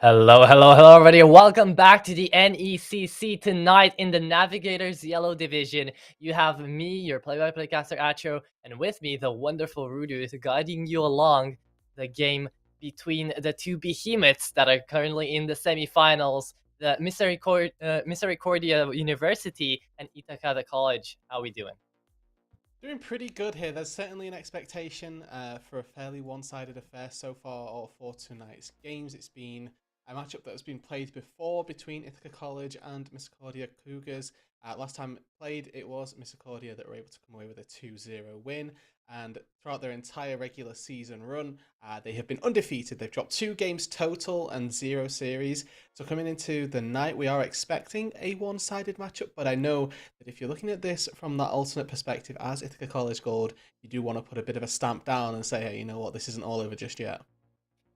Hello, everybody. Welcome back to the NECC. Tonight in the Navigators Yellow Division, you have me, your play-by-play caster Acho, and with me, the wonderful Roodood, guiding you along the game between the two behemoths that are currently in the semifinals, the Misericordia University and Ithaca the College. How we doing? Doing pretty good here. There's certainly an expectation for a fairly one-sided affair so far all for tonight's games. It's been a matchup that has been played before between Ithaca College and Misericordia Cougars. Last time played, it was Misericordia that were able to come away with a 2-0 win. And throughout their entire regular season run, they have been undefeated. They've dropped 2 games total and 0 series. So coming into the night, we are expecting a one-sided matchup. But I know that if you're looking at this from that alternate perspective as Ithaca College Gold, you do want to put a bit of a stamp down and say, hey, you know what, this isn't all over just yet.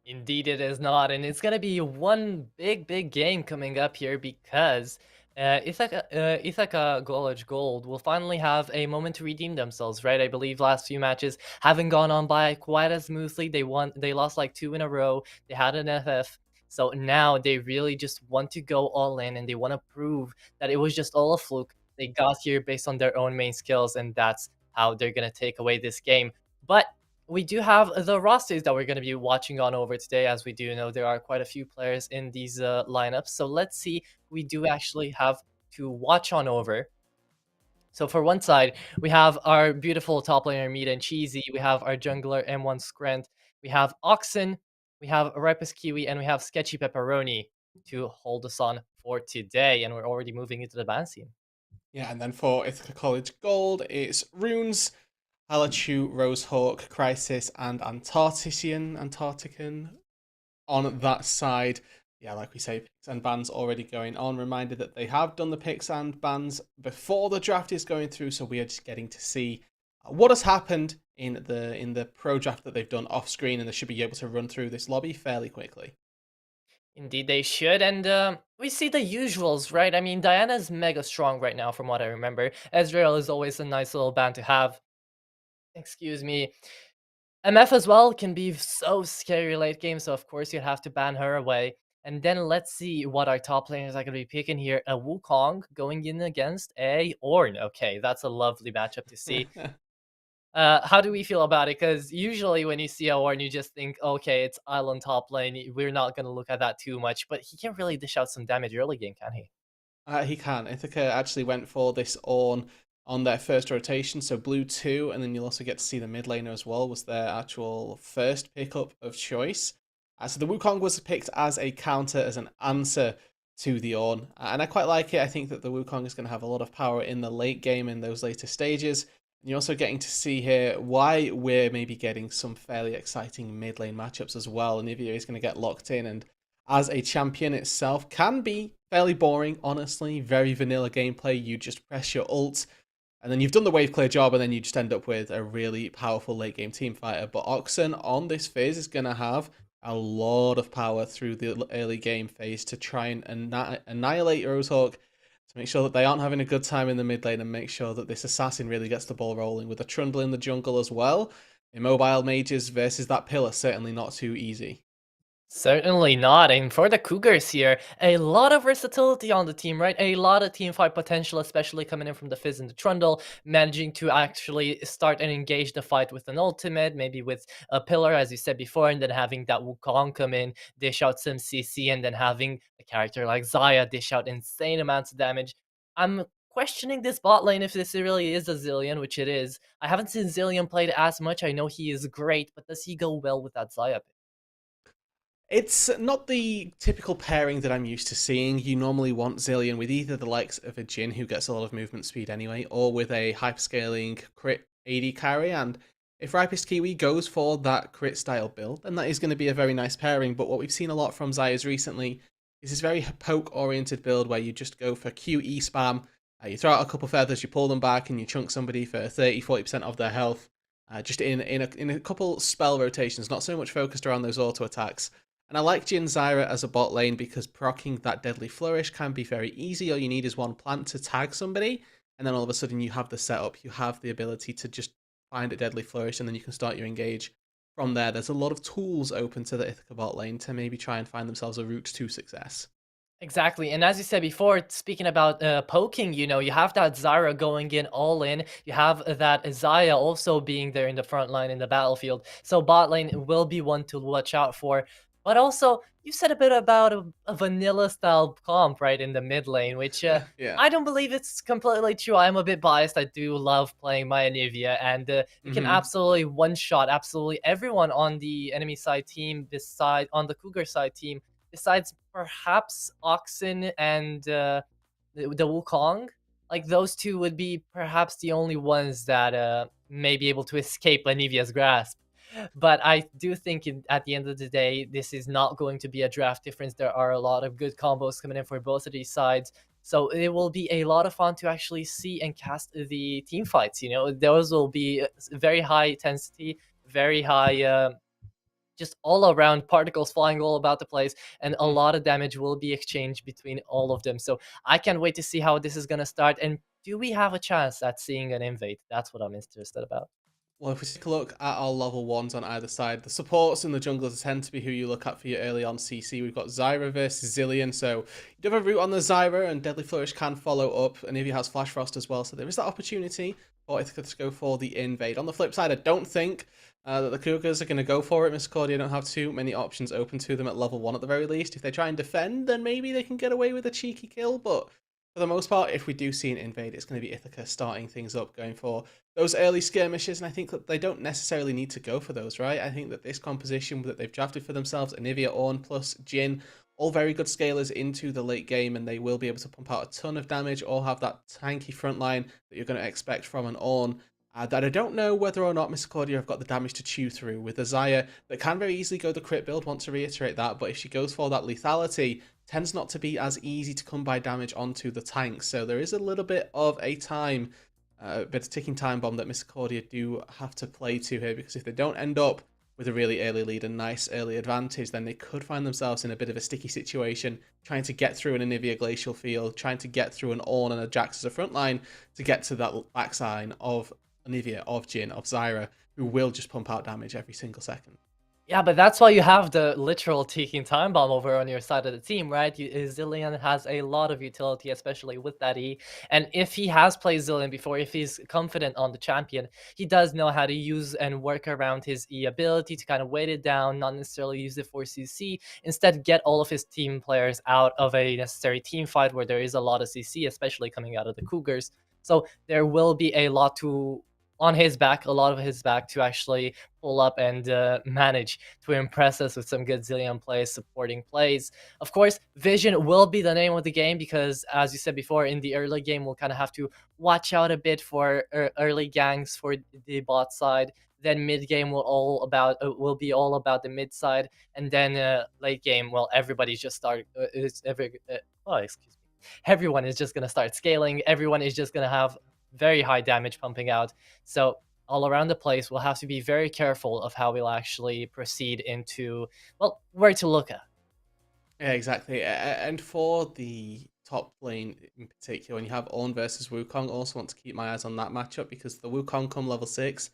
Indeed, it is not, and it's gonna be one big game coming up here because Ithaca College Gold will finally have a moment to redeem themselves, right? I believe last few matches haven't gone on by quite as smoothly. They lost like 2 in a row. They had an FF, so now they really just want to go all in, and they want to prove that it was just all a fluke. They got here based on their own main skills, and that's how they're gonna take away this game. But we do have the rosters that we're going to be watching on over today. As we do know, there are quite a few players in these lineups. So let's see who we do actually have to watch on over. So for one side, we have our beautiful top laner Meat and Cheesy. We have our jungler M1 Scrent. We have Oxen. We have Ripus Kiwi. And we have Sketchy Pepperoni to hold us on for today. And we're already moving into the ban scene. Yeah, and then for Ithaca College Gold, it's Runes, Halachu, Rosehawk, Crisis, and Antarctican on that side. Yeah, like we say, picks and bans already going on. Reminder that they have done the picks and bans before the draft is going through, so we are just getting to see what has happened in the pro draft that they've done off screen, and they should be able to run through this lobby fairly quickly. Indeed, they should. And we see the usuals, right? I mean, Diana's mega strong right now, from what I remember. Ezreal is always a nice little band to have. Excuse me. MF as well can be so scary late game, so of course you'd have to ban her away. And then let's see what our top laners are going to be picking here. A Wukong going in against a Ornn. Okay, that's a lovely matchup to see. How do we feel about it? Because usually when you see a Ornn, you just think, okay, it's island top lane. We're not going to look at that too much. But he can really dish out some damage early game, can he? He can. Ithaca actually went for this on their first rotation, so blue 2, and then you'll also get to see the mid laner as well, was their actual first pickup of choice. So the Wukong was picked as a counter, as an answer to the Ornn, and I quite like it. I think that the Wukong is going to have a lot of power in the late game in those later stages. And you're also getting to see here why we're maybe getting some fairly exciting mid lane matchups as well. Anivia is going to get locked in, and as a champion itself can be fairly boring, honestly. Very vanilla gameplay. You just press your ult, and then you've done the wave clear job, and then you just end up with a really powerful late game team fighter. But Oxen on this phase is going to have a lot of power through the early game phase to try and annihilate Rosehawk, to make sure that they aren't having a good time in the mid lane, and make sure that this assassin really gets the ball rolling with a Trundle in the jungle as well. Immobile mages versus that pillar, certainly not too easy. Certainly not. And for the Cougars here, a lot of versatility on the team, right? A lot of team fight potential, especially coming in from the Fizz and the Trundle, managing to actually start and engage the fight with an ultimate, maybe with a pillar, as you said before, and then having that Wukong come in, dish out some CC, and then having a character like Xayah dish out insane amounts of damage. I'm questioning this bot lane if this really is a Zilean, which it is. I haven't seen Zilean played as much. I know he is great, but does he go well with that Xayah pick? It's not the typical pairing that I'm used to seeing. You normally want Zilean with either the likes of a Jhin, who gets a lot of movement speed anyway, or with a hyperscaling crit AD carry. And if Ripest Kiwi goes for that crit style build, then that is going to be a very nice pairing. But what we've seen a lot from Xayah's recently is this very poke oriented build where you just go for QE spam. You throw out a couple feathers, you pull them back, and you chunk somebody for 30-40% of their health. Just in a couple spell rotations, not so much focused around those auto attacks. And I like Jhin Zyra as a bot lane because proccing that Deadly Flourish can be very easy. All you need is one plant to tag somebody, and then all of a sudden you have the setup. You have the ability to just find a Deadly Flourish, and then you can start your engage. from there, there's a lot of tools open to the Ithaca bot lane to maybe try and find themselves a route to success. Exactly, and as you said before, speaking about poking, you have that Zyra going in all in. You have that Zaya also being there in the front line in the battlefield. So bot lane will be one to watch out for. But also, you said a bit about a vanilla style comp right in the mid lane, which Yeah. I don't believe it's completely true. I'm a bit biased. I do love playing my Anivia, and it can Hmm. absolutely one shot absolutely everyone on the enemy side team, beside on the Cougar side team besides perhaps Oxen and the Wukong, like those two would be perhaps the only ones that may be able to escape Anivia's grasp. But I do think at the end of the day, this is not going to be a draft difference. There are a lot of good combos coming in for both of these sides. So it will be a lot of fun to actually see and cast the team fights. Those will be very high intensity, very high just all around particles flying all about the place, and a lot of damage will be exchanged between all of them. So I can't wait to see how this is going to start. And do we have a chance at seeing an invade? That's what I'm interested about. Well, if we take a look at our level ones on either side, the supports and the junglers tend to be who you look at for your early on CC. We've got Zyra versus Zillion, so you do have a root on the Zyra, and Deadly Flourish can follow up, and Ivy has Flash Frost as well, so there is that opportunity for Ithaca to go for the invade. On the flip side, I don't think that the Cougars are going to go for it. Miss Cordia don't have too many options open to them at level 1 at the very least. If they try and defend, then maybe they can get away with a cheeky kill, but for the most part, if we do see an invade, it's going to be Ithaca starting things up, going for those early skirmishes, and I think that they don't necessarily need to go for those, right? I think that this composition that they've drafted for themselves, Anivia, Ornn plus Jhin, all very good scalers into the late game, and they will be able to pump out a ton of damage, or have that tanky front line that you're going to expect from an Ornn. That I don't know whether or not Miss Cordia have got the damage to chew through with a Zaya that can very easily go the crit build, want to reiterate that, but if she goes for that lethality, tends not to be as easy to come by damage onto the tank, so there is a little bit of a bit of ticking time bomb that Miss Cordia do have to play to here, because if they don't end up with a really early lead and nice early advantage, then they could find themselves in a bit of a sticky situation, trying to get through an Anivia Glacial field, trying to get through an Ornn and a Jax as a front line to get to that backside of Anivia, of Jhin, of Zyra, who will just pump out damage every single second. Yeah, but that's why you have the literal ticking time bomb over on your side of the team, right? Zillion has a lot of utility, especially with that E. And if he has played Zillion before, if he's confident on the champion, he does know how to use and work around his E ability to kind of weight it down, not necessarily use it for CC. Instead, get all of his team players out of a necessary team fight where there is a lot of CC, especially coming out of the Cougars. So there will be a lot on his back, a lot of his back to actually pull up and manage to impress us with some good Zillion plays, supporting plays. Of course, Vision will be the name of the game because, as you said before, in the early game, we'll kind of have to watch out a bit for early gangs for the bot side. Then mid game will be all about the mid side, and then late game, well, everybody's just start. Excuse me. Everyone is just gonna start scaling. Everyone is just gonna have very high damage pumping out. So all around the place, we'll have to be very careful of how we'll actually proceed into, well, where to look at. Yeah, exactly. And for the top lane in particular, when you have Ornn versus Wukong, also want to keep my eyes on that matchup, because the Wukong come level 6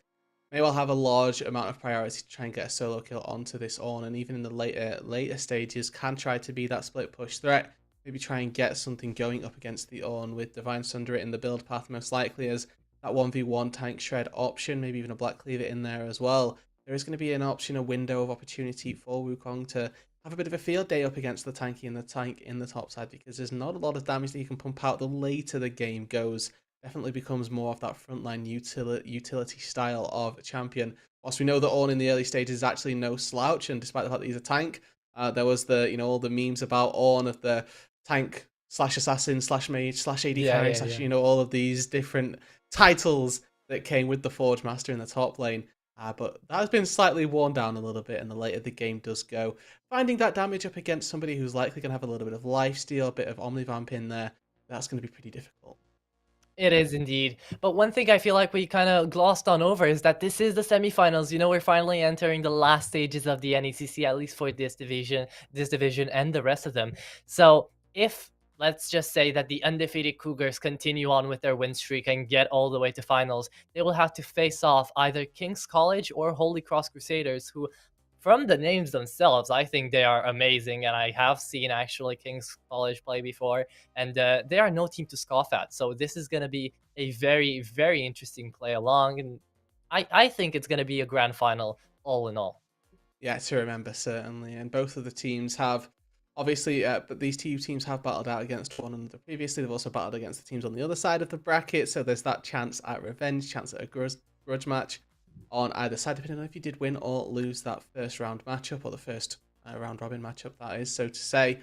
may well have a large amount of priority to try and get a solo kill onto this Ornn, and even in the later stages can try to be that split push threat. Maybe try and get something going up against the Ornn with Divine Sunder in the build path, most likely as that 1v1 tank shred option, maybe even a Black Cleaver in there as well. There is going to be an option, a window of opportunity for Wukong to have a bit of a field day up against the tanky and the tank in the top side, because there's not a lot of damage that you can pump out the later the game goes. Definitely becomes more of that frontline utility style of champion. Whilst we know that Ornn in the early stages is actually no slouch, and despite the fact that he's a tank, there was all the memes about Ornn of the tank slash assassin slash mage slash AD Yeah, carry yeah, slash yeah. all of these different titles that came with the Forge Master in the top lane. But that has been slightly worn down a little bit, and the later the game does go, finding that damage up against somebody who's likely going to have a little bit of lifesteal, a bit of Omnivamp in there, that's going to be pretty difficult. It is indeed. But one thing I feel like we kind of glossed on over is that this is the semifinals. We're finally entering the last stages of the NECC, at least for this division and the rest of them. So if let's just say that the undefeated Cougars continue on with their win streak and get all the way to finals, they will have to face off either King's College or Holy Cross Crusaders, who, from the names themselves, I think they are amazing, and I have seen actually King's College play before, and they are no team to scoff at. So this is going to be a very, very interesting play along, and I think it's going to be a grand final all in all. Yeah, to remember, certainly. And both of the teams have, obviously, but these two teams have battled out against one another previously. They've also battled against the teams on the other side of the bracket. So there's that chance at revenge, chance at a grudge match on either side, depending on if you did win or lose that first round matchup, or the first round robin matchup, that is, so to say.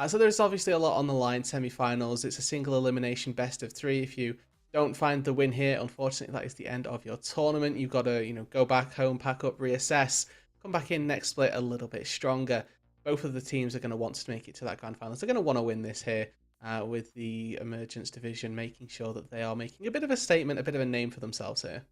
So there's obviously a lot on the line. Semi-finals, it's a single elimination best of three. If you don't find the win here, unfortunately, that is the end of your tournament. You've got to, go back home, pack up, reassess, come back in next split a little bit stronger. Both of the teams are going to want to make it to that grand finals. They're going to want to win this here, with the Emergence division, making sure that they are making a bit of a statement, a bit of a name for themselves here.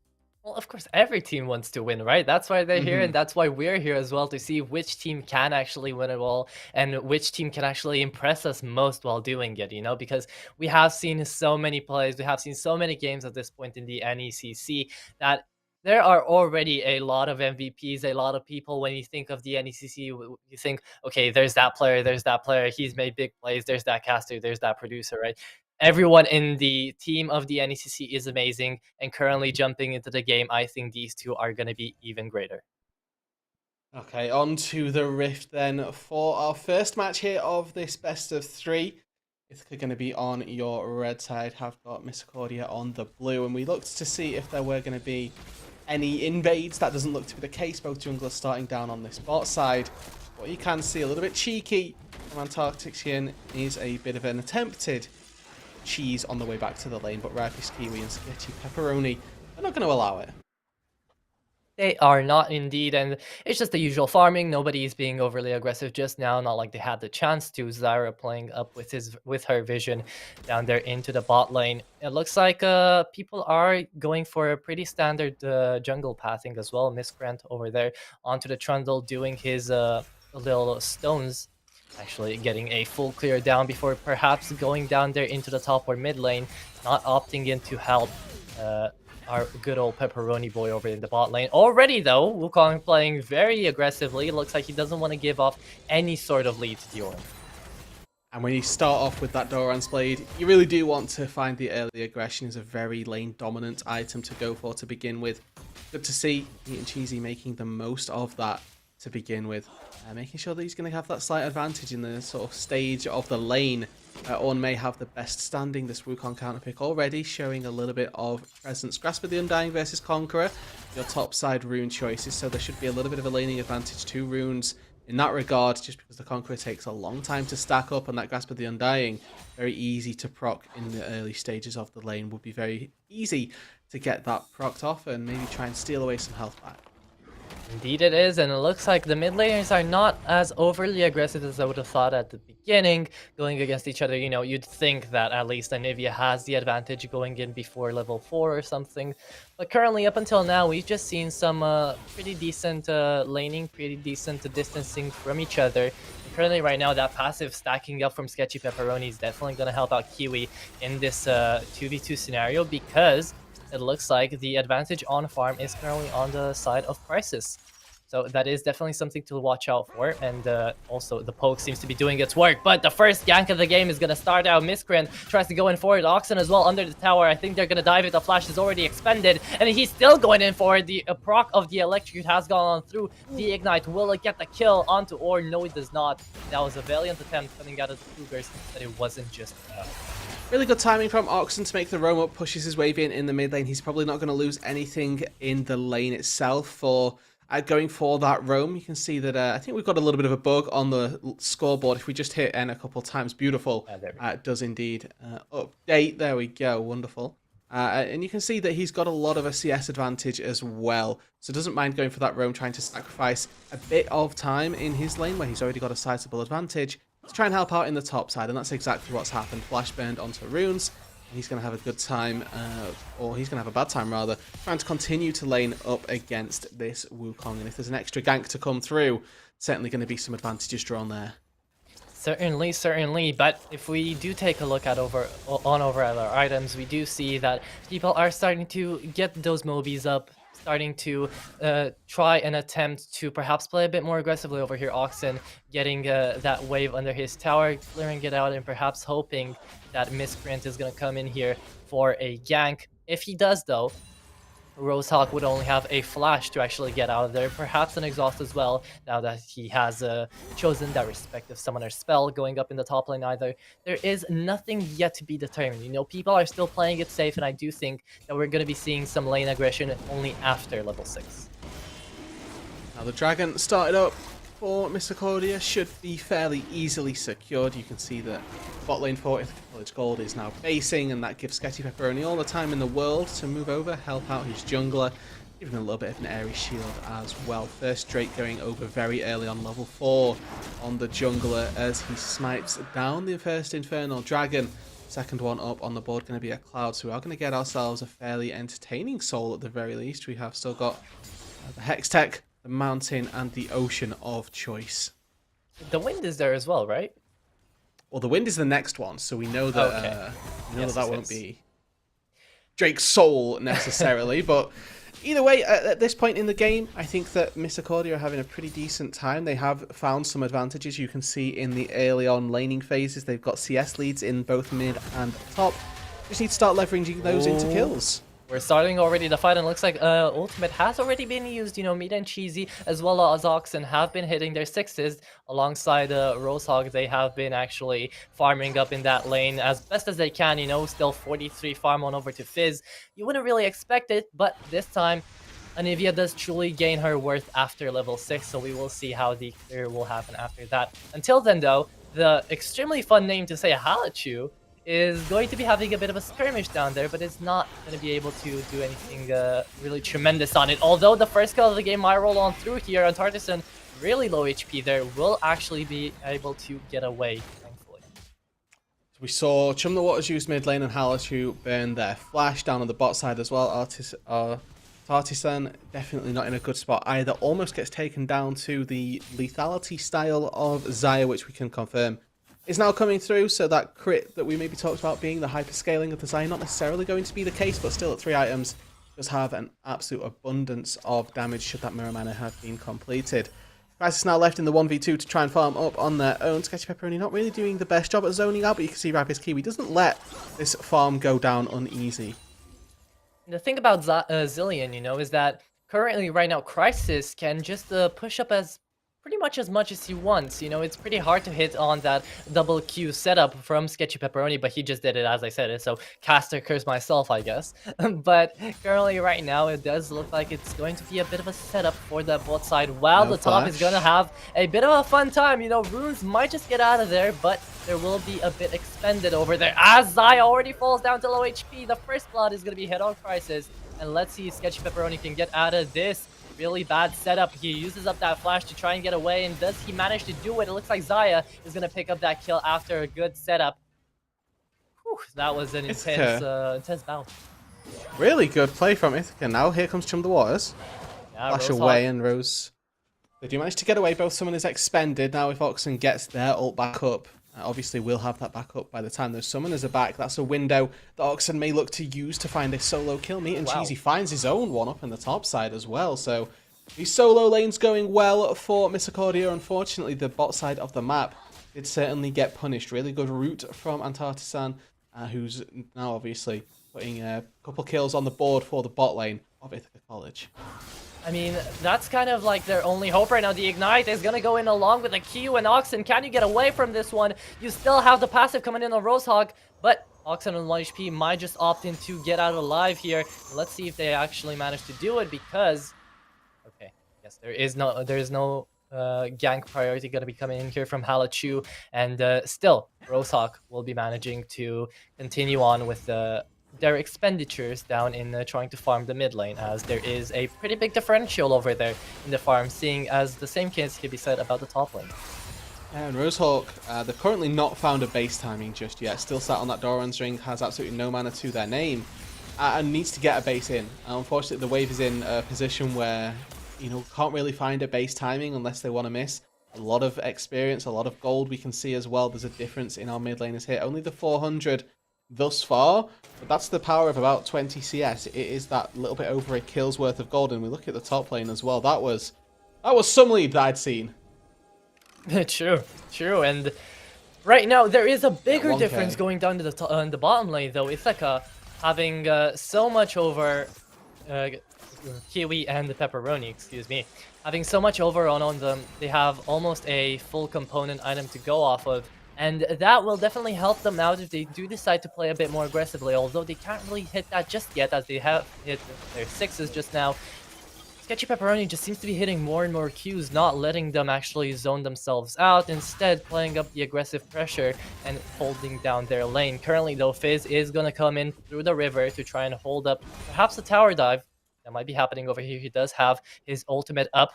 Well, of course, every team wants to win, right? That's why they're here, and that's why we're here as well, to see which team can actually win it all and which team can actually impress us most while doing it, because we have seen so many plays, we have seen so many games at this point in the NECC that there are already a lot of MVPs, a lot of people. When you think of the NECC, you think, okay, there's that player, he's made big plays, there's that caster, there's that producer, right? Everyone in the team of the NECC is amazing, and currently jumping into the game, I think these two are going to be even greater. Okay, on to the Rift then for our first match here of this best of three. It's going to be on your red side. Have got Misericordia on the blue, and we looked to see if there were going to be any invades. That doesn't look to be the case. Both junglers starting down on this bot side. What you can see a little bit cheeky from Antarctixian is a bit of an attempted cheese on the way back to the lane, but Rifus Kiwi and Sketchy Pepperoni are not going to allow it. They are not indeed, and it's just the usual farming. Nobody is being overly aggressive just now, not like they had the chance to. Zyra playing up with her vision down there into the bot lane. It looks like people are going for a pretty standard jungle pathing as well. Miscreant over there onto the Trundle doing his little stones, actually getting a full clear down before perhaps going down there into the top or mid lane, not opting in to help our good old Pepperoni boy over in the bot lane. Already though, Wukong playing very aggressively. It looks like he doesn't want to give off any sort of lead to Dior. And when you start off with that Doran's Blade, you really do want to find the early aggression. Is a very lane dominant item to go for to begin with. Good to see Meat and Cheesy making the most of that to begin with. Making sure that he's going to have that slight advantage in the sort of stage of the lane. Ornn may have the best standing. This Wukong counter pick already showing a little bit of presence. Grasp of the Undying versus Conqueror, your top side rune choices, so there should be a little bit of a laning advantage to runes in that regard, just because the Conqueror takes a long time to stack up, and that Grasp of the Undying, very easy to proc in the early stages of the lane. Would be very easy to get that procced off and maybe try and steal away some health back. Indeed it is, and it looks like the mid laners are not as overly aggressive as I would have thought at the beginning, going against each other. You'd think that at least Anivia has the advantage going in before level 4 or something. But currently, up until now, we've just seen some pretty decent laning, pretty decent distancing from each other. And currently, right now, that passive stacking up from Sketchy Pepperoni is definitely going to help out Kiwi in this 2v2 scenario, because it looks like the advantage on farm is currently on the side of Crisis. So that is definitely something to watch out for. And also, the poke seems to be doing its work. But the first gank of the game is going to start out. Miscreant tries to go in for it. Oxen as well under the tower. I think they're going to dive it. The flash is already expended. And he's still going in for it. The proc of the electrocute has gone on through. The ignite, will it get the kill onto Ornn? No, it does not. That was a valiant attempt coming out of the Cougars, but it wasn't just enough. Really good timing from Oxen to make the roam up, pushes his wave in the mid lane. He's probably not going to lose anything in the lane itself for going for that roam. You can see that I think we've got a little bit of a bug on the scoreboard. If we just hit N a couple times, beautiful. It does indeed update. There we go, wonderful. And you can see that he's got a lot of a CS advantage as well. So doesn't mind going for that roam, trying to sacrifice a bit of time in his lane where he's already got a sizable advantage to try and help out in the top side, and that's exactly what's happened. Flash burned onto runes, and he's going to have a good time, or he's going to have a bad time rather, trying to continue to lane up against this Wukong. And if there's an extra gank to come through, certainly going to be some advantages drawn there. Certainly, certainly. But if we do take a look at over at our items, we do see that people are starting to get those Mobies up, starting to try and attempt to perhaps play a bit more aggressively over here. Oxen getting that wave under his tower, clearing it out, and perhaps hoping that Miscreant is going to come in here for a gank. If he does, though, Rosehawk would only have a flash to actually get out of there, perhaps an exhaust as well, now that he has chosen that respective summoner spell going up in the top lane either. There is nothing yet to be determined. You know, people are still playing it safe, and I do think that we're going to be seeing some lane aggression only after level 6. Now the dragon started up for Misericordia should be fairly easily secured. You can see that bot lane for Ithaca College Gold is now basing, and that gives Sketchy Pepperoni all the time in the world to move over, help out his jungler, give him a little bit of an airy shield as well. First Drake going over very early on level 4 on the jungler as he snipes down the first Infernal Dragon. Second one up on the board going to be a Cloud, so we are going to get ourselves a fairly entertaining soul at the very least. We have still got the Hex Tech, the Mountain, and the Ocean of choice. The wind is there as well, right? Well, the wind is the next one, so we know that Okay. that won't be Drake's soul necessarily, but either way, at this point in the game, I think that Misericordia are having a pretty decent time. They have found some advantages. You can see in the early on laning phases, they've got CS leads in both mid and top. Just need to start leveraging those into kills. We're starting already the fight, and it looks like ultimate has already been used. You know, Meat and Cheesy as well as Oxen have been hitting their 6s alongside Rosehawk. They have been actually farming up in that lane as best as they can. You know, still 43 farm on over to Fizz. You wouldn't really expect it, but this time Anivia does truly gain her worth after level 6, so we will see how the clear will happen after that. Until then, though, the extremely fun name to say, Halachu, is going to be having a bit of a skirmish down there, but it's not going to be able to do anything really tremendous on it. Although the first kill of the game might roll on through here, and Tartisan, really low HP there, will actually be able to get away, thankfully. So we saw Chum the Waters use mid lane and Halachu burn their flash down on the bot side as well. Tartisan definitely not in a good spot either. Almost gets taken down to the lethality style of Xayah, which we can confirm is now coming through, so that crit that we maybe talked about being the hyperscaling of the Xayah, not necessarily going to be the case, but still at 3 items, does have an absolute abundance of damage should that Mirror Mana have been completed. Crisis now left in the 1v2 to try and farm up on their own. Sketchy Pepperoni not really doing the best job at zoning out, but you can see Rapid Kiwi doesn't let this farm go down uneasy. The thing about Zillion, you know, is that currently right now Crisis can just push up as pretty much as he wants. You know, it's pretty hard to hit on that double Q setup from Sketchy Pepperoni, but he just did it as I said it, so caster curse myself, I guess. But currently right now it does look like it's going to be a bit of a setup for the bot side, while the top is going to have a bit of a fun time. You know, runes might just get out of there, but there will be a bit expended over there as Xayah already falls down to low HP. The first blood is going to be hit on Crisis, and let's see if Sketchy Pepperoni can get out of this really bad setup. He uses up that flash to try and get away, and does he manage to do it? It looks like Xayah is going to pick up that kill after a good setup. Whew, that was an intense bout. Really good play from Ithaca. Now here comes Chum the Waters. Yeah, Flash away, and Rose. They do manage to get away. Both summoners expended. Now if Oxen gets their ult back up, obviously we'll have that back up by the time those summoners are back. That's a window that Oxen may look to use to find a solo kill. Meat and Cheesy finds his own one up in the top side as well. So these solo lanes going well for Misericordia. Unfortunately, the bot side of the map did certainly get punished. Really good route from Antartisan, who's now obviously putting a couple kills on the board for the bot lane of Ithaca College. I mean, that's kind of like their only hope right now. The Ignite is going to go in along with the Q, and Oxen, can you get away from this one? You still have the passive coming in on Rosehawk, but Oxen on 1 HP might just opt in to get out alive here. Let's see if they actually manage to do it, because... Okay, yes, there is no gank priority going to be coming in here from Halachu, and still, Rosehawk will be managing to continue on with their expenditures down in trying to farm the mid lane, as there is a pretty big differential over there in the farm, seeing as the same case can be said about the top lane. And Rosehawk, they've currently not found a base timing just yet. Still sat on that Doran's ring, has absolutely no mana to their name, and needs to get a base in. Unfortunately, the wave is in a position where, you know, can't really find a base timing unless they want to miss. a lot of experience, a lot of gold we can see as well. There's a difference in our mid laners here. Only the 400 thus far, but that's the power of about 20 CS. It is that little bit over a kill's worth of gold, and we look at the top lane as well. That was some lead that I'd seen. True, and right now there is a bigger 1K. difference going down to the bottom lane though. Ithaca having so much over Kiwi and the Pepperoni, excuse me, having so much over on them. They have almost a full component item to go off of, and that will definitely help them out if they do decide to play a bit more aggressively, although they can't really hit that just yet as they have hit their 6s just now. Sketchy Pepperoni just seems to be hitting more and more Qs, not letting them actually zone themselves out, instead playing up the aggressive pressure and holding down their lane. Currently though, Fizz is going to come in through the river to try and hold up perhaps a tower dive. That might be happening over here. He does have his ultimate up.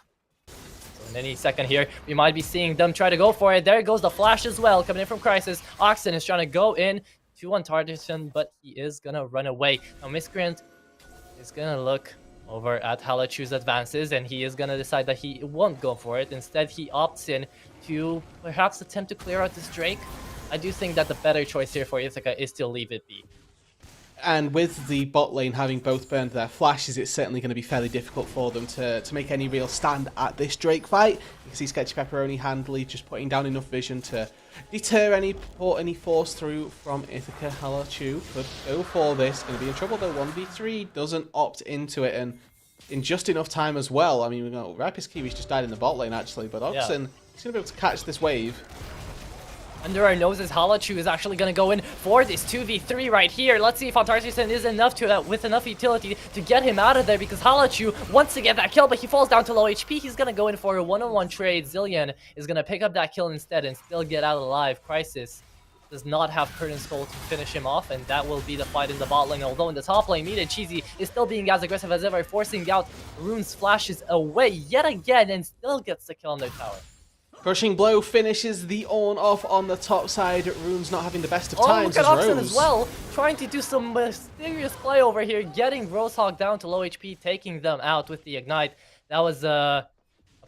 So in any second here, we might be seeing them try to go for it. There goes the flash as well, coming in from Crisis. Oxen is trying to go in to Tartarson, but he is going to run away. Now Miscreant is going to look over at Halachu's advances, and he is going to decide that he won't go for it. Instead, he opts in to perhaps attempt to clear out this Drake. I do think that the better choice here for Ithaca is to leave it be. And with the bot lane having both burned their flashes, it's certainly going to be fairly difficult for them to make any real stand at this Drake fight. You can see Sketchy Pepperoni handily just putting down enough vision to deter any force through from Ithaca. Halachu could go for this. Going to be in trouble though. 1v3 doesn't opt into it, and in just enough time as well. I mean, we know Ripus Kiwi's just died in the bot lane actually, but Oxen is going to be able to catch this wave. Under our noses, Halachu is actually going to go in for this 2v3 right here. Let's see if Tartarson is enough to with enough utility to get him out of there, because Halachu wants to get that kill, but he falls down to low HP. He's going to go in for a one-on-one trade. Zillion is going to pick up that kill instead and still get out alive. Crisis does not have Curtain Skull to finish him off, and that will be the fight in the bot lane. Although in the top lane, Meat and Cheesy is still being as aggressive as ever, forcing out Rune's flashes away yet again, and still gets the kill on their tower. Crushing Blow finishes the Ornn off on the top side. Rune's not having the best of times. Look at Oxen as well, trying to do some mysterious play over here, getting Rosehawk down to low HP, taking them out with the Ignite. That was a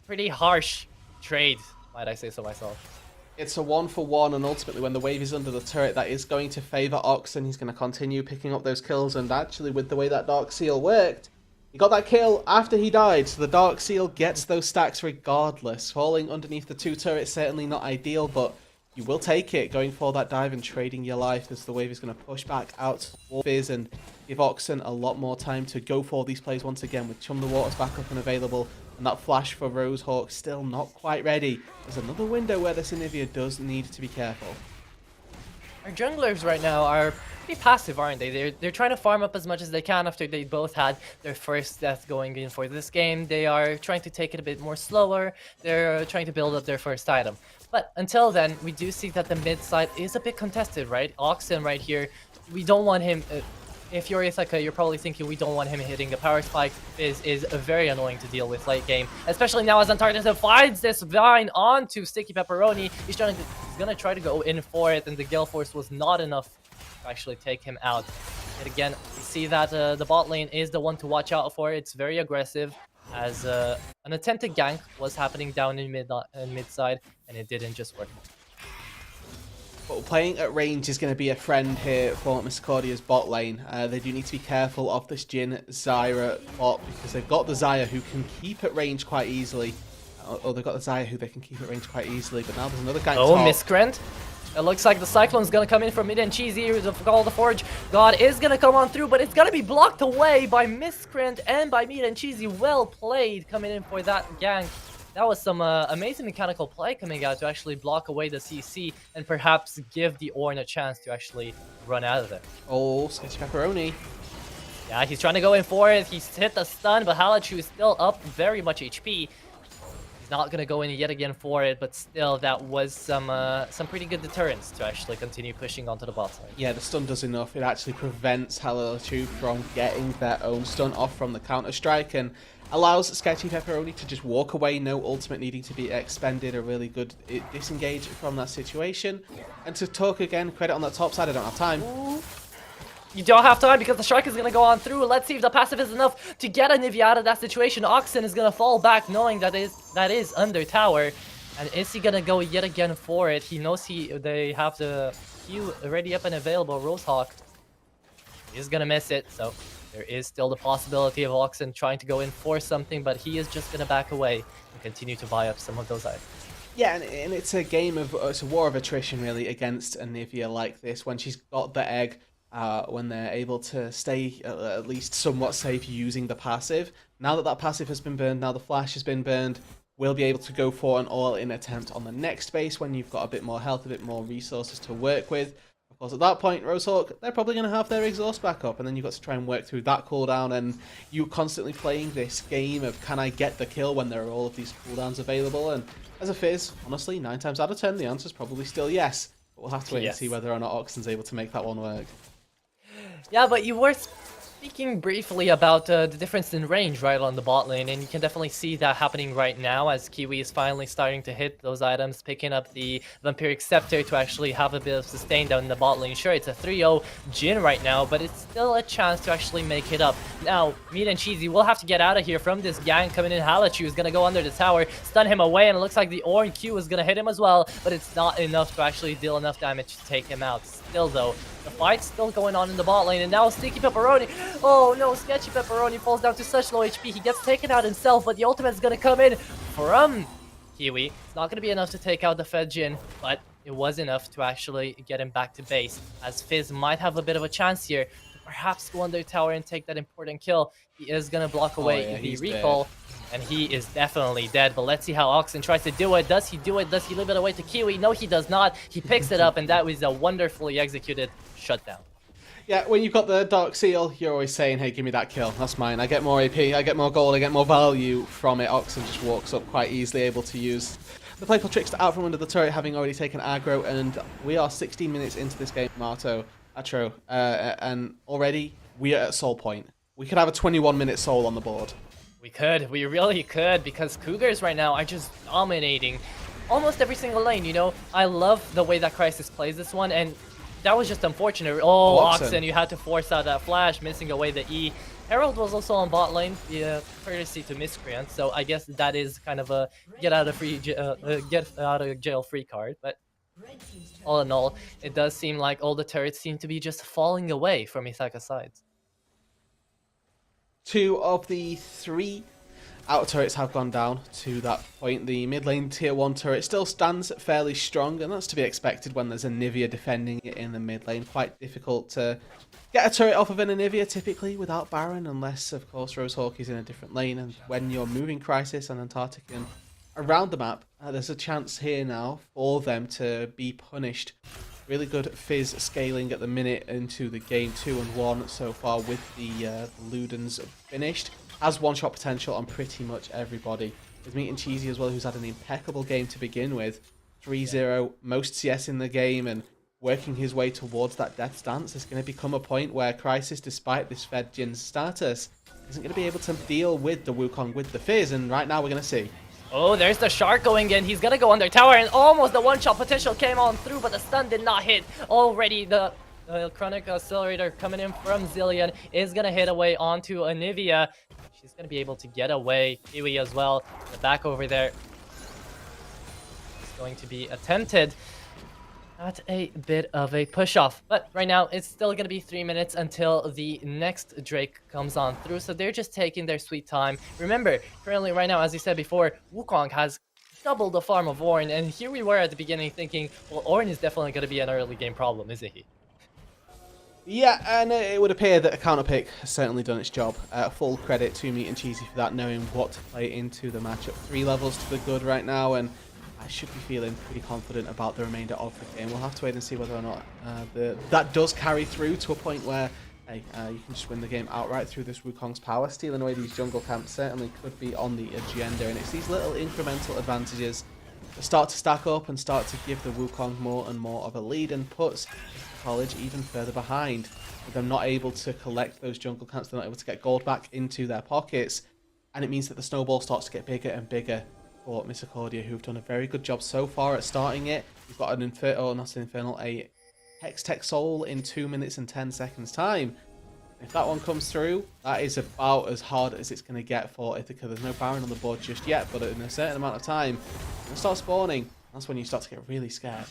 pretty harsh trade, might I say so myself. It's a 1-for-1, and ultimately when the wave is under the turret, that is going to favour Oxen. He's going to continue picking up those kills, and actually with the way that Dark Seal worked, he got that kill after he died, so the Dark Seal gets those stacks regardless. Falling underneath the 2 turrets, certainly not ideal, but you will take it, going for that dive and trading your life, as the wave is going to push back out for Fizz and give Oxen a lot more time to go for these plays once again, with Chum the Waters back up and available, and that flash for Rosehawk still not quite ready. There's another window where this Anivia does need to be careful. Our junglers right now are pretty passive, aren't they? They're trying to farm up as much as they can after they both had their first death going in for this game. They are trying to take it a bit more slower. They're trying to build up their first item. But until then, we do see that the mid side is a bit contested, right? Oxen right here, we don't want him... if you're Ithaca, you're probably thinking we don't want him hitting a power spike. Fizz is very annoying to deal with late game, especially now as Tartarson finds this vine onto Sticky Pepperoni. He's gonna try to go in for it, and the Gale Force was not enough to actually take him out. And again, we see that the bot lane is the one to watch out for. It's very aggressive, as an attempted gank was happening down in mid side, and it didn't just work. But playing at range is going to be a friend here for Mr. Cordia's bot lane. They do need to be careful of this Jhin Zyra bot, because they've got the Xayah who can keep at range quite easily. Or they've got the Xayah who they can keep at range quite easily, but now there's another gank. Oh, Miscreant. It looks like the Cyclone's gonna come in from mid and Cheesy. All the Forge God is gonna come on through, but it's gonna be blocked away by Miscreant and by Meat and Cheesy. Well played coming in for that gank. That was some amazing mechanical play coming out to actually block away the CC and perhaps give the Ornn a chance to actually run out of there. Oh, Sketchy Pepperoni. Yeah, he's trying to go in for it. He's hit the stun, but Halachu is still up very much HP. He's not going to go in yet again for it, but still, that was some pretty good deterrence to actually continue pushing onto the bot side. Yeah, the stun does enough. It actually prevents Halachu from getting their own stun off from the counter-strike, and allows Sketchy Pepperoni to just walk away, no ultimate needing to be expended. A really good disengage from that situation. And to talk again, credit on that top side, I don't have time. Ooh. You don't have time because the strike is going to go on through. Let's see if the passive is enough to get Anivia out of that situation. Oxen is going to fall back knowing that is under tower. And is he gonna go yet again for it? He knows they have the Q already up and available. Rosehawk is gonna miss it, so there is still the possibility of Oxen trying to go in for something, but he is just gonna back away and continue to buy up some of those items. Yeah, and it's a game of it's a war of attrition really against a Nivea like this when she's got the egg. When they're able to stay at least somewhat safe using the passive. Now that that passive has been burned, now the flash has been burned, we'll be able to go for an all-in attempt on the next base when you've got a bit more health, a bit more resources to work with. Of course, at that point, Rosehawk, they're probably going to have their exhaust back up, and then you've got to try and work through that cooldown, and you constantly playing this game of can I get the kill when there are all of these cooldowns available, and as a Fizz, honestly, 9 times out of 10, the answer is probably still yes. But we'll have to wait and see whether or not Oxen's able to make that one work. Yeah, but you were speaking briefly about the difference in range right on the bot lane, and you can definitely see that happening right now as Kiwi is finally starting to hit those items, picking up the Vampiric Scepter to actually have a bit of sustain down in the bot lane. Sure, it's a 3-0 Jhin right now, but it's still a chance to actually make it up. Now, Meat and Cheesy will have to get out of here from this gang coming in. Halachu is going to go under the tower, stun him away, and it looks like the Ornn Q is going to hit him as well, but it's not enough to actually deal enough damage to take him out. Still, though, the fight's still going on in the bot lane, and now Sticky Pepperoni. Oh no, Sketchy Pepperoni falls down to such low HP. He gets taken out himself, but the ultimate is going to come in from Kiwi. It's not going to be enough to take out the Fed Jhin, but it was enough to actually get him back to base, as Fizz might have a bit of a chance here to perhaps go under tower and take that important kill. He is going to block away the recall. Dead. And he is definitely dead, but let's see how Oxen tries to do it. Does he do it? Does he leave it away to Kiwi? No, he does not. He picks it up, and that was a wonderfully executed shutdown. Yeah, when you've got the Dark Seal, you're always saying, hey, give me that kill. That's mine. I get more AP, I get more gold, I get more value from it. Oxen just walks up quite easily, able to use the Playful Trickster out from under the turret, having already taken aggro, and we are 16 minutes into this game, Atro, and already we are at soul point. We could have a 21-minute soul on the board. We really could, because Cougars right now are just dominating almost every single lane, you know? I love the way that Crisis plays this one, and that was just unfortunate. Oh, Oxen, you had to force out that flash, missing away the E. Herald was also on bot lane, courtesy to Miscreant, so I guess that is kind of a get out of jail free card, but all in all, it does seem like all the turrets seem to be just falling away from Isaka's sides. 2 of the 3 outer turrets have gone down to that point. The mid lane tier 1 turret still stands fairly strong, and that's to be expected when there's a Nivea defending it in the mid lane. Quite difficult to get a turret off of an Nivea typically without Baron, unless of course Rosehawk is in a different lane, and when you're moving Crisis and Antarctican around the map, there's a chance here now for them to be punished. Really good Fizz scaling at the minute into the game, 2-1 so far with the Ludens finished. Has one-shot potential on pretty much everybody. With Meat and Cheesy as well, who's had an impeccable game to begin with. 3-0, most CS in the game, and working his way towards that death stance. Is going to become a point where Crisis, despite this Fed Jhin status, isn't going to be able to deal with the Wukong with the Fizz, and right now we're going to see. Oh, there's the shark going in. He's gonna go under tower, and almost the one-shot potential came on through, but the stun did not hit. Already the Chronic Accelerator coming in from Zilean is gonna hit away onto Anivia. She's gonna be able to get away. Kiwi as well. The back over there is going to be attempted. Not a bit of a push-off, but right now it's still going to be 3 minutes until the next Drake comes on through, so they're just taking their sweet time. Remember, currently right now, as you said before, Wukong has double the farm of Ornn, and here we were at the beginning thinking, well, Ornn is definitely going to be an early game problem, isn't he? Yeah, and it would appear that a counter pick has certainly done its job. Full credit to Meat and Cheesy for that, knowing what to play into the matchup. 3 levels to the good right now, and I should be feeling pretty confident about the remainder of the game. We'll have to wait and see whether or not that does carry through to a point where, hey, you can just win the game outright through this Wukong's power. Stealing away these jungle camps certainly could be on the agenda, and it's these little incremental advantages that start to stack up and start to give the Wukong more and more of a lead, and puts College even further behind. With them not able to collect those jungle camps, they're not able to get gold back into their pockets, and it means that the snowball starts to get bigger and bigger for Misericordia, who've done a very good job so far at starting it. We've got a Hextech Soul in 2 minutes and 10 seconds time. If that one comes through, that is about as hard as it's going to get for Ithaca. There's no Baron on the board just yet, but in a certain amount of time, it'll start spawning. That's when you start to get really scared.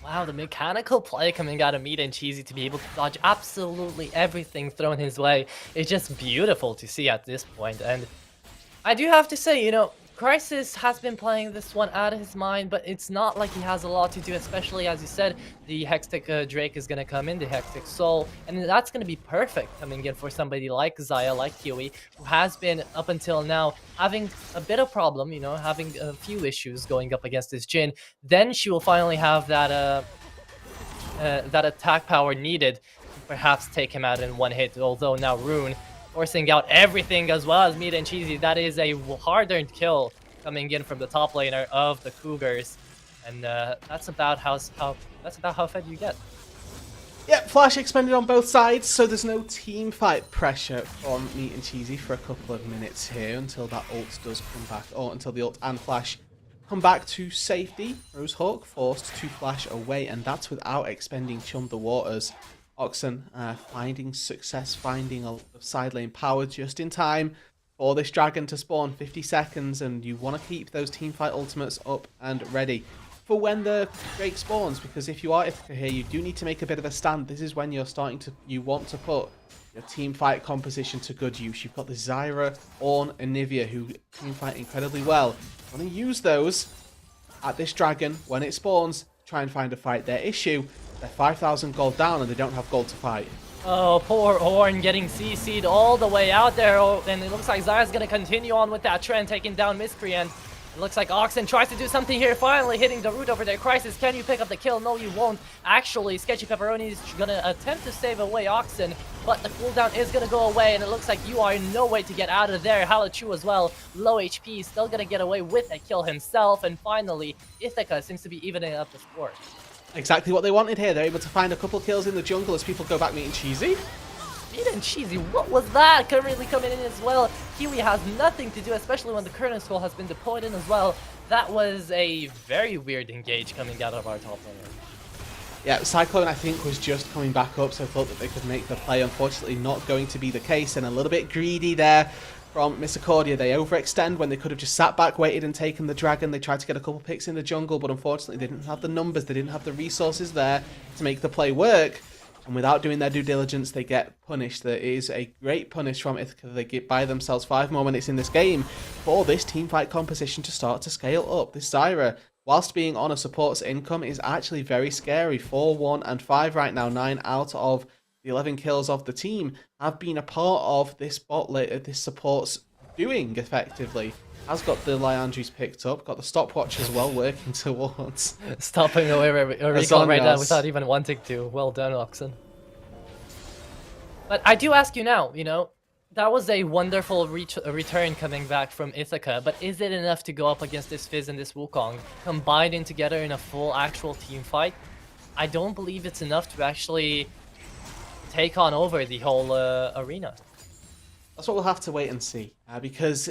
Wow, the mechanical play coming out of Meat and Cheesy to be able to dodge absolutely everything thrown his way is just beautiful to see at this point. And I do have to say, you know, Crisis has been playing this one out of his mind, but it's not like he has a lot to do, especially as you said, the Hextech Drake is going to come in, the Hextech Soul, and that's going to be perfect coming in for somebody like Xayah, like Kiwi, who has been, up until now, having a bit of problem, you know, having a few issues going up against his Jhin. Then she will finally have that, that attack power needed to perhaps take him out in one hit, although now Rune forcing out everything as well as Meat and Cheesy. That is a hard-earned kill coming in from the top laner of the Cougars, and that's about how fed you get. Yep, Flash expended on both sides, so there's no team fight pressure from Meat and Cheesy for a couple of minutes here until that ult does come back, or until the ult and Flash come back to safety. Rosehawk forced to flash away, and that's without expending Chum the Waters. Oxen finding success, finding a side lane power just in time for this dragon to spawn. 50 seconds, and you want to keep those teamfight ultimates up and ready for when the Drake spawns, because if you are Ithaca here, you do need to make a bit of a stand. This is when you want to put your teamfight composition to good use. You've got the Zyra, Ornn, and Nivea who teamfight incredibly well. You want to use those at this dragon when it spawns, try and find a fight. Their issue, they're 5,000 gold down and they don't have gold to fight. Oh, poor Ornn getting CC'd all the way out there, and it looks like Xayah's going to continue on with that trend, taking down Miscreant. It looks like Oxen tries to do something here, finally hitting the root over there. Crisis, can you pick up the kill? No, you won't. Actually, Sketchy Pepperoni is going to attempt to save away Oxen, but the cooldown is going to go away, and it looks like you are in no way to get out of there. Halachu as well, low HP, still going to get away with a kill himself, and finally, Ithaca seems to be evening up the score. Exactly what they wanted here. They're able to find a couple kills in the jungle as people go back Meat and Cheesy. Meat and Cheesy, what was that? Currently coming in as well. Kiwi has nothing to do, especially when the Curtain Scroll has been deployed in as well. That was a very weird engage coming out of our top laner. Yeah, Cyclone, I think, was just coming back up, so thought that they could make the play. Unfortunately, not going to be the case, and a little bit greedy there from Misericordia. They overextend when they could have just sat back, waited, and taken the dragon. They tried to get a couple picks in the jungle, but unfortunately, they didn't have the numbers, they didn't have the resources there to make the play work. And without doing their due diligence, they get punished. There is a great punish from Ithaca. They get by themselves 5 more minutes in this game for this teamfight composition to start to scale up. This Zyra, whilst being on a support's income, is actually very scary. 4, 1, and 5 right now. 9 out of the 11 kills of the team have been a part of this bot later, this support's doing effectively. Has got the Liandry's picked up, got the stopwatch as well working towards stopping away recall right now without even wanting to. Well done, Oxen. But I do ask you now, you know, that was a wonderful return coming back from Ithaca, but is it enough to go up against this Fizz and this Wukong, combining together in a full actual team fight? I don't believe it's enough to actually take on over the whole arena. That's what we'll have to wait and see, because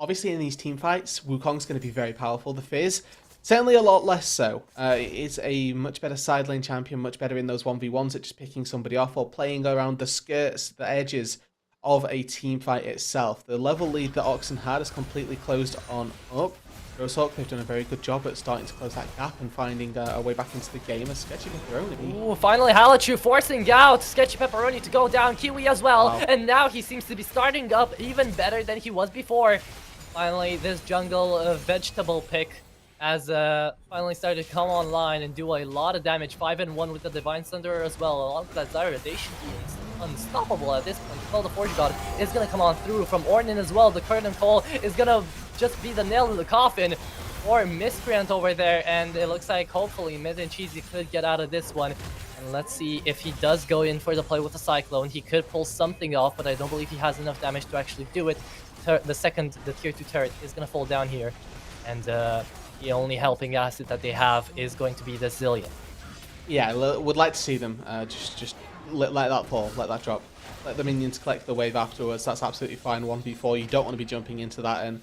obviously in these team fights, Wukong's going to be very powerful. The Fizz, certainly a lot less so. It is a much better side lane champion, much better in those 1v1s at just picking somebody off or playing around the skirts, the edges of a team fight itself. The level lead that Oxen had is completely closed on up. Rosehawk, they've done a very good job at starting to close that gap and finding a way back into the game. A Sketchy Pepperoni. Ooh, finally Halachu forcing out Sketchy Pepperoni to go down. Kiwi as well. Wow. And now he seems to be starting up even better than he was before. Finally, this jungle vegetable pick has finally started to come online and do a lot of damage. 5 and 1 with the Divine Thunderer as well. Along with that Zyra, they should be unstoppable at this point. Well, the Forge God is going to come on through from Ornn as well. The Curtain Call is going to just be the nail in the coffin for Miscreant over there. And it looks like hopefully Meat and Cheesy could get out of this one. And let's see if he does go in for the play with the Cyclone. He could pull something off, but I don't believe he has enough damage to actually do it. The tier 2 turret is going to fall down here. And the only helping asset that they have is going to be the Zillion. Yeah, would like to see them just let that fall, let that drop. Let the minions collect the wave afterwards. That's absolutely fine. 1v4, you don't want to be jumping into that. And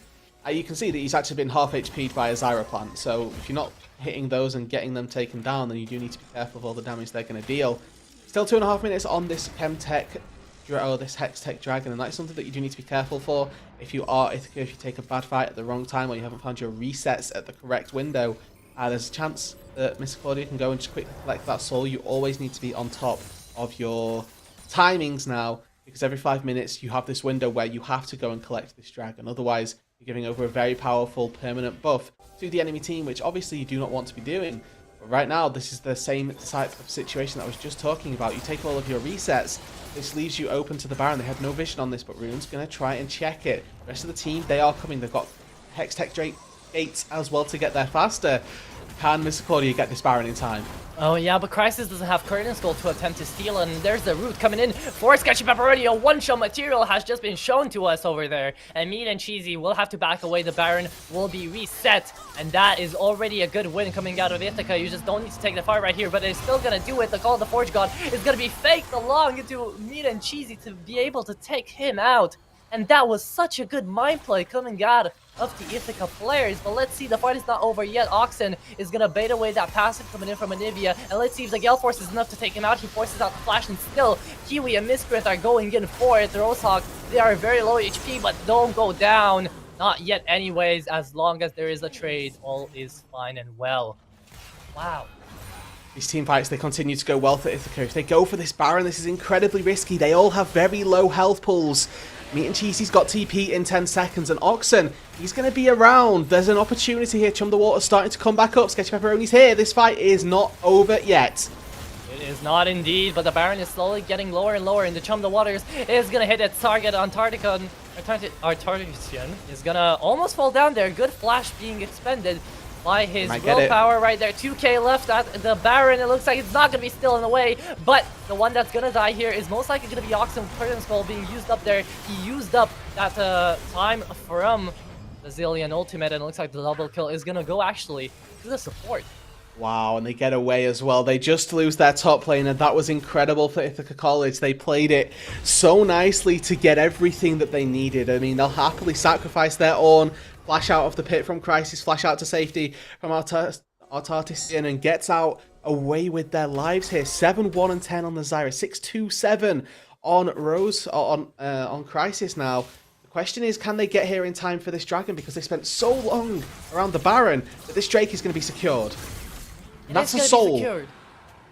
you can see that he's actually been half HP'd by a Zyra plant. So if you're not hitting those and getting them taken down, then you do need to be careful of all the damage they're going to deal. Still 2.5 minutes on this Chemtech this Hex Tech Dragon, and that's something that you do need to be careful for. If you are Ithaca, if you take a bad fight at the wrong time or you haven't found your resets at the correct window, there's a chance that Miss Claudia can go and just quickly collect that soul. You always need to be on top of your timings now, because every 5 minutes you have this window where you have to go and collect this dragon. Otherwise, you're giving over a very powerful permanent buff to the enemy team, which obviously you do not want to be doing. But right now, this is the same type of situation that I was just talking about. You take all of your resets, this leaves you open to the Baron. They have no vision on this, but Rune's going to try and check it. The rest of the team, they are coming. They've got Hex Tech Drake gates as well to get there faster. Can Mr. Claudia get this Baron in time? Oh yeah, but Crisis doesn't have Curtain's Gold to attempt to steal, and there's the Root coming in for Sketchy Pepperoni. A one-shot material has just been shown to us over there, and Meat and Cheesy will have to back away. The Baron will be reset, and that is already a good win coming out of Ithaca. You just don't need to take the fight right here, but they're still gonna do it. The Call of the Forge God is gonna be faked along into Meat and Cheesy to be able to take him out. And that was such a good mind play coming out of the Ithaca players. But let's see, the fight is not over yet. Oxen is going to bait away that passive coming in from Anivia. And let's see if the Gale Force is enough to take him out. He forces out the flash, and still, Kiwi and Miscrith are going in for it. Rosehawk, they are very low HP, but don't go down. Not yet anyways. As long as there is a trade, all is fine and well. Wow. These team fights, they continue to go well for Ithaca. If they go for this Baron, this is incredibly risky. They all have very low health pools. Meat and Cheesy's got TP in 10 seconds, and Oxen, he's going to be around. There's an opportunity here. Chum the Water's starting to come back up. Sketchy Pepperoni's here. This fight is not over yet. It is not indeed, but the Baron is slowly getting lower and lower, and the Chum the Waters is going to hit its target. Antarctica. Artartian is going to almost fall down there. Good flash being expended by his willpower right there. 2k left at the Baron. It looks like it's not going to be still in the way, but the one that's going to die here is most likely going to be Oxen with Curtain Skull being used up there. He used up that time from the Zillion ultimate, and it looks like the double kill is going to go actually to the support. Wow, and they get away as well. They just lose their top lane, and that was incredible for Ithaca College. They played it so nicely to get everything that they needed. I mean, they'll happily sacrifice their own, flash out of the pit from Crisis, flash out to safety from Artartisian, and gets out away with their lives here. 7-1 and 10 on the Zyra, 6-2-7 on Rose, on Crisis now. The question is, can they get here in time for this dragon? Because they spent so long around the Baron that this Drake is going to be secured. And that's a soul.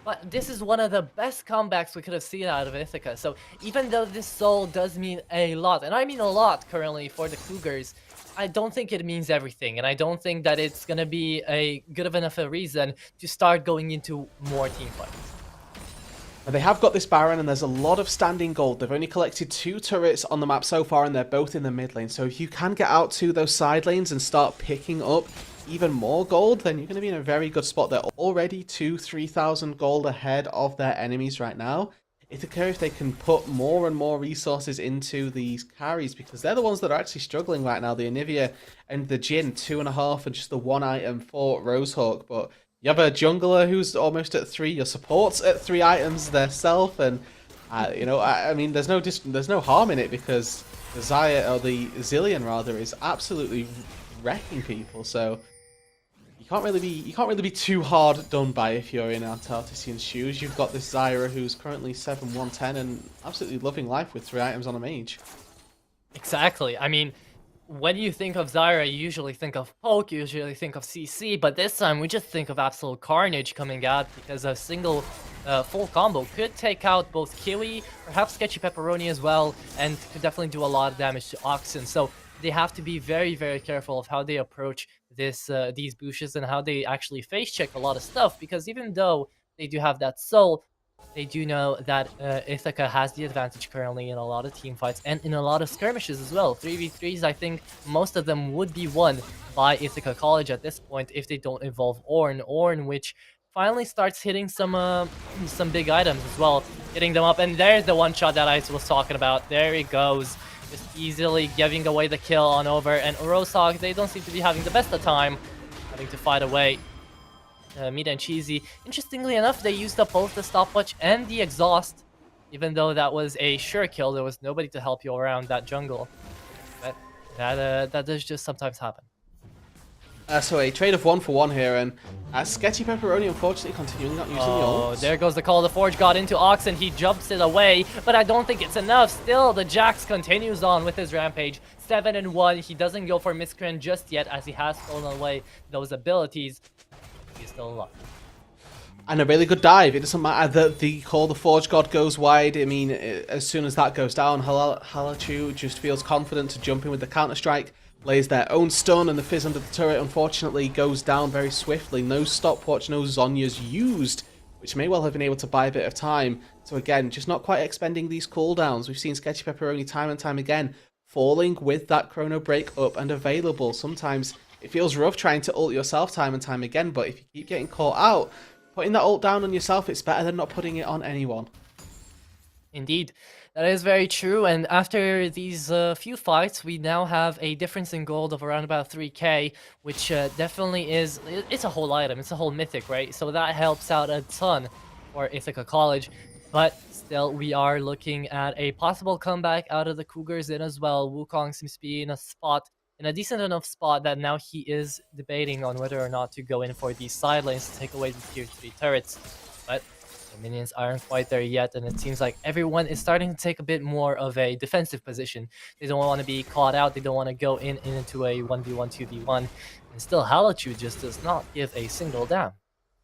But this is one of the best comebacks we could have seen out of Ithaca. So even though this soul does mean a lot, and I mean a lot currently for the Cougars, I don't think it means everything. And I don't think that it's going to be a good enough a reason to start going into more team fights. They have got this Baron, and there's a lot of standing gold. They've only collected 2 turrets on the map so far, and they're both in the mid lane. So if you can get out to those side lanes and start picking up even more gold, then you're going to be in a very good spot. They're already 2,000-3,000 gold ahead of their enemies right now. Ithaca, if they can put more and more resources into these carries, because they're the ones that are actually struggling right now. The Anivia and the Jhin, 2.5 and just the 1 item for Rosehawk. But you have a jungler who's almost at 3. Your support's at 3 items themselves, and you know, I mean, there's no harm in it, because the Zillion rather is absolutely wrecking people. So you can't really be too hard done by if you're in Antartisian's shoes. You've got this Zyra who's currently 7-1-10 and absolutely loving life with 3 items on a mage. Exactly. I mean, when you think of Zyra, you usually think of poke, you usually think of CC, but this time we just think of absolute carnage coming out, because a single full combo could take out both Kiwi, perhaps Sketchy Pepperoni as well, and could definitely do a lot of damage to Oxen. So they have to be very, very careful of how they approach these bushes and how they actually face check a lot of stuff, because even though they do have that soul, they do know that Ithaca has the advantage currently in a lot of team fights and in a lot of skirmishes as well. 3v3s, I think most of them would be won by Ithaca College at this point if they don't involve Ornn, which finally starts hitting some big items as well, hitting them up. And there's the one shot that I was talking about. There he goes. Just easily giving away the kill on over. And Rosehawk, they don't seem to be having the best of time, having to fight away. Meat and Cheesy, interestingly enough, they used up both the stopwatch and the exhaust. Even though that was a sure kill, there was nobody to help you around that jungle. But that does just sometimes happen. So a trade of 1 for 1 here, and Sketchy Pepperoni unfortunately continuing not using the ult. Oh, there goes the call. The Forge got into Ox and he jumps it away, but I don't think it's enough. Still, the Jax continues on with his rampage. 7-1. He doesn't go for Miscreant just yet as he has stolen away those abilities. He's still alive. And a really good dive. It doesn't matter that the call, the Forge God goes wide. I mean, as soon as that goes down, Halachu just feels confident to jump in with the counter-strike. Lays their own stun, and the Fizz under the turret unfortunately goes down very swiftly. No stopwatch, no Zhonya's used, which may well have been able to buy a bit of time. So again, just not quite expending these cooldowns. We've seen Sketchy Pepperoni time and time again falling with that chrono break up and available. Sometimes it feels rough trying to ult yourself time and time again, but if you keep getting caught out, putting that ult down on yourself, it's better than not putting it on anyone. Indeed, that is very true. And after these few fights, we now have a difference in gold of around about 3k, which definitely is, it's a whole item, it's a whole mythic, right? So that helps out a ton for Ithaca College. But still, we are looking at a possible comeback out of the Cougars in as well. Wukong seems to be in a decent enough spot that now he is debating on whether or not to go in for these side lanes to take away the tier 3 turrets. But the minions aren't quite there yet, and it seems like everyone is starting to take a bit more of a defensive position. They don't want to be caught out, they don't want to go into a 1v1, 2v1, and still Halachu just does not give a single damn.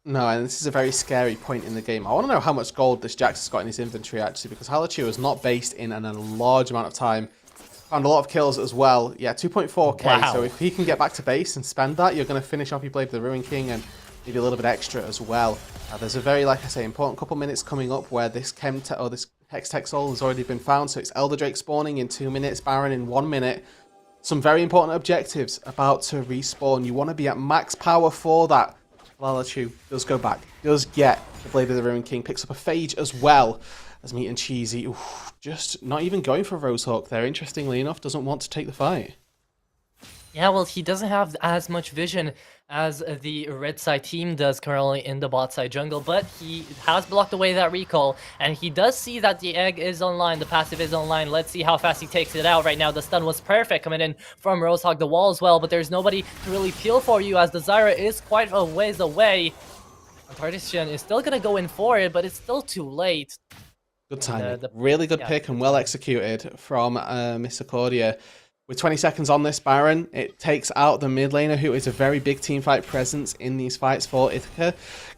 No, and this is a very scary point in the game. I want to know how much gold this Jax has got in his inventory, actually, because Halachu is not based in a large amount of time. Found a lot of kills as well. Yeah, 2.4k. Wow. So if he can get back to base and spend that, you're going to finish off your Blade of the Ruin King and maybe a little bit extra as well. There's a very, like I say, important couple minutes coming up where this this Hextech Soul has already been found. So it's Elder Drake spawning in 2 minutes, Baron in 1 minute. Some very important objectives about to respawn. You want to be at max power for that. Halachu does go back, does get the Blade of the Ruin King, picks up a Phage as well as Meat and Cheesy. Oof, just not even going for Rosehawk there, interestingly enough, doesn't want to take the fight. Yeah, well, he doesn't have as much vision as the red side team does currently in the bot side jungle, but he has blocked away that recall, and he does see that the egg is online, the passive is online. Let's see how fast he takes it out right now. The stun was perfect coming in from Rosehawk, the wall as well, but there's nobody to really peel for you as the Zyra is quite a ways away. Partition is still going to go in for it, but it's still too late. Good timing. Really good pick and well executed from Mr. Cordia. With 20 seconds on this Baron, it takes out the mid laner, who is a very big teamfight presence in these fights for Ithaca.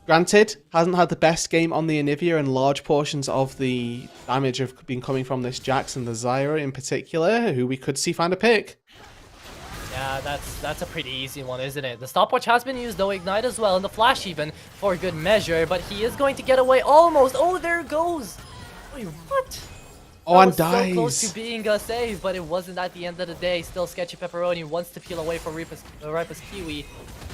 Granted, hasn't had the best game on the Anivia, and large portions of the damage have been coming from this Jax and the Zyra in particular, who we could see find a pick. Yeah, that's a pretty easy one, isn't it? The stopwatch has been used, though, Ignite as well, and the flash even, for good measure, but he is going to get away almost. Oh, there it goes. Wait, what? Oh, and dies. So close to being a save, but it wasn't at the end of the day. Still, Sketchy Pepperoni wants to peel away from Ripus Kiwi,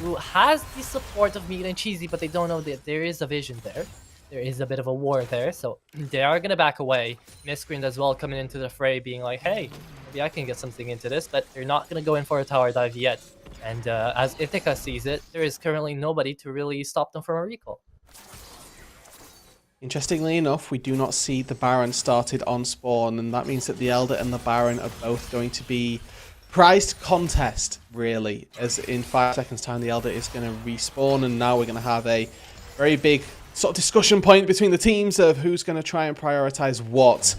who has the support of Meat and Cheesy, but they don't know that there is a vision there. There is a bit of a war there, so they are going to back away. Miscreant as well coming into the fray, being like, hey, maybe I can get something into this, but they're not going to go in for a tower dive yet. And as Ithaca sees it, there is currently nobody to really stop them from a recall. Interestingly enough, we do not see the Baron started on spawn, and that means that the Elder and the Baron are both going to be prized contest, really, as in 5 seconds time the Elder is going to respawn, and now we're going to have a very big sort of discussion point between the teams of who's going to try and prioritize what.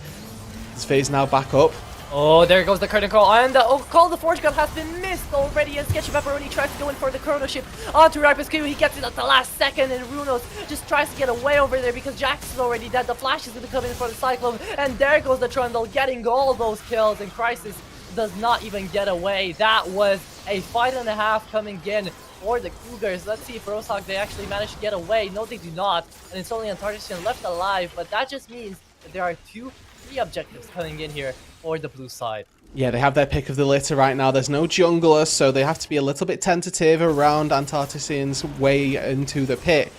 This phase now back up. Oh, there goes the curtain call, and the call the Forge God has been missed already, and Sketchy Pepperoni tries to go in for the chrono ship onto Ripus Kiwi. He gets it at the last second, and Runos just tries to get away over there because Jax is already dead. The flash is going to come in for the Cyclone, and there goes the Trundle getting all those kills, and Crisis does not even get away. That was a fight and a half coming in for the Cougars. Let's see if Rosehawk, they actually manage to get away. No, they do not, and it's only Antarctian left alive, but that just means that there are 3 objectives coming in here for the blue side. Yeah, they have their pick of the litter right now. There's no jungler, so they have to be a little bit tentative around Antarctician's way into the pit.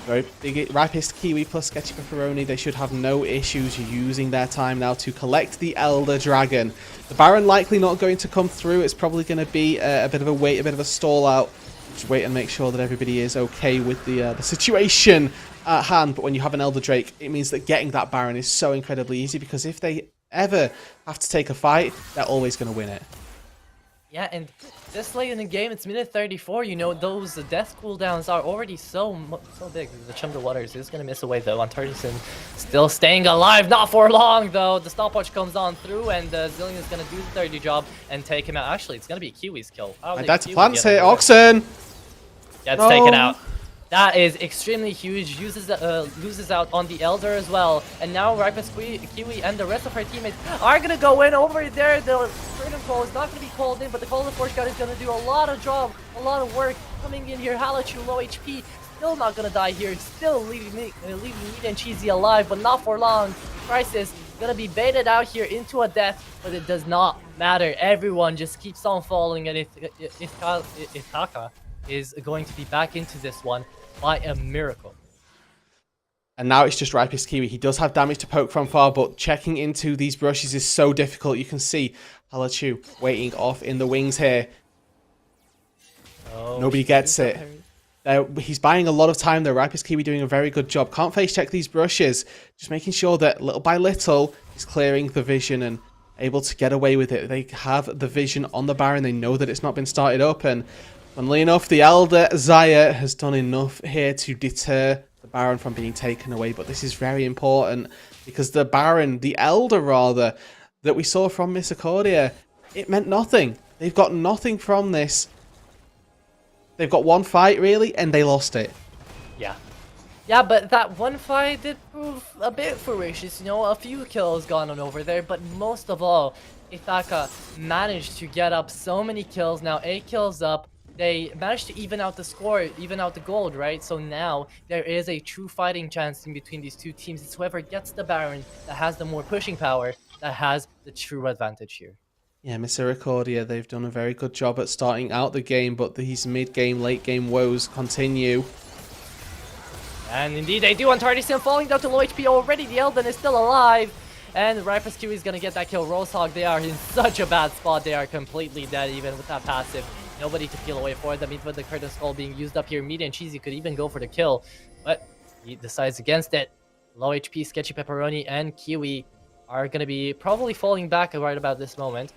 Very big Ripest Kiwi plus Sketchy Pepperoni. They should have no issues using their time now to collect the Elder Dragon. The Baron likely not going to come through. It's probably going to be a bit of a wait, a bit of a stall out. Just wait and make sure that everybody is okay with the situation at hand. But when you have an Elder Drake, it means that getting that Baron is so incredibly easy, because if they ever have to take a fight, they're always going to win it. Yeah, and this late in the game, it's minute 34. You know, those death cooldowns are already so big. The Chum the Waters is gonna miss away though on Tardison, still staying alive. Not for long though. The stopwatch comes on through, and Zillion is gonna do the dirty job and take him out. Actually, it's gonna be Kiwi's kill. How And did that's a Kiwi plant get hit. away? Oxen! Gets No. taken out. That is extremely huge. Loses out on the Elder as well. And now Ripus Kiwi and the rest of her teammates are going to go in over there. The Freedom Call is not going to be called in, but the Call of the Force God is going to do a lot of job, a lot of work coming in here. Halachu, low HP, still not going to die here. Still leaving Meat and Cheesy alive, but not for long. Crisis going to be baited out here into a death, but it does not matter. Everyone just keeps on falling, and Itaka is going to be back into this one by a miracle. And now it's just Ripest Kiwi. He does have damage to poke from far, but checking into these brushes is so difficult. You can see Halachu waiting off in the wings here. Oh, Nobody gets it. He's buying a lot of time though. Ripest Kiwi doing a very good job. Can't face check these brushes. Just making sure that little by little he's clearing the vision and able to get away with it. They have the vision on the Baron. They know that it's not been started up, and funnily enough, the Elder Zaya has done enough here to deter the Baron from being taken away. But this is very important because the Baron, the Elder rather, that we saw from Misericordia, it meant nothing. They've got nothing from this. They've got one fight really, and they lost it. Yeah. Yeah, but that one fight did prove a bit ferocious, you know, a few kills gone on over there, but most of all, Itaka managed to get up so many kills, now 8 kills up. They managed to even out the score, even out the gold, right? So now there is a true fighting chance in between these two teams. It's whoever gets the Baron that has the more pushing power that has the true advantage here. Yeah, Misericordia, they've done a very good job at starting out the game, but these mid-game, late-game woes continue. And indeed they do on Tardison, falling down to low HP already. The Elden is still alive. And Ripus Kiwi is going to get that kill. Roshog, they are in such a bad spot. They are completely dead even with that passive. Nobody to peel away for them, even with the Curtain Skull being used up here. Meat and Cheesy could even go for the kill, but he decides against it. Low HP, Sketchy Pepperoni, and Kiwi are going to be probably falling back right about this moment.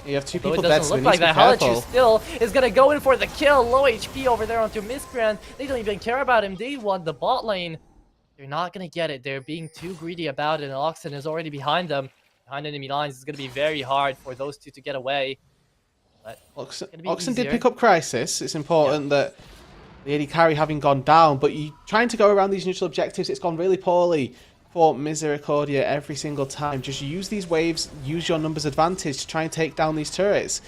You have two Though people it dead, doesn't so look they need like to be that. careful. Halachu still is going to go in for the kill. Low HP over there onto Miscreant. They don't even care about him. They want the bot lane. They're not going to get it. They're being too greedy about it, and Oxen is already behind them. Behind enemy lines. It's going to be very hard for those two to get away. But Oxen did pick up Crisis. It's important that the AD carry having gone down, but you trying to go around these neutral objectives, it's gone really poorly for Misericordia every single time. Just use these waves, use your numbers advantage to try and take down these turrets.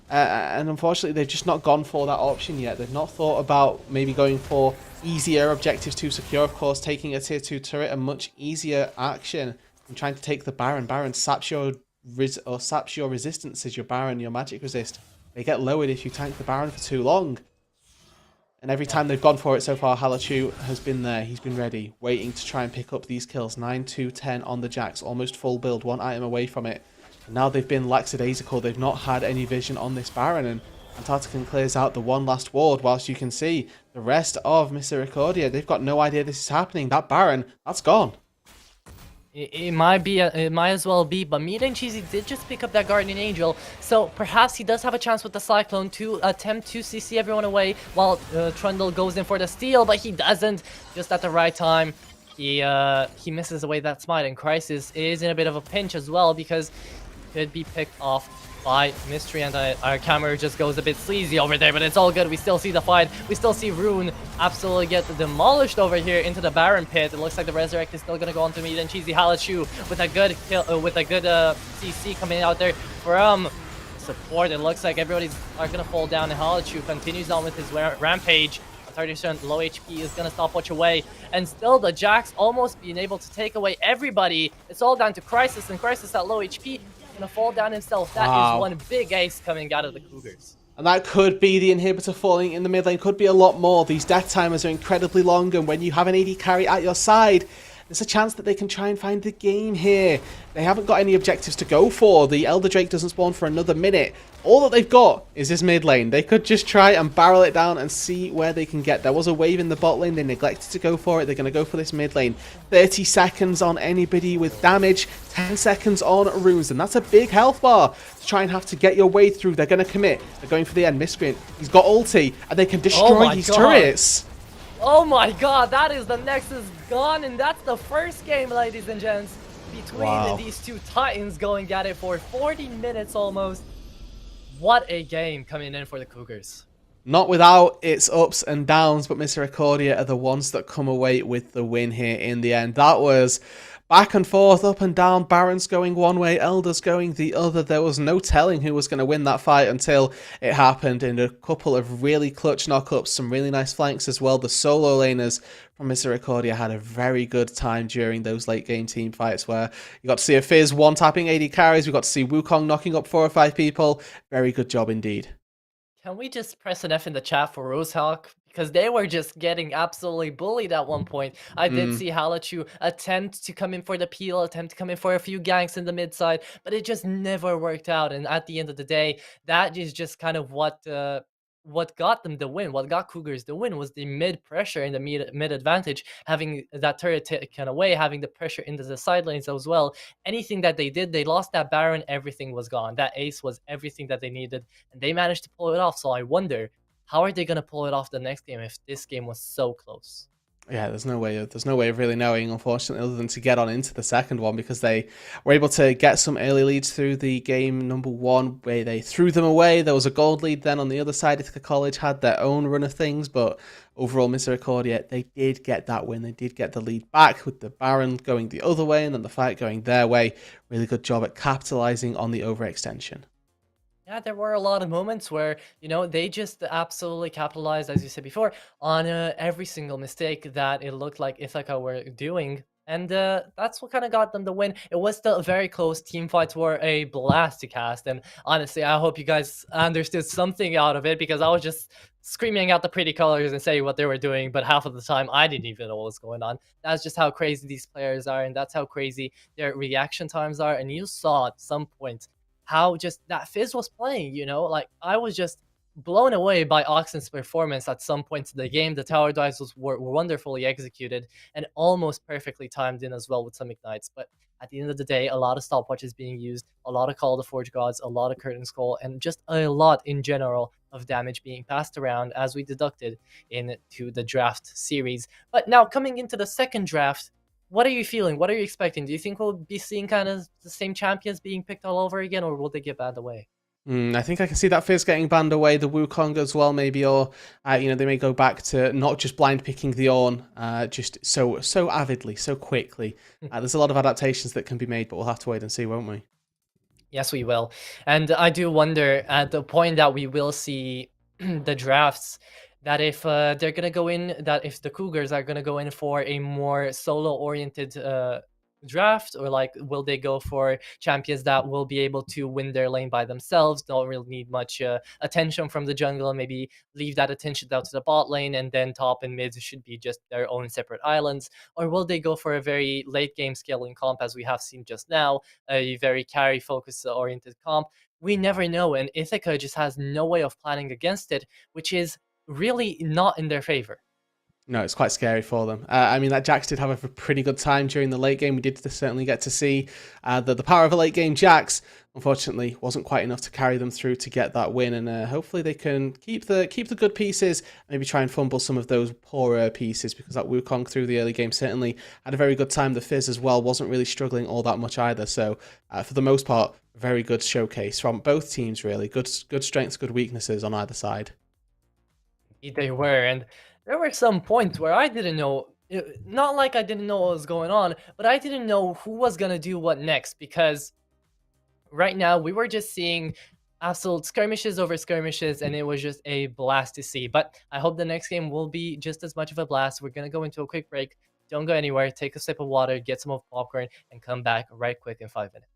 And unfortunately, they've just not gone for that option yet. They've not thought about maybe going for easier objectives to secure. Of course, taking a tier 2 turret, a much easier action than trying to take the Baron. Baron saps your resistance as your Baron, your magic resist. They get lowered if you tank the Baron for too long. And every time they've gone for it so far, Halachu has been there. He's been ready, waiting to try and pick up these kills. 9, 2, 10 on the Jax, almost full build, one item away from it. And now they've been lackadaisical. They've not had any vision on this Baron, and Antarctican clears out the one last ward, whilst you can see the rest of Misericordia, they've got no idea this is happening. That Baron, that's gone. It might be, it might as well be, but Meat and Cheesy did just pick up that Guardian Angel, so perhaps he does have a chance with the Cyclone to attempt to CC everyone away while Trundle goes in for the steal, but he doesn't. Just at the right time, he misses away that smite, and Crisis is in a bit of a pinch as well because he could be picked off by Mystery, and our camera just goes a bit sleazy over there, but it's all good. We still see the fight. We still see Rune absolutely get demolished over here into the Baron pit. It looks like the Resurrect is still going to go on to Meat and Cheesy. Halachu with a good kill, with a good CC coming out there from support. It looks like everybody's going to fall down, and Halachu continues on with his rampage. 30% low HP is going to stopwatch away, and still the Jax almost being able to take away everybody. It's all down to Crisis, and Crisis at low HP gonna fall down himself. That is one big ace coming out of the Cougars. And that could be the inhibitor falling in the mid lane, could be a lot more. These death timers are incredibly long, and when you have an AD carry at your side, there's a chance that they can try and find the game here. They haven't got any objectives to go for. The Elder Drake doesn't spawn for another minute. All that they've got is this mid lane. They could just try and barrel it down and see where they can get. There was a wave in the bot lane. They neglected to go for it. They're going to go for this mid lane. 30 seconds on anybody with damage. 10 seconds on runes. And that's a big health bar to try and have to get your way through. They're going to commit. They're going for the end. Miscreant. He's got ulti. And they can destroy these turrets. Oh my god, that is the Nexus gone. And that's the first game, ladies and gents, between these two titans going at it for 40 minutes almost. What a game coming in for the Cougars. Not without its ups and downs, but Misericordia are the ones that come away with the win here in the end. That was back and forth, up and down, Barons going one way, Elders going the other. There was no telling who was going to win that fight until it happened in a couple of really clutch knockups, some really nice flanks as well. The solo laners from Misericordia had a very good time during those late game team fights where you got to see a Fizz one-tapping AD carries, we got to see Wukong knocking up 4 or 5 people. Very good job indeed. Can we just press an F in the chat for Rosehawk? Because they were just getting absolutely bullied at one point. I did see Halachu attempt to come in for the peel, attempt to come in for a few ganks in the mid side, but it just never worked out. And at the end of the day, that is just kind of what got them the win. What got Cougars the win was the mid pressure and the mid advantage, having that turret taken away, having the pressure into the side lanes as well. Anything that they did, they lost that Baron, everything was gone. That ace was everything that they needed, and they managed to pull it off. So I wonder, how are they going to pull it off the next game if this game was so close? Yeah, there's no way of really knowing, unfortunately, other than to get on into the second one, because they were able to get some early leads through the game number 1 where they threw them away. There was a gold lead then on the other side. Ithaca College had their own run of things, but overall Misericordia, they did get that win. They did get the lead back with the Baron going the other way and then the fight going their way. Really good job at capitalizing on the overextension. Yeah, there were a lot of moments where, they just absolutely capitalized, as you said before, on every single mistake that it looked like Ithaca were doing. And that's what kind of got them the win. It was still very close. Team fights were a blast to cast. And honestly, I hope you guys understood something out of it, because I was just screaming out the pretty colors and saying what they were doing. But half of the time, I didn't even know what was going on. That's just how crazy these players are. And that's how crazy their reaction times are. And you saw at some point how just that Fizz was playing, like I was just blown away by Oxen's performance at some points in the game. The tower dives were wonderfully executed and almost perfectly timed in as well with some ignites. But at the end of the day, a lot of stopwatches being used, a lot of Call of the Forge Gods, a lot of Curtain Scroll, and just a lot in general of damage being passed around as we deducted into the draft series. But now coming into the second draft, what are you feeling? What are you expecting? Do you think we'll be seeing kind of the same champions being picked all over again, or will they get banned away? I think I can see that Fizz getting banned away, the Wukong as well, maybe, or they may go back to not just blind picking the Ornn, just so avidly, so quickly. There's a lot of adaptations that can be made, but we'll have to wait and see, won't we? Yes, we will. And I do wonder at the point that we will see the drafts, that if they're going to go in, that if the Cougars are going to go in for a more solo-oriented draft, or like will they go for champions that will be able to win their lane by themselves, don't really need much attention from the jungle, and maybe leave that attention down to the bot lane, and then top and mid should be just their own separate islands? Or will they go for a very late game scaling comp, as we have seen just now, a very carry focus oriented comp? We never know, and Ithaca just has no way of planning against it, which is really not in their favor. No, it's quite scary for them. I mean, that Jax did have a pretty good time during the late game. We did certainly get to see the power of a late game Jax. Unfortunately, wasn't quite enough to carry them through to get that win. And hopefully they can keep the good pieces, maybe try and fumble some of those poorer pieces, because that Wukong through the early game certainly had a very good time. The Fizz as well wasn't really struggling all that much either. So for the most part, very good showcase from both teams, really. Good strengths, good weaknesses on either side. They were, and there were some points where I didn't know, not like I didn't know what was going on, but I didn't know who was going to do what next, because right now we were just seeing absolute skirmishes over skirmishes, and it was just a blast to see. But I hope the next game will be just as much of a blast. We're going to go into a quick break. Don't go anywhere. Take a sip of water, get some of popcorn, and come back right quick in 5 minutes.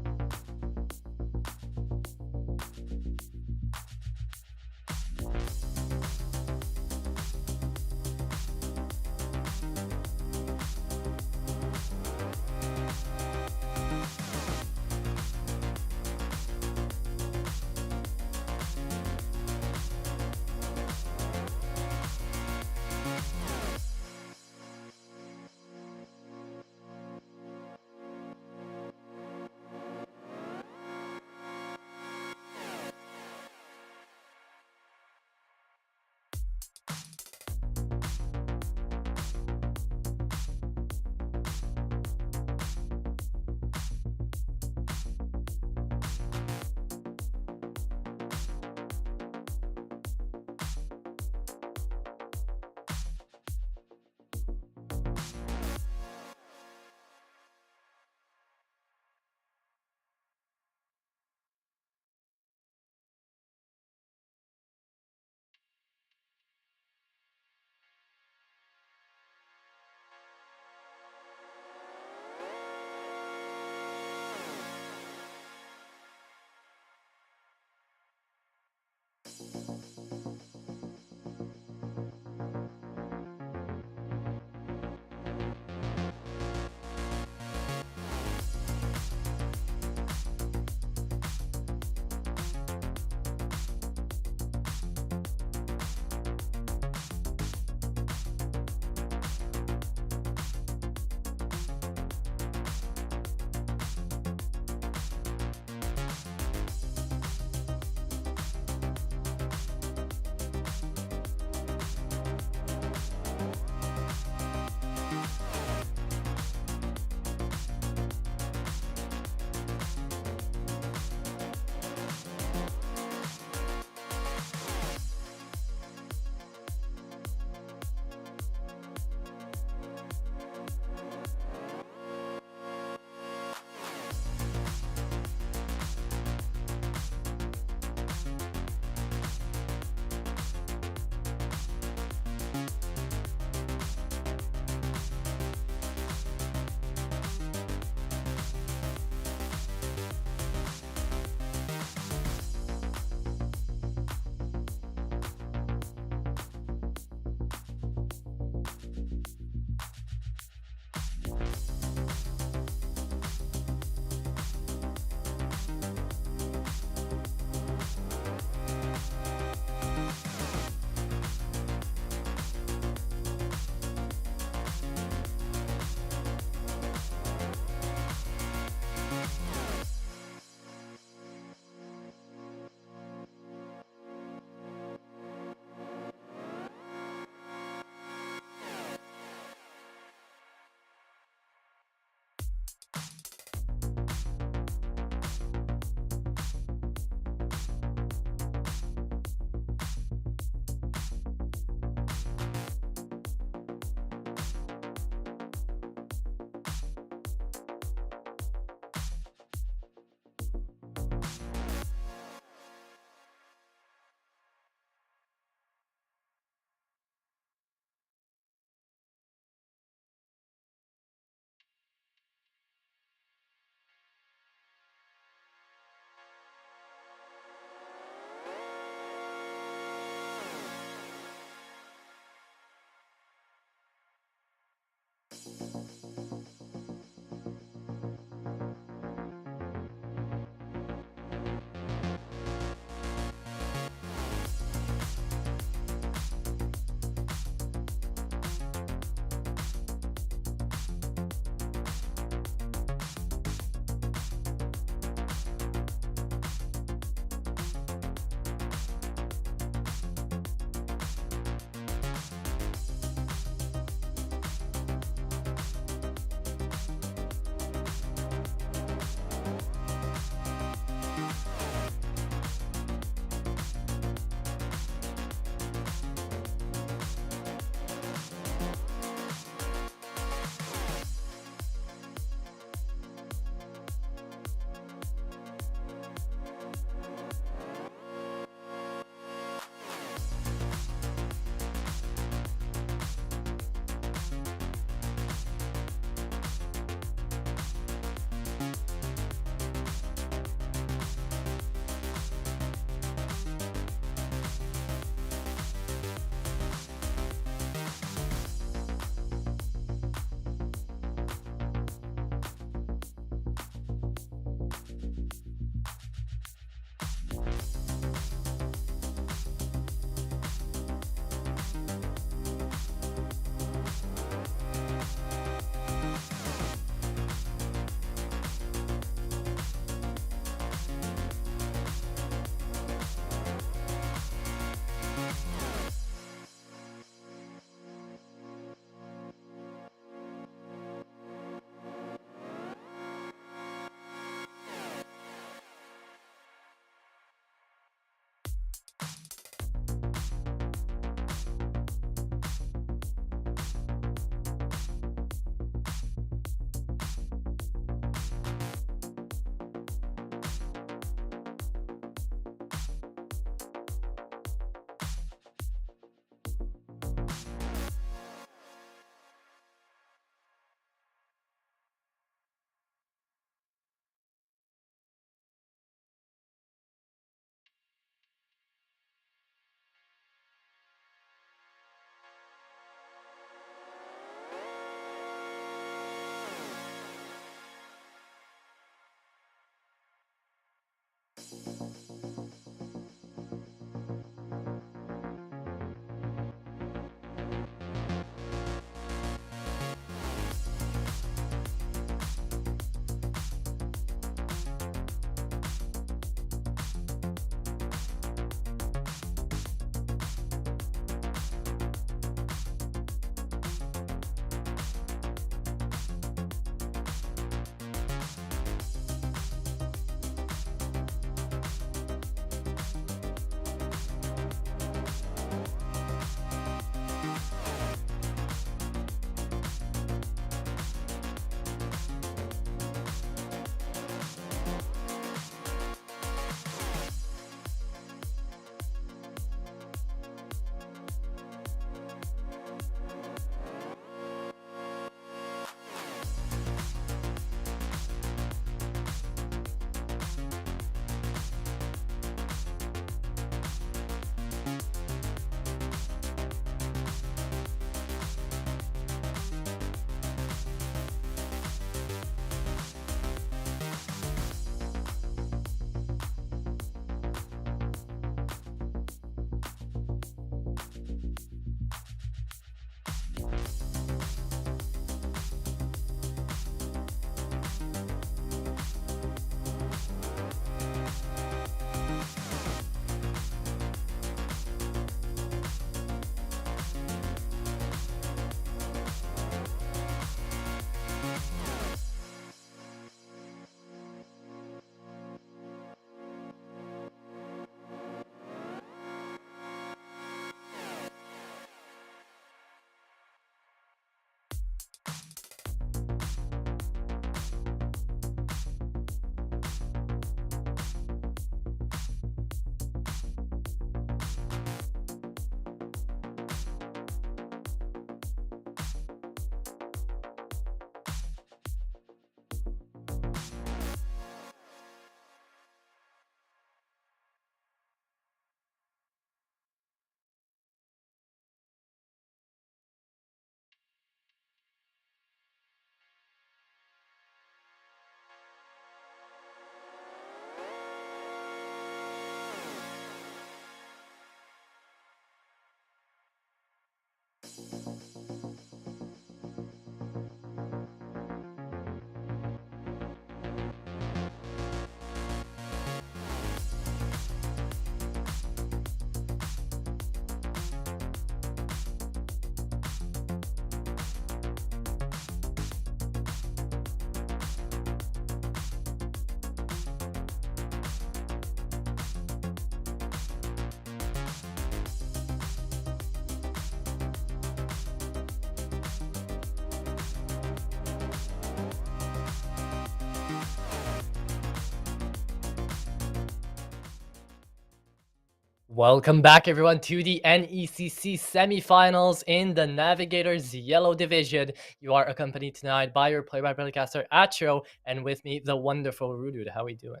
Welcome back, everyone, to the NECC semifinals in the Navigator's Yellow Division. You are accompanied tonight by your play-by-play caster Atro, and with me, the wonderful Roodood. How are we doing?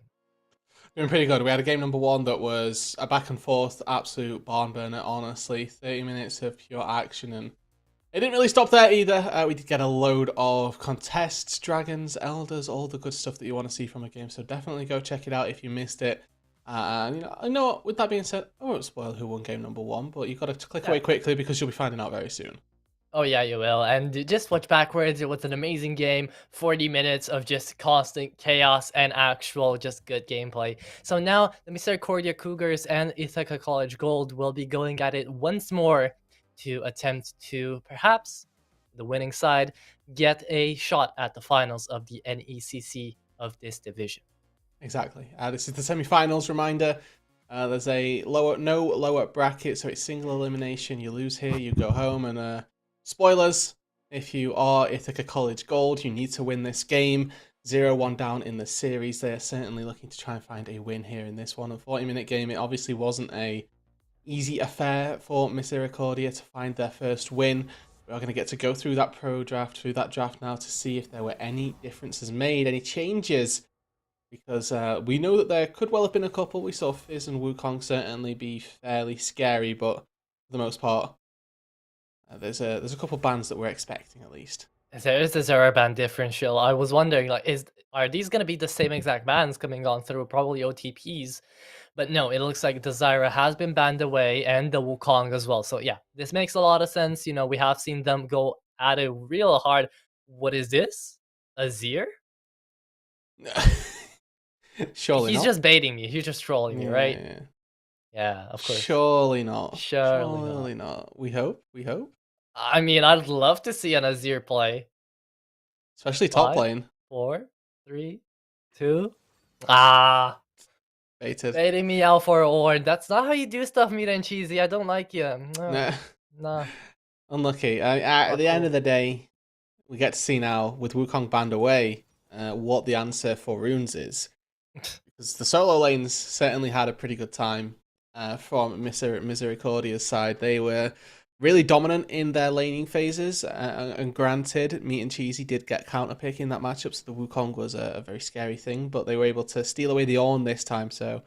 Doing pretty good. We had a game number one that was a back and forth, absolute barn burner, honestly. 30 minutes of pure action, and it didn't really stop there either. We did get a load of contests, dragons, elders, all the good stuff that you want to see from a game, so definitely go check it out if you missed it. And I know what, with that being said, I won't spoil who won game number one, but you've got to click away quickly because you'll be finding out very soon. Oh yeah, you will. And just watch backwards. It was an amazing game. 40 minutes of just constant chaos and actual just good gameplay. So now the Misericordia Cougars and Ithaca College Gold will be going at it once more to attempt to perhaps the winning side get a shot at the finals of the NECC of this division. Exactly. This is the semi-finals reminder. There's no lower bracket, so it's single elimination. You lose here, you go home, and spoilers, if you are Ithaca College Gold, you need to win this game. 0-1 down in the series. They're certainly looking to try and find a win here in this one. A 40-minute game, it obviously wasn't a easy affair for Misericordia to find their first win. We are going to get to go through that pro draft, through that draft now to see if there were any differences made, any changes, because we know that there could well have been a couple. We saw Fizz and Wukong certainly be fairly scary, but for the most part, there's a couple bands that we're expecting at least. There is a Zera band differential. I was wondering, like, are these gonna be the same exact bands coming on through probably OTPs? But no, it looks like the Zyra has been banned away and the Wukong as well. So yeah, this makes a lot of sense. You know, we have seen them go at it real hard. What is this? Azir? Surely He's not. just baiting me. He's just trolling me, right? Yeah. Yeah, of course. Surely not. Surely not. Not. We hope. We hope. I mean, I'd love to see an Azir play. Especially top 5, lane. 4, 3, 2. Ah. Baited. Baiting me out for a ward. That's not how you do stuff, Meat and Cheesy. I don't like you. Nah. Nah. Unlucky. At the end of the day, we get to see now, with Wukong banned away, what the answer for runes is. Because the solo lanes certainly had a pretty good time from Misericordia's side. They were really dominant in their laning phases, and granted, Meat and Cheesy did get counterpick in that matchup, so the Wukong was a very scary thing, but they were able to steal away the Ornn this time, so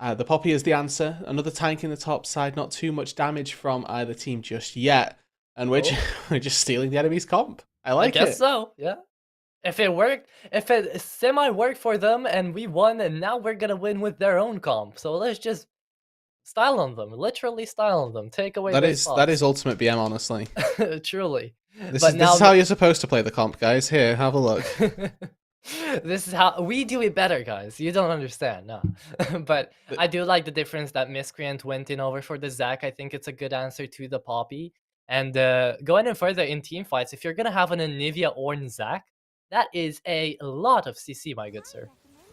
the Poppy is the answer. Another tank in the top side, not too much damage from either team just yet, and we're just stealing the enemy's comp. I like it. I guess so, yeah. If it worked, if it semi-worked for them and we won, and now we're gonna win with their own comp, so let's just style on them, literally style on them, take away their spots. That is ultimate BM, honestly. Truly. This is how you're supposed to play the comp, guys. Here, have a look. This is how we do it better, guys. You don't understand, no. But I do like the difference that Miscreant went in over for the Zac. I think it's a good answer to the Poppy. And going in further in team fights, if you're gonna have an Anivia or an Zac, that is a lot of CC, my good sir.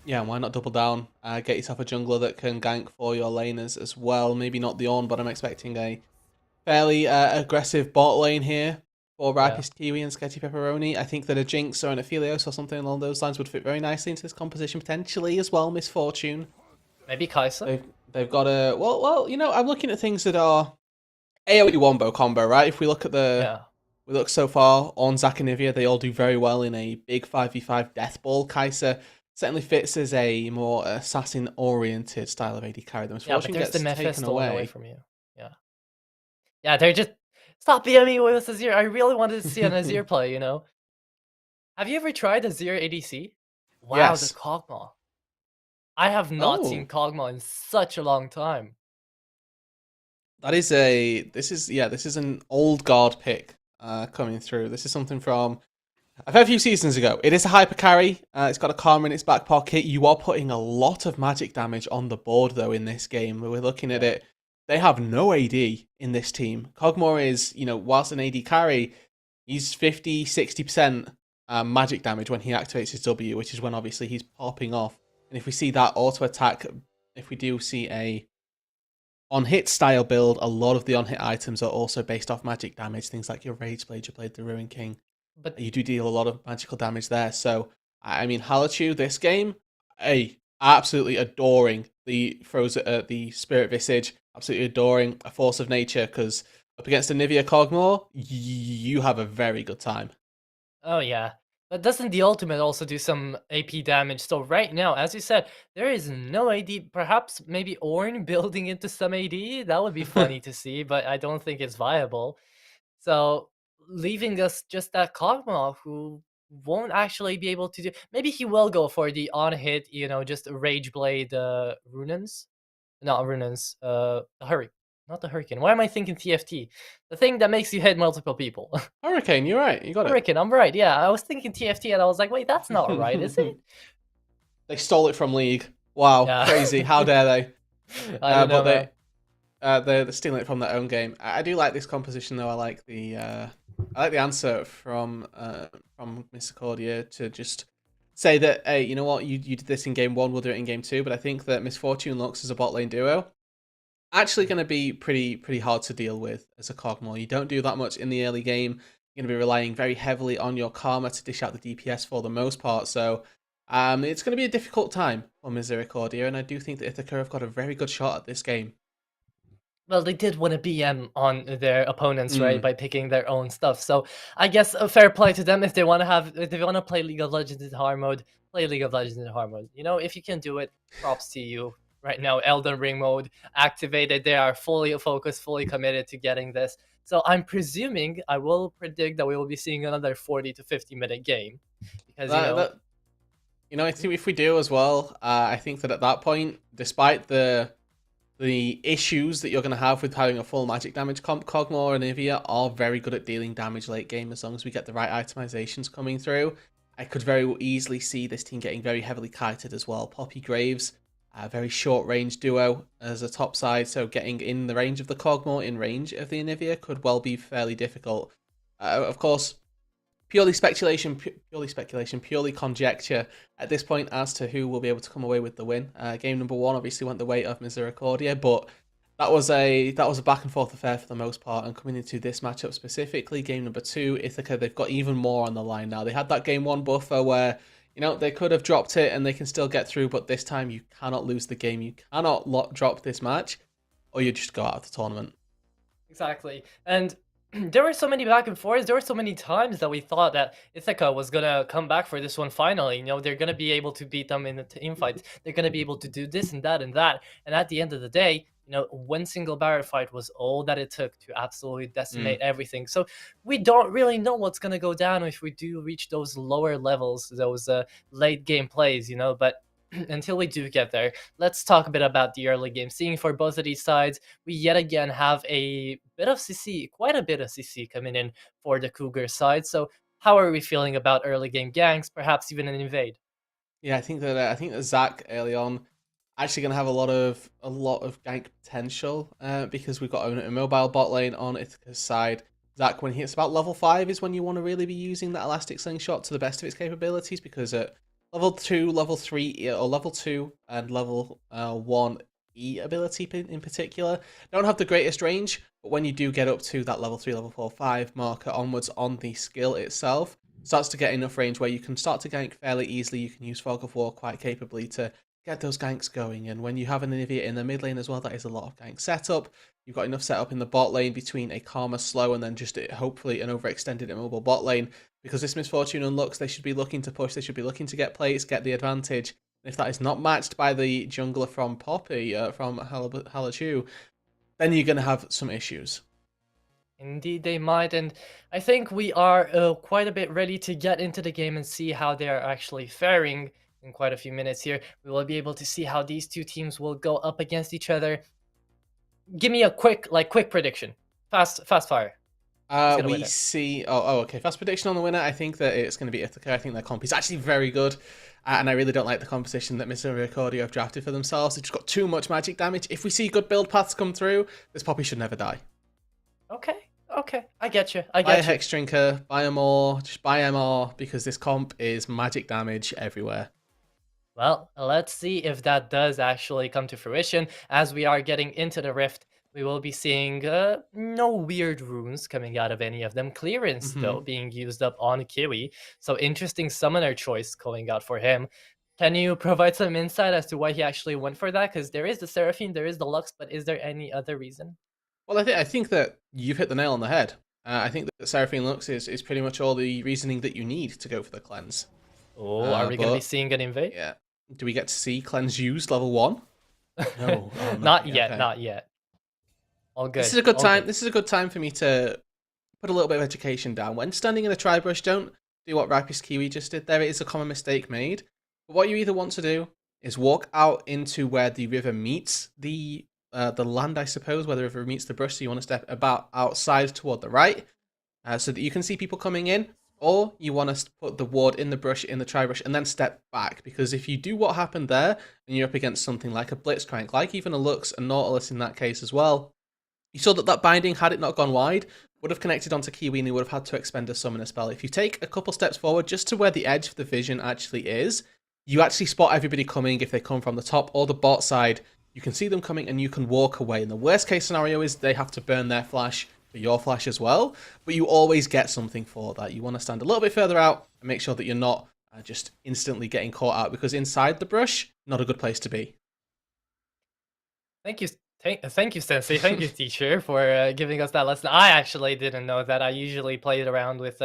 Yeah, why not double down? Get yourself a jungler that can gank for your laners as well. Maybe not the Ornn, but I'm expecting a fairly aggressive bot lane here for Ripest Kiwi and Sketchy Pepperoni. I think that a Jinx or an Aphelios or something along those lines would fit very nicely into this composition, potentially as well. Misfortune. Maybe Kai'Sa. They've got a well. You know, I'm looking at things that are AoE Wombo combo, right? If we look at we look so far on Zac and Anivia, they all do very well in a big 5v5 death ball. Kai'Sa certainly fits as a more assassin-oriented style of AD carry. The Misfortune but there's gets the taken Mephisto away from you. Yeah, they're just stop BMing with Azir. I really wanted to see an Azir play. You know, have you ever tried Azir ADC? Wow, Yes. the Kog'Maw. I have not seen Kog'Maw in such a long time. This is an old guard pick coming through. This is something from a fair few seasons ago. It is a hyper carry. It's got a Karma in its back pocket. You are putting a lot of magic damage on the board, though, in this game. We're looking at it. They have no AD in this team. Kog'Maw is, whilst an AD carry, he's 50, 60% magic damage when he activates his W, which is when, obviously, he's popping off. And if we see that auto attack, if we do see a on-hit style build, a lot of the on-hit items are also based off magic damage. Things like your Rage Blade, your Blade the Ruin King. But you do deal a lot of magical damage there. So, I mean, Halachu, this game, absolutely adoring the throws at the Spirit Visage, absolutely adoring, a Force of Nature, because up against a Nivea Cogmore, you have a very good time. Oh yeah. But doesn't the ultimate also do some AP damage? So right now, as you said, there is no AD. Perhaps maybe Ornn building into some AD? That would be funny to see, but I don't think it's viable. So leaving us just that Kog'Maw who won't actually be able to do. Maybe he will go for the on hit, just Rage Blade Runans, not Runans, the Hurricane, not the Hurricane. Why am I thinking TFT? The thing that makes you hit multiple people. Hurricane, you're right, you got it. Hurricane, I'm right. Yeah, I was thinking TFT, and I was like, wait, that's not right, is it? They stole it from League. Wow, Yeah, crazy! How dare they? I don't But know, man. they're stealing it from their own game. I do like this composition though. I like the answer from Misericordia to just say that, hey, you know what, you did this in game one, we'll do it in game two. But I think that Misfortune Lux as a bot lane duo actually going to be pretty hard to deal with as a Cogmore. You don't do that much in the early game. You're going to be relying very heavily on your Karma to dish out the DPS for the most part. So it's going to be a difficult time for Misericordia, and I do think that Ithaca have got a very good shot at this game. Well, they did win a BM on their opponents, right, Mm. by picking their own stuff. So I guess a fair play to them if they want to if they want to play League of Legends in hard mode, play League of Legends in hard mode. If you can do it, props to you. Right now, Elden Ring mode activated. They are fully focused, fully committed to getting this. So I'm presuming I will predict that we will be seeing another 40 to 50-minute game because That I think if we do as well, I think that at that point, despite the issues that you're going to have with having a full magic damage comp, Cogmore and Ivia are very good at dealing damage late game as long as we get the right itemizations coming through. I could very easily see this team getting very heavily kited as well. Poppy Graves, a very short range duo as a top side, so getting in the range of the Cogmore in range of the Anivia could well be fairly difficult. Of course, purely speculation, purely conjecture at this point as to who will be able to come away with the win. Game number one obviously went the way of Misericordia, but that was a back and forth affair for the most part. And coming into this matchup specifically, game number two, Ithaca, they've got even more on the line now. They had that game one buffer where they could have dropped it and they can still get through, but this time you cannot lose the game. You cannot drop this match, or you just go out of the tournament. exactly. And there were so many back and forths. There were so many times that we thought that Ithaca was gonna come back for this one finally. They're gonna be able to beat them in the team fights. They're gonna be able to do this and that and that. And at the end of the day, one single Barret fight was all that it took to absolutely Mm. decimate everything. So we don't really know what's gonna go down if we do reach those lower levels, those late game plays. But until we do get there, let's talk a bit about the early game. Seeing for both of these sides, we yet again have a bit of CC, quite a bit of CC coming in for the Cougar side. So how are we feeling about early game ganks, perhaps even an invade? Yeah, I think that Zach early on actually going to have a lot of gank potential because we've got a mobile bot lane on Ithaca's side. Zach, when he hits about level 5 is when you want to really be using that elastic slingshot to the best of its capabilities, because at level 2, level 3, or level 2 and level 1 E ability in particular don't have the greatest range, but when you do get up to that level 3, level 4, 5 marker onwards on the skill itself, starts to get enough range where you can start to gank fairly easily. You can use Fog of War quite capably to get those ganks going. And when you have an Anivia in the mid lane as well, that is a lot of gank setup. You've got enough setup in the bot lane between a Karma slow and then just hopefully an overextended immobile bot lane. Because this Misfortune and Lux, they should be looking to push, they should be looking to get plates, get the advantage. And if that is not matched by the jungler from Poppy, from Halachu, then you're going to have some issues. Indeed, they might, and I think we are quite a bit ready to get into the game and see how they are actually faring in quite a few minutes here. We will be able to see how these two teams will go up against each other. Give me a quick prediction. Fast fire. Who's gonna win We it? see. Okay. Fast prediction on the winner. I think that it's going to be Ithaca. I think their comp is actually very good, and I really don't like the composition that Misericordia have drafted for themselves. They've just got too much magic damage. If we see good build paths come through, this Poppy should never die. Okay, okay, I get you. I Buy a get you. Hex Drinker, buy a more, just buy MR, because this comp is magic damage everywhere. Well, let's see if that does actually come to fruition. As we are getting into the rift, we will be seeing no weird runes coming out of any of them. Clearance, Hmm. though, being used up on Kiwi. So interesting summoner choice going out for him. Can you provide some insight as to why he actually went for that? Because there is the Seraphine, there is the Lux, but is there any other reason? Well, I think that you've hit the nail on the head. I think that Seraphine Lux is pretty much all the reasoning that you need to go for the cleanse. Oh, are we gonna be But seeing an invade? yeah, do we get to see cleanse used level 1? No. Oh, Not nothing. yet, Okay. not yet. All This is good, a good all time. good. This is a good time for me to put a little bit of education down. When standing in a tri-brush, don't do what Ripest Kiwi just did there. It is a common mistake made. But what you either want to do is walk out into where the river meets the land, I suppose, where the river meets the brush. So you want to step about outside toward the right, so that you can see people coming in. Or you want to put the ward in the brush, in the tri-brush, and then step back. Because if you do what happened there, and you're up against something like a Blitzcrank, like even a Lux, a Nautilus in that case as well, you saw that that binding, had it not gone wide, would have connected onto Kiwi and he would have had to expend a summoner spell. If you take a couple steps forward just to where the edge of the vision actually is, you actually spot everybody coming if they come from the top or the bot side. You can see them coming and you can walk away. And the worst case scenario is they have to burn their flash for your flash as well. But you always get something for that. You want to stand a little bit further out and make sure that you're not just instantly getting caught out, because inside the brush, not a good place to be. Thank you, thank you, Sensei. Thank you, teacher, for giving us that lesson. I actually didn't know that. I usually played around with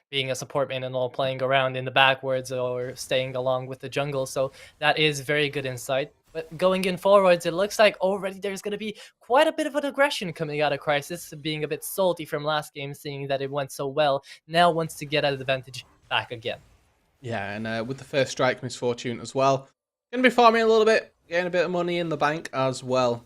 being a support main and all, playing around in the backwards or staying along with the jungle. So that is very good insight. But going in forwards, it looks like already there's going to be quite a bit of an aggression coming out of Crisis, being a bit salty from last game, seeing that it went so well. Now wants to get an advantage back again. Yeah, and with the first strike, Misfortune as well. Going to be farming a little bit, getting a bit of money in the bank as well.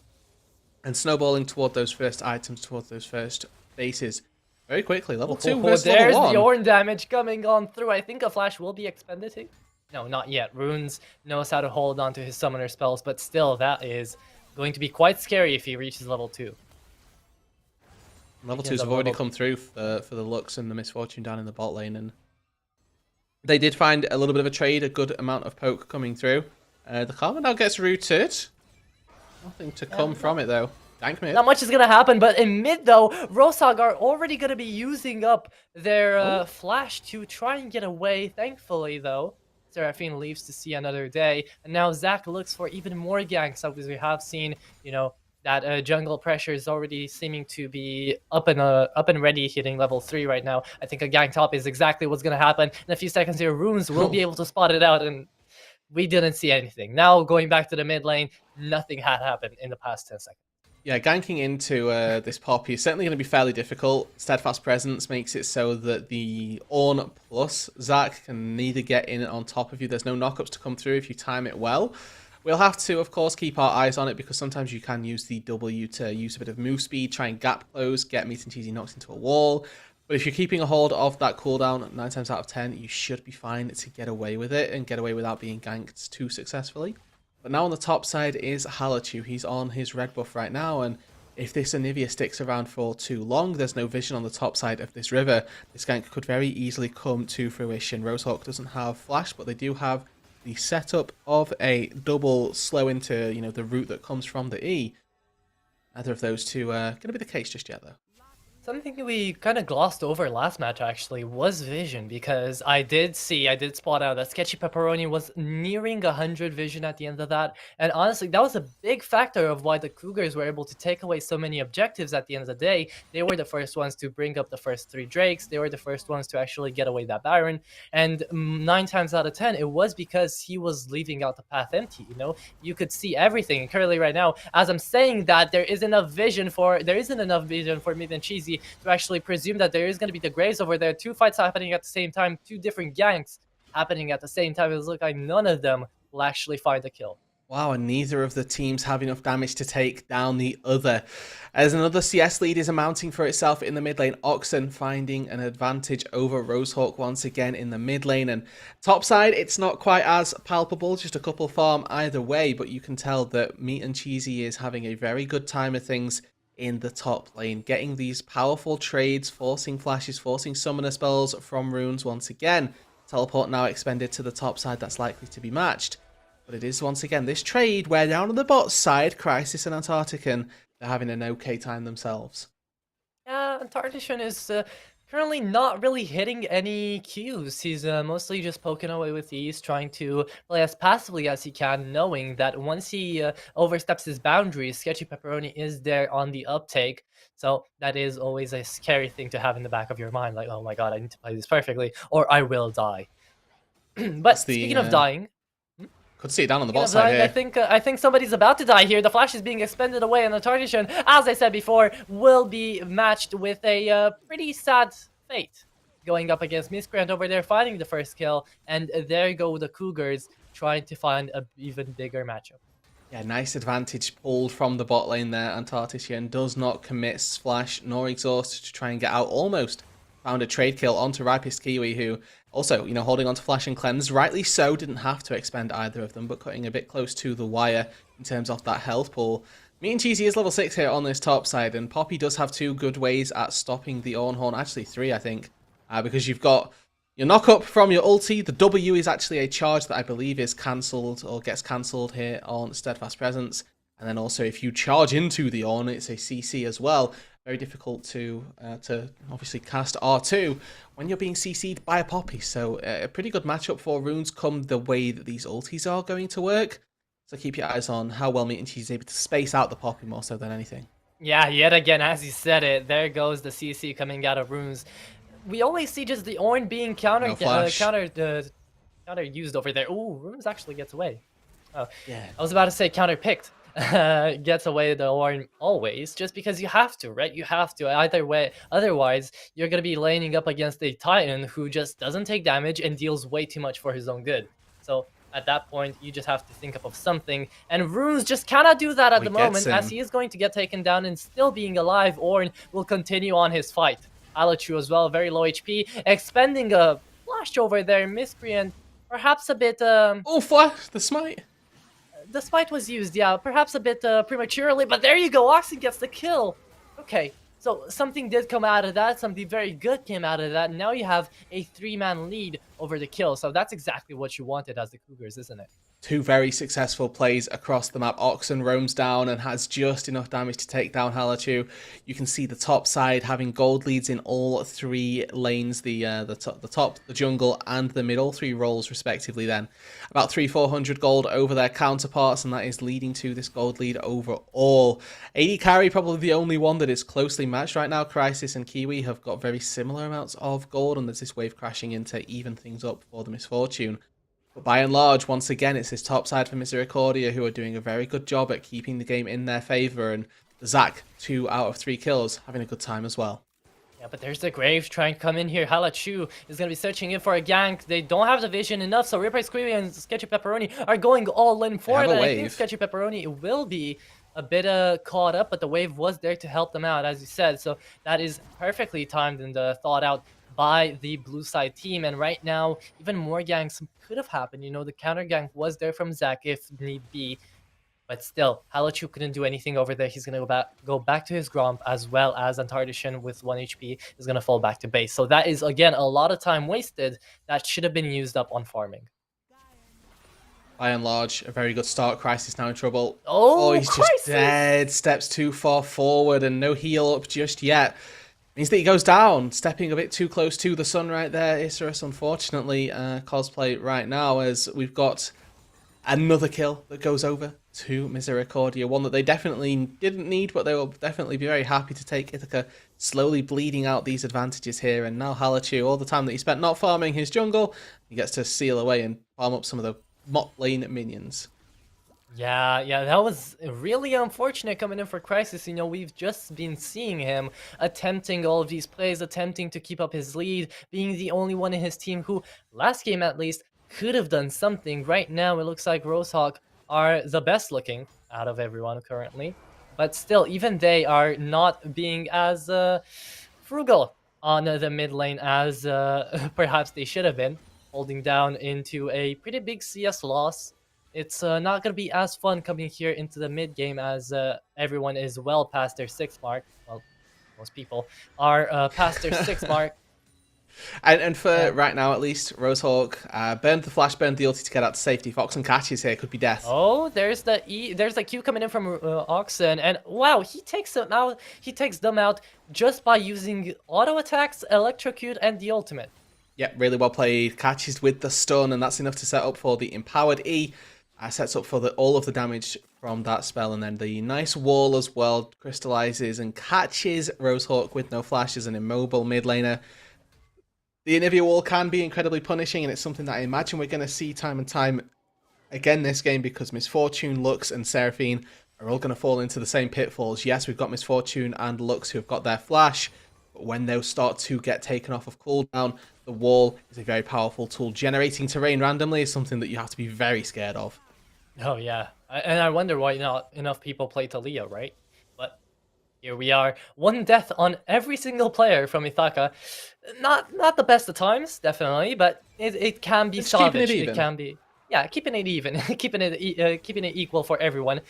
And snowballing toward those first items, toward those first bases. Very quickly, level 2 versus There's level 1. the Ornn damage coming on through. I think a flash will be expended too. No, not yet. Runes knows how to hold on to his summoner spells, but still, that is going to be quite scary if he reaches level 2. Level 2s have already come through for the Lux and the Misfortune down in the bot lane. And they did find a little bit of a trade, a good amount of poke coming through. The Karma now gets rooted. Nothing to come from it, though. Dank mid. Not much is going to happen, but in mid, though, Rosag are already going to be using up their flash to try and get away. Thankfully, though, Seraphine leaves to see another day. And now Zach looks for even more ganks, because we have seen, you know, that jungle pressure is already seeming to be up and ready, hitting level 3 right now. I think a gank top is exactly what's going to happen. In a few seconds here, Runes will be able to spot it out, and we didn't see anything. Now, going back to the mid lane, nothing had happened in the past 10 seconds. Yeah, ganking into this Poppy is certainly going to be fairly difficult. Steadfast Presence makes it so that the Ornn plus Zac can neither get in on top of you. There's no knockups to come through if you time it well. We'll have to, of course, keep our eyes on it, because sometimes you can use the W to use a bit of move speed, try and gap close, get Meat and Cheesy knocked into a wall. But if you're keeping a hold of that cooldown 9 times out of 10, you should be fine to get away with it and get away without being ganked too successfully. But now on the top side is Halachu. He's on his red buff right now, and if this Anivia sticks around for too long, there's no vision on the top side of this river. This gank could very easily come to fruition. Rosehawk doesn't have flash, but they do have the setup of a double slow into, you know, the route that comes from the E. Neither of those two are going to be the case just yet, though. Something we kind of glossed over last match, actually, was vision, because I did spot out that Sketchy Pepperoni was nearing 100 vision at the end of that, and honestly, that was a big factor of why the Cougars were able to take away so many objectives at the end of the day. They were the first ones to bring up the first 3 Drakes, they were the first ones to actually get away that Baron, and 9 times out of 10, it was because he was leaving out the path empty, you know? You could see everything, and currently right now, as I'm saying that, there isn't enough vision for Meat and Cheesy to actually presume that there is going to be the Graves over there. 2 fights happening at the same time, 2 different ganks happening at the same time. It looks like none of them will actually find a kill. Wow, and neither of the teams have enough damage to take down the other. As another CS lead is mounting for itself in the mid lane, Oxen finding an advantage over Rosehawk once again in the mid lane. And top side, it's not quite as palpable, just a couple farm either way, but you can tell that Meat and Cheesy is having a very good time of things in the top lane, getting these powerful trades, forcing flashes, forcing summoner spells from runes once again. Teleport now expended to the top side, that's likely to be matched. But it is once again this trade where down on the bot side, Crisis and Antarctican, they're having an okay time themselves. Yeah, Antarctican is Currently not really hitting any cues. He's mostly just poking away with ease, trying to play as passively as he can, knowing that once he oversteps his boundaries, Sketchy Pepperoni is there on the uptake. So that is always a scary thing to have in the back of your mind, like, oh my god, I need to play this perfectly, or I will die. That's But the speaking of dying, could see it down on the speaking bot of side dying, here. I think somebody's about to die here. The flash is being expended away, and the Tartishan, as I said before, will be matched with a pretty sad fate, going up against Miscreant over there, finding the first kill, and there go the Cougars trying to find a even bigger matchup. Yeah, nice advantage pulled from the bot lane there, and Tartisian does not commit Splash nor Exhaust to try and get out. Almost found a trade kill onto Ripest Kiwi, who also, holding on to Flash and Cleanse. Rightly so, didn't have to expend either of them, but cutting a bit close to the wire in terms of that health pool. Meat and Cheesy is level 6 here on this top side, and Poppy does have 2 good ways at stopping the Ornhorn. Actually 3, I think, because you've got your knock up from your ulti. The W is actually a charge that I believe is cancelled or gets cancelled here on Steadfast Presence. And then also if you charge into the Ornn, it's a CC as well. Very difficult to obviously cast R2 when you're being CC'd by a Poppy. So a pretty good matchup for runes come the way that these ultis are going to work. So keep your eyes on how well Meat and Cheese is able to space out the Poppy more so than anything. Yeah, yet again, as you said it, there goes the CC coming out of runes. We always see just the Ornn being No flash. counter used over there. Ooh, runes actually gets away. Oh, Yeah. I was about to say counter picked. Gets away the Ornn always, just because you have to, right? You have to either way. Otherwise, you're gonna be laning up against a Titan who just doesn't take damage and deals way too much for his own good. So at that point, you just have to think up of something. And Runes just cannot do that Oh, at he the gets moment, as him. he is going to get taken down and still being alive. Ornn will continue on his fight. Alachu as well, very low HP, expending a flash over there. Miscreant, perhaps a bit Oh, flash! The smite! the spite was used, yeah, perhaps a bit prematurely, but there you go, Oxen gets the kill. Okay, so something did come out of that, something very good came out of that, and now you have a 3-man lead over the kill, so that's exactly what you wanted as the Cougars, isn't it? 2 very successful plays across the map. Oxen roams down and has just enough damage to take down Halachu. You can see the top side having gold leads in all 3 lanes, the top, the jungle, and the mid, all 3 roles respectively then. About 300-400 gold over their counterparts, and that is leading to this gold lead overall. AD carry probably the only one that is closely matched right now. Crisis and Kiwi have got very similar amounts of gold, and there's this wave crashing in to even things up for the Misfortune. But by and large, once again, it's this top side for Misericordia who are doing a very good job at keeping the game in their favour. And Zac, 2 out of 3 kills, having a good time as well. Yeah, but there's the Graves trying to come in here. Halachu is going to be searching in for a gank. They don't have the vision enough, so Ripper Squealy and Sketchy Pepperoni are going all in for it. And I think Sketchy Pepperoni will be a bit caught up, but the wave was there to help them out, as you said. So that is perfectly timed and thought out by the blue side team. And right now, even more ganks could have happened. You know, the counter gank was there from Zac if need be. But still, Halachu couldn't do anything over there. He's going to go back to his Gromp, as well as Antardishan with 1 HP is going to fall back to base. So that is, again, a lot of time wasted that should have been used up on farming. By and large, a very good start. Crisis now in trouble. Oh, he's Crisis! Just dead. Steps too far forward and no heal up just yet. Means that he goes down, stepping a bit too close to the sun right there. Isurus, unfortunately, cosplay right now, as we've got another kill that goes over to Misericordia. One that they definitely didn't need, but they will definitely be very happy to take. Ithaca slowly bleeding out these advantages here. And now Halachu, all the time that he spent not farming his jungle, he gets to seal away and farm up some of the bot lane minions. Yeah, that was really unfortunate coming in for Crisis. You know, we've just been seeing him attempting all of these plays, attempting to keep up his lead, being the only one in his team who, last game at least, could have done something. Right now, it looks like Rosehawk are the best looking out of everyone currently. But still, even they are not being as frugal on the mid lane as perhaps they should have been, holding down into a pretty big CS loss. It's not going to be as fun coming here into the mid game, as everyone is well past their 6 mark. Well, most people are past their 6 mark. And for And right now, at least, Rosehawk burned the flash, burned the ulti to get out to safety. Fox and catches here could be death. oh, there's the Q coming in from Oxen, and wow, he takes them out just by using auto attacks, electrocute, and the ultimate. Yep, really well played. Catches with the stun, and that's enough to set up for the empowered E. Sets up for all of the damage from that spell, and then the nice wall as well crystallizes and catches Rosehawk with no flash as an immobile mid laner. The Anivia wall can be incredibly punishing, and it's something that I imagine we're going to see time and time again this game, because Misfortune, Lux, and Seraphine are all going to fall into the same pitfalls. Yes, we've got Misfortune and Lux who have got their flash, but when those start to get taken off of cooldown, the wall is a very powerful tool. Generating terrain randomly is something that you have to be very scared of. Oh yeah, and I wonder why not enough people play Taliyah, right? But here we are, one death on every single player from Ithaka. Not the best of times, definitely, but it can be It's keeping it salvaged. It even. can be, yeah, keeping it even, keeping it equal for everyone.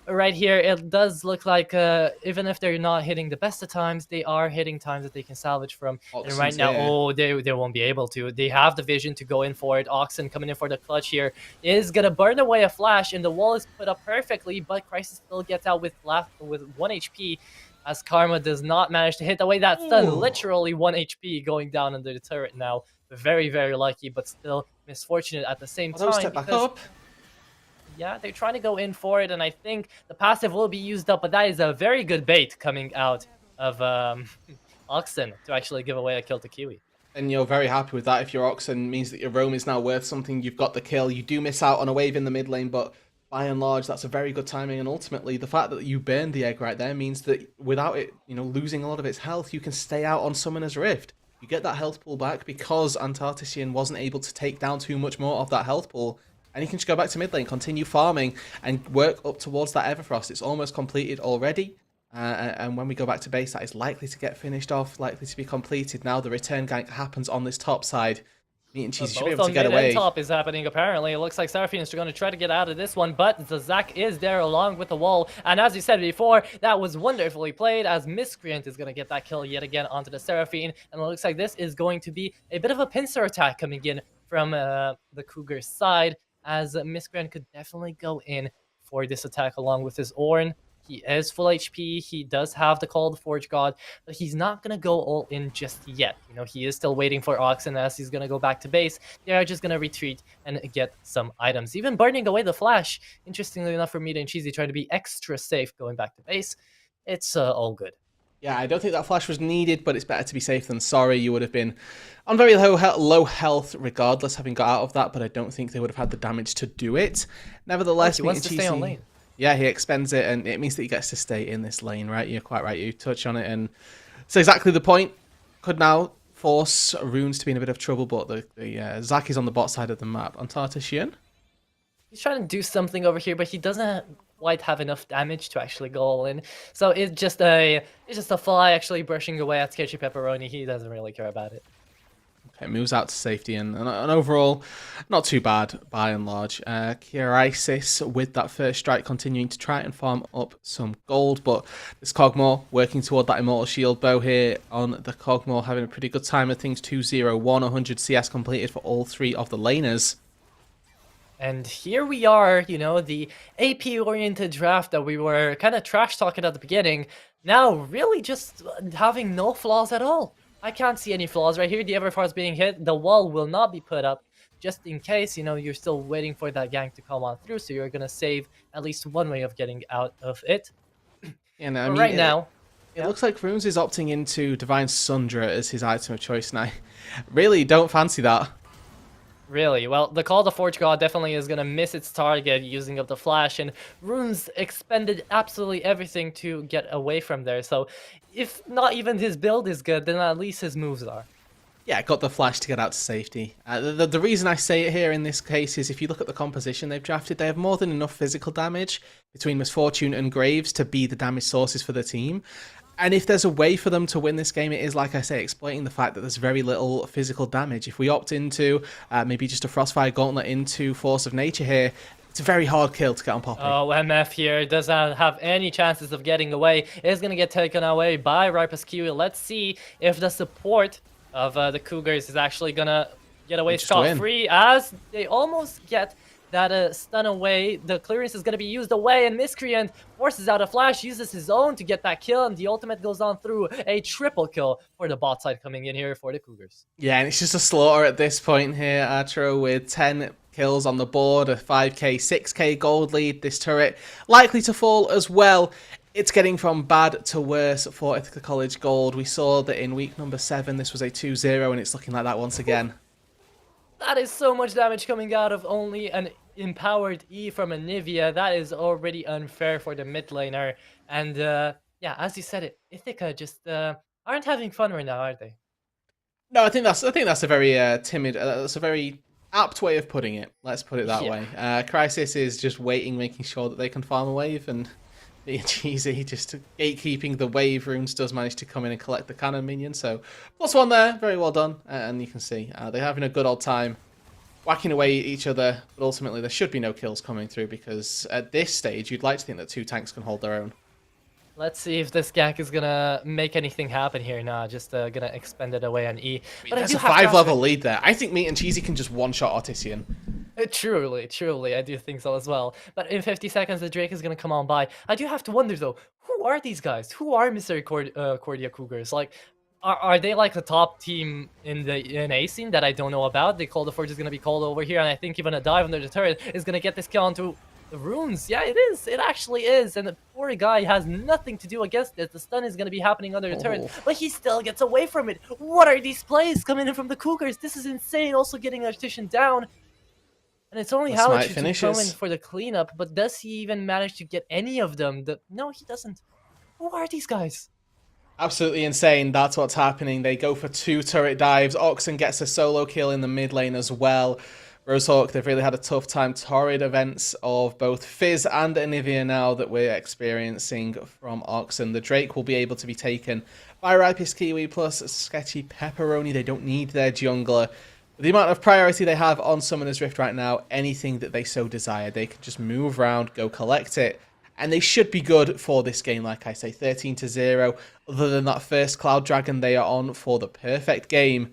Right here, it does look like even if they're not hitting the best of times, they are hitting times that they can salvage from. And right Oxen's now, here. oh, they won't be able to. They have the vision to go in for it. Oxen coming in for the clutch here is gonna burn away a flash, and the wall is put up perfectly. But Crisis still gets out with 1 HP, as Karma does not manage to hit away that stun. Ooh. Literally 1 HP going down under the turret now. Very, very lucky, but still misfortunate at the same Although time. step back Because up. yeah, they're trying to go in for it, and I think the passive will be used up, but that is a very good bait coming out of Oxen to actually give away a kill to Kiwi. And you're very happy with that. If your Oxen means that your roam is now worth something, you've got the kill. You do miss out on a wave in the mid lane, but by and large, that's a very good timing. And ultimately, the fact that you burned the egg right there means that without it, losing a lot of its health, you can stay out on Summoner's Rift. You get that health pool back because Antarctician wasn't able to take down too much more of that health pool. And you can just go back to mid lane, continue farming, and work up towards that Everfrost. It's almost completed already. And when we go back to base, that is likely to get finished off, likely to be completed. Now the return gank happens on this top side. Meat and Cheese should be Both able to on get mid away. and top is happening, apparently. It looks like Seraphine is going to try to get out of this one, but the Zac is there along with the wall. And as you said before, that was wonderfully played, as Miscreant is going to get that kill yet again onto the Seraphine. And it looks like this is going to be a bit of a pincer attack coming in from the Cougar side, as Miscreant could definitely go in for this attack along with his Ornn. He is full HP, he does have the Call of the Forge God, but he's not going to go all in just yet. He is still waiting for Oxen, as he's going to go back to base. They are just going to retreat and get some items, even burning away the flash. Interestingly enough, for Meat and Cheesy trying to be extra safe going back to base. It's all good. Yeah, I don't think that flash was needed, but it's better to be safe than sorry. You would have been on very low health regardless, having got out of that, but I don't think they would have had the damage to do it. Nevertheless, He wants to stay on lane. Yeah, he expends it, and it means that he gets to stay in this lane, right? You're quite right. You touch on it, and it's exactly the point. Could now force Runes to be in a bit of trouble, but the Zac is on the bot side of the map. Antarctician? He's trying to do something over here, but he doesn't quite have enough damage to actually go all in. So it's just a fly actually brushing away at Sketchy Pepperoni. He doesn't really care about it. Okay, moves out to safety, and overall, not too bad by and large. Crisis with that first strike continuing to try and farm up some gold, but this Cogmore working toward that Immortal Shield bow here on the Cogmore, having a pretty good time of things. 2-0-1, 100 CS completed for all three of the laners. And here we are, the AP-oriented draft that we were kind of trash-talking at the beginning, now really just having no flaws at all. I can't see any flaws right here. The Everfrost being hit, the wall will not be put up, just in case, you're still waiting for that gank to come on through, so you're going to save at least one way of getting out of it. And I mean, right now... It looks like Runes is opting into Divine Sundra as his item of choice, and I really don't fancy that. Really? Well, the Call of the Forge God definitely is going to miss its target using up the flash, and Runes expended absolutely everything to get away from there, so if not even his build is good, then at least his moves are. Yeah, got the flash to get out to safety. The reason I say it here in this case is if you look at the composition they've drafted, they have more than enough physical damage between Misfortune and Graves to be the damage sources for the team. And if there's a way for them to win this game, it is, like I say, exploiting the fact that there's very little physical damage. If we opt into maybe just a Frostfire Gauntlet into Force of Nature here, it's a very hard kill to get on Poppy. Oh, MF here doesn't have any chances of getting away. It's going to get taken away by Ripus Kiwi. Let's see if the support of the Cougars is actually gonna get They away just win. scot-free as they almost get that stun away. The clearance is gonna be used away, and Miscreant forces out a flash, uses his own to get that kill, and the ultimate goes on through a triple kill for the bot side coming in here for the Cougars. Yeah, and it's just a slaughter at this point here, Arturo, with 10 kills on the board, a 5k, 6k gold lead. This turret likely to fall as well. It's getting from bad to worse for Ithaca College Gold. We saw that in week number 7, this was a 2-0, and it's looking like that once again. That is so much damage coming out of only an empowered E from a Nivea. That is already unfair for the mid laner. And yeah, as you said it, Ithaca just aren't having fun right now, are they? No, I think that's a very timid. That's a very apt way of putting it. Let's put it that Yeah. way. Crisis is just waiting, making sure that they can farm a wave, and being cheesy, just gatekeeping the wave runes does manage to come in and collect the cannon minion. So +1 there, very well done. And you can see they're having a good old time whacking away at each other. But ultimately, there should be no kills coming through because at this stage, you'd like to think that 2 tanks can hold their own. Let's see if this gank is gonna make anything happen here. Nah, just gonna expend it away on E. But There's I a do have to ask 5-level lead there. I think Meat and Cheesy can just one-shot Artisian. Truly, truly, I do think so as well. But in 50 seconds, the Drake is gonna come on by. I do have to wonder though, who are these guys? Who are Misericordia Cougars? Like, are they like the top team in the NA scene that I don't know about? The Cold of Forge is gonna be called over here, and I think even a dive under the turret is gonna get this kill onto the runes. Yeah, it is. It actually is. And the poor guy has nothing to do against it. The stun is gonna be happening under the turret, but he still gets away from it. What are these plays coming in from the Cougars? This is insane. Also getting Artisan down. And it's only The smite Hallich who's finishes. coming for the cleanup, but does he even manage to get any of them? No, he doesn't. Who are these guys? Absolutely insane. That's what's happening. They go for 2 turret dives. Oxen gets a solo kill in the mid lane as well. Rosehawk, they've really had a tough time. Torrid events of both Fizz and Anivia now that we're experiencing from Oxen. The Drake will be able to be taken by Ripest Kiwi plus Sketchy Pepperoni. They don't need their jungler. The amount of priority they have on Summoner's Rift right now, anything that they so desire, they can just move around, go collect it. And they should be good for this game, like I say, 13-0. Other than that first Cloud Dragon, they are on for the perfect game.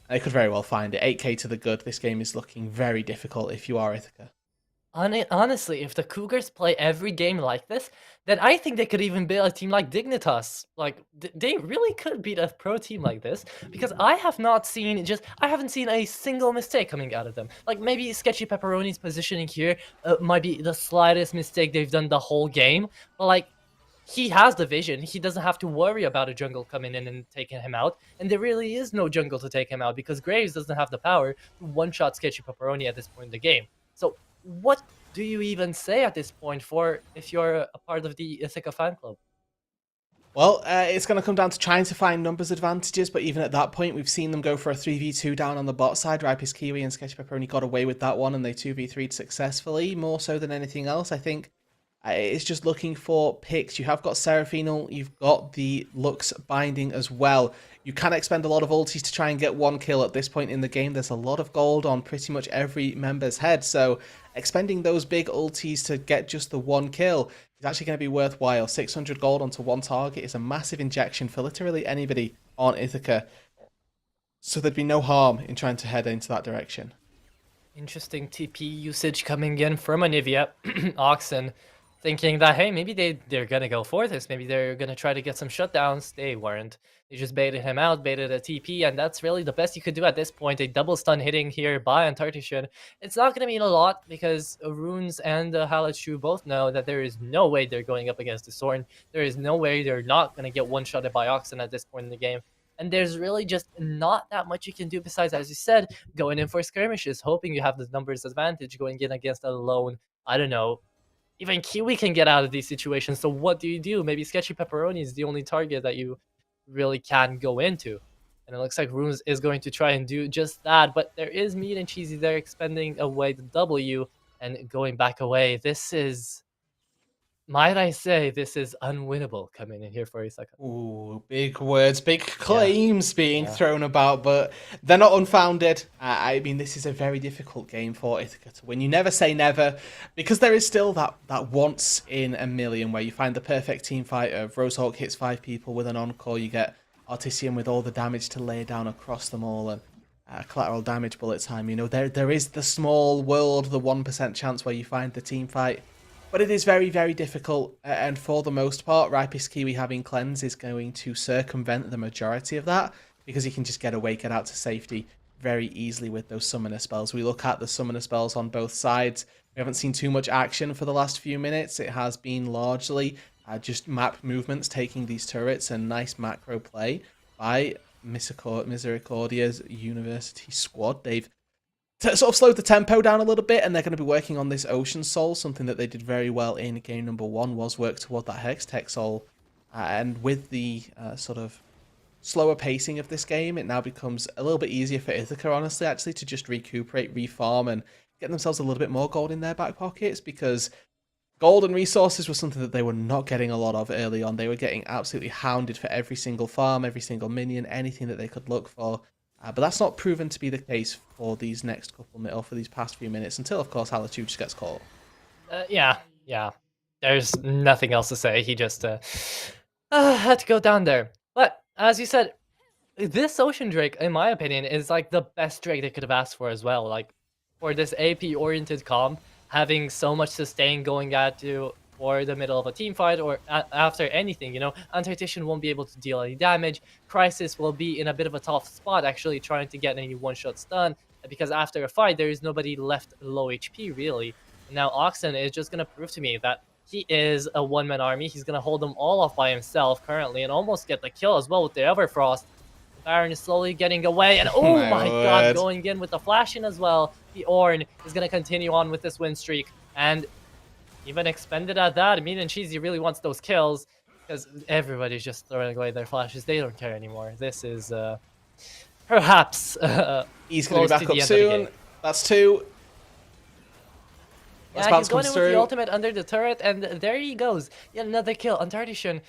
They could very well find it. 8k to the good. This game is looking very difficult if you are Ithaca. Honestly, if the Cougars play every game like this, then I think they could even beat a team like Dignitas. Like, they really could beat a pro team like this, because I haven't seen a single mistake coming out of them. Like, maybe Sketchy Pepperoni's positioning here might be the slightest mistake they've done the whole game, but like, he has the vision. He doesn't have to worry about a jungle coming in and taking him out. And there really is no jungle to take him out because Graves doesn't have the power to one-shot Sketchy Pepperoni at this point in the game. So what do you even say at this point for if you're a part of the Ithaca fan club? Well, it's going to come down to trying to find numbers advantages, but even at that point, we've seen them go for a 3v2 down on the bot side. Ripest Kiwi and Sketchy Pepperoni got away with that one, and they 2v3'd successfully, more so than anything else. I think it's just looking for picks. You have got Seraphinal, you've got the Lux Binding as well. You can expend a lot of ultis to try and get 1 kill at this point in the game. There's a lot of gold on pretty much every member's head, so expending those big ultis to get just the 1 kill is actually going to be worthwhile. 600 gold onto 1 target is a massive injection for literally anybody on Ithaca, so there'd be no harm in trying to head into that direction. Interesting TP usage coming in from Anivia. Oxen thinking that, hey, maybe they're going to go for this. Maybe they're going to try to get some shutdowns. They weren't. They just baited him out, baited a TP, and that's really the best you could do at this point. A double stun hitting here by Antarctician. It's not going to mean a lot because Runes and Halachu both know that there is no way they're going up against the Sorn. There is no way they're not going to get one-shotted by Oxen at this point in the game. And there's really just not that much you can do besides, as you said, going in for skirmishes, hoping you have the numbers advantage going in against a lone, I don't know, even Kiwi can get out of these situations. So what do? Maybe Sketchy Pepperoni is the only target that you really can go into. And it looks like Runes is going to try and do just that. But there is Meat and Cheesy there expending away the W and going back away. This is, might I say, this is unwinnable coming in here for a second. Ooh, big words, big Yeah. claims being thrown about, but they're not unfounded. I mean, this is a very difficult game for Ithaca to win. You never say never, because there is still that once in a million where you find the perfect team fight of Rosehawk hits 5 people with an encore, you get Artisian with all the damage to lay down across them all, and collateral damage bullet time. You know, there is the small world, the 1% chance where you find the team fight. But it is very, very difficult, and for the most part, Ripest Kiwi having Cleanse is going to circumvent the majority of that, because he can just get away, get out to safety very easily with those summoner spells. We look at the summoner spells on both sides. We haven't seen too much action for the last few minutes. It has been largely just map movements taking these turrets and nice macro play by Misericordia's University squad. They've sort of slowed the tempo down a little bit, and they're going to be working on this Ocean Soul. Something that they did very well in game number 1 was work toward that Hextech Soul. And with the sort of slower pacing of this game, it now becomes a little bit easier for Ithaca, honestly, actually, to just recuperate, refarm, and get themselves a little bit more gold in their back pockets, because gold and resources was something that they were not getting a lot of early on. They were getting absolutely hounded for every single farm, every single minion, anything that they could look for. But that's not proven to be the case for these next couple minutes, or for these past few minutes, until, of course, Halatu just gets caught. Yeah. There's nothing else to say. He just had to go down there. But as you said, this Ocean Drake, in my opinion, is like the best Drake they could have asked for as well. Like, for this AP-oriented comp, having so much sustain going at you for the middle of a team fight or after anything, you know, Antarctician won't be able to deal any damage. Crisis will be in a bit of a tough spot, actually, trying to get any one-shot stun, because after a fight, there is nobody left low HP, really. And now Oxen is just going to prove to me that he is a one-man army. He's going to hold them all off by himself currently and almost get the kill as well with the Everfrost. Baron is slowly getting away, and oh my god, going in with the flash in as well. The Ornn is going to continue on with this win streak, and even expended at that. Mean and Cheesy really wants those kills, because everybody's just throwing away their flashes. They don't care anymore. This is perhaps he's going to be back up soon. That's 2. Yeah, he's going in with the ultimate under the turret, and there he goes. Yet another kill. Antarctician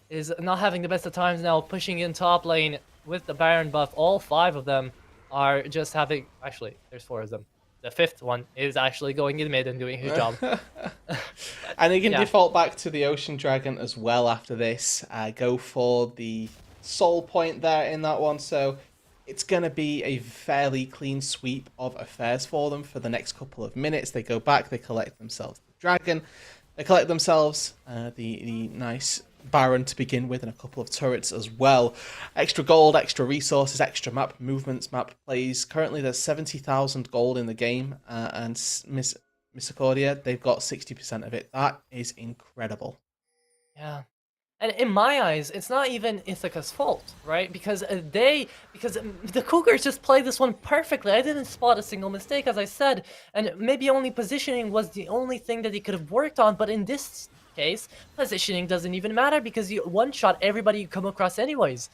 is not having the best of times now, pushing in top lane with the Baron buff. All 5 of them are just having... Actually, there's 4 of them. The 5th one is actually going in mid and doing his job. And he can default back to the Ocean Dragon as well after this. Go for the soul point there in that one. So it's going to be a fairly clean sweep of affairs for them for the next couple of minutes. They go back, they collect themselves the dragon. They collect themselves the nice Baron to begin with, and a couple of turrets as well. Extra gold, extra resources, extra map movements, map plays. Currently there's 70,000 gold in the game, and Misericordia, they've got 60% of it. That is incredible. Yeah. And in my eyes, it's not even Ithaca's fault, right? Because the Cougars just played this one perfectly. I didn't spot a single mistake, as I said, and maybe only positioning was the only thing that he could have worked on, but in this case, positioning doesn't even matter, because you one-shot everybody you come across anyways.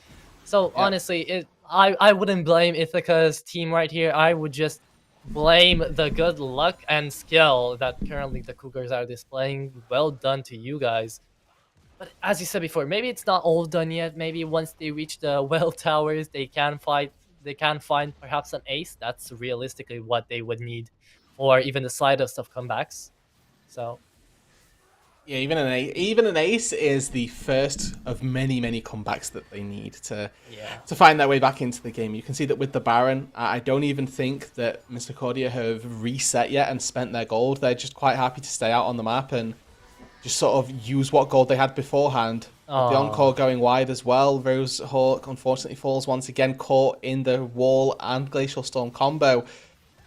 So honestly, I wouldn't blame Ithaca's team right here. I would just blame the good luck and skill that currently the Cougars are displaying. Well done to you guys. But as you said before, maybe it's not all done yet. Maybe once they reach the well towers, they can fight. They can find perhaps an ace. That's realistically what they would need, or even the slightest of comebacks. So yeah, even an ace is the first of many comebacks that they need to find their way back into the game. You can see that with the Baron, I don't even think that Misericordia have reset yet and spent their gold. They're just quite happy to stay out on the map and just sort of use what gold they had beforehand. The Encore going wide as well. Rose Hawk unfortunately falls once again, caught in the wall and Glacial Storm combo.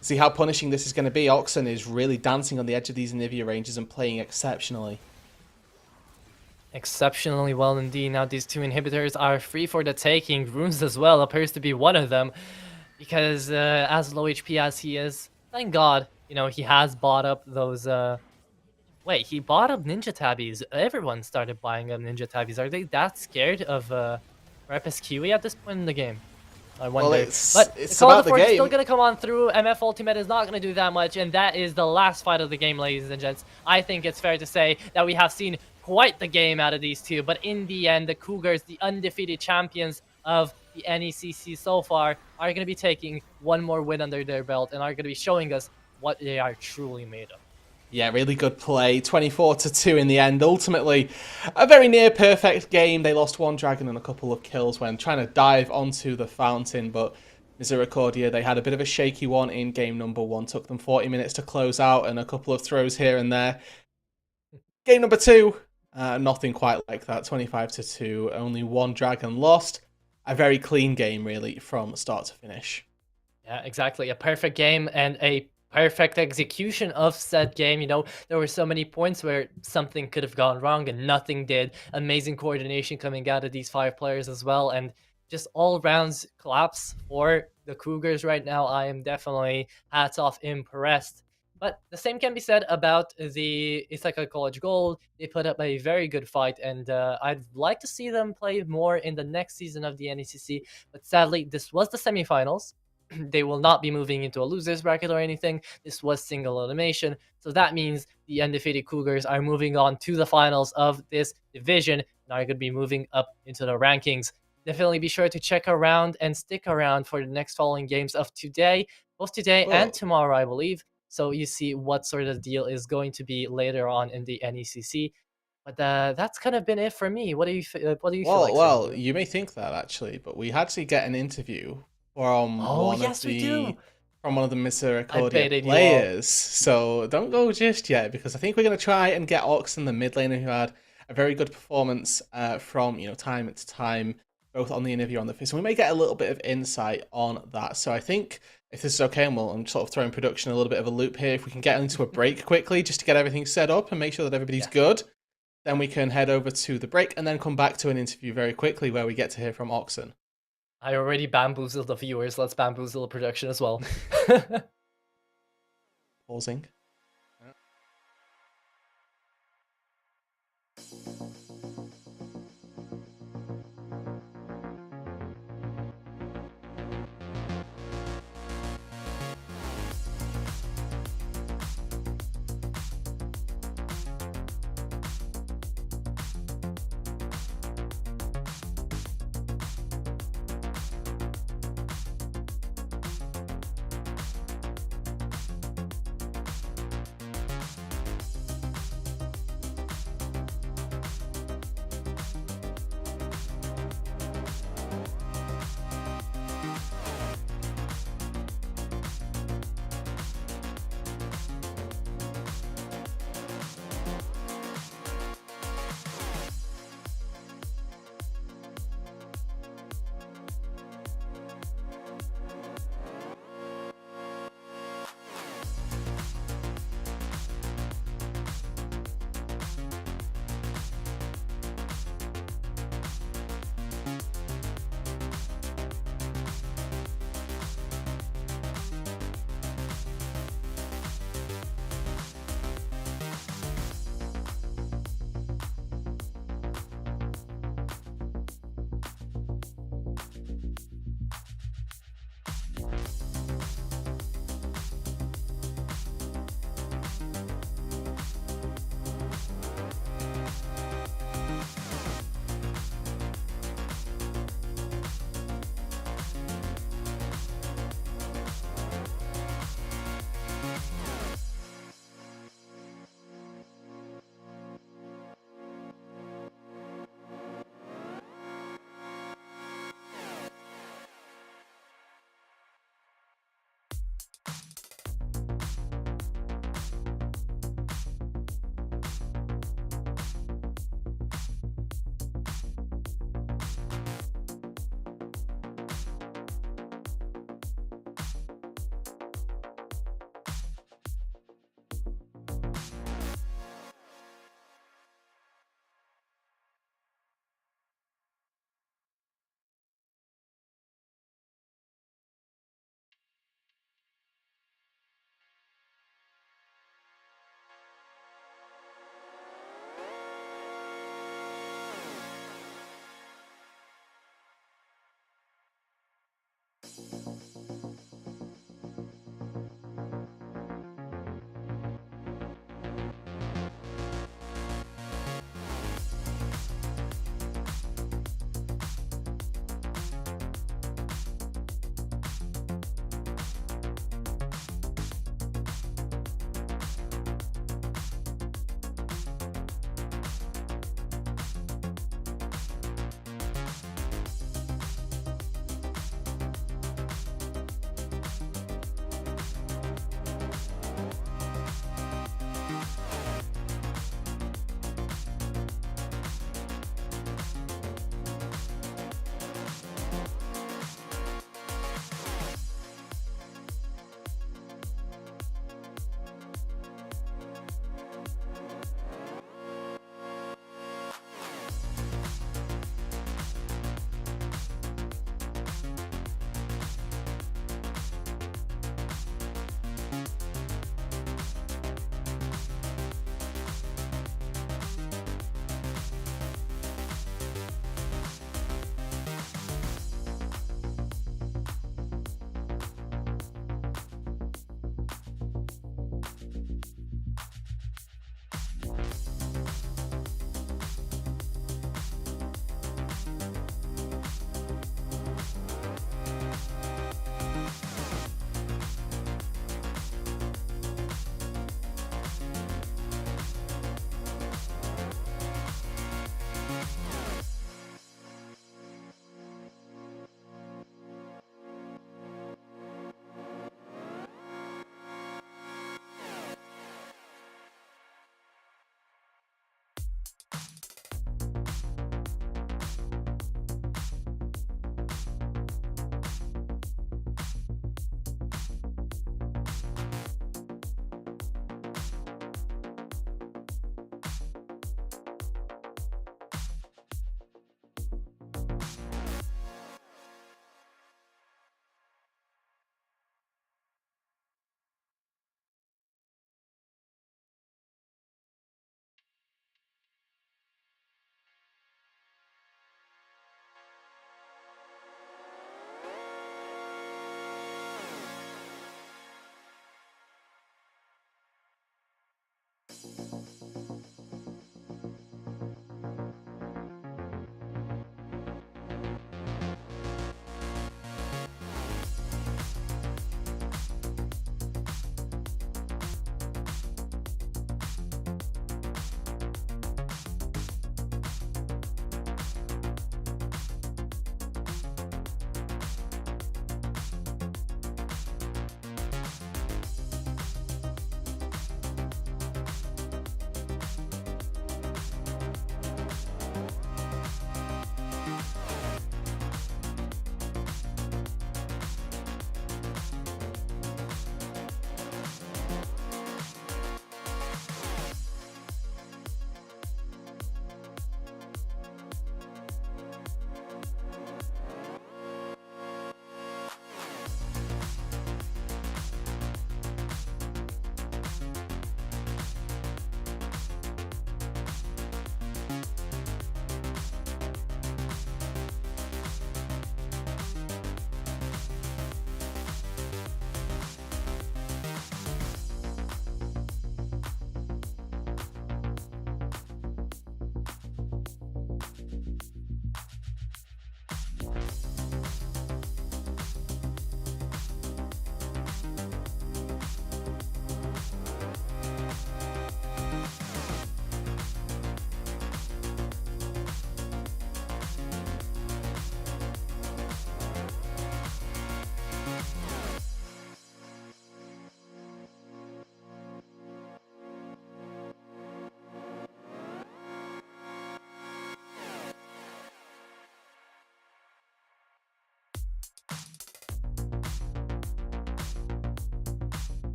See how punishing this is going to be. Oxen is really dancing on the edge of these Anivia ranges and playing exceptionally. Exceptionally well indeed. Now these 2 inhibitors are free for the taking. Runes as well appears to be one of them, because as low HP as he is, thank God, you know, he has bought up those... Wait, he bought up Ninja Tabbies. Everyone started buying up Ninja Tabbies. Are they that scared of Ripest Kiwi at this point in the game? I wonder. Well, it's but it's Call about the game. Is still going to come on through. MF Ultimate is not going to do that much, and that is the last fight of the game, ladies and gents. I think it's fair to say that we have seen quite the game out of these 2, but in the end, the Cougars, the undefeated champions of the NECC so far, are going to be taking one more win under their belt and are going to be showing us what they are truly made of. Yeah, really good play. 24-2 in the end. Ultimately, a very near perfect game. They lost one dragon and a couple of kills when trying to dive onto the fountain, but Misericordia, they had a bit of a shaky one in game number 1. Took them 40 minutes to close out and a couple of throws here and there. Game number 2, nothing quite like that. 25-2, only one dragon lost. A very clean game, really, from start to finish. Yeah, exactly. A perfect game and a perfect execution of said game. You know, there were so many points where something could have gone wrong and nothing did. Amazing coordination coming out of these 5 players as well. And just all rounds collapse for the Cougars right now. I am definitely hats off impressed. But the same can be said about the Ithaca College Gold. They put up a very good fight, and I'd like to see them play more in the next season of the NECC. But sadly, this was the semifinals. They will not be moving into a losers bracket or anything. This was single elimination. So that means the undefeated Cougars are moving on to the finals of this division and are going to be moving up into the rankings. Definitely be sure to check around and stick around for the next following games of today, both today and Whoa. tomorrow, I believe. So you see what sort of deal is going to be later on in the NECC. But that's kind of been it for me. What do you feel Well, like saying well, here? you may think that actually, but we actually get an interview from Oh, yes, we do. one of the I Misericordia baited you all. players. So don't go just yet because I think we're gonna try and get Oxen, the mid laner, who had a very good performance from time to time, both on the interview and on the face. So we may get a little bit of insight on that. So I think if this is okay, and I'm sort of throwing production a little bit of a loop here. If we can get into a break quickly, just to get everything set up and make sure that everybody's Yeah. good. Then we can head over to the break and then come back to an interview very quickly where we get to hear from Oxen. I already bamboozled the viewers. Let's bamboozle the production as well. Pausing.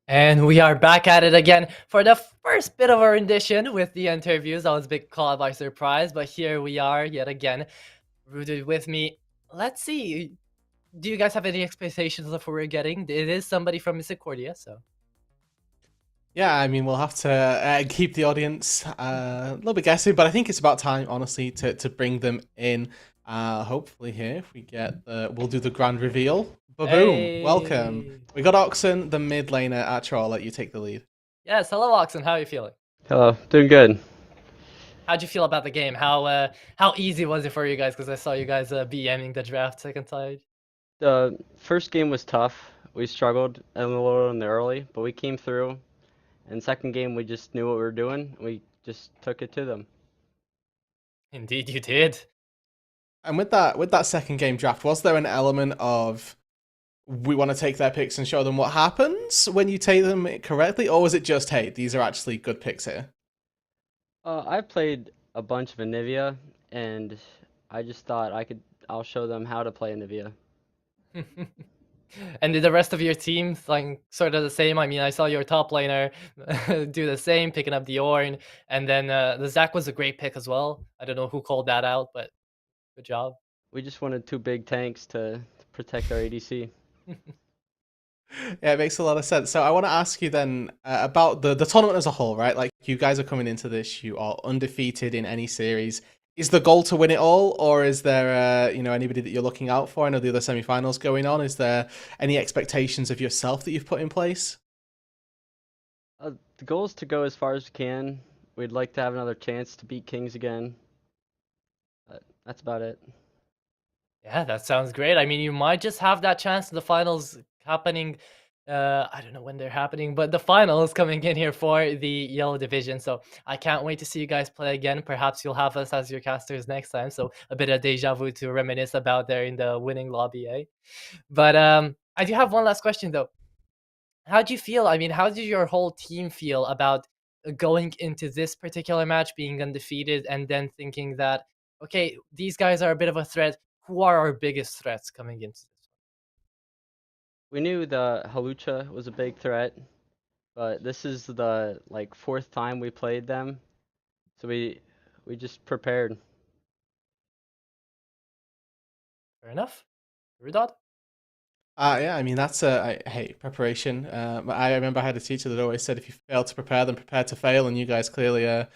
And we are back at it again for the first bit of our rendition with the interviews. I was a bit caught by surprise, but here we are yet again, rooted with me. Let's see. Do you guys have any expectations of what we're getting? It is somebody from Misericordia, so. Yeah, I mean, we'll have to keep the audience a little bit guessing, but I think it's about time, honestly, to bring them in. Hopefully, here if we get we'll do the grand reveal. Boom! Welcome. Hey. We got Oxen, the mid laner. Atro, I'll let you take the lead. Yes, hello Oxen, how are you feeling? Hello, doing good. How'd you feel about the game? How easy was it for you guys? Because I saw you guys BMing the draft second side. The first game was tough. We struggled a little in the early, but we came through. And second game, we just knew what we were doing. We just took it to them. Indeed, you did. And with that second game draft, was there an element of we want to take their picks and show them what happens when you take them correctly, or was it just, hey, these are actually good picks here? I played a bunch of Anivia, and I just thought I'll show them how to play Anivia. And did the rest of your team like sort of the same? I mean, I saw your top laner do the same, picking up the Ornn, and then the Zac was a great pick as well. I don't know who called that out, but good job. We just wanted two big tanks to protect our ADC. Yeah, it makes a lot of sense. So I want to ask you then about the tournament as a whole, right? Like you guys are coming into this, you are undefeated in any series. Is the goal to win it all, or is there anybody that you're looking out for? I know the other semifinals going on. Is there any expectations of yourself that you've put in place? The goal is to go as far as we can. We'd like to have another chance to beat Kings again. But that's about it. Yeah, that sounds great. I mean, you might just have that chance in the finals happening. I don't know when they're happening, but the finals coming in here for the yellow division. So I can't wait to see you guys play again. Perhaps you'll have us as your casters next time. So a bit of deja vu to reminisce about there in the winning lobby, eh? But I do have one last question though. How do you feel? I mean, how did your whole team feel about going into this particular match being undefeated and then thinking that, okay, these guys are a bit of a threat. Who are our biggest threats coming into this? We knew the Halucha was a big threat, but this is the fourth time we played them, so we just prepared. Fair enough. Roodood? Yeah, I mean that's hey, preparation. I remember I had a teacher that always said if you fail to prepare, then prepare to fail, and you guys clearly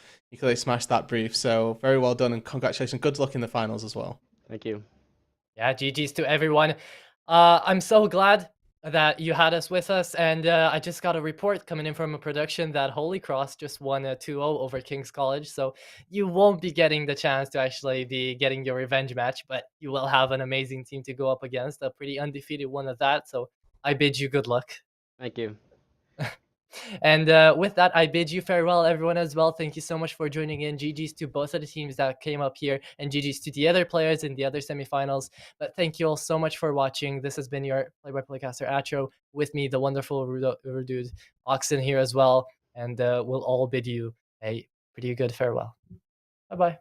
smashed that brief. So very well done and congratulations. Good luck in the finals as well. Thank you. Yeah, GG's to everyone. I'm so glad that you had us with us, and I just got a report coming in from a production that Holy Cross just won a 2-0 over King's College, so you won't be getting the chance to actually be getting your revenge match, but you will have an amazing team to go up against, a pretty undefeated one at that, so I bid you good luck. Thank you. And with that, I bid you farewell, everyone, as well. Thank you so much for joining in. GG's to both of the teams that came up here, and GG's to the other players in the other semifinals. But thank you all so much for watching. This has been your play-by-play caster, Atro, with me, the wonderful Roodood, Oxen here as well. And we'll all bid you a pretty good farewell. Bye-bye.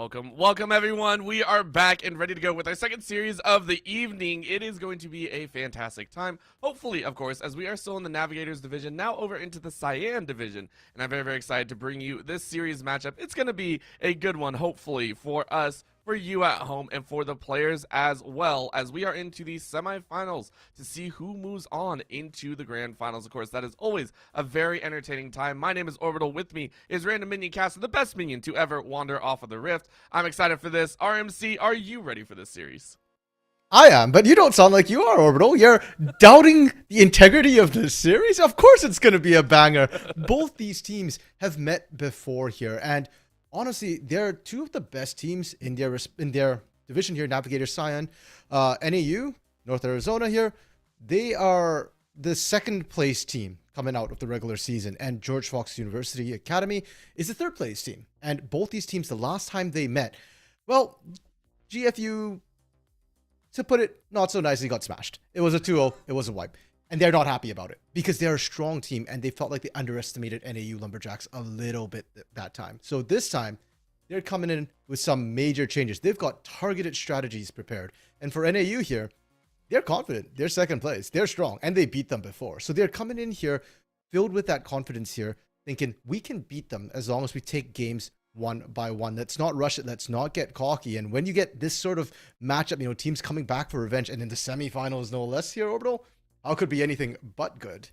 Welcome everyone. We are back and ready to go with our second series of the evening. It is going to be a fantastic time. Hopefully, of course, as we are still in the Navigators division, now over into the Cyan division. And I'm very, very excited to bring you this series matchup. It's going to be a good one, hopefully, for us, for you at home, and for the players as well, as we are into the semifinals to see who moves on into the grand finals. Of course, that is always a very entertaining time. My name is Orbital. With me is Random Minion Caster, the best minion to ever wander off of the Rift. I'm excited for this. RMC, are you ready for this series? I am, but you don't sound like you are, Orbital. You're doubting the integrity of this series? Of course it's going to be a banger. Both these teams have met before here, and honestly, they're two of the best teams in their division here, Navigator Cyan. NAU, North Arizona here, they are the second place team coming out of the regular season, and George Fox University Academy is the third place team. And both these teams, the last time they met, well, GFU, to put it not so nicely, got smashed. It was a 2-0, it was a wipe. And they're not happy about it because they're a strong team and they felt like they underestimated NAU Lumberjacks a little bit that time. So this time, they're coming in with some major changes. They've got targeted strategies prepared. And for NAU here, they're confident. They're second place. They're strong. And they beat them before. So they're coming in here filled with that confidence here, thinking we can beat them as long as we take games one by one. Let's not rush it. Let's not get cocky. And when you get this sort of matchup, teams coming back for revenge and in the semifinals, no less here, Orbital, how could be anything but good?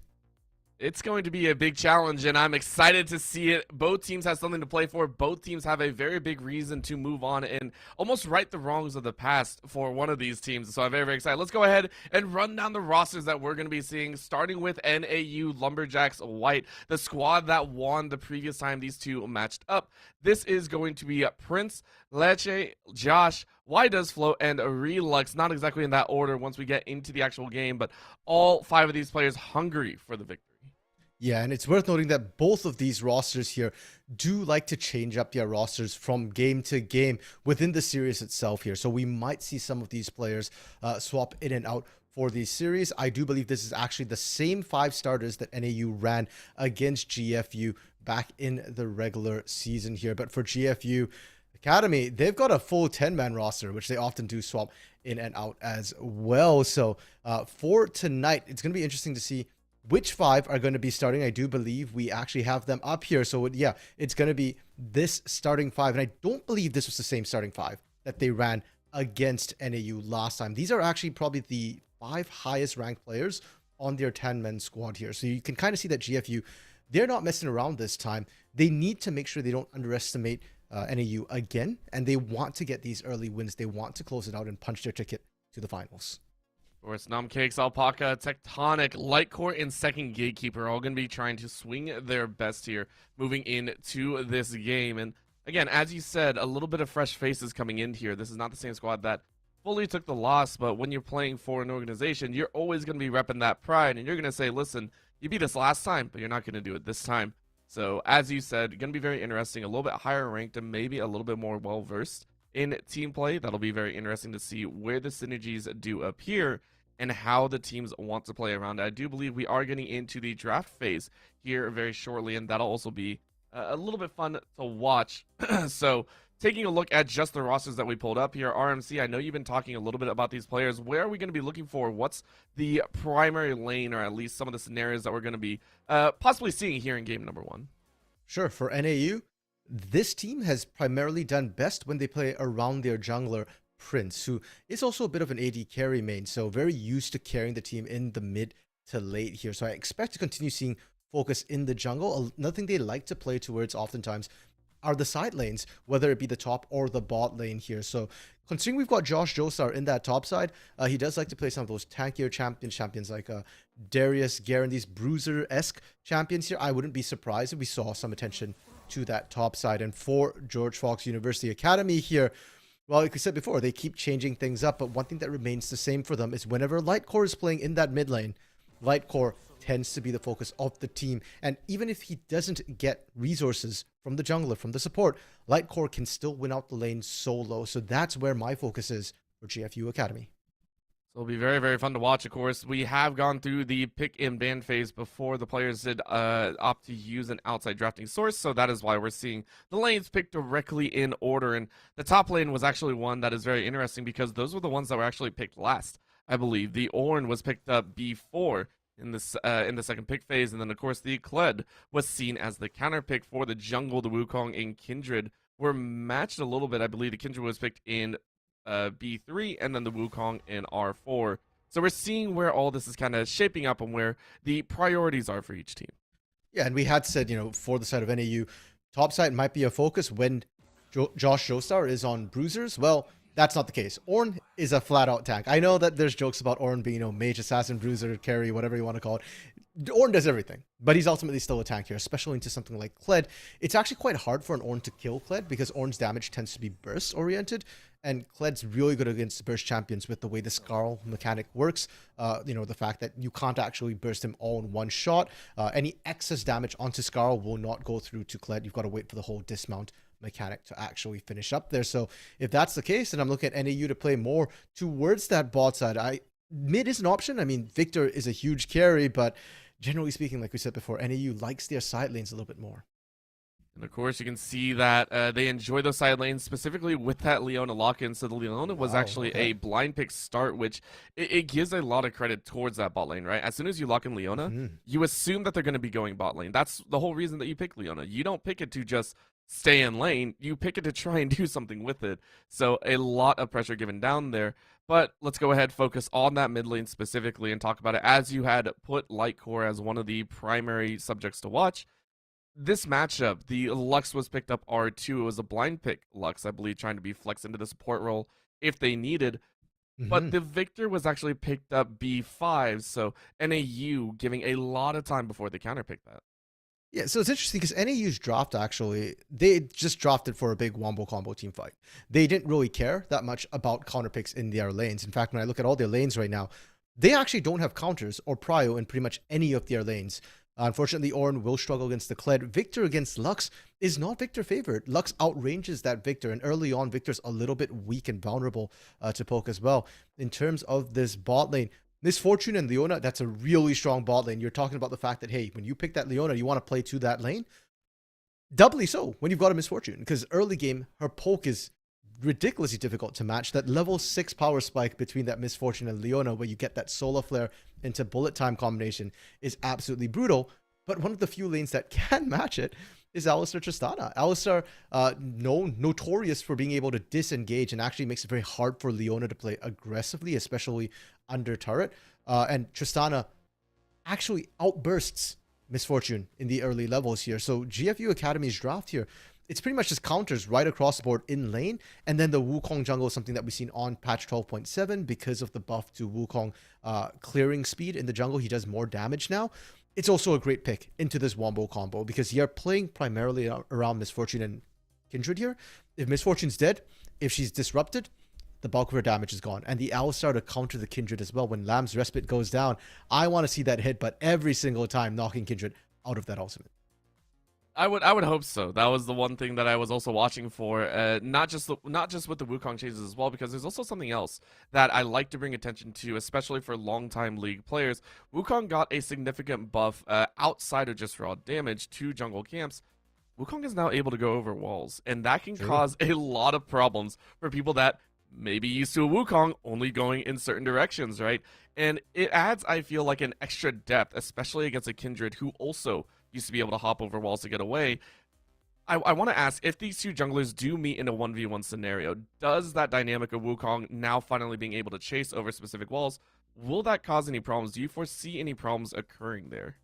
It's going to be a big challenge, and I'm excited to see it. Both teams have something to play for. Both teams have a very big reason to move on and almost right the wrongs of the past for one of these teams. So I'm very, very excited. Let's go ahead and run down the rosters that we're going to be seeing, starting with NAU Lumberjacks White, the squad that won the previous time these two matched up. This is going to be Prince, Leche, Josh, Why Does Flow, and Relux. Not exactly in that order once we get into the actual game, but all 5 of these players hungry for the victory. Yeah, and it's worth noting that both of these rosters here do like to change up their rosters from game to game within the series itself here. So we might see some of these players swap in and out for these series. I do believe this is actually the same 5 starters that NAU ran against GFU back in the regular season here. But for GFU Academy, they've got a full 10-man roster, which they often do swap in and out as well. So for tonight, it's going to be interesting to see which 5 are going to be starting. I do believe we actually have them up here. So yeah, it's going to be this starting 5. And I don't believe this was the same starting 5 that they ran against NAU last time. These are actually probably the 5 highest ranked players on their 10-man squad here. So you can kind of see that GFU, they're not messing around this time. They need to make sure they don't underestimate NAU again. And they want to get these early wins. They want to close it out and punch their ticket to the finals. Of course, Numcakes, Alpaca, Tectonic, Lightcore, and Second Gatekeeper are all going to be trying to swing their best here moving into this game. And again, as you said, a little bit of fresh faces coming in here. This is not the same squad that fully took the loss, but when you're playing for an organization, you're always going to be repping that pride, and you're going to say, listen, you beat us last time, but you're not going to do it this time. So as you said, going to be very interesting, a little bit higher ranked and maybe a little bit more well-versed in team play. That'll be very interesting to see where the synergies do appear and how the teams want to play around it. I do believe we are getting into the draft phase here very shortly, and that'll also be a little bit fun to watch. So taking a look at just the rosters that we pulled up here, RMC, I know you've been talking a little bit about these players. Where are we going to be looking for? What's the primary lane, or at least some of the scenarios that we're going to be possibly seeing here in game number 1? Sure, for NAU, this team has primarily done best when they play around their jungler, Prince, who is also a bit of an AD carry main, so very used to carrying the team in the mid to late here. So I expect to continue seeing focus in the jungle. Another thing they like to play towards oftentimes are the side lanes, whether it be the top or the bot lane here. So considering we've got Josh Joestar in that top side, he does like to play some of those tankier champions like Darius, Garen, these bruiser-esque champions here. I wouldn't be surprised if we saw some attention to that top side. And for George Fox University Academy here, well, like we said before, they keep changing things up, but one thing that remains the same for them is whenever Lightcore is playing in that mid lane, Lightcore tends to be the focus of the team. And even if he doesn't get resources from the jungler, from the support, Lightcore can still win out the lane solo. So that's where my focus is for GFU Academy. It'll be very, very fun to watch, of course. We have gone through the pick and ban phase before the players did opt to use an outside drafting source, so that is why we're seeing the lanes picked directly in order. And the top lane was actually one that is very interesting because those were the ones that were actually picked last, I believe. The Ornn was picked up before in the second pick phase, and then of course the Kled was seen as the counter pick for the jungle. The Wukong and Kindred were matched a little bit. I believe the Kindred was picked in B3 and then the Wukong in R4. So we're seeing where all this is kind of shaping up and where the priorities are for each team. Yeah, and we had said, for the side of NAU, top side might be a focus when Josh Joestar is on bruisers. Well, that's not the case. Ornn is a flat-out tank. I know that there's jokes about Ornn being, mage, assassin, bruiser, carry, whatever you want to call it. Ornn does everything, but he's ultimately still a tank here, especially into something like Kled. It's actually quite hard for an Ornn to kill Kled because Ornn's damage tends to be burst-oriented, and Kled's really good against burst champions with the way the Scarl mechanic works. The fact that you can't actually burst him all in one shot. Any excess damage onto Scarl will not go through to Kled. You've got to wait for the whole dismount mechanic to actually finish up there. So if that's the case, then I'm looking at NAU to play more towards that bot side. Mid is an option. I mean, Victor is a huge carry, but generally speaking, like we said before, NAU likes their side lanes a little bit more. And of course, you can see that they enjoy those side lanes, specifically with that Leona lock-in. So the Leona was actually a blind pick start, which it gives a lot of credit towards that bot lane, right? As soon as you lock in Leona, you assume that they're going to be going bot lane. That's the whole reason that you pick Leona. You don't pick it to just stay in lane. You pick it to try and do something with it. So a lot of pressure given down there. But let's go ahead, focus on that mid lane specifically and talk about it as you had put Lightcore as one of the primary subjects to watch. This matchup, the Lux was picked up R2. It was a blind pick Lux, I believe, trying to be flexed into the support role if they needed. But the Victor was actually picked up B5, so NAU giving a lot of time before they counterpicked that. Yeah, so it's interesting because NAU's draft, actually, they just drafted for a big wombo combo team fight. They didn't really care that much about counter picks in their lanes. In fact, when I look at all their lanes right now, they actually don't have counters or prio in pretty much any of their lanes. Unfortunately, Ornn will struggle against the Kled. Victor against Lux is not Victor favored. Lux outranges that Victor, and early on, Victor's a little bit weak and vulnerable to poke as well. In terms of this bot lane, Misfortune and Leona, that's a really strong bot lane. You're talking about the fact that, hey, when you pick that Leona, you want to play to that lane. Doubly so when you've got a Misfortune, because early game, her poke is ridiculously difficult to match. That level 6 power spike between that Misfortune and Leona, where you get that solar flare into bullet time combination, is absolutely brutal. But one of the few lanes that can match it is Alistar Tristana. Alistar, notorious for being able to disengage and actually makes it very hard for Leona to play aggressively, especially under turret. And Tristana actually outbursts Misfortune in the early levels here. So GFU Academy's draft here, it's pretty much just counters right across the board in lane. And then the Wukong jungle is something that we've seen on patch 12.7 because of the buff to Wukong clearing speed in the jungle. He does more damage now. It's also a great pick into this wombo combo because you're playing primarily around Misfortune and Kindred here. If Misfortune's dead, if she's disrupted, the bulk of her damage is gone. And the Alistar to counter the Kindred as well. When Lamb's Respite goes down, I want to see that hit, but every single time knocking Kindred out of that ultimate. I would hope so. That was the one thing that I was also watching for, not just with the Wukong chases as well, because there's also something else that I like to bring attention to, especially for long-time League players. Wukong got a significant buff outside of just raw damage to jungle camps. Wukong is now able to go over walls, and that can cause a lot of problems for people that may be used to a Wukong only going in certain directions, right? And it adds, I feel, like an extra depth, especially against a Kindred who also used to be able to hop over walls to get away. I want to ask, if these two junglers do meet in a 1v1 scenario, does that dynamic of Wukong now finally being able to chase over specific walls, will that cause any problems? Do you foresee any problems occurring there?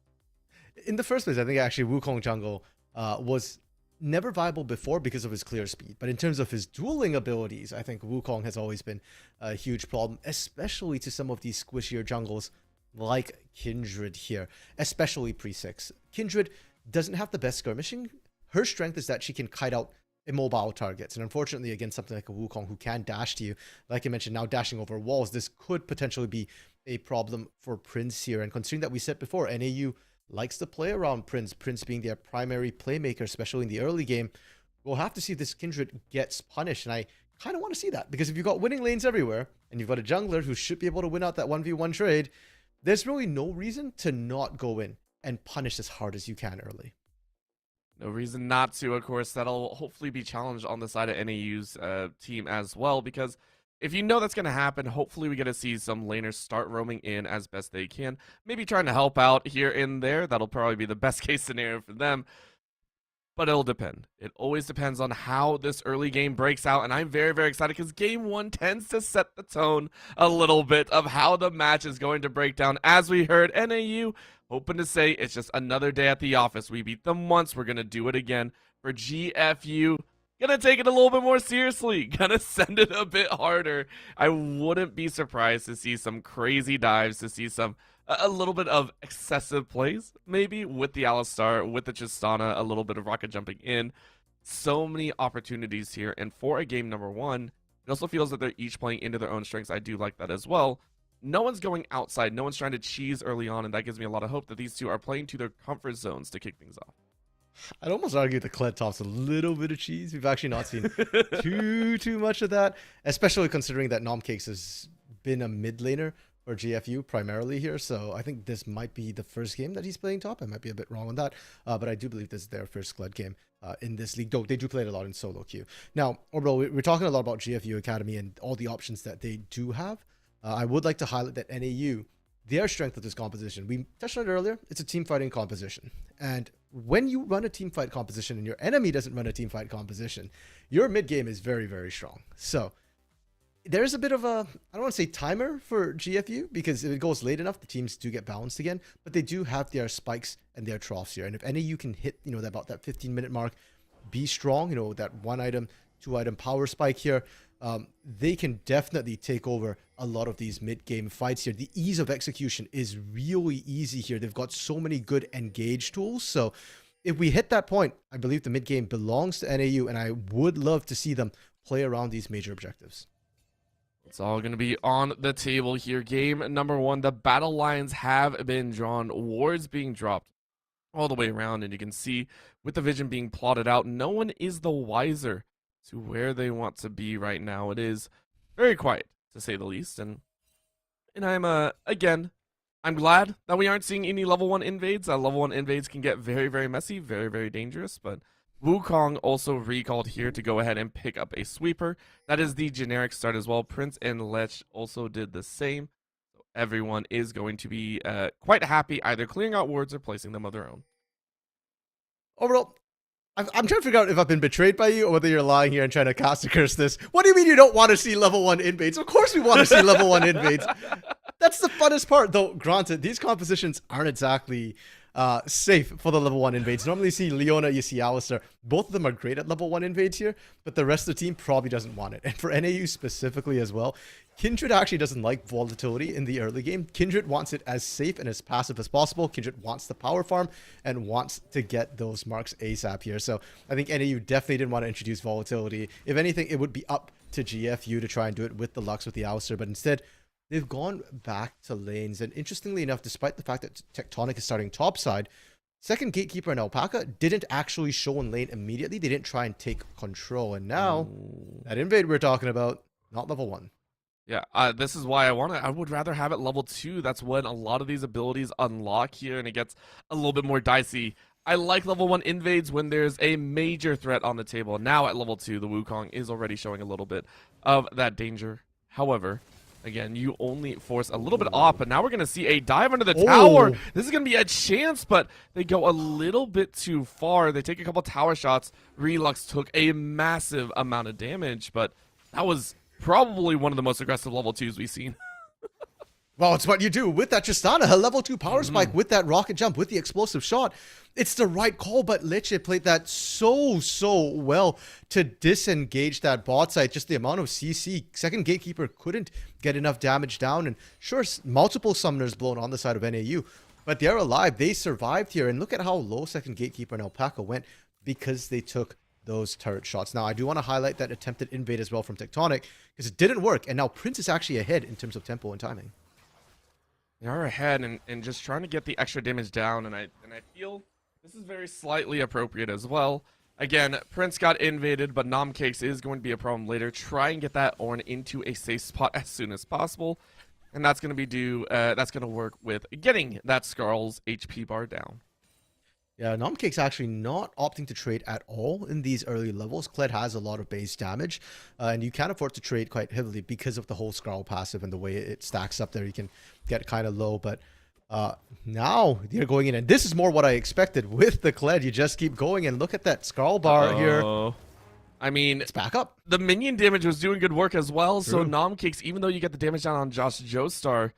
In the first place, I think actually Wukong jungle was never viable before because of his clear speed. But in terms of his dueling abilities, I think Wukong has always been a huge problem, especially to some of these squishier jungles like Kindred here, especially pre-6. Kindred doesn't have the best skirmishing. Her strength is that she can kite out immobile targets. And unfortunately, against something like a Wukong who can dash to you, like I mentioned, now dashing over walls, this could potentially be a problem for Prince here. And considering that we said before, NAU likes to play around Prince being their primary playmaker, especially in the early game, we'll have to see if this Kindred gets punished. And I kind of want to see that, because if you've got winning lanes everywhere and you've got a jungler who should be able to win out that 1v1 trade, there's really no reason to not go in and punish as hard as you can early. No reason not to. Of course, that'll hopefully be challenged on the side of NAU's team as well, because if you know that's going to happen, hopefully we get to see some laners start roaming in as best they can, maybe trying to help out here and there. That'll probably be the best case scenario for them. But it'll depend. It always depends on how this early game breaks out, and I'm very, very excited because Game 1 tends to set the tone a little bit of how the match is going to break down. As we heard, NAU hoping to say it's just another day at the office. We beat them once, we're going to do it again. For GFU, gonna take it a little bit more seriously, gonna send it a bit harder. I wouldn't be surprised to see some crazy dives, to see some a little bit of excessive plays, maybe with the Alistar, with the Tristana, a little bit of rocket jumping in. So many opportunities here, and for a game number 1, it also feels that they're each playing into their own strengths. I do like that as well. No one's going outside, no one's trying to cheese early on, and that gives me a lot of hope that these two are playing to their comfort zones to kick things off. I'd almost argue the Kled top's a little bit of cheese. We've actually not seen too much of that, especially considering that Nomcakes has been a mid laner for GFU primarily here. So I think this might be the first game that he's playing top. I might be a bit wrong on that, but I do believe this is their first Kled game in this league, though they do play it a lot in solo queue. Now, Orbital, we're talking a lot about GFU Academy and all the options that they do have. I would like to highlight that NAU, their strength of this composition, we touched on it earlier, it's a team fighting composition. And when you run a team fight composition and your enemy doesn't run a team fight composition, your mid game is very, very strong. So there's a bit of a, I don't want to say timer for GFU, because if it goes late enough, the teams do get balanced again, but they do have their spikes and their troughs here. And if NAU can hit, about that 15-minute mark, be strong, that 1 item, 2 item power spike here, they can definitely take over a lot of these mid-game fights here. The ease of execution is really easy here. They've got so many good engage tools. So if we hit that point, I believe the mid-game belongs to NAU, and I would love to see them play around these major objectives. It's all going to be on the table here. Game number 1, the battle lines have been drawn, wards being dropped all the way around, and you can see with the vision being plotted out, no one is the wiser to where they want to be right now. It is very quiet, to say the least, and I'm again, I'm glad that we aren't seeing any level 1 invades. Level 1 invades can get very, very messy, very, very dangerous, but Wukong also recalled here to go ahead and pick up a sweeper. That is the generic start as well. Prince and Lech also did the same. So everyone is going to be quite happy either clearing out wards or placing them of their own. Overall, I'm trying to figure out if I've been betrayed by you or whether you're lying here and trying to cast a curse this. What do you mean you don't want to see level 1 invades? Of course we want to see level 1 invades. That's the funnest part, though. Granted, these compositions aren't exactly safe for the level 1 invades. Normally you see Leona, you see Alistar. Both of them are great at level 1 invades here, but the rest of the team probably doesn't want it. And for NAU specifically as well, Kindred actually doesn't like volatility in the early game. Kindred wants it as safe and as passive as possible. Kindred wants the power farm and wants to get those marks ASAP here. So I think NAU definitely didn't want to introduce volatility. If anything, it would be up to GFU to try and do it with the Lux, with the Alistar, but instead they've gone back to lanes. And interestingly enough, despite the fact that Tectonic is starting topside, second Gatekeeper and Alpaca didn't actually show in lane immediately. They didn't try and take control. And now, that invade we're talking about, not level 1. Yeah, this is why I would rather have it level 2. That's when a lot of these abilities unlock here, and it gets a little bit more dicey. I like level 1 invades when there's a major threat on the table. Now at level 2, the Wukong is already showing a little bit of that danger. However, again, you only force a little bit off, but now we're going to see a dive under the tower. This is going to be a chance, but they go a little bit too far. They take a couple tower shots. Relux took a massive amount of damage, but that was probably one of the most aggressive level 2s we've seen. Well, it's what you do with that Tristana, a level 2 power spike, with that rocket jump, with the explosive shot. It's the right call, but Leche played that so well to disengage that bot side. Just the amount of CC. Second Gatekeeper couldn't get enough damage down, and sure, multiple summoners blown on the side of NAU, but they're alive. They survived here, and look at how low second Gatekeeper and Alpaca went because they took those turret shots. Now, I do want to highlight that attempted invade as well from Tectonic, because it didn't work, and now Prince is actually ahead in terms of tempo and timing. They are ahead and just trying to get the extra damage down, and I feel this is very slightly appropriate as well. Again, Prince got invaded, but NomCakes is going to be a problem later. Try and get that Ornn into a safe spot as soon as possible. And that's going to that's going to work with getting that Skarl's HP bar down. Yeah, NomCake's actually not opting to trade at all in these early levels. Kled has a lot of base damage, and you can afford to trade quite heavily because of the whole Skarl passive and the way it stacks up there. You can get kind of low, but now you're going in, and this is more what I expected with the Kled. You just keep going, and look at that Skarl bar here. I mean, it's back up. The minion damage was doing good work as well, True. so NomCakes, even though you get the damage down on Josh Joestar,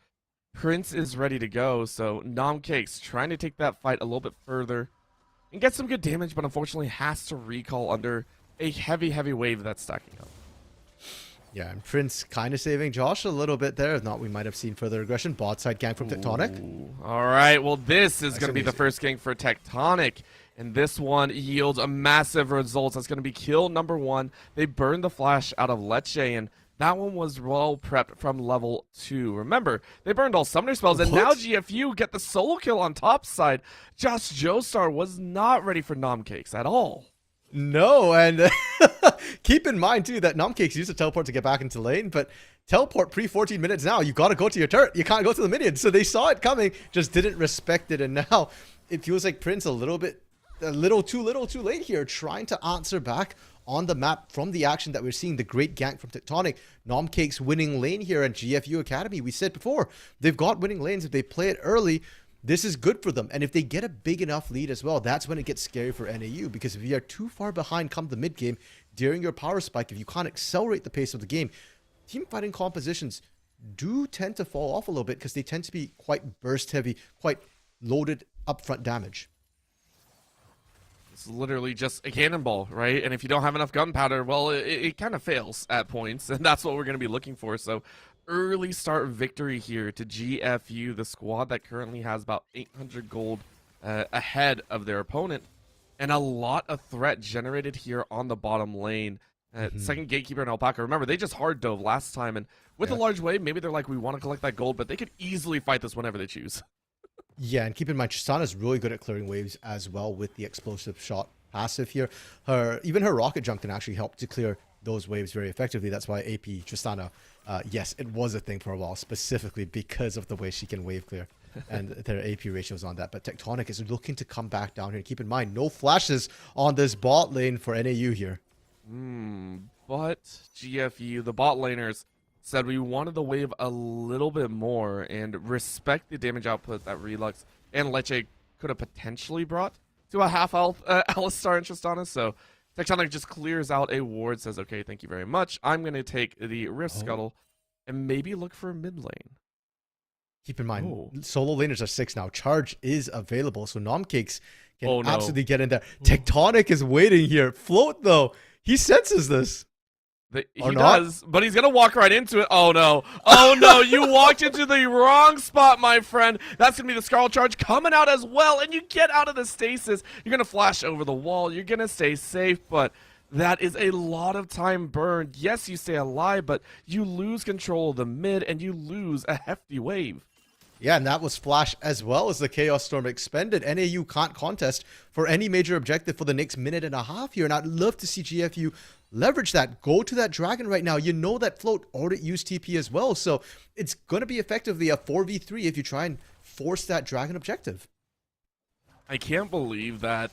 Prince is ready to go, so NomCakes trying to take that fight a little bit further and get some good damage, but unfortunately has to recall under a heavy, heavy wave that's stacking up. Yeah, and Prince kind of saving Josh a little bit there. If not, we might have seen further aggression. Bot side gank from Tectonic. Ooh. All right, well, this is going to be the first gank for Tectonic, and this one yields a massive result. That's going to be kill number 1. They burned the flash out of Lecce, and that one was well prepped from level 2. Remember, they burned all summoner spells, and now GFU get the solo kill on top side. Josh Joestar was not ready for NomCakes at all. No, and keep in mind, too, that NomCakes used to teleport to get back into lane, but teleport pre-14 minutes now. You got to go to your turret. You can't go to the minion. So they saw it coming, just didn't respect it, and now it feels like Prince a little too late here, trying to answer back on the map from the action that we're seeing, the great gank from Tectonic. NomCakes winning lane here at GFU Academy. We said before, they've got winning lanes. If they play it early, this is good for them. And if they get a big enough lead as well, that's when it gets scary for NAU. Because if you are too far behind come the mid game, during your power spike, if you can't accelerate the pace of the game, team fighting compositions do tend to fall off a little bit because they tend to be quite burst heavy, quite loaded upfront damage. It's literally just a cannonball, right? And if you don't have enough gunpowder, well, it kind of fails at points, and that's what we're going to be looking for. So early start victory here to GFU, the squad that currently has about 800 gold ahead of their opponent, and a lot of threat generated here on the bottom lane. Second Gatekeeper and Alpaca, remember, they just hard dove last time, and with a large wave, maybe they're like, we want to collect that gold, but they could easily fight this whenever they choose. Yeah, and keep in mind, Tristana's really good at clearing waves as well with the explosive shot passive here. Even her rocket jump can actually help to clear those waves very effectively. That's why AP Tristana, yes, it was a thing for a while, specifically because of the way she can wave clear. And their AP ratios on that. But Tectonic is looking to come back down here. Keep in mind, no flashes on this bot lane for NAU here. But GFU, the bot laners, said we wanted the wave a little bit more and respect the damage output that Relux and Lecce could have potentially brought to a half health Alistar and Tristana. So Tectonic just clears out a ward, says, okay, thank you very much. I'm going to take the Rift Scuttle and maybe look for a mid lane. Keep in mind, solo laners are 6 now. Charge is available, so NomCakes can absolutely get in there. Tectonic is waiting here. Float, though. He senses this. He does, but he's going to walk right into it. Oh, no. Oh, no. You walked into the wrong spot, my friend. That's going to be the Skarl charge coming out as well, and you get out of the stasis. You're going to flash over the wall. You're going to stay safe, but that is a lot of time burned. Yes, you stay alive, but you lose control of the mid, and you lose a hefty wave. Yeah, and that was Flash as well as the Chaos Storm expended. NAU can't contest for any major objective for the next minute and a half here, and I'd love to see GFU leverage that. Go to that dragon right now. You know that Float already used TP as well, so it's going to be effectively a 4v3 if you try and force that dragon objective. I can't believe that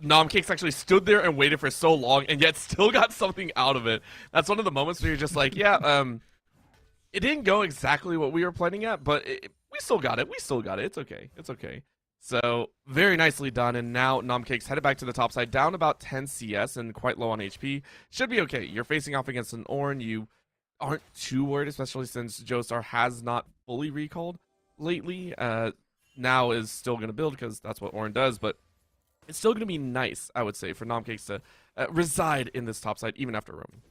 NomCakes actually stood there and waited for so long and yet still got something out of it. That's one of the moments where you're just like, yeah, it didn't go exactly what we were planning at, but we still got it. We still got it. It's okay. It's okay. So very nicely done. And now NomCakes headed back to the top side, down about 10 CS and quite low on HP. Should be okay. You're facing off against an Ornn. You aren't too worried, especially since Joestar has not fully recalled lately. Now is still going to build because that's what Ornn does, but it's still going to be nice, I would say, for NomCakes to reside in this top side even after roaming.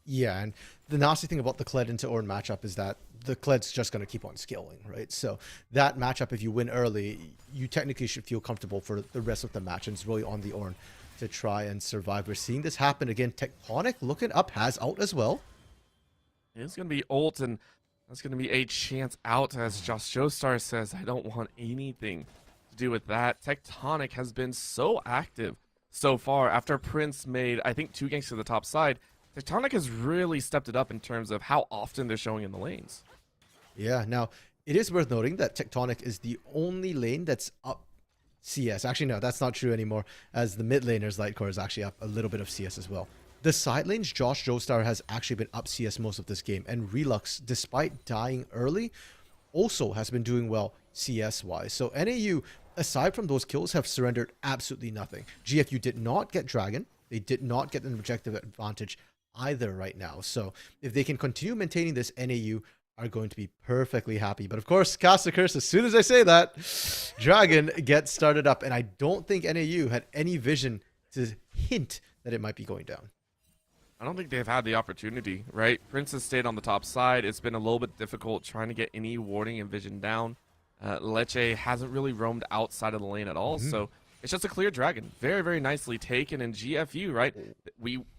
Yeah, and the nasty thing about the Kled into Ornn matchup is that the Kled's just going to keep on scaling, right? So that matchup, if you win early, you technically should feel comfortable for the rest of the match, and it's really on the Ornn to try and survive. We're seeing this happen again. Tectonic looking up, has ult as well. It's going to be ult, and that's going to be a chance out, as Josh Joestar says, I don't want anything to do with that. Tectonic has been so active so far. After Prince made, I think, 2 ganks to the top side, Tectonic has really stepped it up in terms of how often they're showing in the lanes. Yeah, now, it is worth noting that Tectonic is the only lane that's up CS. Actually, no, that's not true anymore, as the mid laners, Lightcore, is actually up a little bit of CS as well. The side lanes, Josh Joestar has actually been up CS most of this game, and Relux, despite dying early, also has been doing well CS-wise. So NAU, aside from those kills, have surrendered absolutely nothing. GFU did not get Dragon. They did not get an objective advantage either right now. So if they can continue maintaining this, NAU are going to be perfectly happy. But of course, cast a curse. As soon as I say that, Dragon gets started up, and I don't think NAU had any vision to hint that it might be going down. I don't think they've had the opportunity, right? Prince has stayed on the top side. It's been a little bit difficult trying to get any warning and vision down. Leche hasn't really roamed outside of the lane at all, so it's just a clear Dragon. Very, very nicely taken. And GFU, right?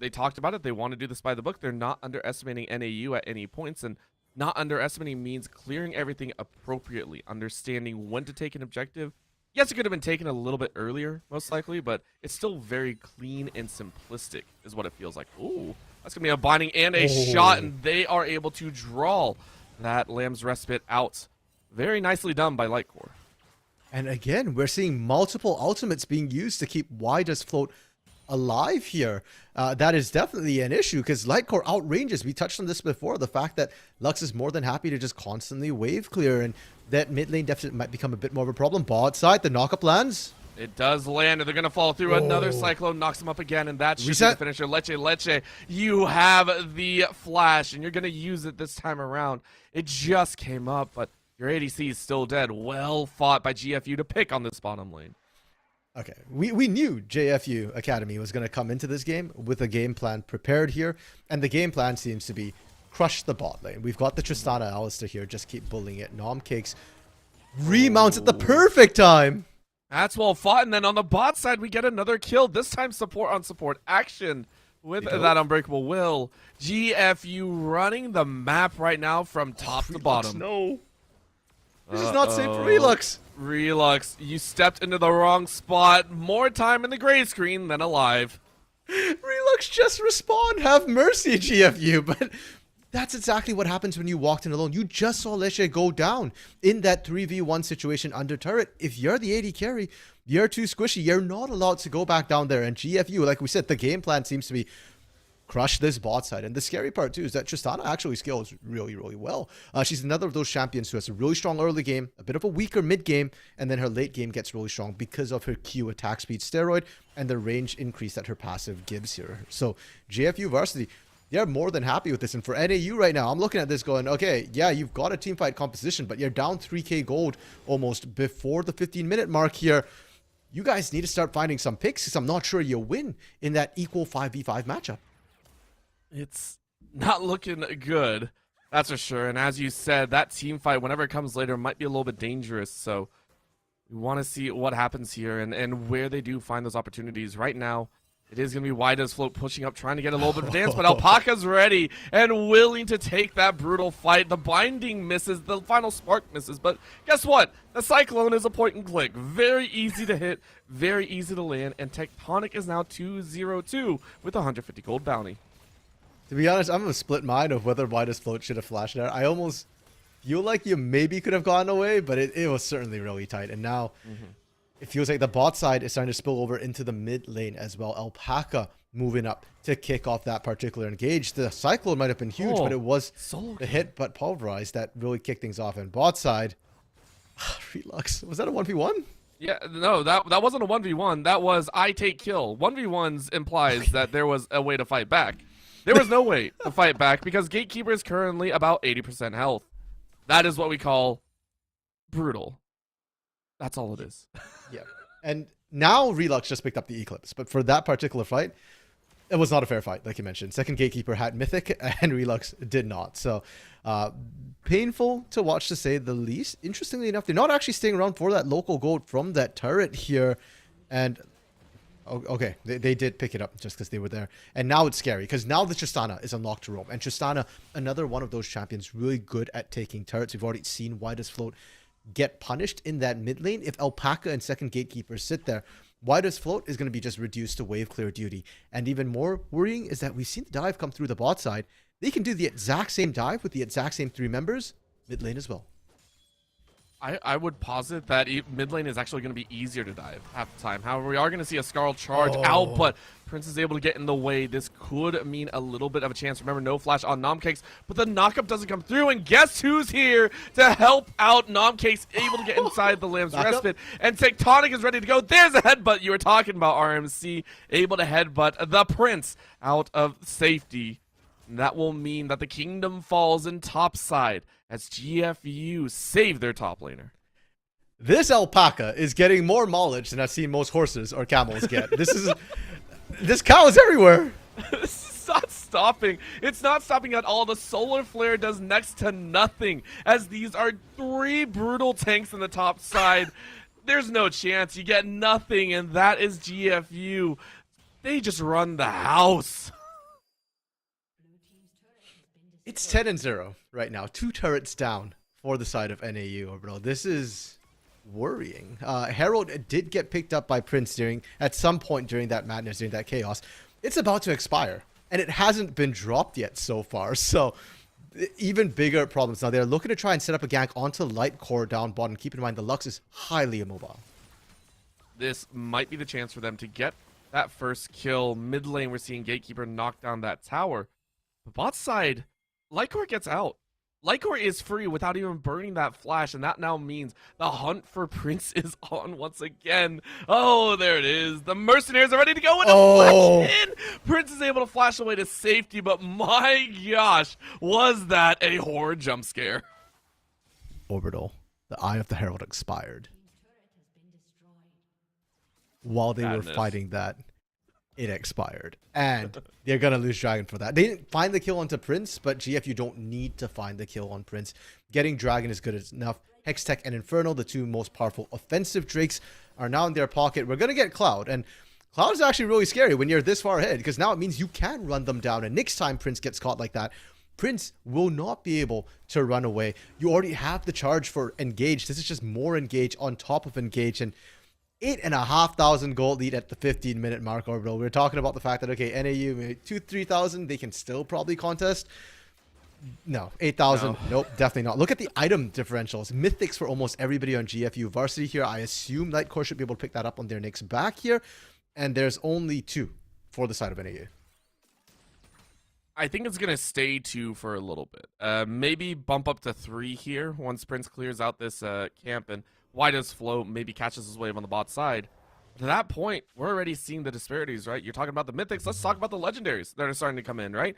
They talked about it. They want to do this by the book. They're not underestimating NAU at any points, and not underestimating means clearing everything appropriately, understanding when to take an objective. Yes, it could have been taken a little bit earlier, most likely, but it's still very clean and simplistic is what it feels like. Ooh, that's going to be a binding and a shot, and they are able to draw that Lamb's Respite out. Very nicely done by Lightcore. And again, we're seeing multiple ultimates being used to keep Why Does Float alive here. That is definitely an issue because Lightcore outranges. We touched on this before, the fact that Lux is more than happy to just constantly wave clear, and that mid lane deficit might become a bit more of a problem. Bot side, the knock-up lands. It does land, and they're going to fall through. Another Cyclone knocks him up again, and that should be the finisher. Leche, you have the flash, and you're going to use it this time around. It just came up, but your ADC is still dead. Well fought by GFU to pick on this bottom lane. Okay, we knew JFU Academy was going to come into this game with a game plan prepared here, and the game plan seems to be crush the bot lane. We've got the Tristana Alistair here, just keep bullying it. Nom Cakes remounts at the perfect time. That's well fought, and then on the bot side, we get another kill. This time support on support action with that Unbreakable Will. GFU running the map right now from top to bottom. No. This is not safe for Relux. Relux, you stepped into the wrong spot. More time in the gray screen than alive. Relux, just respawn. Have mercy, GFU. But that's exactly what happens when you walked in alone. You just saw Leche go down in that 3v1 situation under turret. If you're the AD carry, you're too squishy. You're not allowed to go back down there. And GFU, like we said, the game plan seems to be crush this bot side. And the scary part too is that Tristana actually scales really, really well. She's another of those champions who has a really strong early game, a bit of a weaker mid game, and then her late game gets really strong because of her Q attack speed steroid and the range increase that her passive gives here. So GFU Varsity, they're more than happy with this. And for NAU right now, I'm looking at this going, okay, yeah, you've got a teamfight composition, but you're down 3k gold almost before the 15-minute mark here. You guys need to start finding some picks because I'm not sure you'll win in that equal 5v5 matchup. It's not looking good, that's for sure. And as you said, that team fight, whenever it comes later, might be a little bit dangerous. So we want to see what happens here and where they do find those opportunities. Right now, it is going to be Why Does Float pushing up, trying to get a little bit of dance, but Alpaca's ready and willing to take that brutal fight. The binding misses, the final spark misses, but guess what? The Cyclone is a point and click. Very easy to hit, very easy to land, and Tectonic is now 2-0-2 with 150 gold bounty. To be honest, I'm of a split mind of whether Why Does Float should have flashed there. I almost feel like you maybe could have gotten away, but it was certainly really tight. And now it feels like the bot side is starting to spill over into the mid lane as well. Alpaca moving up to kick off that particular engage. The Cyclone might have been huge, but it was the hit but pulverized that really kicked things off. And bot side, Relux, was that a 1v1? Yeah, no, that wasn't a 1v1. That was I take kill. 1v1s implies that there was a way to fight back. There was no way to fight back because Gatekeeper is currently about 80% health. That is what we call brutal. That's all it is. Yeah. And now Relux just picked up the Eclipse, but for that particular fight, it was not a fair fight, like you mentioned. Second Gatekeeper had Mythic, and Relux did not. So, painful to watch, to say the least. Interestingly enough, they're not actually staying around for that local gold from that turret here. And okay, they did pick it up just because they were there. And now it's scary because now the Tristana is unlocked to roam. And Tristana, another one of those champions, really good at taking turrets. We've already seen Why Does Float get punished in that mid lane. If Alpaca and second Gatekeeper sit there, Why Does Float is going to be just reduced to wave clear duty. And even more worrying is that we've seen the dive come through the bot side. They can do the exact same dive with the exact same 3 members mid lane as well. I would posit that mid lane is actually going to be easier to dive half the time. However, we are going to see a Scarl charge out, but Prince is able to get in the way. This could mean a little bit of a chance. Remember, no flash on NECC, but the knockup doesn't come through, and guess who's here to help out NECC, able to get inside the Lamb's Respite, and Tectonic is ready to go. There's a headbutt you were talking about, RMC, able to headbutt the Prince out of safety. And that will mean that the kingdom falls in top side as GFU save their top laner. This alpaca is getting more mileage than I've seen most horses or camels get. This cow is everywhere. It's not stopping. It's not stopping at all. The solar flare does next to nothing as these are 3 brutal tanks in the top side. There's no chance. You get nothing, and that is GFU. They just run the house. It's 10-0 right now. 2 turrets down for the side of NAU, Orbital. This is worrying. Herald did get picked up by Prince at some point during that madness, during that chaos. It's about to expire, and it hasn't been dropped yet so far. So even bigger problems. Now they're looking to try and set up a gank onto Light Core down bottom. Keep in mind the Lux is highly immobile. This might be the chance for them to get that first kill. Mid lane, we're seeing Gatekeeper knock down that tower. The bot side, Lightcore gets out. Lightcore is free without even burning that flash, and that now means the hunt for Prince is on once again. Oh, there it is. The mercenaries are ready to go, and flash in. Prince is able to flash away to safety, but my gosh, was that a horror jump scare. Orbital, the Eye of the Herald expired. While they were fighting that, it expired. And they're going to lose Dragon for that. They didn't find the kill onto Prince, but GFU don't need to find the kill on Prince. Getting Dragon is good enough. Hextech and Inferno, the 2 most powerful offensive Drakes, are now in their pocket. We're going to get Cloud. And Cloud is actually really scary when you're this far ahead, because now it means you can run them down. And next time Prince gets caught like that, Prince will not be able to run away. You already have the charge for Engage. This is just more Engage on top of Engage. And 8,500 gold lead at the 15-minute mark, Orbital. We're talking about the fact that, okay, NAU, maybe 2,000-3,000, they can still probably contest. No, 8,000, nope, definitely not. Look at the item differentials. Mythics for almost everybody on GFU varsity here. I assume Lightcore should be able to pick that up on their next back here. And there's only 2 for the side of NAU. I think it's going to stay 2 for a little bit. Maybe bump up to 3 here once Prince clears out this camp, and Why Does Flow maybe catches his wave on the bot side. To that point, we're already seeing the disparities, right? You're talking about the mythics. Let's talk about the legendaries that are starting to come in, right?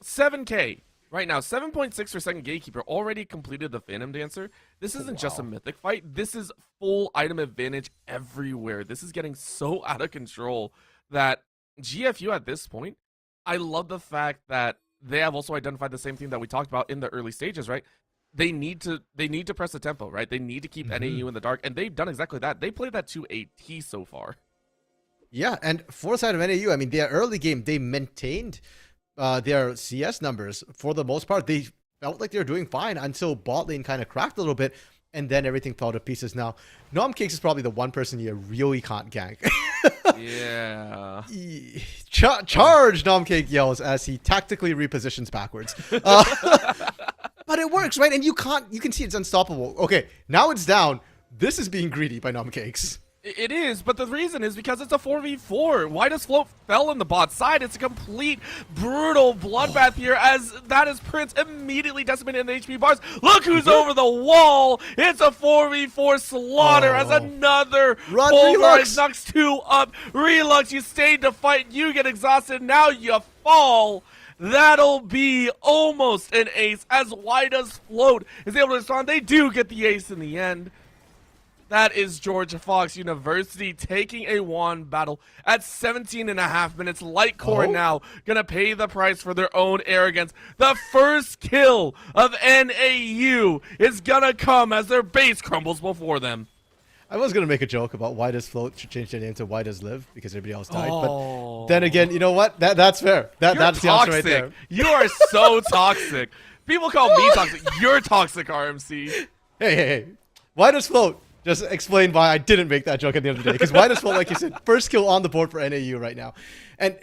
7K right now, 7.6 for second Gatekeeper. Already completed the Phantom Dancer. This isn't just a mythic fight. This is full item advantage everywhere. This is getting so out of control that GFU at this point, I love the fact that they have also identified the same thing that we talked about in the early stages, right? They need to press the tempo, right? They need to keep NAU in the dark, and they've done exactly that. They played that to a T so far. Yeah, and for the side of NAU, I mean, their early game, they maintained their CS numbers for the most part. They felt like they were doing fine until bot lane kind of cracked a little bit, and then everything fell to pieces. Now, NECC is probably the one person you really can't gank. Yeah. Charge, NECC yells as he tactically repositions backwards. But it works, right? And you can see it's unstoppable. Okay, now it's down. This is being greedy by NECC. It is, but the reason is because it's a 4v4. Why does Float fell in the bot side? It's a complete brutal bloodbath here as that is Prince immediately decimated in the HP bars. Look who's over the wall. It's a 4v4 slaughter as another pulverized knocks 2 up. Relux, you stayed to fight. You get exhausted. Now you fall. That'll be almost an ace as Why Does Float is able to respond. They do get the ace in the end. That is Georgia Fox University taking a wand battle at 17.5 minutes. Lightcore now gonna pay the price for their own arrogance. The first kill of NAU is gonna come as their base crumbles before them. I was going to make a joke about Why Does Float should change their name to Why Does Live because everybody else died. But then again, you know what? That's fair. That's the answer right there. You are so toxic. People call me toxic. You're toxic, RMC. Hey. Why Does Float just explain why I didn't make that joke at the end of the day. Because White Float, like you said, first kill on the board for NAU right now. And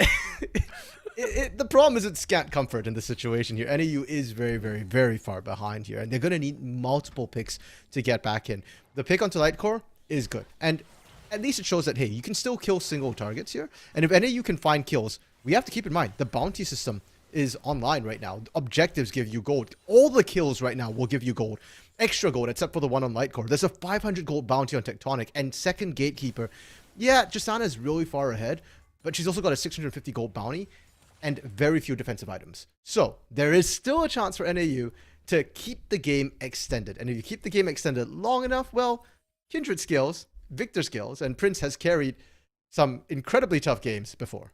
the problem is it's scant comfort in this situation here. NAU is very, very, very far behind here. And they're going to need multiple picks to get back in. The pick onto Light Core is good. And at least it shows that, hey, you can still kill single targets here. And if NAU can find kills, we have to keep in mind, the bounty system is online right now. Objectives give you gold. All the kills right now will give you gold. Extra gold, except for the one on Light Core. There's a 500 gold bounty on Tectonic. And second Gatekeeper, yeah, Jasana is really far ahead, but she's also got a 650 gold bounty and very few defensive items. So there is still a chance for NAU to keep the game extended. And if you keep the game extended long enough, well, Kindred skills, Victor skills, and Prince has carried some incredibly tough games before.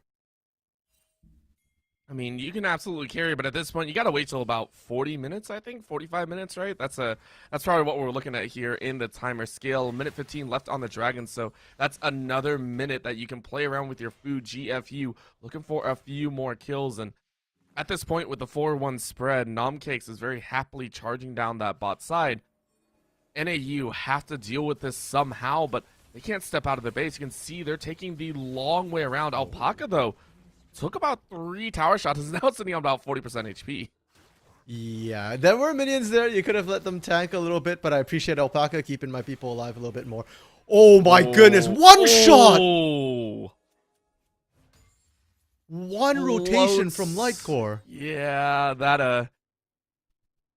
I mean, you can absolutely carry, but at this point, you got to wait till about 40 minutes, I think, 45 minutes, right? That's probably what we're looking at here in the timer scale. Minute 15 left on the Dragon, so that's another minute that you can play around with your food GFU, looking for a few more kills. And at this point, with the 4-1 spread, NECC is very happily charging down that bot side. NAU have to deal with this somehow, but they can't step out of their base. You can see they're taking the long way around. Alpaca, though, took about 3 tower shots, is now sitting on about 40% HP. Yeah, there were minions there. You could have let them tank a little bit, but I appreciate Alpaca keeping my people alive a little bit more. Oh my goodness, one shot! One rotation from Light Core. Yeah, that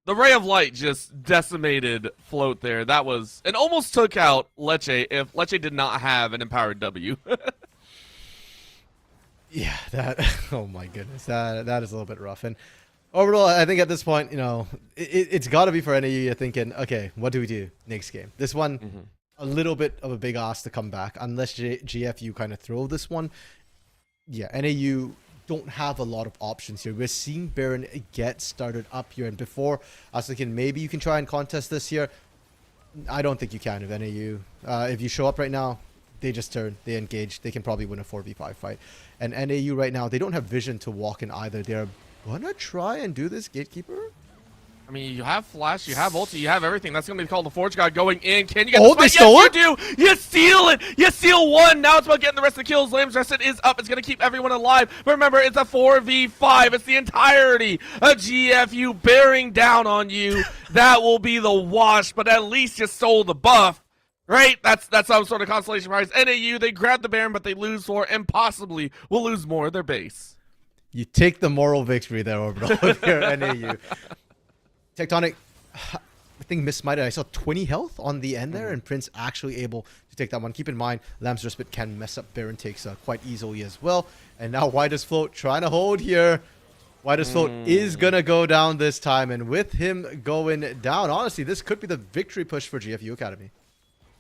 the ray of light just decimated Float there. That was, it almost took out Leche if Leche did not have an empowered W. Yeah, oh my goodness, that is a little bit rough. And overall, I think at this point, you know, it's got to be for NAU. You're thinking, okay, what do we do next game? This one, a little bit of a big ask to come back, unless GFU kind of throw this one. Yeah, NAU don't have a lot of options here. We're seeing Baron get started up here, and before I was thinking maybe you can try and contest this here. I don't think you can with NAU. If you show up right now, they just turn, they engage, they can probably win a 4v5 fight. And NAU right now, they don't have vision to walk in either. They're gonna try and do this Gatekeeper. I mean, you have Flash, you have Ulti, you have everything. That's going to be called the Forge God going in. Can you get Oh, the they fight? stole it? Yes, you do! You steal it! You steal one! Now it's about getting the rest of the kills. Lamb's Rested is up. It's going to keep everyone alive. But remember, it's a 4v5. It's the entirety of GFU bearing down on you. That will be the wash, but at least you stole the buff. Right? That's some sort of consolation prize. NAU, they grab the Baron, but they lose 4 and possibly will lose more of their base. You take the moral victory there, Orbital, if you're NAU. Tectonic, I think missmited. I saw 20 health on the end there, and Prince actually able to take that one. Keep in mind, Lamb's Respite can mess up Baron takes quite easily as well. And now Whitest Float trying to hold here. Whitest Float is going to go down this time, and with him going down, honestly, this could be the victory push for GFU Academy.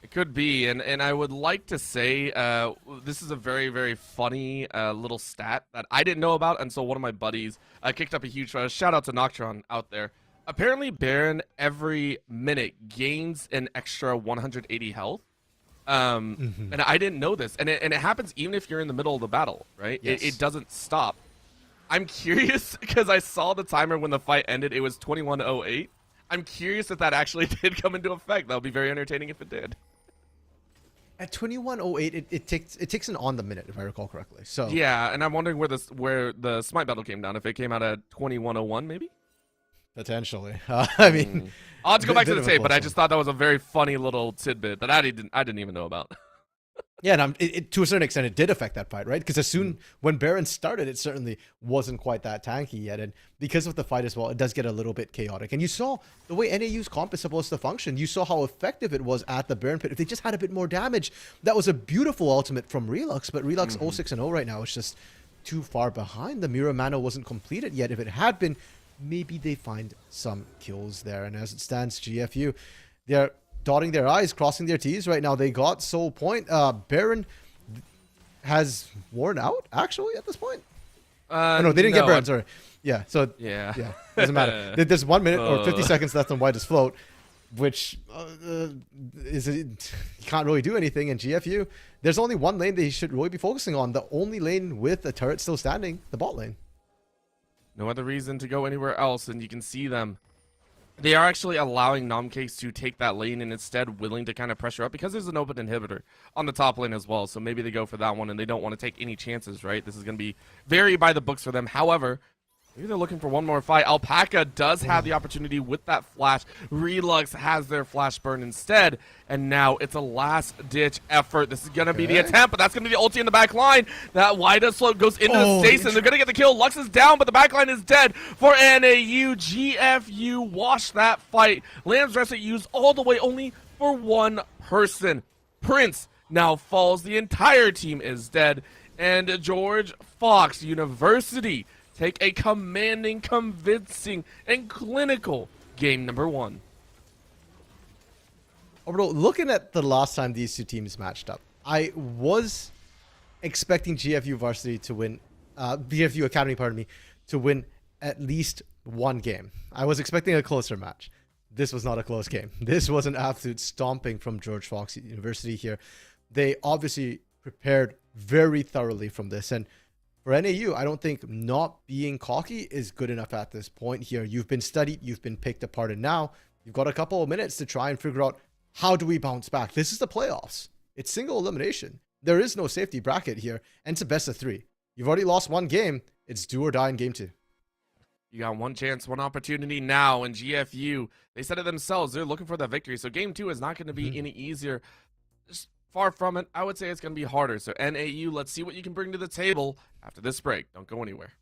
It could be, and I would like to say this is a very, very funny little stat that I didn't know about until one of my buddies kicked up a huge shout out to Noctron out there. Apparently, Baron every minute gains an extra 180 health, and I didn't know this, and it happens even if you're in the middle of the battle, right? Yes. It doesn't stop. I'm curious because I saw the timer when the fight ended. It was 21:08. I'm curious if that actually did come into effect. That would be very entertaining if it did. At 21:08, it takes an on the minute, if I recall correctly. So Yeah, and I'm wondering where the Smite battle came down. If it came out at 21:01, maybe. potentially, I mean, I'll have to go back to bit the of a tape, close but I one. just thought that was a very funny little tidbit that I didn't even know about. Yeah, and to a certain extent, it did affect that fight, right? Because as soon when Baron started, it certainly wasn't quite that tanky yet, and because of the fight as well, it does get a little bit chaotic. And you saw the way NAU's comp is supposed to function. You saw how effective it was at the Baron pit. If they just had a bit more damage, that was a beautiful ultimate from Relux. But Relux 0-6-0 right now is just too far behind. The Mirror Mana wasn't completed yet. If it had been, maybe they find some kills there. And as it stands, GFU, they're dotting their I's, crossing their T's right now. They got Soul Point. Baron has worn out, actually, at this point. Oh, no, they didn't get Baron, sorry. Yeah, so, Yeah. doesn't matter. There's 1 minute or 50 seconds left on Whitest Float, which you can't really do anything. In GFU, there's only one lane they should really be focusing on. The only lane with a turret still standing, the bot lane. No other reason to go anywhere else, and you can see them they are actually allowing Nomcakes to take that lane and instead willing to kind of pressure up because there's an open inhibitor on the top lane as well. So maybe they go for that one and they don't want to take any chances, right? This is going to be very by the books for them. However, maybe they're looking for one more fight. Alpaca does have the opportunity with that flash. Relux has their flash burn instead. And now it's a last-ditch effort. This is going to be the attempt, but that's going to be the ulti in the back line. That Wida slope goes into the station. They're going to get the kill. Lux is down, but the back line is dead for NAU. GFU wash that fight. Lamb's Reset used all the way only for one person. Prince now falls. The entire team is dead. And George Fox University take a commanding, convincing, and clinical game number 1. Orbital, looking at the last time these two teams matched up, I was expecting GFU Varsity to win, GFU Academy, pardon me, to win at least one game. I was expecting a closer match. This was not a close game. This was an absolute stomping from George Fox University here. They obviously prepared very thoroughly from this, and for NAU, I don't think not being cocky is good enough at this point here. You've been studied, you've been picked apart, and now you've got a couple of minutes to try and figure out how do we bounce back. This is the playoffs. It's single elimination. There is no safety bracket here, and it's a best of 3. You've already lost one game. It's do or die in game 2. You got one chance, one opportunity now, and GFU, they said it themselves. They're looking for that victory, so game 2 is not going to be any easier. Just far from it. I would say it's going to be harder. So NAU, let's see what you can bring to the table after this break. Don't go anywhere.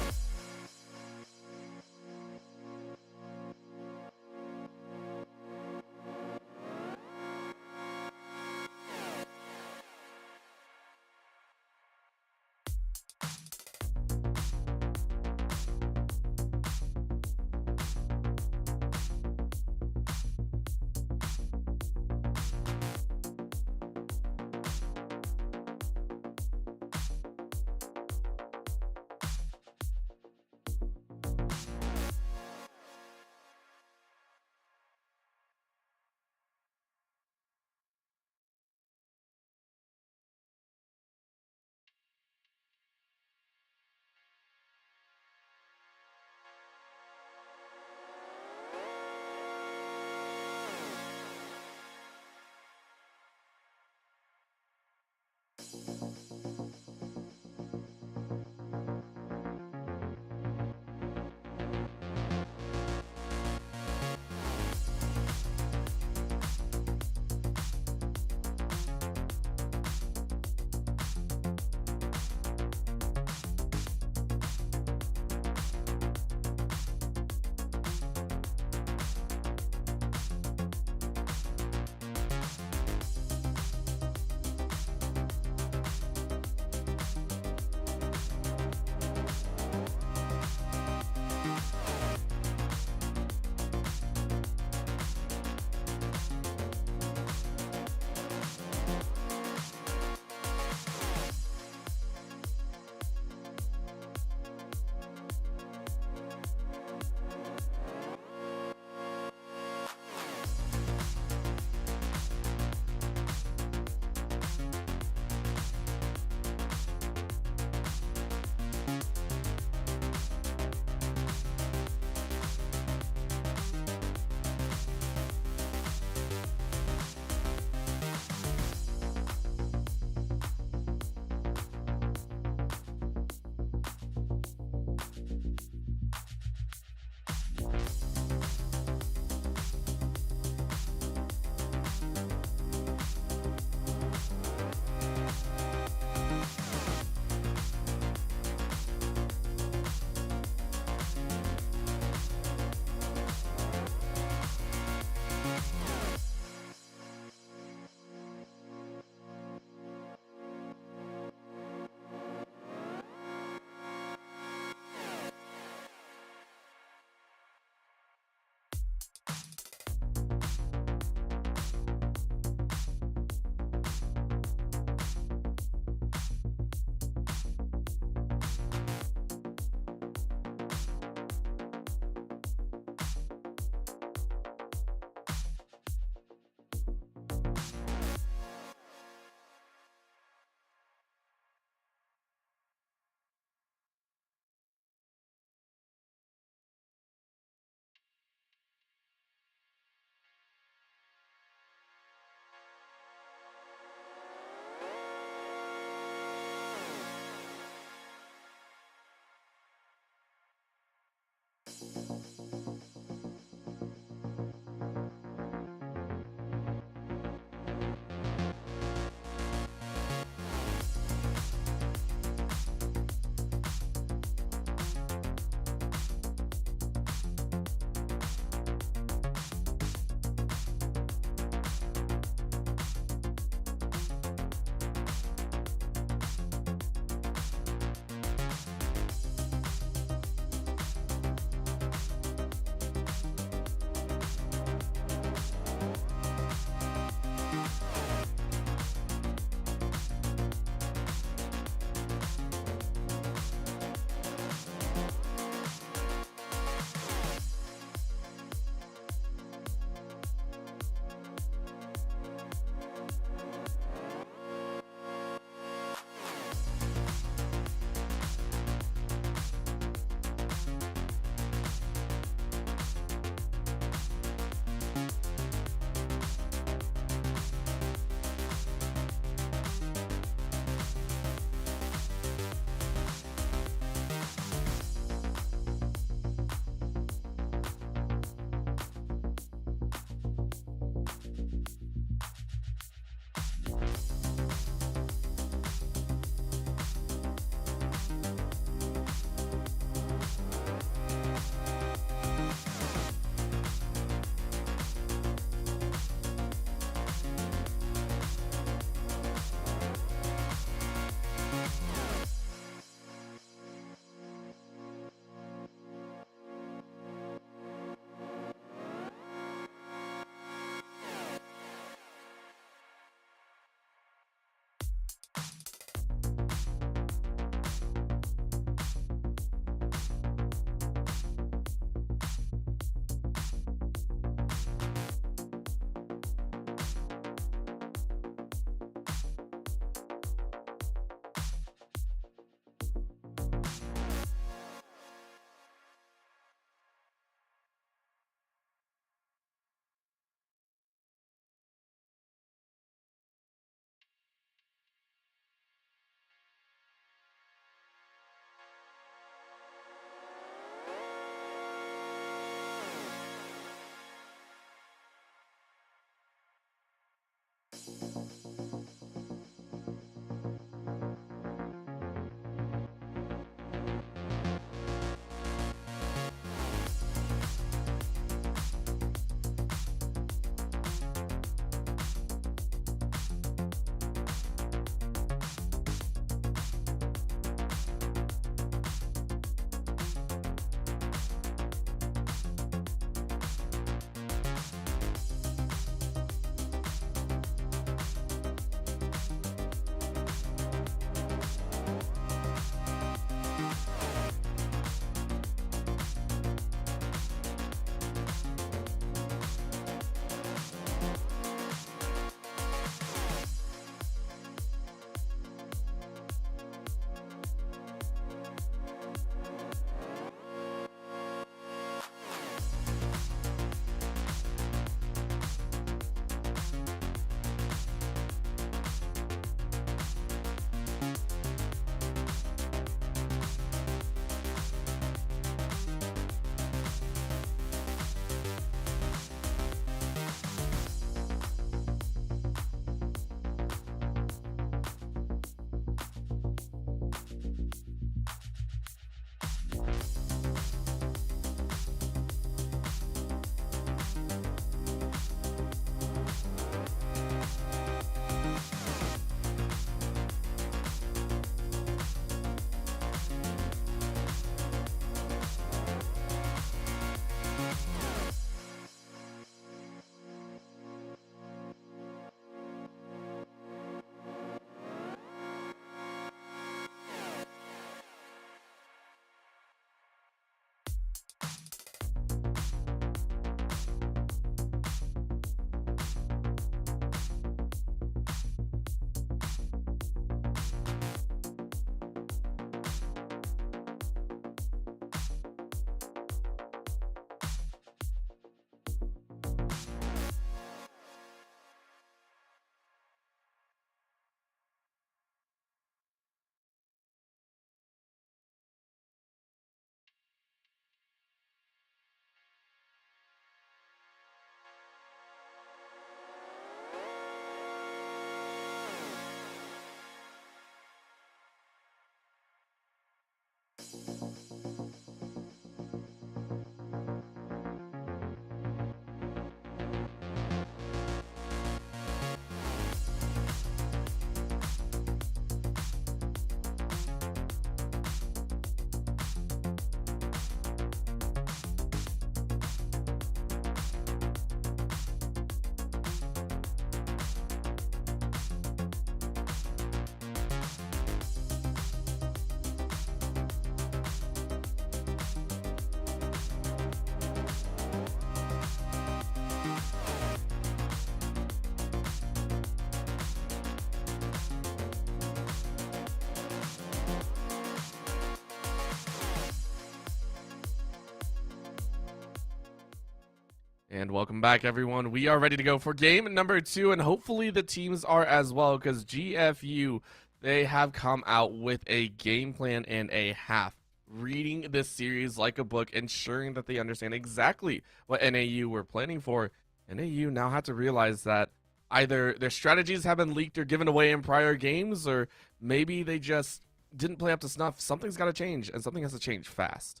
And welcome back, everyone. We are ready to go for game number 2, and hopefully the teams are as well, because GFU, they have come out with a game plan and a half, reading this series like a book, ensuring that they understand exactly what NAU were planning for. NAU now have to realize that either their strategies have been leaked or given away in prior games, or maybe they just didn't play up to snuff. Something's got to change, and something has to change fast.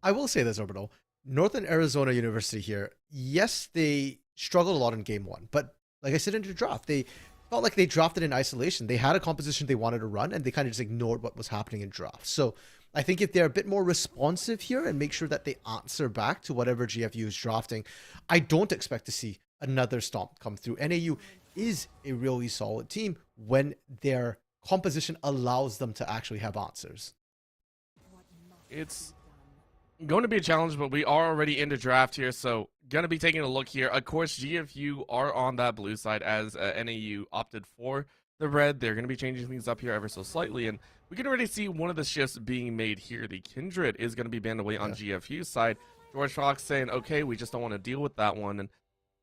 I will say this, Orbital. Northern Arizona University here, yes, they struggled a lot in game 1, but like I said in the draft, they felt like they drafted in isolation. They had a composition they wanted to run, and they kind of just ignored what was happening in draft. So I think if they're a bit more responsive here and make sure that they answer back to whatever GFU is drafting, I don't expect to see another stomp come through. NAU is a really solid team when their composition allows them to actually have answers. It's going to be a challenge, but we are already in the draft here, so gonna be taking a look here. Of course, GFU are on that blue side as NAU opted for the red. They're gonna be changing things up here ever so slightly, and we can already see one of the shifts being made here. The Kindred is gonna be banned away on GFU's side. George Fox saying, okay, we just don't want to deal with that one, and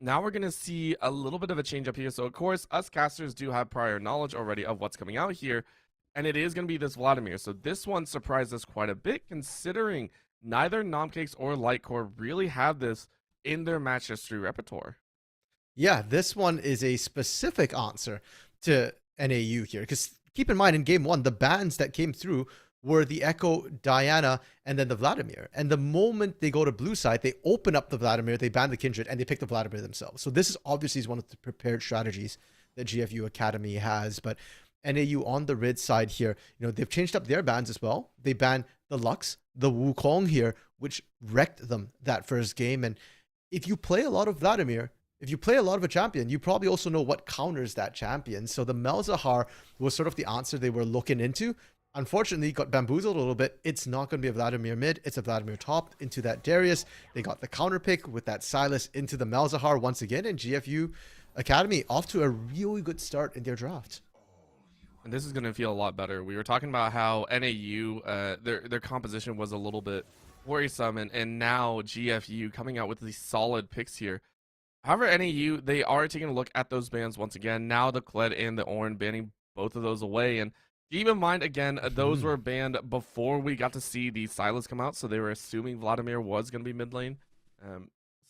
now we're gonna see a little bit of a change up here. So of course, us casters do have prior knowledge already of what's coming out here, and it is gonna be this Vladimir. So this one surprised us quite a bit, considering neither NECC or Lightcore really have this in their match history repertoire. Yeah, this one is a specific answer to NAU here. Because keep in mind, in game 1, the bans that came through were the Echo, Diana, and then the Vladimir. And the moment they go to blue side, they open up the Vladimir, they ban the Kindred, and they pick the Vladimir themselves. So this is obviously one of the prepared strategies that GFU Academy has. But NAU on the red side here, they've changed up their bans as well. They ban the Lux, the Wukong here, which wrecked them that first game. And if you play a lot of Vladimir, if you play a lot of a champion, you probably also know what counters that champion. So the Malzahar was sort of the answer they were looking into. Unfortunately, got bamboozled a little bit. It's not going to be a Vladimir mid. It's a Vladimir top into that Darius. They got the counter pick with that Silas into the Malzahar once again. And GFU Academy off to a really good start in their draft. And this is going to feel a lot better. We were talking about how NAU, their composition was a little bit worrisome, and now GFU coming out with these solid picks here. However, NAU, they are taking a look at those bans once again. Now the Kled and the Ornn banning both of those away. And keep in mind, again, those were banned before we got to see the Silas come out, so they were assuming Vladimir was going to be mid lane.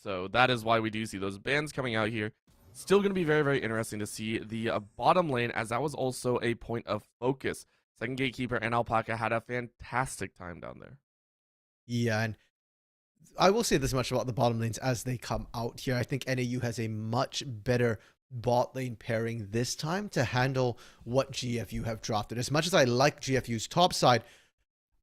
So that is why we do see those bans coming out here. Still going to be very, very interesting to see the bottom lane, as that was also a point of focus. Second Gatekeeper and Alpaca had a fantastic time down there. Yeah, and I will say this much about the bottom lanes as they come out here. I think NAU has a much better bot lane pairing this time to handle what GFU have drafted. As much as I like GFU's top side,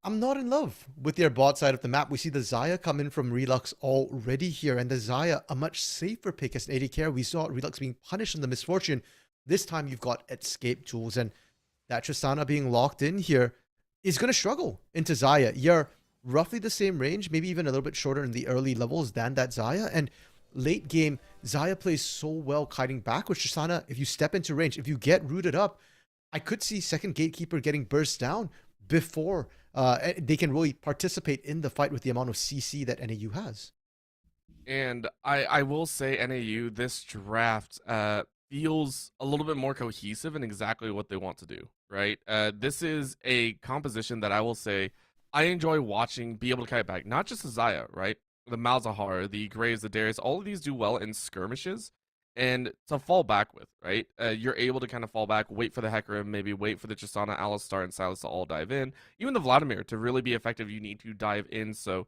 I'm not in love with their bot side of the map. We see the Xayah come in from Relux already here, and the Xayah, a much safer pick as an AD carry. We saw Relux being punished in the Misfortune. This time you've got escape tools, and that Tristana being locked in here is going to struggle into Xayah. You're roughly the same range, maybe even a little bit shorter in the early levels than that Xayah, and late game, Xayah plays so well kiting back with Tristana. If you step into range, if you get rooted up, I could see second Gatekeeper getting burst down before they can really participate in the fight with the amount of CC that NAU has. And I will say, NAU, this draft feels a little bit more cohesive in exactly what they want to do, right? This is a composition that I will say I enjoy watching be able to kite back. Not just the Xayah, right? The Malzahar, the Graves, the Darius, all of these do well in skirmishes and to fall back with, right? You're able to kind of fall back, wait for the Hecarim, maybe wait for the Tristana, Alistar, and Silas to all dive in. Even the Vladimir, to really be effective, you need to dive in. So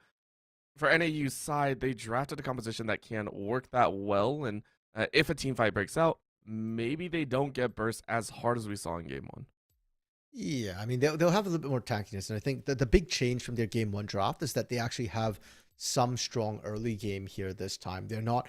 for NAU's side, they drafted a composition that can work that well, and if a team fight breaks out, maybe they don't get burst as hard as we saw in game 1. Yeah, I mean, they'll have a little bit more tankiness, and I think that the big change from their game 1 draft is that they actually have some strong early game here this time. They're not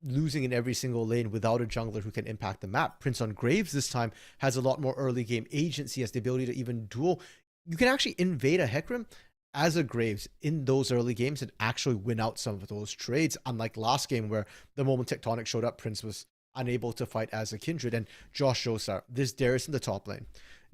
losing in every single lane without a jungler who can impact the map. Prince on Graves this time has a lot more early game agency, has the ability to even duel. You can actually invade a Hecarim as a Graves in those early games and actually win out some of those trades, unlike last game where the moment Tectonic showed up, Prince was unable to fight as a Kindred. And Josh Josar, this Darius in the top lane.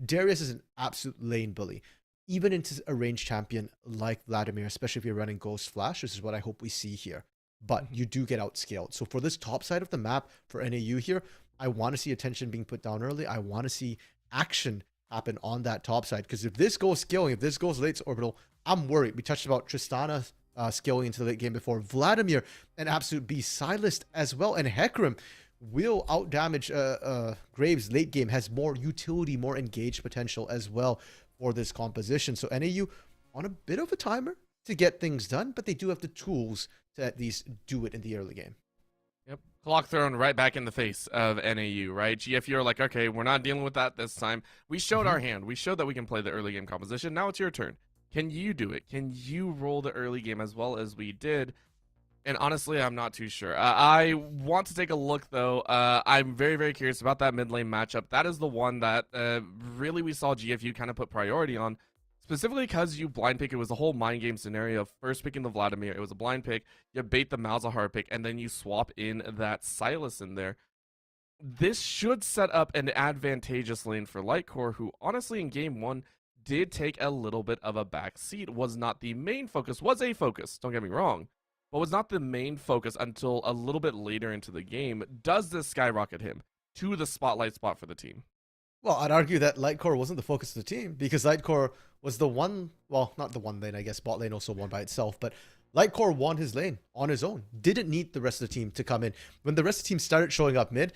Darius is an absolute lane bully, even into a ranged champion like Vladimir, especially if you're running Ghost Flash. This is what I hope we see here. but you do get outscaled. So for this top side of the map for NAU here, I want to see attention being put down early. I want to see action happen on that top side, because if this goes scaling, if this goes late to Orbital, I'm worried. We touched about Tristana scaling into the late game before. Vladimir, an absolute beast. Silas as well, and Hecarim will outdamage Graves late game, has more utility, more engaged potential as well for this composition. So NAU on a bit of a timer to get things done, but they do have the tools to at least do it in the early game. Yep. Clock thrown right back in the face of NAU, right? GFU are like, okay, we're not dealing with that this time. We showed our hand. We showed that we can play the early game composition. Now it's your turn. Can you do it? Can you roll the early game as well as we did? And honestly, I'm not too sure. I want to take a look, though. I'm very, very curious about that mid lane matchup. That is the one that really we saw GFU kind of put priority on. Specifically because you blind pick, it was a whole mind game scenario of first picking the Vladimir. It was a blind pick, you bait the Malzahar pick, and then you swap in that Silas in there. This should set up an advantageous lane for Lightcore, who honestly in game one did take a little bit of a back seat. Was not the main focus, was a focus, don't get me wrong, but was not the main focus until a little bit later into the game. Does this skyrocket him to the spotlight spot for the team? Well, I'd argue that Lightcore wasn't the focus of the team, because Lightcore was the one, well, not the one lane, I guess. Bot lane also won by itself, but Lightcore won his lane on his own. Didn't need the rest of the team to come in. When the rest of the team started showing up mid,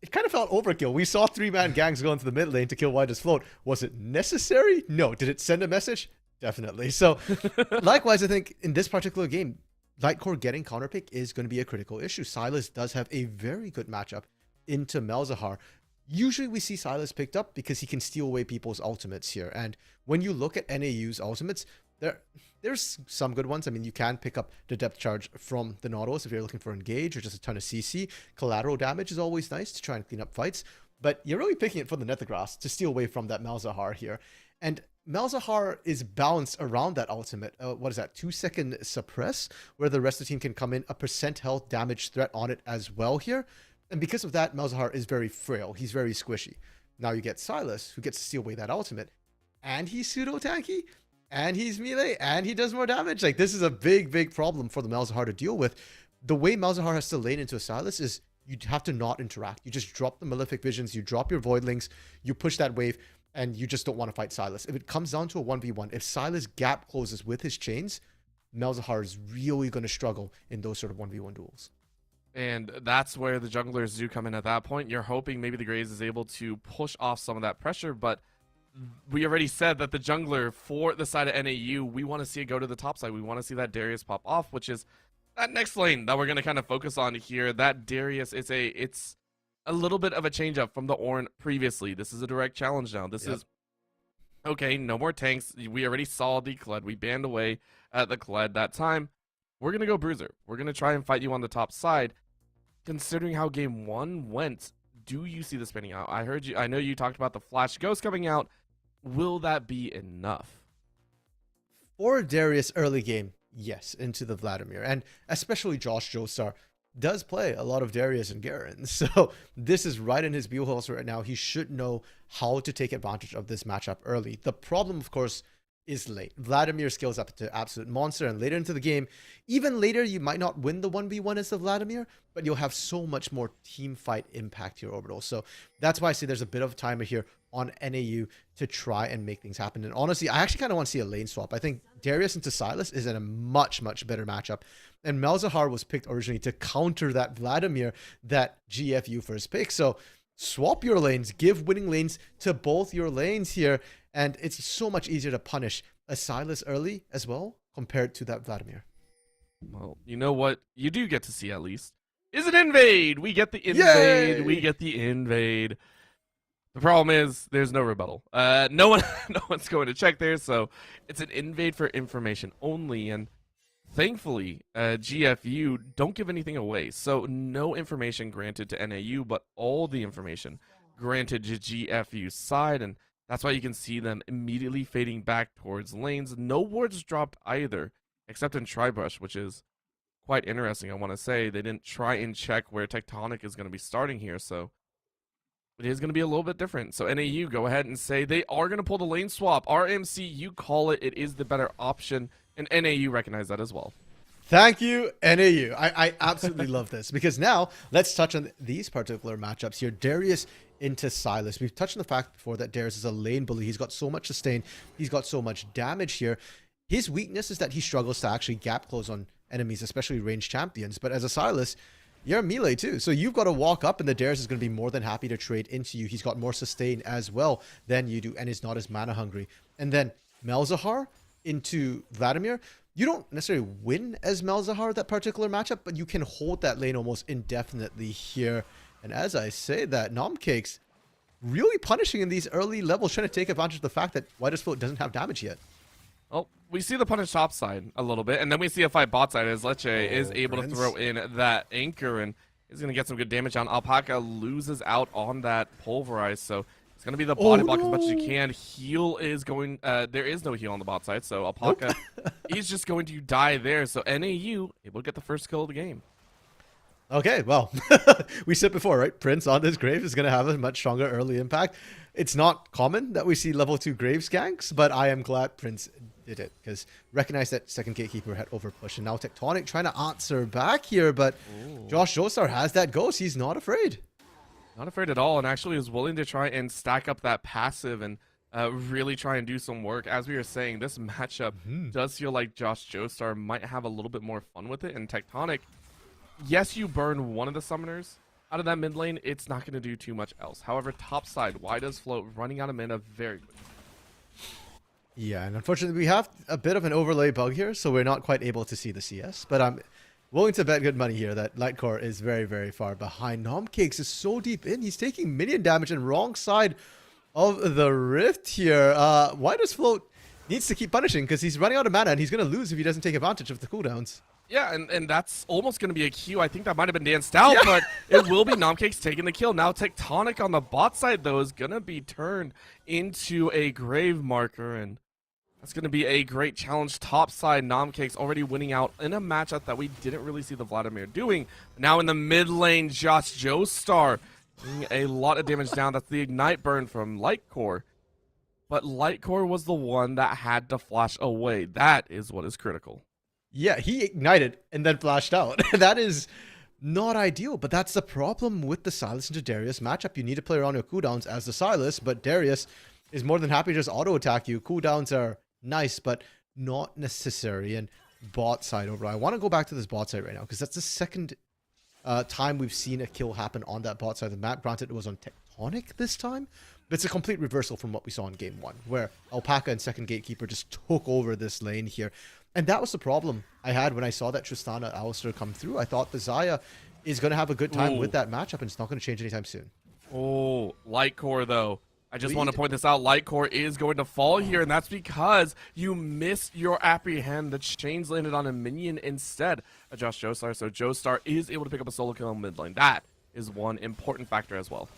it kind of felt overkill. We saw 3-man gangs go into the mid lane to kill Widest Float. Was it necessary? No. Did it send a message? Definitely. So, likewise, I think in this particular game, Lightcore getting counterpick is going to be a critical issue. Silas does have a very good matchup into Malzahar. Usually we see Silas picked up because he can steal away people's ultimates here. And when you look at NAU's ultimates, there's some good ones. I mean, you can pick up the depth charge from the Nautilus if you're looking for engage or just a ton of CC. Collateral damage is always nice to try and clean up fights. But you're really picking it for the Nethergrass to steal away from that Malzahar here. And Malzahar is balanced around that ultimate. What is that? 2-second suppress, where the rest of the team can come in, a % health damage threat on it as well here. And because of that, Malzahar is very frail. He's very squishy. Now you get Silas, who gets to steal away that ultimate. And he's pseudo-tanky. And he's melee. And he does more damage. Like, this is a big, big problem for the Malzahar to deal with. The way Malzahar has to lane into a Silas is you have to not interact. You just drop the Malefic Visions. You drop your Voidlings. You push that wave. And you just don't want to fight Silas. If it comes down to a 1v1, if Silas gap closes with his chains, Malzahar is really going to struggle in those sort of 1v1 duels. And that's where the junglers do come in at that point. You're hoping maybe the Graves is able to push off some of that pressure, but we already said that the jungler for the side of NAU, we want to see it go to the top side. We want to see that Darius pop off, which is that next lane that we're going to kind of focus on here. That Darius, it's a little bit of a change up from the Ornn previously. This is a direct challenge now. This is, okay, no more tanks. We already saw the Kled. We banned away at the Kled that time. We're going to go Bruiser. We're going to try and fight you on the top side. Considering how game one went, do you see this spinning out? I know you talked about the Flash Ghost coming out. Will that be enough? For Darius early game, yes, into the Vladimir. And especially Josh Joestar does play a lot of Darius and Garen. So this is right in his wheelhouse right now. He should know how to take advantage of this matchup early. The problem, of course, is late. Vladimir scales up to absolute monster, and later into the game, even later, you might not win the 1v1 as the Vladimir, but you'll have so much more team fight impact here, Orbital. So that's why I say there's a bit of a timer here on NAU to try and make things happen. And honestly, I actually kind of want to see a lane swap. I think Darius into Silas is in a much, much better matchup. And Malzahar was picked originally to counter that Vladimir that GFU first pick. So swap your lanes, give winning lanes to both your lanes here. And it's so much easier to punish a Silas early as well compared to that Vladimir. Well, you know what you do get to see at least is an invade. We get the invade. Yay! We get the invade. The problem is there's no rebuttal. No one's going to check there, so it's an invade for information only. And thankfully, GFU don't give anything away, so no information granted to NAU, but all the information granted to GFU's side, and that's why you can see them immediately fading back towards lanes. No wards dropped either, except in Tribrush, which is quite interesting, I want to say. They didn't try and check where Tectonic is going to be starting here, so it is going to be a little bit different. So NAU, go ahead and say they are going to pull the lane swap. RMC, you call it. It is the better option, and NAU recognize that as well. Thank you, NAU. I absolutely love this because now let's touch on these particular matchups here. Darius into Silas. We've touched on the fact before that Darius is a lane bully. He's got so much sustain. He's got so much damage here. His weakness is that he struggles to actually gap close on enemies, especially ranged champions. But as a Silas, you're a melee too. So you've got to walk up and the Darius is going to be more than happy to trade into you. He's got more sustain as well than you do and is not as mana hungry. And then Malzahar into Vladimir. You don't necessarily win as Malzahar that particular matchup, but you can hold that lane almost indefinitely here. And as I say that, NECC really punishing in these early levels, trying to take advantage of the fact that White's Float doesn't have damage yet. Well, we see the punish top side a little bit, and then we see a fight bot side as Leche is able to throw in that anchor, and is going to get some good damage on. Alpaca loses out on that pulverize, so it's going to be the body block as much as you can. Heal is going, there is no heal on the bot side, so Alpaca is just going to die there. So NAU able to get the first kill of the game. Okay, well, we said before, right? Prince on this Grave is going to have a much stronger early impact. It's not common that we see level 2 Grave ganks, but I am glad Prince did it because recognize that second Gatekeeper had overpushed. And now Tectonic trying to answer back here, but Josh Joestar has that ghost. He's not afraid. Not afraid at all, and actually is willing to try and stack up that passive and really try and do some work. As we were saying, this matchup does feel like Josh Joestar might have a little bit more fun with it, and Tectonic, yes, you burn one of the summoners out of that mid lane, it's not going to do too much else. However, top side, why does Float running out of mana very quickly? Yeah, and unfortunately we have a bit of an overlay bug here, so we're not quite able to see the CS, but I'm willing to bet good money here that Lightcore is very, very far behind. NECC is so deep in, he's taking minion damage and wrong side of the rift here. Why does Float needs to keep punishing because he's running out of mana and he's going to lose if he doesn't take advantage of the cooldowns. Yeah, and that's almost going to be a Q. I think that might have been danced out, but it will be NECC taking the kill. Now Tectonic on the bot side, though, is going to be turned into a grave marker, and that's going to be a great challenge. Top side, NECC already winning out in a matchup that we didn't really see the Vladimir doing. Now in the mid lane, Josh Joestar doing a lot of damage down. That's the Ignite burn from Lightcore. But Lightcore was the one that had to flash away. That is what is critical. Yeah, he ignited and then flashed out. That is not ideal, but that's the problem with the Silas into Darius matchup. You need to play around your cooldowns as the Silas, but Darius is more than happy to just auto-attack you. Cooldowns are nice, but not necessary. And bot side over. I want to go back to this bot side right now, because that's the second time we've seen a kill happen on that bot side of the map. Granted, it was on Tectonic this time, but it's a complete reversal from what we saw in game 1, where Alpaca and second Gatekeeper just took over this lane here. And that was the problem I had when I saw that Tristana Alistair come through. I thought the Xayah is going to have a good time with that matchup, and it's not going to change anytime soon. Oh, Lightcore, though. I just want to point this out. Lightcore is going to fall here, and that's because you missed your apprehend. The chains landed on a minion instead of Josh Joestar, so Joestar is able to pick up a solo kill in mid lane. That is one important factor as well.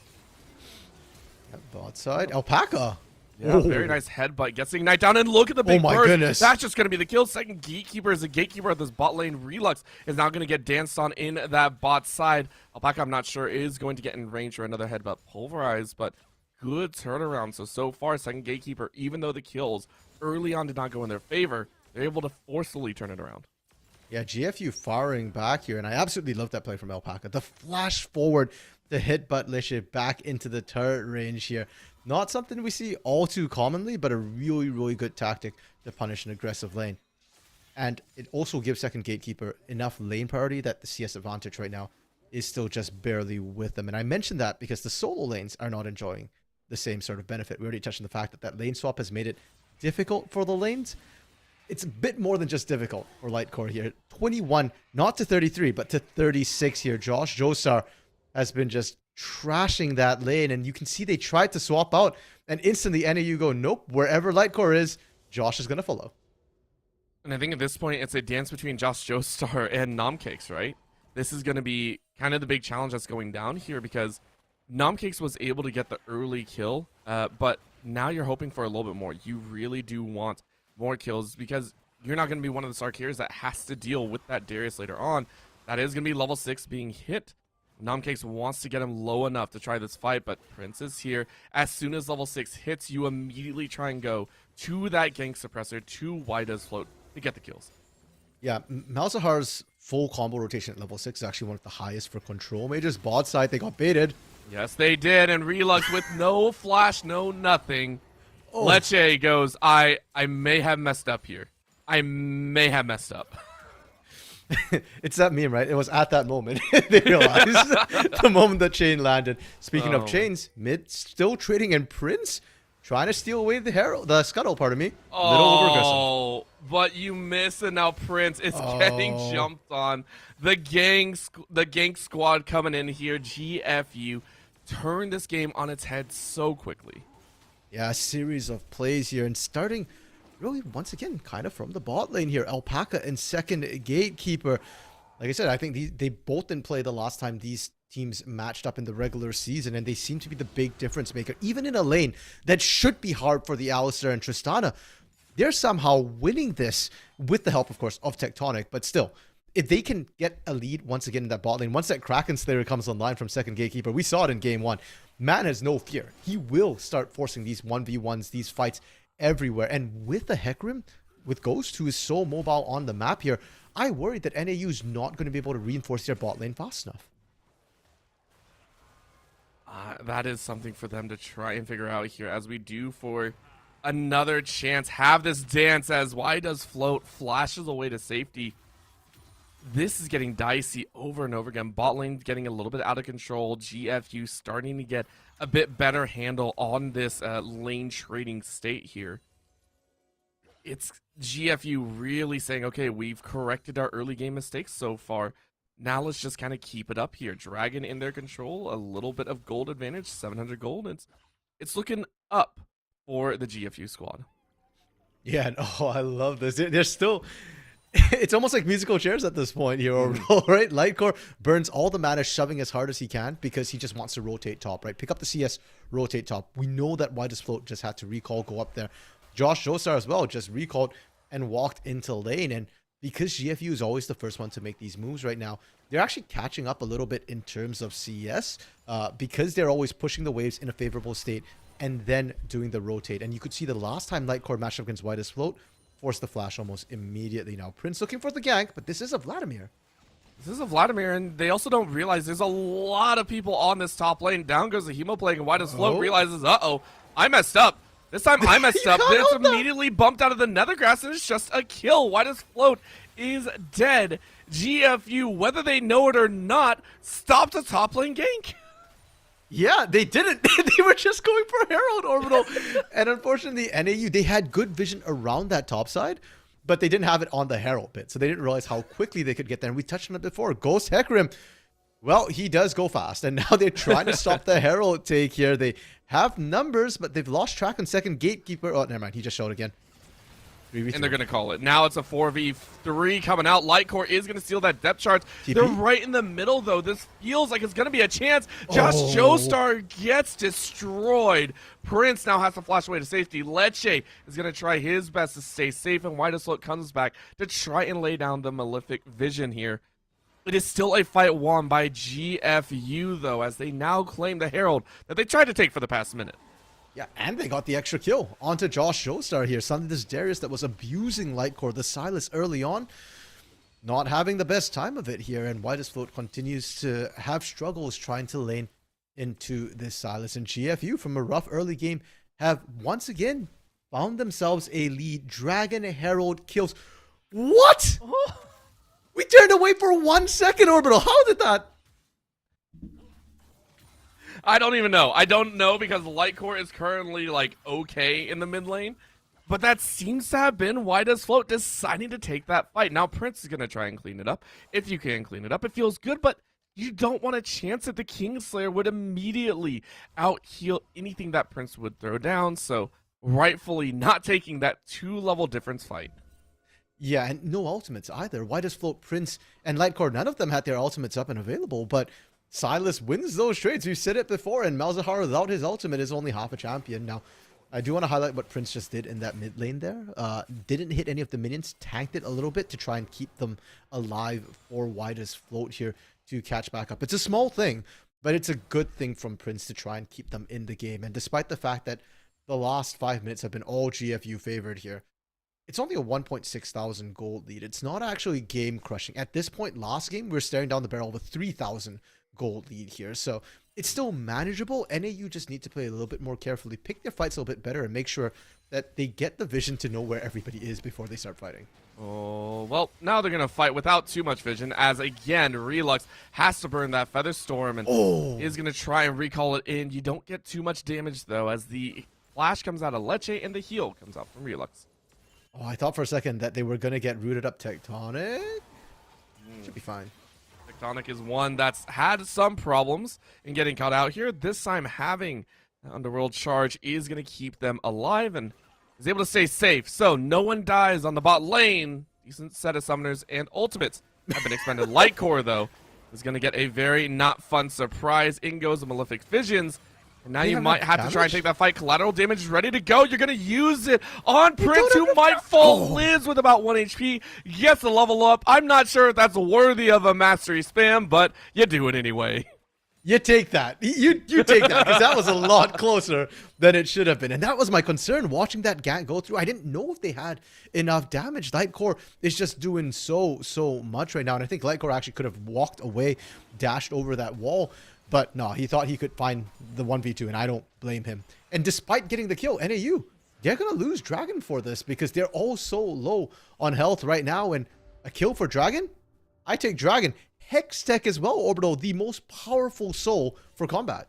Bot side, Alpaca. Yeah, very nice headbutt. Gets the ignite down, and look at the big my burst. goodness. That's just going to be the kill. Second Gatekeeper is a Gatekeeper of this bot lane. Relux is now going to get danced on in that bot side. Alpaca, I'm not sure, is going to get in range for another headbutt. Pulverized, but good turnaround. So far, second Gatekeeper, even though the kills early on did not go in their favor, they're able to forcefully turn it around. Yeah, GFU firing back here, and I absolutely love that play from Alpaca. The flash forward, the hit butt Lisha back into the turret range here. Not something we see all too commonly, but a really, really good tactic to punish an aggressive lane. And it also gives second Gatekeeper enough lane priority that the CS advantage right now is still just barely with them. And I mentioned that because the solo lanes are not enjoying the same sort of benefit. We already touched on the fact that that lane swap has made it difficult for the lanes. It's a bit more than just difficult for Lightcore here. 21, not to 33, but to 36 here. Josh Joestar has been just trashing that lane, and you can see they tried to swap out, and instantly NAU go, nope, wherever Lightcore is, Josh is going to follow. And I think at this point, it's a dance between Josh Joestar and NECC, right? This is going to be kind of the big challenge that's going down here, because NECC was able to get the early kill, but now you're hoping for a little bit more. You really do want more kills, because you're not going to be one of the Sarkers that has to deal with that Darius later on. That is going to be level 6 being hit. NECC wants to get him low enough to try this fight, but Prince is here. As soon as level 6 hits, you immediately try and go to that gank suppressor, to Why Does Float, to get the kills. Yeah, Malzahar's full combo rotation at level 6 is actually one of the highest for control mages. Bot side, they got baited. Yes, they did, and Relux with no flash, no nothing. Oh. Leche goes, I may have messed up here. I may have messed up. It's that meme, right? It was at that moment they realized the moment the chain landed. Speaking of Oh. chains, mid still trading, and Prince trying to steal away the scuttle, pardon me. Little over-aggressive. Oh, but you miss, and now Prince is getting Oh. jumped on. The gang squad coming in here. GFU turned this game on its head so quickly. Yeah, a series of plays here, and starting really once again kind of from the bot lane here. Alpaca and second gatekeeper. Like I said, I think they both didn't play the last time these teams matched up in the regular season, and they seem to be the big difference maker. Even in a lane that should be hard for the Alistair and Tristana, they're somehow winning this with the help, of course, of Tectonic. But still, if they can get a lead once again in that bot lane, once that Kraken Slayer comes online from second gatekeeper, we saw it in game 1. Man has no fear. He will start forcing these 1v1s, these fights everywhere. And with the Hecarim, with Ghost, who is so mobile on the map here, I worry that NAU is not going to be able to reinforce their bot lane fast enough. That is something for them to try and figure out here, as we do for another chance. Have this dance as Why Does Float flashes away to safety. This is getting dicey over and over again. Bot lane getting a little bit out of control. GFU starting to get a bit better handle on this lane trading state here. It's GFU really saying, okay, we've corrected our early game mistakes so far. Now let's just kind of keep it up here. Dragon in their control, a little bit of gold advantage, 700 gold. It's looking up for the GFU squad. Yeah, and I love this. They're still... It's almost like musical chairs at this point here, right? Lightcore burns all the mana, shoving as hard as he can because he just wants to rotate top, right? Pick up the CS, rotate top. We know that Why Does Float just had to recall, go up there. Josh Joestar as well just recalled and walked into lane. And because GFU is always the first one to make these moves right now, they're actually catching up a little bit in terms of CS because they're always pushing the waves in a favorable state and then doing the rotate. And you could see the last time Lightcore matched up against Why Does Float, force the flash almost immediately. Now Prince looking for the gank, but this is a Vladimir. This is a Vladimir, and they also don't realize there's a lot of people on this top lane. Down goes the Hemo plague, and Why Does Float realizes, uh-oh, I messed up. This time I messed up. It's immediately bumped out of the Nethergrass, and it's just a kill. Why Does Float is dead. GFU, whether they know it or not, stopped a top lane gank. Yeah, they didn't. They were just going for Herald Orbital. And unfortunately, NAU, they had good vision around that top side, but they didn't have it on the Herald bit. So they didn't realize how quickly they could get there. And we touched on it before. Ghost Hecarim, well, he does go fast. And now they're trying to stop the Herald take here. They have numbers, but they've lost track on second gatekeeper. Oh, never mind. He just showed again. 3v3. And they're going to call it. Now it's a 4v3 coming out. Lightcore is going to steal that depth charge. TP? They're right in the middle, though. This feels like it's going to be a chance. Josh Joestar gets destroyed. Prince now has to flash away to safety. Leche is going to try his best to stay safe, and Why Does Float comes back to try and lay down the Malefic Vision here. It is still a fight won by GFU, though, as they now claim the Herald that they tried to take for the past minute. Yeah, and they got the extra kill onto Josh Joestar here. Suddenly this Darius that was abusing Lightcore, the Silas early on, not having the best time of it here. And Why Does Float continues to have struggles trying to lane into this Silas. And GFU, from a rough early game, have once again found themselves a lead. Dragon Herald kills. What? We turned away for 1 second, Orbital. How did that? I don't even know. I don't know because Lightcore is currently, like, okay in the mid lane. But that seems to have been Why Does Float deciding to take that fight. Now Prince is going to try and clean it up. If you can clean it up, it feels good, but you don't want to chance that the Kingslayer would immediately out-heal anything that Prince would throw down. So rightfully not taking that 2-level difference fight. Yeah, and no ultimates either. Why Does Float, Prince, and Lightcore, none of them had their ultimates up and available, but Silas wins those trades. We've said it before, and Malzahar without his ultimate is only half a champion. Now, I do want to highlight what Prince just did in that mid lane there. Didn't hit any of the minions, tanked it a little bit to try and keep them alive for Why Does Float here to catch back up. It's a small thing, but it's a good thing from Prince to try and keep them in the game. And despite the fact that the last 5 minutes have been all GFU favored here, it's only a 1.6 thousand gold lead. It's not actually game crushing. At this point, last game, we were staring down the barrel of a 3,000 gold lead here. So it's still manageable. NAU just need to play a little bit more carefully, pick their fights a little bit better, and make sure that they get the vision to know where everybody is before they start fighting. Oh, well, now they're going to fight without too much vision, as again, Relux has to burn that Feather Storm and is going to try and recall it in. You don't get too much damage, though, as the flash comes out of Leche and the heal comes out from Relux. Oh, I thought for a second that they were going to get rooted up Tectonic. Should be fine. Tectonic is one that's had some problems in getting caught out here. This time, having Underworld Charge is going to keep them alive and is able to stay safe. So no one dies on the bot lane. Decent set of summoners and ultimates have been expended. Lightcore, though, is going to get a very not fun surprise. In goes the Malefic Visions. And now you might have to try and take that fight. Collateral damage is ready to go. You're going to use it on Prince, who might fall. Lives with about 1 HP. Gets the level up. I'm not sure if that's worthy of a mastery spam, but you do it anyway. You take that. You take that, because that was a lot closer than it should have been. And that was my concern, watching that gank go through. I didn't know if they had enough damage. Lightcore is just doing so much right now. And I think Lightcore actually could have walked away, dashed over that wall. But no, he thought he could find the 1v2, and I don't blame him. And despite getting the kill, NAU, they're going to lose Dragon for this, because they're all so low on health right now. And a kill for Dragon? I take Dragon. Hextech as well, Orbital, the most powerful soul for combat.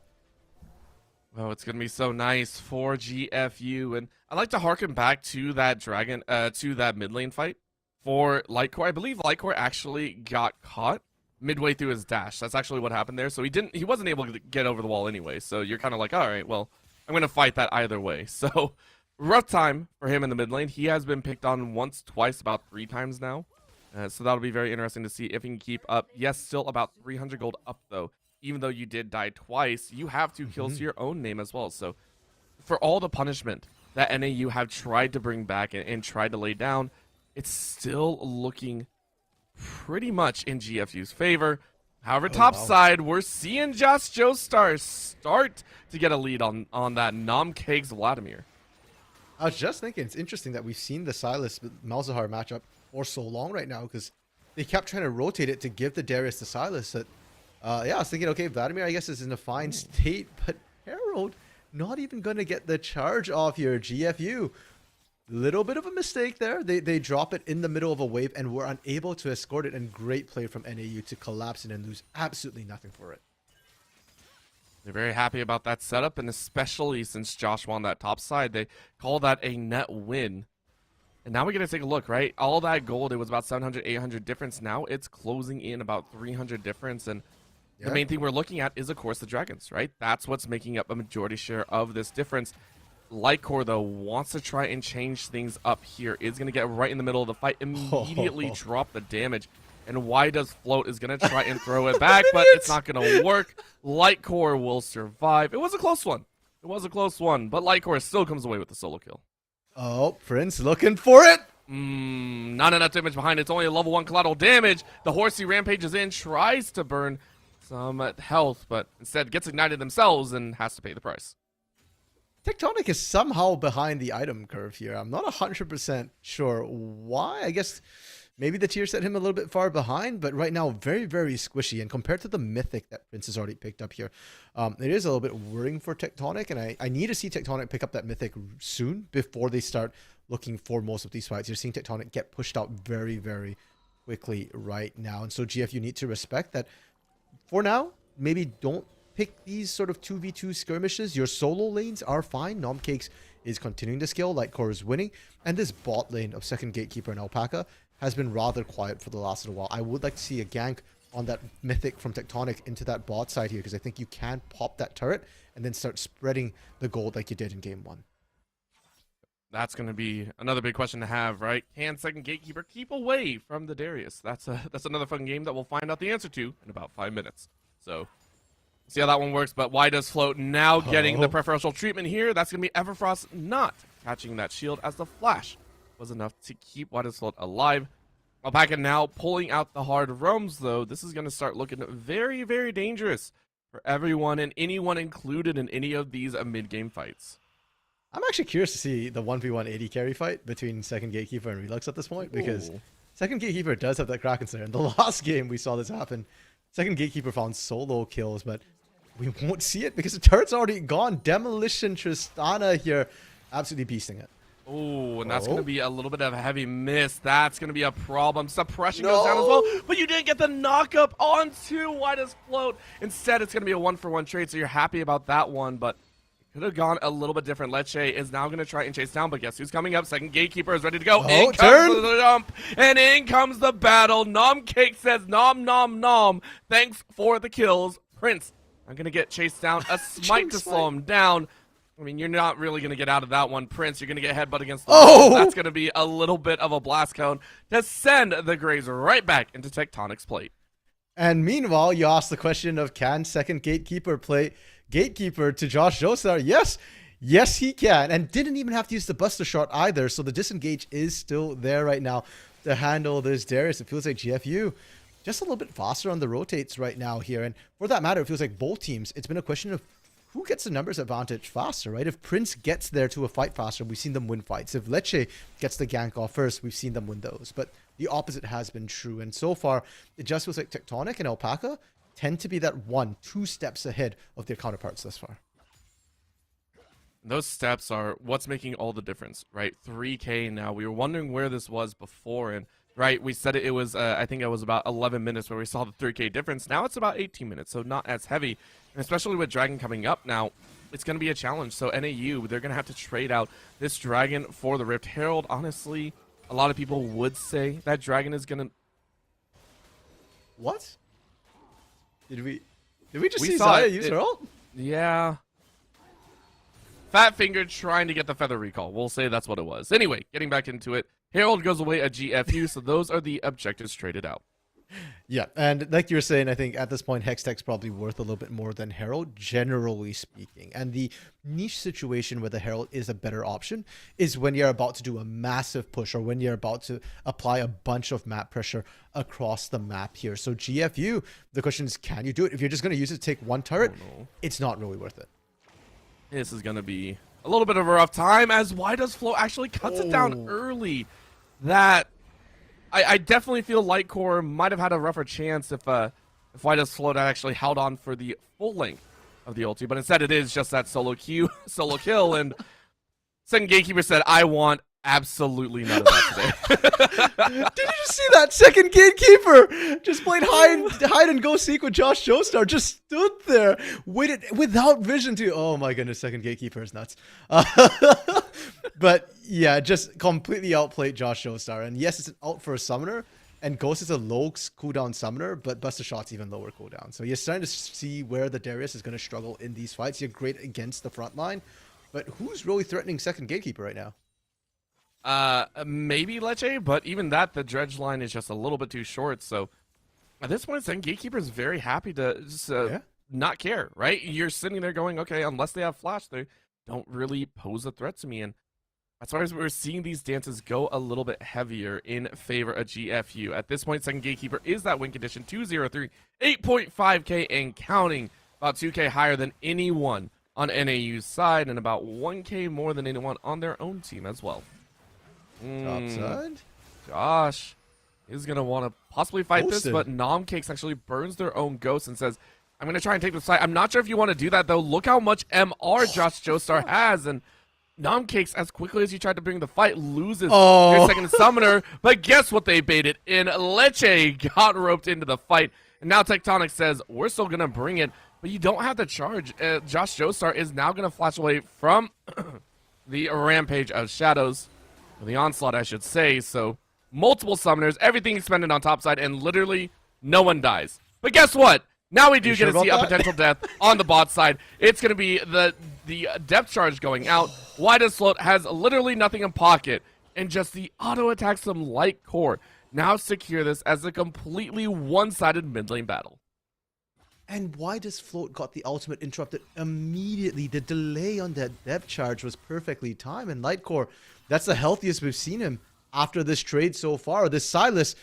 Oh, it's going to be so nice for GFU. And I like to harken back to that Dragon, to that mid lane fight for Lightcore. I believe Lightcore actually got caught midway through his dash. That's actually what happened there. So he wasn't able to get over the wall anyway. So you're kind of like, all right, well, I'm going to fight that either way. So rough time for him in the mid lane. He has been picked on once, twice, about 3 times now. So that'll be very interesting to see if he can keep up. Yes, still about 300 gold up, though. Even though you did die twice, you have 2 kills to your own name as well. So for all the punishment that NAU have tried to bring back and tried to lay down, it's still looking pretty much in GFU's favor. However, top side, we're seeing Just Joestar start to get a lead on that NECC Vladimir. I was just thinking, it's interesting that we've seen the Silas Malzahar matchup for so long right now, because they kept trying to rotate it to give the Darius to Silas. That, yeah, I was thinking, okay, Vladimir, I guess, is in a fine state, but Harold not even going to get the charge off here. GFU, little bit of a mistake there. They drop it in the middle of a wave and were unable to escort it, and great play from NAU to collapse it and lose absolutely nothing for it. They're very happy about that setup, and especially since Josh won that top side, they call that a net win. And now we're going to take a look, right? All that gold, it was about 700, 800 difference. Now it's closing in about 300 difference. And the main thing we're looking at is, of course, the Dragons, right? That's what's making up a majority share of this difference. Lightcore, though, wants to try and change things up here. Is going to get right in the middle of the fight, immediately drop the damage. And why does Float is going to try and throw it back, but it's not going to work. Lightcore will survive. It was a close one. It was a close one, but Lightcore still comes away with the solo kill. Oh, Prince looking for it. Not enough damage behind it. It's only a level 1 collateral damage. The Horsey rampages in, tries to burn some health, but instead gets ignited themselves and has to pay the price. Tectonic is somehow behind the item curve here. I'm not 100% sure why. I guess maybe the tier set him a little bit far behind, but right now very, very squishy. And compared to the Mythic that Prince has already picked up here, it is a little bit worrying for Tectonic. And I need to see Tectonic pick up that Mythic soon before they start looking for most of these fights. You're seeing Tectonic get pushed out very, very quickly right now. And so GF, you need to respect that. For now, maybe don't pick these sort of 2v2 skirmishes. Your solo lanes are fine. NECC is continuing to scale. Lightcore is winning. And this bot lane of Second Gatekeeper and Alpaca has been rather quiet for the last little while. I would like to see a gank on that Mythic from Tectonic into that bot side here, because I think you can pop that turret and then start spreading the gold like you did in game 1. That's going to be another big question to have, right? Can Second Gatekeeper keep away from the Darius? That's another fun game that we'll find out the answer to in about 5 minutes. So, see how that one works. But why does Float now getting the preferential treatment here? That's going to be Everfrost not catching that shield, as the flash was enough to keep Why does Float alive. Alpaca now pulling out the hard roams, though. This is going to start looking very, very dangerous for everyone and anyone included in any of these mid-game fights. I'm actually curious to see the 1v1 AD carry fight between second Gatekeeper and Relux at this point, because Ooh. second Gatekeeper does have that Kraken Slayer. In the last game, we saw this happen. Second Gatekeeper found solo kills, but we won't see it because the turret's already gone. Demolition Tristana here, absolutely beasting it. Oh, and that's Oh. going to be a little bit of a heavy miss. That's going to be a problem. Suppression goes down as well, but you didn't get the knockup onto Why Does Float. Instead, it's going to be a 1-for-1 trade, so you're happy about that one, but it could have gone a little bit different. Lecce is now going to try and chase down, but guess who's coming up? Second Gatekeeper is ready to go. Oh, In turn. comes the jump, and in comes the battle. Nom Cake says, nom, nom, nom. Thanks for the kills. Prince, I'm going to get chased down. A smite to slow him down. I mean, you're not really going to get out of that one, Prince. You're going to get headbutt against the wall. That's going to be a little bit of a blast cone to send the Grays right back into Tectonic's plate. And meanwhile, you ask the question of, can second Gatekeeper play Gatekeeper to Josh Joestar? Yes. Yes, he can. And didn't even have to use the Buster Shot either. So the disengage is still there right now to handle this Darius. It feels like GFU just a little bit faster on the rotates right now here. And for that matter, it feels like both teams, it's been a question of who gets the numbers advantage faster, right? If Prince gets there to a fight faster, we've seen them win fights. If Lecce gets the gank off first, we've seen them win those. But the opposite has been true. And so far, it just feels like Tectonic and Alpaca tend to be that 1-2 steps ahead of their counterparts thus far. Those steps are what's making all the difference, right? 3K now. We were wondering where this was before, and right, we said it was, I think it was about 11 minutes where we saw the 3K difference. Now it's about 18 minutes, so not as heavy. And especially with Dragon coming up now, it's going to be a challenge. So NAU, they're going to have to trade out this Dragon for the Rift Herald. Honestly, a lot of people would say that Dragon is going to... What? Did we just We see saw Zaya it. use her ult? Yeah. Fat Finger trying to get the feather recall. We'll say that's what it was. Anyway, getting back into it. Herald goes away at GFU, so those are the objectives traded out. Yeah, and like you were saying, I think at this point, Hextech's probably worth a little bit more than Herald, generally speaking. And the niche situation where the Herald is a better option is when you're about to do a massive push or when you're about to apply a bunch of map pressure across the map here. So GFU, the question is, can you do it? If you're just going to use it to take one turret, it's not really worth it. This is going to be a little bit of a rough time as Why Does Flow actually cuts it down early. That I definitely feel Lightcore might have had a rougher chance if Why Does Flow had actually held on for the full length of the ulti, but instead it is just that solo kill, and second Gatekeeper said, I want absolutely none of that today. Did you just see that second Gatekeeper just played hide and go seek with Josh Joestar, just stood there, waited without vision to, oh my goodness, second Gatekeeper is nuts. But yeah, just completely outplayed Josh Joestar. And yes, it's an ult for a summoner, and Ghost is a low cooldown summoner, but Buster Shot's even lower cooldown. So you're starting to see where the Darius is going to struggle in these fights. You're great against the front line, but who's really threatening second Gatekeeper right now? Maybe Lecce, but even that, the dredge line is just a little bit too short. So at this point, second Gatekeeper is very happy to just not care, right? You're sitting there going, okay, unless they have flash, they don't really pose a threat to me. And as far as we're seeing these dances go a little bit heavier in favor of GFU. At this point, second Gatekeeper is that win condition, 203, 8.5k and counting, about 2k higher than anyone on NAU's side, and about 1k more than anyone on their own team as well. Topside? Josh is going to want to possibly fight Ghosted. this, but Nomcakes actually burns their own ghost and says, I'm going to try and take the side. I'm not sure if you want to do that, though. Look how much MR Josh Joestar has, and Nomcakes, as quickly as he tried to bring the fight, loses their second summoner, but guess what they baited in? Lecce got roped into the fight, and now Tectonic says, we're still going to bring it, but you don't have the charge. Josh Joestar is now going to flash away from the Rampage of Shadows. The onslaught, I should say. So multiple summoners, everything expended on top side, and literally no one dies. But guess what? Now we do get to see a potential death on the bot side. It's going to be the depth charge going out. Why Does Float has literally nothing in pocket, and just the auto attacks some light core. Now secure this as a completely one-sided mid lane battle. And why does Float got the ultimate interrupted immediately? The delay on that depth charge was perfectly timed, and Lightcore, that's the healthiest we've seen him after this trade so far. This Silas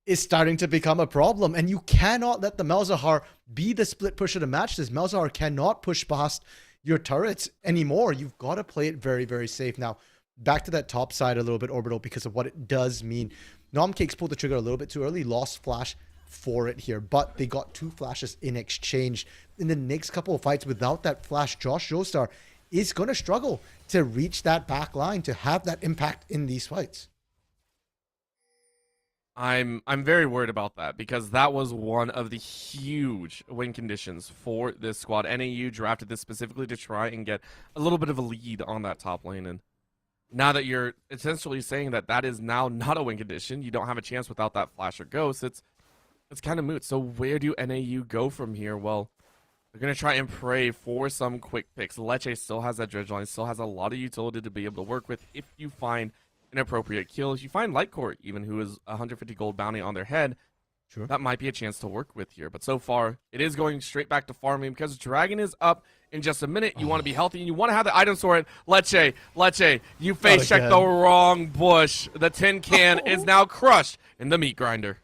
is starting to become a problem, and you cannot let the Malzahar be the split pusher to match this. Malzahar cannot push past your turrets anymore. You've got to play it very, very safe. Now, back to that top side a little bit, Orbital, because of what it does mean. Nomcakes pulled the trigger a little bit too early, lost flash for it here, but they got 2 flashes in exchange. In the next couple of fights, without that flash, Josh Joestar is going to struggle to reach that back line, to have that impact in these fights. I'm very worried about that because that was one of the huge win conditions for this squad. NAU drafted this specifically to try and get a little bit of a lead on that top lane, and now that you're essentially saying that that is now not a win condition, you don't have a chance without that flash or ghost, it's kind of moot. So where do NAU go from here? Well, they're going to try and pray for some quick picks. Leche still has that dredge line, still has a lot of utility to be able to work with if you find an appropriate kill. If you find Lightcore, even, who is 150 gold bounty on their head, Sure. that might be a chance to work with here. But so far, it is going straight back to farming because Dragon is up in just a minute. You want to be healthy and you want to have the item sword. Leche, you face checked the wrong bush. The tin can is now crushed in the meat grinder.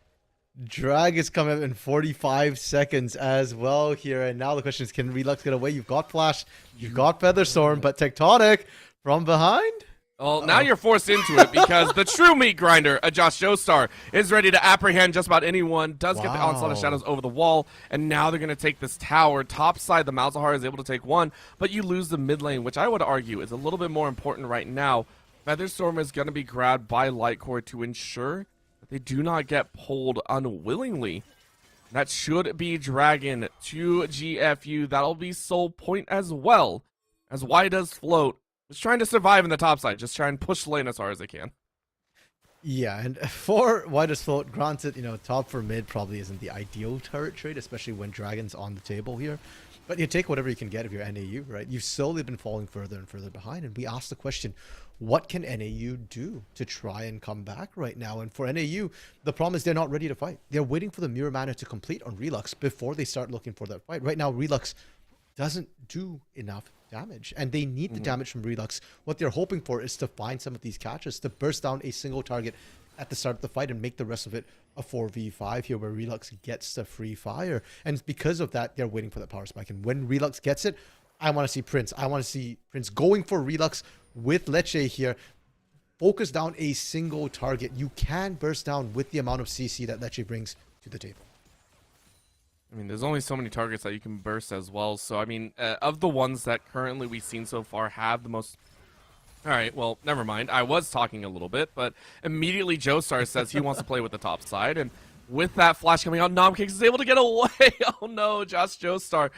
Drag is coming up in 45 seconds as well here. And now the question is, can Relux get away? You've got Flash, you've got Featherstorm, but Tectonic from behind? Well, now you're forced into it because the true meat grinder, Josh Joestar, is ready to apprehend just about anyone, does get the onslaught of shadows over the wall, and now they're going to take this tower. Top side, the Malzahar is able to take one, but you lose the mid lane, which I would argue is a little bit more important right now. Featherstorm is going to be grabbed by Lightcore to ensure that they do not get pulled unwillingly. That should be Dragon to GFU. That'll be Soul Point as well, as Why Does Float just trying to survive in the top side, just try and push lane as hard as they can. Yeah, and for Widest Float, granted, top for mid probably isn't the ideal turret trade, especially when Dragon's on the table here. But you take whatever you can get if you're NAU, right? You've slowly been falling further and further behind, and we asked the question, what can NAU do to try and come back right now? And for NAU, the problem is they're not ready to fight. They're waiting for the Mirror Mana to complete on Relux before they start looking for that fight. Right now, Relux doesn't do enough damage, and they need the damage from Relux. What they're hoping for is to find some of these catches to burst down a single target at the start of the fight and make the rest of it a 4v5 here where Relux gets the free fire. And because of that, they're waiting for that power spike. And when Relux gets it, I want to see Prince. I want to see Prince going for Relux with Leche here. Focus down a single target. You can burst down with the amount of CC that Leche brings to the table. I mean, there's only so many targets that you can burst as well. So, I mean, of the ones that currently we've seen so far have the most... All right, well, never mind. I was talking a little bit, but immediately Joestar says he wants to play with the top side. And with that flash coming out, Nomcakes is able to get away. Oh, no, Josh Joestar.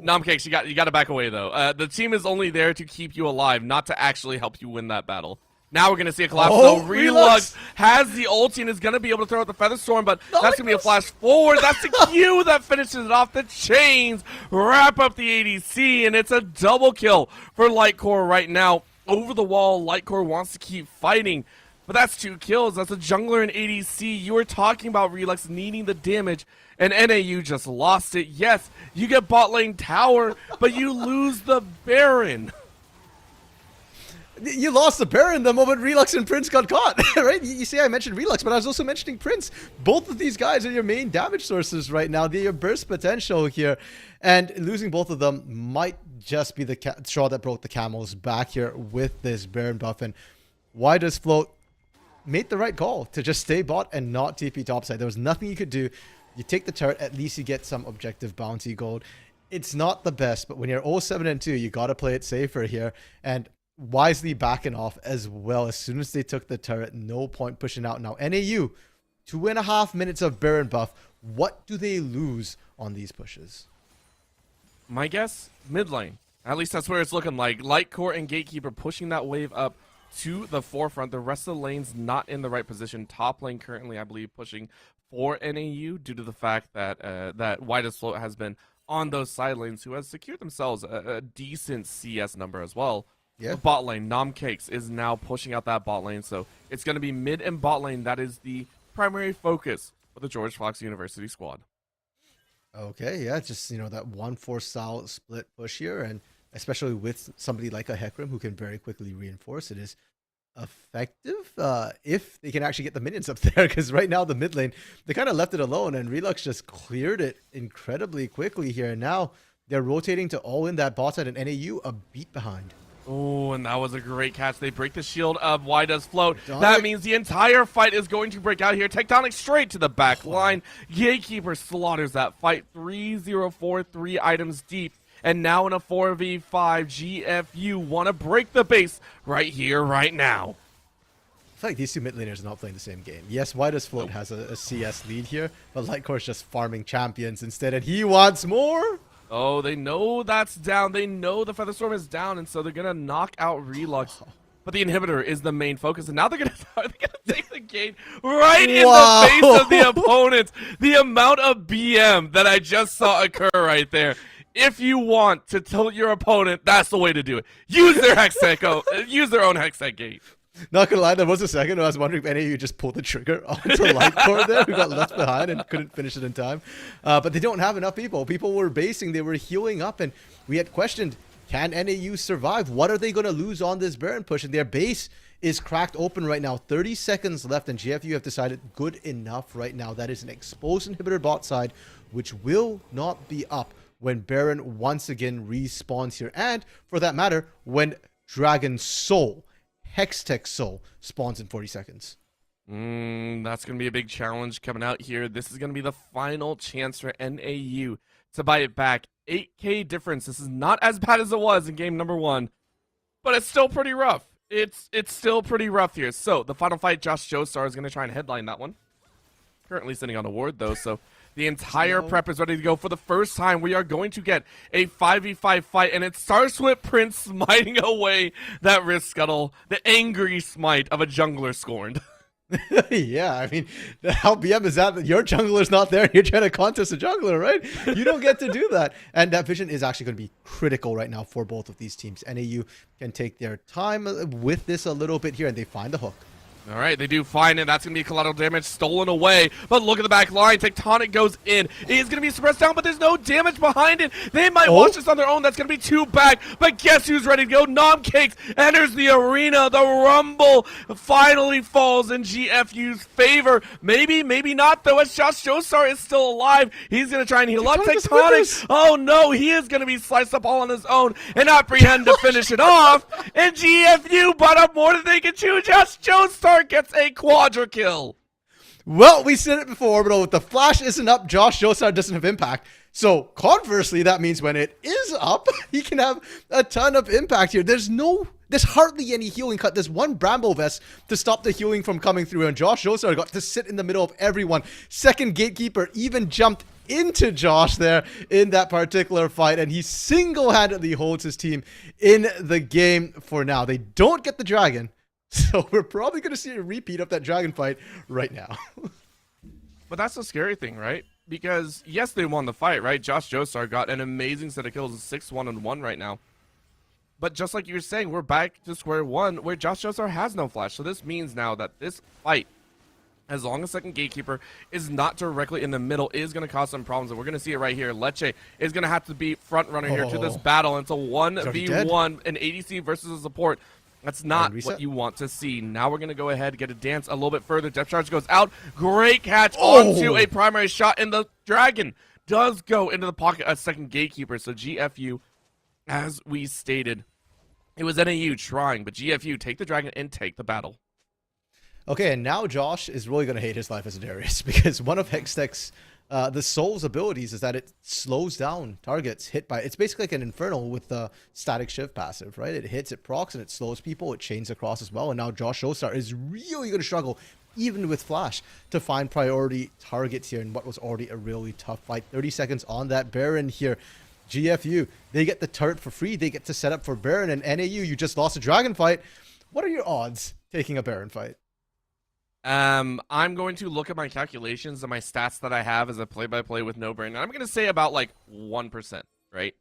Nomcakes, you got to back away, though. The team is only there to keep you alive, not to actually help you win that battle. Now we're going to see a collapse. So Relux has the ulti and is going to be able to throw out the Featherstorm, but that's going to be a flash forward. That's the Q that finishes it off. The chains wrap up the ADC, and it's a double kill for Lightcore right now. Over the wall, Lightcore wants to keep fighting, but that's 2 kills. That's a jungler and ADC. You were talking about Relux needing the damage, and NAU just lost it. Yes, you get bot lane tower, but you lose the Baron. You lost the Baron the moment Relux and Prince got caught, right? You see, I mentioned Relux, but I was also mentioning Prince. Both of these guys are your main damage sources right now. They're your burst potential here. And losing both of them might just be the straw that broke the camel's back here with this Baron buff. And Why Does Float made the right call to just stay bot and not TP topside. There was nothing you could do. You take the turret, at least you get some objective bounty gold. It's not the best, but when you're 0-7-2, you got to play it safer here. And wisely backing off as well. As soon as they took the turret, no point pushing out. Now NAU, 2.5 minutes of Baron buff. What do they lose on these pushes? My guess, mid lane. At least that's where it's looking like. Lightcore and Gatekeeper pushing that wave up to the forefront. The rest of the lane's not in the right position. Top lane currently, I believe, pushing for NAU due to the fact that that Widest Float has been on those side lanes, who has secured themselves a decent CS number as well. Yeah. The bot lane, Nomcakes, is now pushing out that bot lane, so it's going to be mid and bot lane. That is the primary focus of the George Fox University squad. Okay, yeah, just, that 1-4 style split push here, and especially with somebody like a Hecarim who can very quickly reinforce, it is effective if they can actually get the minions up there, because right now the mid lane, they kind of left it alone, and Relux just cleared it incredibly quickly here. And now They're rotating to all in that bot side, and NAU a beat behind. Oh, and that was a great catch. They break the shield of Why Does Float. Tectonic. That means the entire fight is going to break out here. Tectonic straight to the back line. Gatekeeper slaughters that fight. 3-0-4, 3 items deep. And now in a 4v5, GFU want to break the base right here, right now. I feel like these two mid laners are not playing the same game. Yes, Why Does Float has a CS lead here, but Lightcore's just farming champions instead, and he wants more. Oh, they know that's down. They know the Featherstorm is down, and so they're going to knock out Relux. But the inhibitor is the main focus, and now they're going to take the game right in the face of the opponents. The amount of BM that I just saw occur right there. If you want to tilt your opponent, that's the way to do it. Use their Hextech, use their own Hextech gate. Not gonna lie, there was a second where I was wondering if NAU just pulled the trigger onto Lightcore there, who got left behind and couldn't finish it in time. But they don't have enough people. People were basing, they were healing up, and we had questioned, can NAU survive? What are they going to lose on this Baron push? And their base is cracked open right now. 30 seconds left, and GFU have decided good enough right now. That is an exposed inhibitor bot side, which will not be up when Baron once again respawns here. And, for that matter, when Dragon Soul, Hextech Soul, spawns in 40 seconds. That's going to be a big challenge coming out here. This is going to be the final chance for NAU to buy it back. 8K difference. This is not as bad as it was in game number 1, but it's still pretty rough. It's still pretty rough here. So, the final fight, Josh Joestar is going to try and headline that one. Currently sitting on a ward, though, so the entire prep is ready to go. For the first time, we are going to get a 5v5 fight, and it starts with Prince smiting away that wrist scuttle, the angry smite of a jungler scorned. Yeah, I mean, how BM is that your jungler's not there and you're trying to contest a jungler, right? You don't get to do that. And that vision is actually going to be critical right now for both of these teams. NAU can take their time with this a little bit here, and they find the hook. All right, they do find it. That's going to be collateral damage stolen away. But look at the back line. Tectonic goes in. It is going to be suppressed down, but there's no damage behind it. They might watch this on their own. That's going to be 2 back. But guess who's ready to go? Nomcakes enters the arena. The Rumble finally falls in GFU's favor. Maybe, maybe not, though, as Josh Joestar is still alive. He's going to try and heal up Tectonic. Oh, no, he is going to be sliced up all on his own and apprehend to finish it off. And GFU bought up more than they can chew. Josh Joestar gets a quadra kill. Well, we said it before, but if the flash isn't up, Josh Joestar doesn't have impact. So conversely, that means when it is up, he can have a ton of impact here. There's hardly any healing cut. There's one Bramble Vest to stop the healing from coming through, and Josh Joestar got to sit in the middle of everyone. Second Gatekeeper even jumped into Josh there in that particular fight, and he single-handedly holds his team in the game for now. They don't get the dragon, so we're probably going to see a repeat of that dragon fight right now. But that's the scary thing, right? Because, yes, they won the fight, right? Josh Joestar got an amazing set of kills, 6-1-1 right now. But just like you were saying, we're back to square one where Josh Joestar has no flash. So this means now that this fight, as long as second Gatekeeper is not directly in the middle, is going to cause some problems. And we're going to see it right here. Lecce is going to have to be front runner here to this battle. It's a 1v1, an ADC versus a support. That's not what you want to see. Now we're going to go ahead, get a dance a little bit further. Depth charge goes out. Great catch onto a primary shot. And the dragon does go into the pocket of second Gatekeeper. So GFU, as we stated, it was NAU trying, but GFU take the dragon and take the battle. Okay, and now Josh is really going to hate his life as a Darius, because one of Hextech's, the Soul's abilities is that it slows down targets hit by... It's basically like an Infernal with the Static Shift passive, right? It hits, it procs, and it slows people. It chains across as well, and now Josh Joestar is really going to struggle, even with Flash, to find priority targets here in what was already a really tough fight. 30 seconds on that Baron here. GFU, they get the turret for free. They get to set up for Baron, and NAU, you just lost a dragon fight. What are your odds taking a Baron fight? I'm going to look at my calculations and my stats that I have as a play-by-play with no Baron. And I'm going to say about like 1%, right?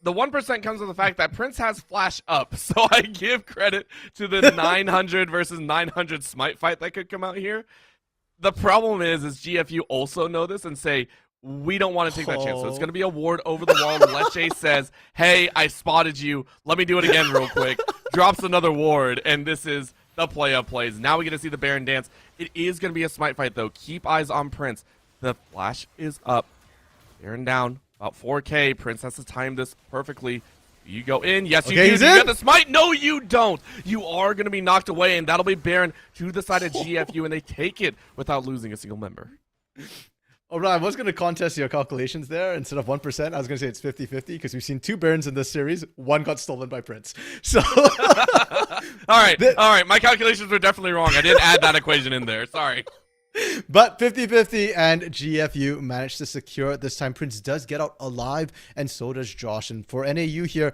The 1% comes with the fact that Prince has flash up, so I give credit to the 900 versus 900 smite fight that could come out here. The problem is GFU also know this and say, we don't want to take that chance. So it's going to be a ward over the wall. Lecce says, hey, I spotted you. Let me do it again real quick. Drops another ward, and this is the play of plays. Now we get to see the Baron dance. It is going to be a smite fight, though. Keep eyes on Prince. The flash is up. Baron down. About 4K. Prince has to time this perfectly. You go in. Yes, you Okay, do. he's You in. get the smite. No, you don't. You are going to be knocked away, and that'll be Baron to the side of GFU, and they take it without losing a single member. Oh, Ryan, I was going to contest your calculations there. Instead of 1%, I was going to say it's 50-50 because we've seen 2 Barons in this series. 1 got stolen by Prince. So, All right. My calculations were definitely wrong. I didn't add that equation in there. Sorry. but 50-50 and GFU managed to secure it this time. Prince does get out alive, and so does Josh. And for NAU here,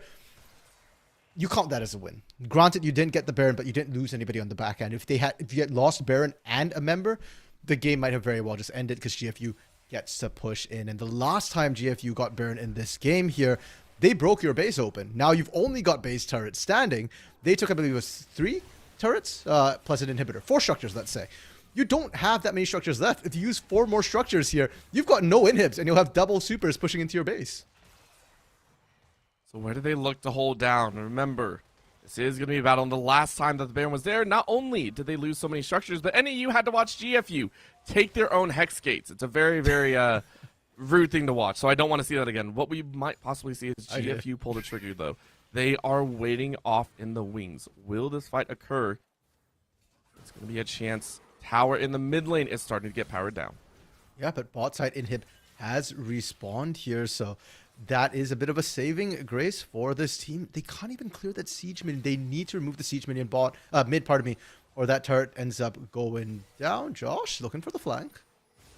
you count that as a win. Granted, you didn't get the Baron, but you didn't lose anybody on the back end. If you had lost Baron and a member, the game might have very well just ended because GFU gets to push in. And the last time GFU got Baron in this game here, they broke your base open. Now you've only got base turrets standing. They took, I believe it was 3 turrets plus an inhibitor. 4 structures, let's say. You don't have that many structures left. If you use 4 more structures here, you've got no inhibs, and you'll have double supers pushing into your base. So where do they look to hold down? Remember, this is going to be a battle. And the last time that the Baron was there, not only did they lose so many structures, but NAU had to watch GFU take their own hex gates. It's a very, very rude thing to watch. So I don't want to see that again. What we might possibly see is GFU pull the trigger, though. They are waiting off in the wings. Will this fight occur? It's going to be a chance. Tower in the mid lane is starting to get powered down. Yeah, but bot side inhib has respawned here, so that is a bit of a saving grace for this team. They can't even clear that siege minion. They need to remove the siege minion mid, or that turret ends up going down. Josh looking for the flank.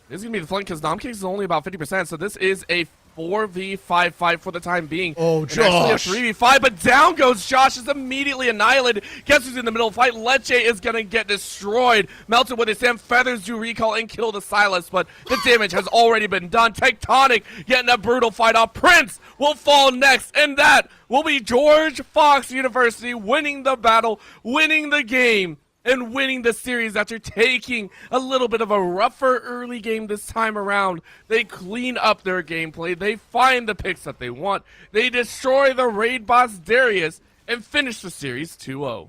This is going to be the flank because NECC is only about 50%, so this is a 4v5 fight for the time being. Oh, And actually Josh. a 3v5, but down goes Josh, is immediately annihilated. Guess who's in the middle of the fight? Leche is going to get destroyed. Melted with his Sam Feathers do recall and kill the Silas, but the damage has already been done. Tectonic getting a brutal fight off. Prince will fall next, and that will be George Fox University winning the battle, winning the game, and winning the series after taking a little bit of a rougher early game this time around. They clean up their gameplay. They find the picks that they want. They destroy the raid boss Darius and finish the series 2-0.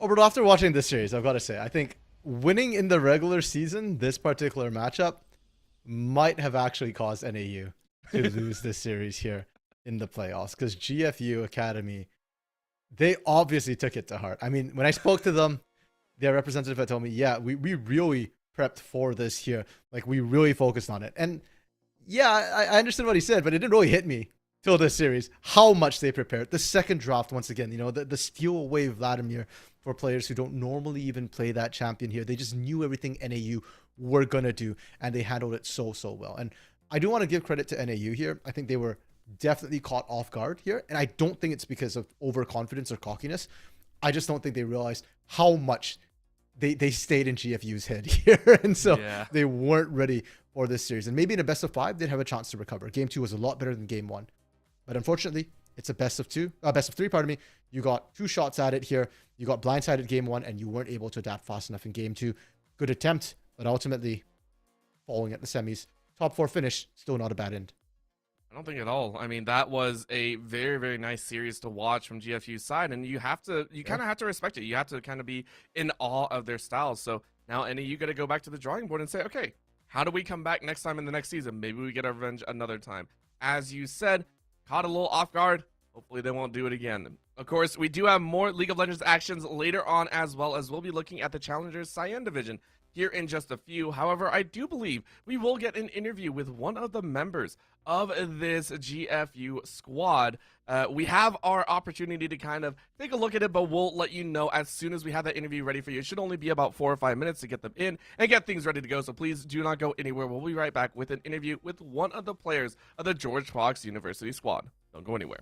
Oh, but after watching this series, I've got to say, I think winning in the regular season, this particular matchup, might have actually caused NAU to lose this series here in the playoffs, because GFU Academy, they obviously took it to heart. I mean, when I spoke to them, their representative had told me, yeah, we really prepped for this here. Like, we really focused on it. And yeah, I understood what he said, but it didn't really hit me till this series, how much they prepared. The second draft, once again, you know, the steal away Vladimir for players who don't normally even play that champion here. They just knew everything NAU were going to do, and they handled it so well. And I do want to give credit to NAU here. I think they were definitely caught off guard here, and I don't think it's because of overconfidence or cockiness. I just don't think they realized how much they stayed in GFU's head here, and so they weren't ready for this series. And maybe in a best of 5, they'd have a chance to recover. Game 2 was a lot better than game 1, but unfortunately, it's a best of 3. Pardon me. You got 2 shots at it here. You got blindsided game 1, and you weren't able to adapt fast enough in game 2. Good attempt, but ultimately falling at the semis. Top 4 finish, still not a bad end. I don't think at all. I mean, that was a very, very nice series to watch from GFU's side, and you kind of have to respect it. You have to kind of be in awe of their styles. So now, you got to go back to the drawing board and say, okay, how do we come back next time in the next season? Maybe we get our revenge another time. As you said, caught a little off guard. Hopefully they won't do it again. Of course, we do have more League of Legends actions later on, as well as we'll be looking at the Challengers Cyan division here in just a few. However, I do believe we will get an interview with one of the members of this GFU squad. We have our opportunity to kind of take a look at it, but we'll let you know as soon as we have that interview ready for you. It should only be about 4 or 5 minutes to get them in and get things ready to go, so please do not go anywhere. We'll be right back with an interview with one of the players of the George Fox University squad. Don't go anywhere.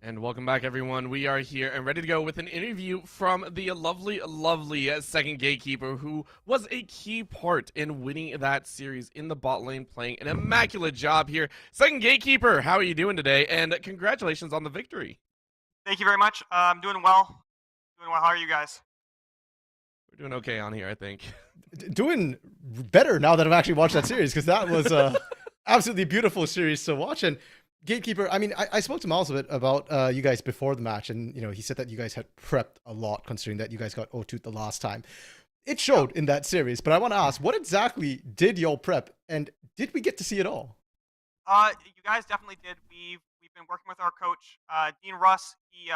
And welcome back, everyone. We are here and ready to go with an interview from the lovely, lovely second gatekeeper who was a key part in winning that series in the bot lane, playing an immaculate job here. Second gatekeeper, how are you doing today? And congratulations on the victory. Thank you very much. I'm doing well. Doing well. How are you guys? We're doing okay on here, I think. Doing better now that I've actually watched that series, because that was a absolutely beautiful series to watch. And Gatekeeper, I mean, I spoke to Miles a bit about you guys before the match, and he said that you guys had prepped a lot, considering that you guys got 0-2 the last time. It showed in that series, but I want to ask, what exactly did y'all prep, and did we get to see it all? You guys definitely did. We've been working with our coach, Dean Russ. He's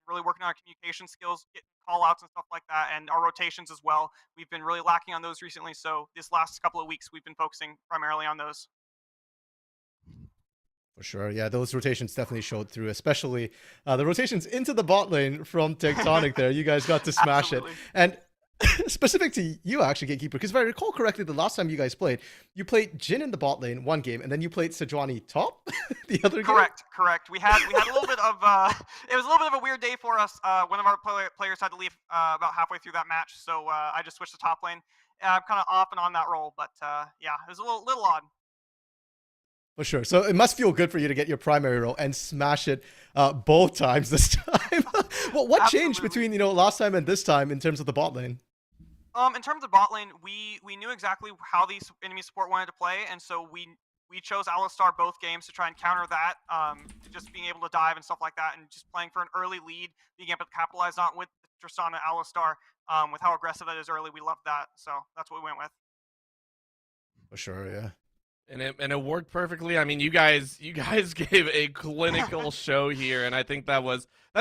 really working on our communication skills, getting call outs and stuff like that, and our rotations as well. We've been really lacking on those recently, so this last couple of weeks we've been focusing primarily on those. For sure, yeah, those rotations definitely showed through, especially the rotations into the bot lane from Tectonic there. You guys got to smash it. And specific to you, actually, Gatekeeper, because if I recall correctly, the last time you guys played, you played Jhin in the bot lane one game, and then you played Sejuani top the other game? Correct. We had a little bit of, it was a little bit of a weird day for us. One of our players had to leave about halfway through that match, so I just switched to top lane. I'm kind of off and on that role, but yeah, it was a little odd. For sure. So it must feel good for you to get your primary role and smash it both times this time. Well, what changed between last time and this time in terms of the bot lane? In terms of bot lane, we knew exactly how these enemy support wanted to play, and so we chose Alistar both games to try and counter that. Just being able to dive and stuff like that, and just playing for an early lead, being able to capitalize on with Tristana Alistar, with how aggressive that is early. We loved that, so that's what we went with. For sure, yeah. And it worked perfectly. I mean, you guys gave a clinical show here, and I think that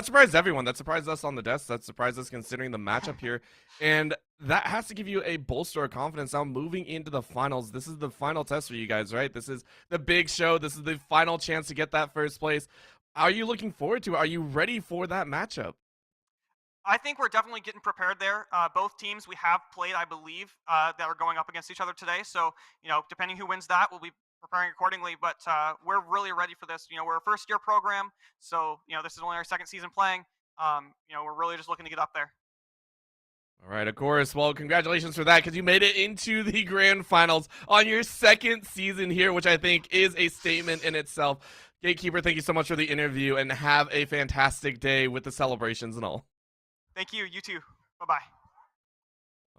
surprised everyone. That surprised us on the desk. That surprised us considering the matchup here, and that has to give you a bolster of confidence now moving into the finals. This is the final test for you guys, right? This is the big show. This is the final chance to get that first place. Are you looking forward to it? Are you ready for that matchup? I think we're definitely getting prepared there. Both teams we have played, I believe, that are going up against each other today. So, depending who wins that, we'll be preparing accordingly. But we're really ready for this. We're a first-year program, so this is only our second season playing. We're really just looking to get up there. All right, of course. Well, congratulations for that, because you made it into the grand finals on your second season here, which I think is a statement in itself. Gatekeeper, thank you so much for the interview, and have a fantastic day with the celebrations and all. Thank you. You too. Bye-bye.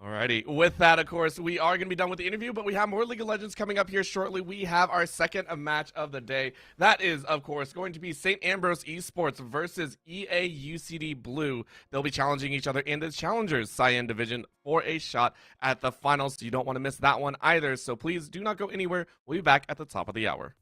Alrighty. With that, of course, we are going to be done with the interview, but we have more League of Legends coming up here shortly. We have our second match of the day. That is, of course, going to be St. Ambrose Esports versus EA UCD Blue. They'll be challenging each other in the Challengers Cyan Division for a shot at the finals. So you don't want to miss that one either. So please do not go anywhere. We'll be back at the top of the hour.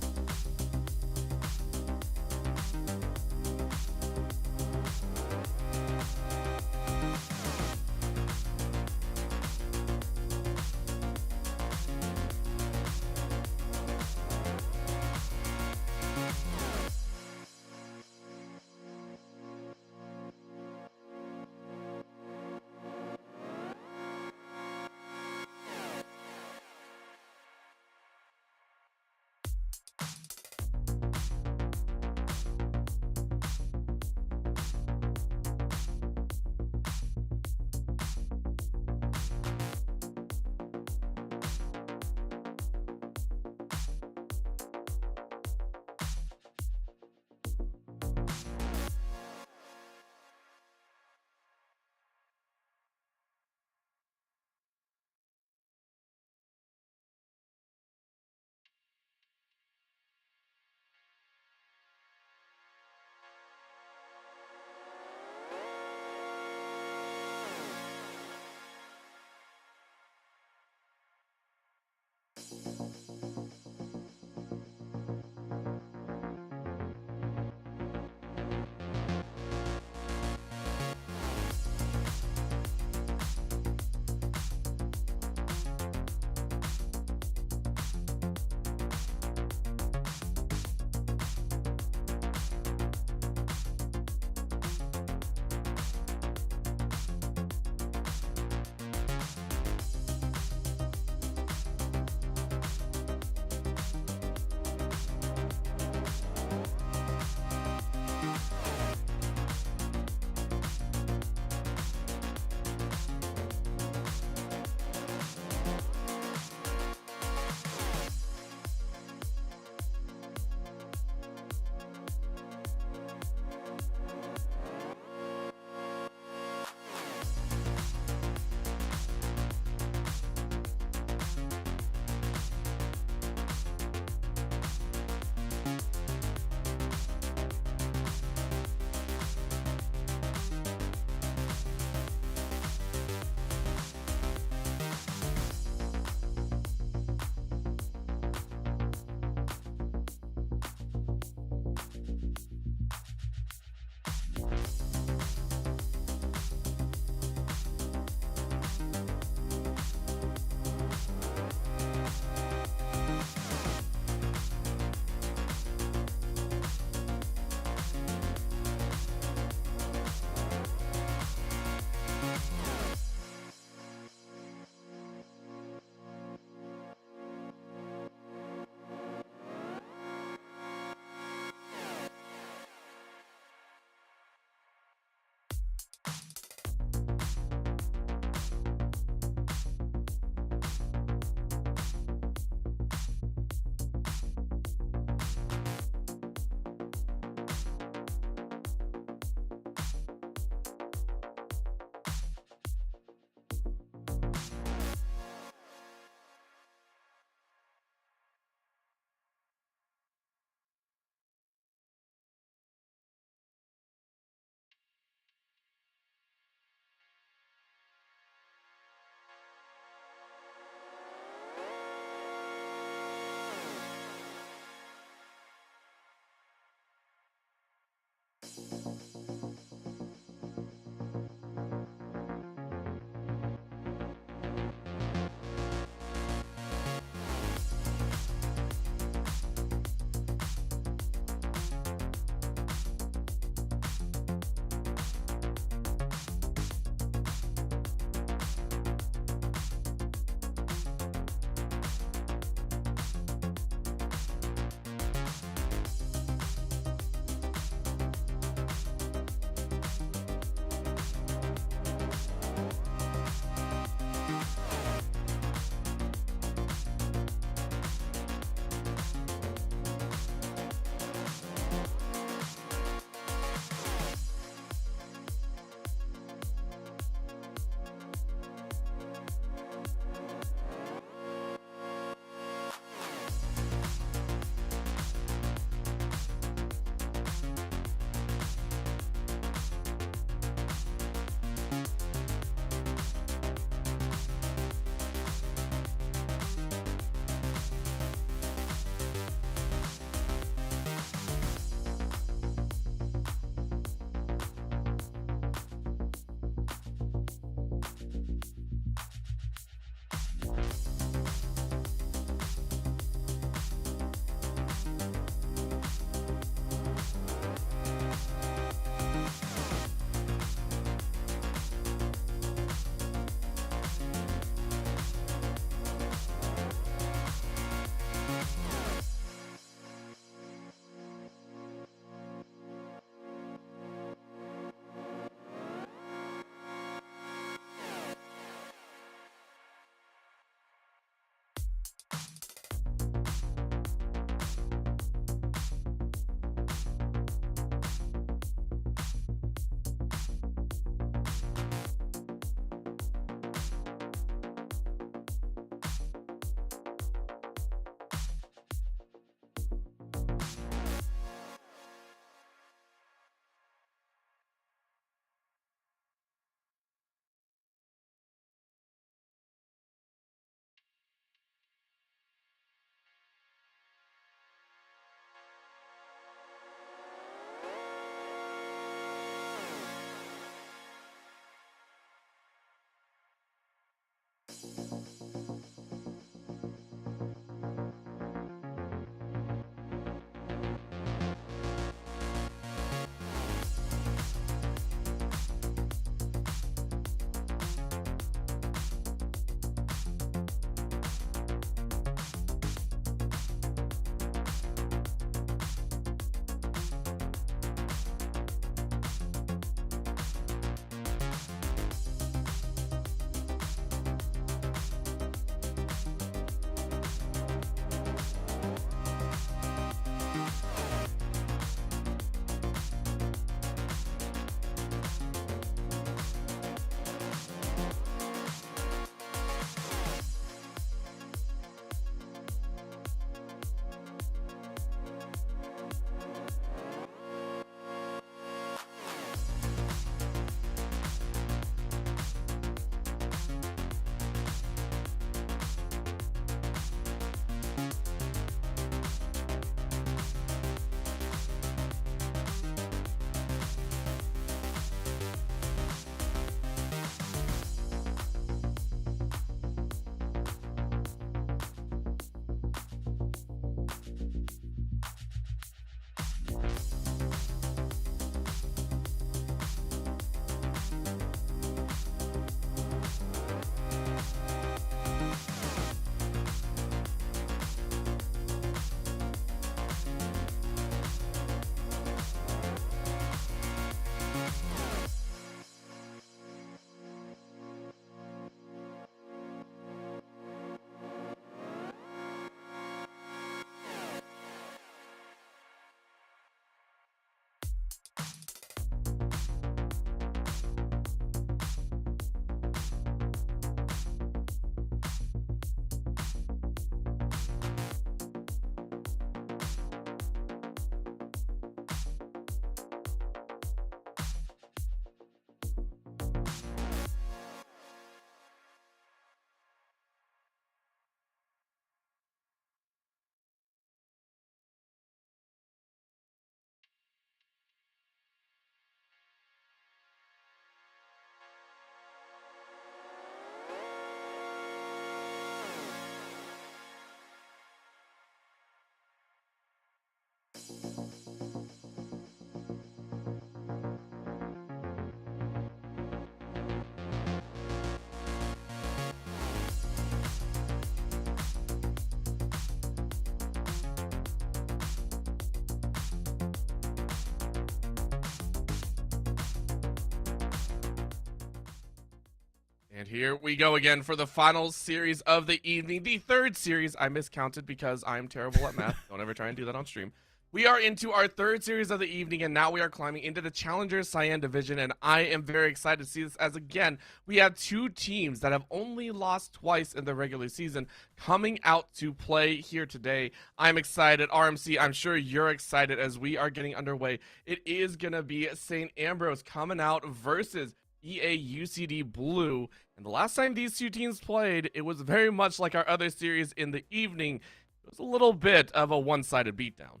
And here we go again for the final series of the evening. The third series. I miscounted because I'm terrible at math. Don't ever try and do that on stream. We are into our third series of the evening, and now we are climbing into the Challenger Cyan division, and I am very excited to see this as, again, we have two teams that have only lost twice in the regular season coming out to play here today. I'm excited. RMC, I'm sure you're excited as we are getting underway. It is going to be St. Ambrose coming out versus EA UCD Blue, and the last time these two teams played, it was very much like our other series in the evening. It was a little bit of a one-sided beatdown.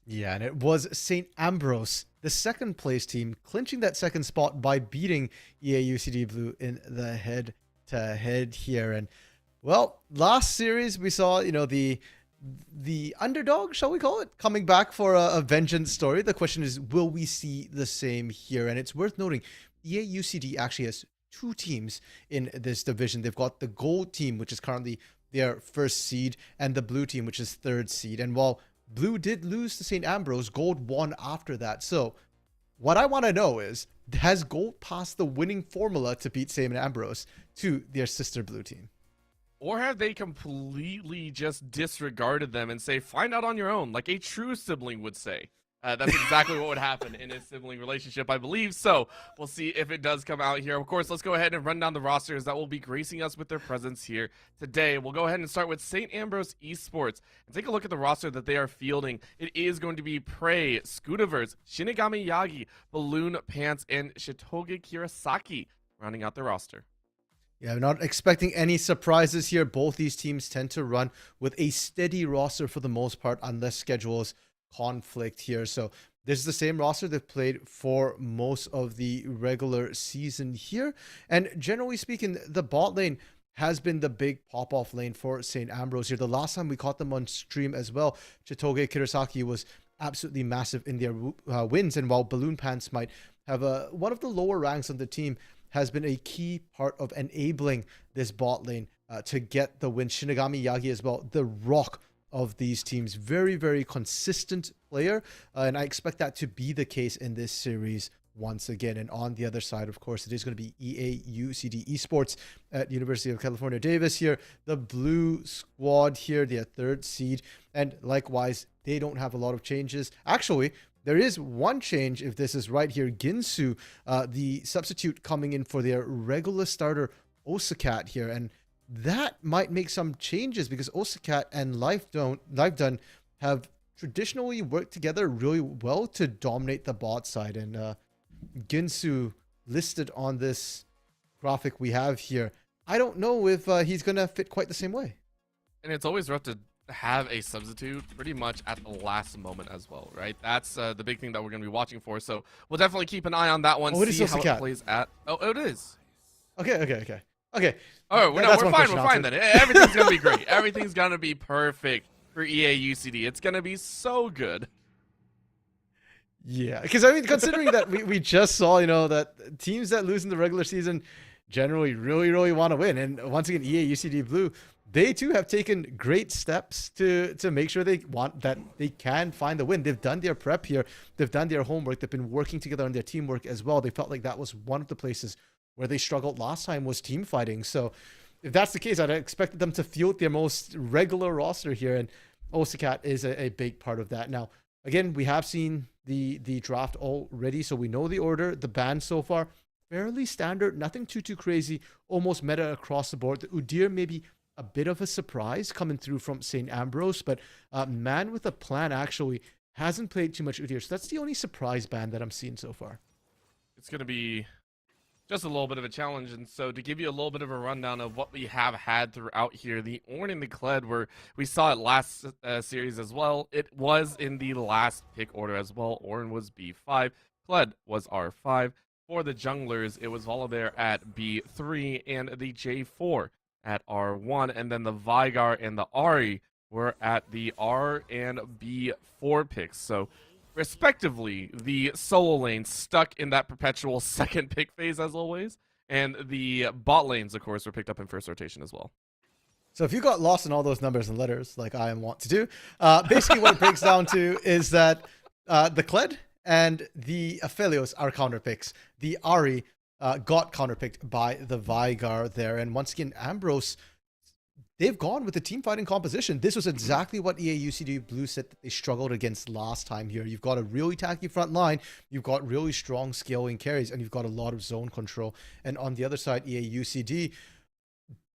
Yeah, and it was St. Ambrose, the second place team, clinching that second spot by beating EA UCD Blue in the head-to-head here. And, well, last series we saw, the underdog, shall we call it, coming back for a vengeance story. The question is, will we see the same here? And it's worth noting, EA UCD actually has two teams in this division. They've got the gold team, which is currently their first seed, and the blue team, which is third seed. And while Blue did lose to St. Ambrose, Gold won after that. So what I want to know is, has Gold passed the winning formula to beat St. Ambrose to their sister Blue team? Or have they completely just disregarded them and say, find out on your own, like a true sibling would say? That's exactly what would happen in a sibling relationship, I believe. So we'll see if it does come out here. Of course, let's go ahead and run down the rosters that will be gracing us with their presence here today. We'll go ahead and start with St. Ambrose Esports and take a look at the roster that they are fielding. It is going to be Prey, Scoodiverse, Shinigami Yagi, Balloon Pants, and Shitoge Kirasaki rounding out the roster. Yeah, I'm not expecting any surprises here. Both these teams tend to run with a steady roster for the most part, unless schedules conflict here. So this is the same roster they've played for most of the regular season here. And generally speaking, the bot lane has been the big pop-off lane for St. Ambrose here. The last time we caught them on stream as well, Shitoge Kirasaki was absolutely massive in their wins. And while Balloon Pants might have one of the lower ranks on the team, has been a key part of enabling this bot lane to get the win. Shinigami Yagi as well, the rock of these teams. Very, very consistent player. And I expect that to be the case in this series once again. And on the other side, of course, it is going to be EA UCD Esports at University of California, Davis here. The blue squad here, their third seed. And likewise, they don't have a lot of changes. Actually, there is one change, if this is right here. Ginsu, the substitute coming in for their regular starter, Osakat here. And that might make some changes because Osakat and Livedone have traditionally worked together really well to dominate the bot side. And Ginsu listed on this graphic we have here. I don't know if he's going to fit quite the same way. And it's always rough to have a substitute pretty much at the last moment as well, right? That's the big thing that we're going to be watching for. So we'll definitely keep an eye on that one, see how it plays at... Oh, it is. Okay. Oh, we're fine then. Everything's going to be great. Everything's going to be perfect for EA UCD. It's going to be so good. Yeah, because I mean, considering that we just saw, that teams that lose in the regular season generally really want to win. And once again, EA UCD Blue, they too have taken great steps to make sure they can find the win. They've done their prep here. They've done their homework. They've been working together on their teamwork as well. They felt like that was one of the places where they struggled last time, was team fighting. So if that's the case, I'd expect them to field their most regular roster here. And Osakat is a big part of that. Now, again, we have seen the draft already, so we know the order. The ban so far, fairly standard, nothing too crazy, almost meta across the board. The Udyr maybe a bit of a surprise coming through from St. Ambrose, but Man with a Plan actually hasn't played too much Udyr, so that's the only surprise ban that I'm seeing so far. It's going to be just a little bit of a challenge, and so to give you a little bit of a rundown of what we have had throughout here, the Ornn and the Kled, where we saw it last series as well, it was in the last pick order as well. Ornn was B5, Kled was R5. For the junglers, it was Volibear at B3 and the J4 at R1, and then the Vigar and the Ahri were at the R and B4 picks. So respectively, the solo lane stuck in that perpetual second pick phase as always, and the bot lanes, of course, were picked up in first rotation as well. So if you got lost in all those numbers and letters, like I want to do, basically what it breaks down to is that the Kled and the Aphelios are counter picks. The Ahri got counterpicked by the Vigar there. And once again, Ambrose, they've gone with the team fighting composition. This was exactly what EAUCD Blue said that they struggled against last time here. You've got a really tacky front line, you've got really strong scaling carries, and you've got a lot of zone control. And on the other side, EAUCD,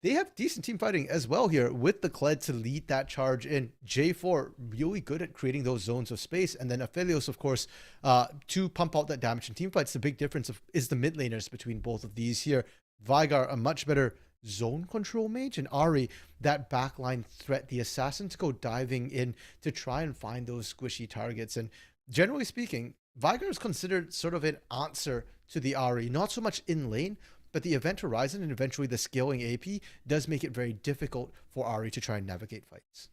they have decent team fighting as well here with the Kled to lead that charge in. J4 really good at creating those zones of space. And then Aphelios, of course, to pump out that damage in team fights. The big difference is the mid laners between both of these here. Vigar, a much better zone control mage, and Ari, that backline threat, the assassin to go diving in to try and find those squishy targets. And generally speaking, Vigar is considered sort of an answer to the Ari, not so much in lane, but the event horizon and eventually the scaling AP does make it very difficult for Ari to try and navigate fights.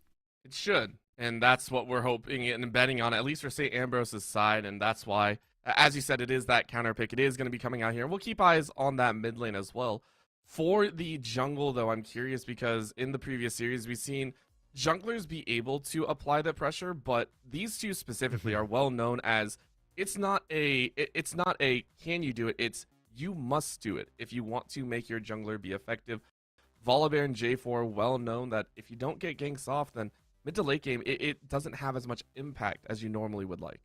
It should, and that's what we're hoping and betting on, at least for St. Ambrose's side, and that's why, as you said, it is that counter pick. It is going to be coming out here. We'll keep eyes on that mid lane as well. For the jungle, though, I'm curious because in the previous series, we've seen junglers be able to apply the pressure, but these two specifically are well known as it's not a can you do it, it's you must do it if you want to make your jungler be effective. Volibear and J4 well known that if you don't get ganks off, then mid to late game, it doesn't have as much impact as you normally would like.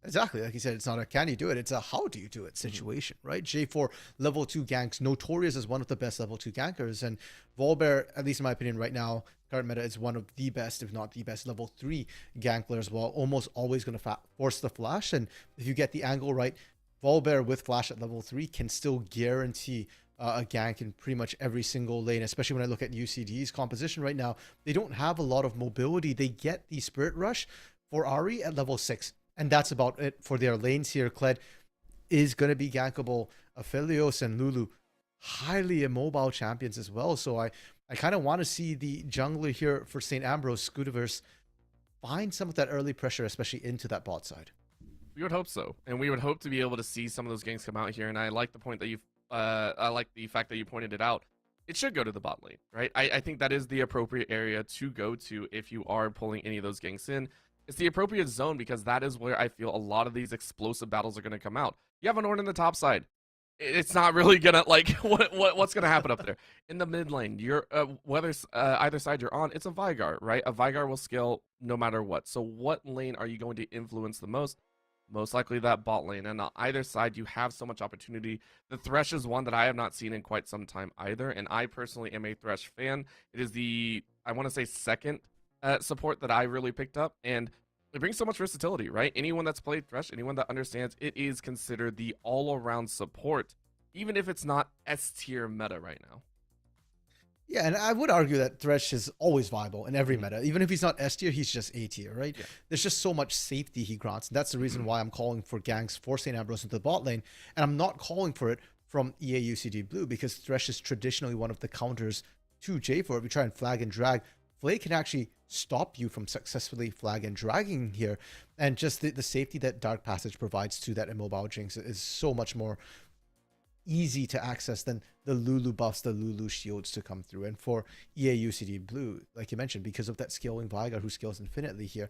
Exactly. Like you said, it's not a can you do it, it's a how do you do it situation, right? J4 level 2 ganks, notorious as one of the best level 2 gankers, and Volibear, at least in my opinion right now, current meta, is one of the best, if not the best, level 3 gank players as well. Almost always going to force the flash, and if you get the angle right, Volibear with flash at level 3 can still guarantee a gank in pretty much every single lane, especially when I look at UCD's composition right now. They don't have a lot of mobility. They get the Spirit Rush for Ari at level 6, and that's about it for their lanes here. Kled is going to be gankable. Aphelios and Lulu, highly immobile champions as well, so I kind of want to see the jungler here for St. Ambrose, Scudiverse, find some of that early pressure, especially into that bot side. We would hope so, and we would hope to be able to see some of those ganks come out here. And I like the point that you've, I like the fact that you pointed it out. It should go to the bot lane, right? I think that is the appropriate area to go to if you are pulling any of those ganks in. It's the appropriate zone because that is where I feel a lot of these explosive battles are going to come out. You have an Ornn in the top side. It's not really gonna what's gonna happen up there in the mid lane. You're whether either side you're on, it's a Vigar, right? A Vigar will scale no matter what. So what lane are you going to influence the most? Most likely that bot lane, and on either side you have so much opportunity. The Thresh is one that I have not seen in quite some time either, and I personally am a Thresh fan. It is the, I want to say, second support that I really picked up, and it brings so much versatility, right? Anyone that's played Thresh, anyone that understands, it is considered the all-around support, even if it's not S-tier meta right now. Yeah, and I would argue that Thresh is always viable in every meta. Even if he's not S tier, he's just A tier, right? Yeah. There's just so much safety he grants. And that's the reason why I'm calling for ganks for St. Ambrose into the bot lane. And I'm not calling for it from EAUCD Blue because Thresh is traditionally one of the counters to J4. If you try and flag and drag, Flay can actually stop you from successfully flag and dragging here. And just the safety that Dark Passage provides to that immobile Jinx is so much more easy to access than the Lulu buffs, the Lulu shields to come through. And for EAUCD Blue, like you mentioned, because of that scaling Vigar who scales infinitely here,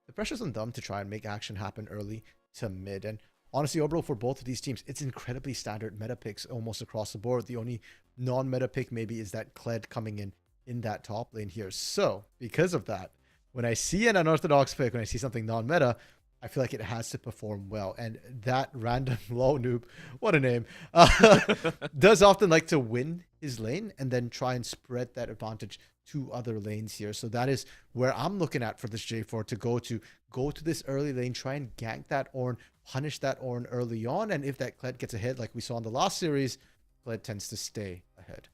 the pressure's on them to try and make action happen early to mid. And honestly, overall for both of these teams, it's incredibly standard meta picks almost across the board. The only non-meta pick maybe is that Kled coming in that top lane here. So because of that, when I see an unorthodox pick, when I see something non-meta, I feel like it has to perform well. And that random low noob, what a name, does often like to win his lane and then try and spread that advantage to other lanes here. So that is where I'm looking at for this J4 to go to this early lane, try and gank that Ornn, punish that Ornn early on. And if that Kled gets ahead, like we saw in the last series, Kled tends to stay ahead.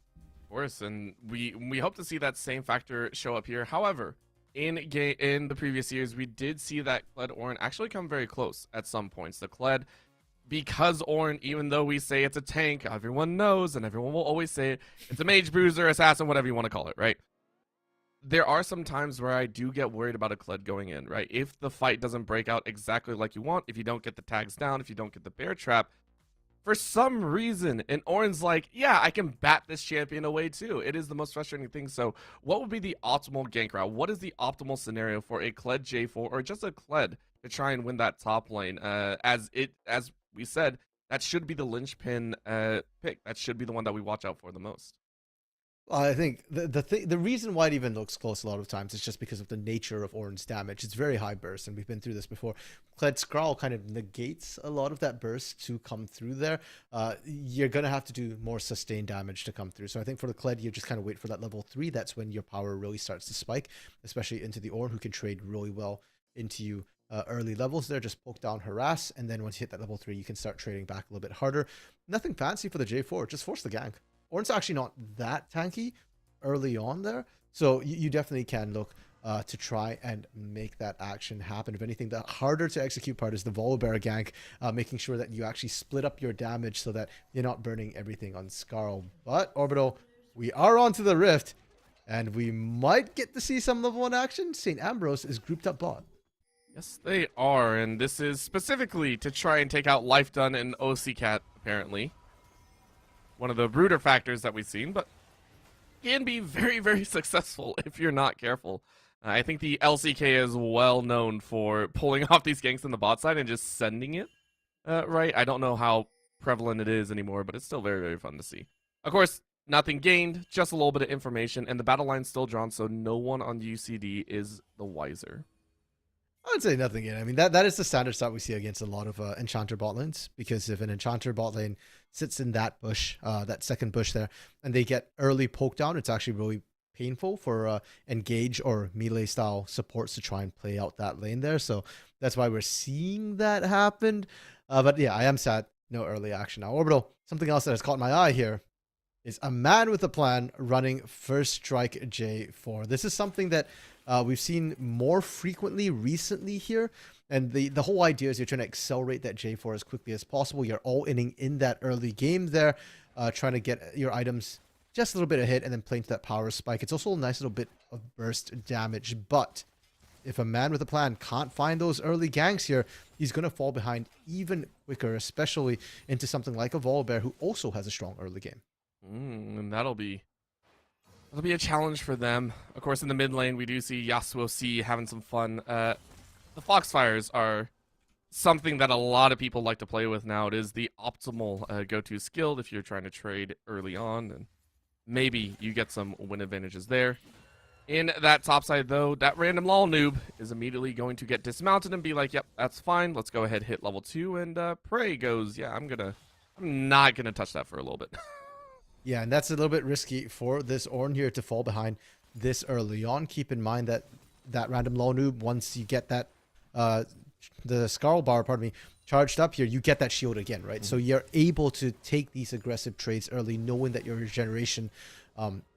Of course, and we hope to see that same factor show up here. However, in the previous years, we did see that Kled Ornn actually come very close at some points. The Kled, because Ornn, even though we say it's a tank, everyone knows, and everyone will always say it, it's a mage, bruiser, assassin, whatever you want to call it, right? There are some times where I do get worried about a Kled going in, right? If the fight doesn't break out exactly like you want, if you don't get the tags down, if you don't get the bear trap, for some reason, and Ornn's like, yeah, I can bat this champion away too. It is the most frustrating thing. So what would be the optimal gank route? What is the optimal scenario for a Kled J4 or just a Kled to try and win that top lane? As we said, that should be the linchpin pick. That should be the one that we watch out for the most. I think the reason why it even looks close a lot of times is just because of the nature of Ornn's damage. It's very high burst, and we've been through this before. Kled Skrull kind of negates a lot of that burst to come through there. You're going to have to do more sustained damage to come through. So I think for the Kled, you just kind of wait for that level 3. That's when your power really starts to spike, especially into the Ornn, who can trade really well into you early levels there. Just poke down, harass, and then once you hit that level 3, you can start trading back a little bit harder. Nothing fancy for the J4. Just force the gank. Ornn's actually not that tanky early on there, so you definitely can look to try and make that action happen. If anything, the harder to execute part is the Volibear gank, making sure that you actually split up your damage so that you're not burning everything on Skarl. But Orbital, we are onto the Rift, and we might get to see some level 1 action. St. Ambrose is grouped up bot. Yes, they are, and this is specifically to try and take out Life Done and OC Cat, apparently. One of the brooder factors that we've seen, but can be very, very successful if you're not careful. I think the LCK is well known for pulling off these ganks on the bot side and just sending it right. I don't know how prevalent it is anymore, but it's still very, very fun to see. Of course, nothing gained, just a little bit of information, and the battle line's still drawn, so no one on UCD is the wiser. I would say nothing in. I mean, that is the standard start we see against a lot of Enchanter bot lanes, because if an Enchanter bot lane sits in that bush, that second bush there, and they get early poke down, it's actually really painful for engage or melee style supports to try and play out that lane there. So that's why we're seeing that happen. But yeah, I am sad. No early action. Now, Orbital, something else that has caught my eye here is a man with a plan running First Strike J4. This is something that we've seen more frequently recently here. And the whole idea is you're trying to accelerate that J4 as quickly as possible. You're all inning in that early game there, trying to get your items just a little bit of hit and then playing to that power spike. It's also a nice little bit of burst damage. But if a man with a plan can't find those early ganks here, he's going to fall behind even quicker, especially into something like a Volibear, who also has a strong early game. And that'll be a challenge for them. Of course, in the mid lane, we do see Yasuo C having some fun. The Foxfires are something that a lot of people like to play with now. It is the optimal go-to skill if you're trying to trade early on, and maybe you get some win advantages there. In that top side, though, that random lol noob is immediately going to get dismounted and be like, yep, that's fine. Let's go ahead, hit level 2, and Prey goes, yeah, I'm not gonna touch that for a little bit. Yeah, and that's a little bit risky for this Ornn here to fall behind this early on. Keep in mind that random low noob, once you get that, the Skarl bar, pardon me, charged up here, you get that shield again, right? So you're able to take these aggressive trades early, knowing that your regeneration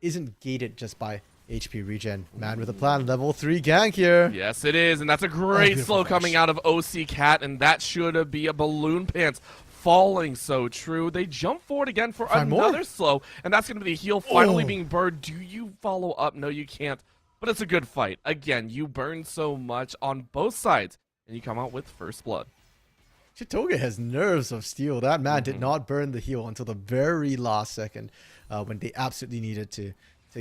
isn't gated just by HP regen. Man with a plan, level 3 gank here. Yes, it is, and that's a great slow coming out of OC Cat, and that should be a balloon pants. Falling so true. They jump forward again for another slow, and that's going to be the heal finally being burned. Do you follow up? No, you can't, but it's a good fight. Again, you burn so much on both sides, and you come out with first blood. Chitoga has nerves of steel. That man did not burn the heal until the very last second when they absolutely needed to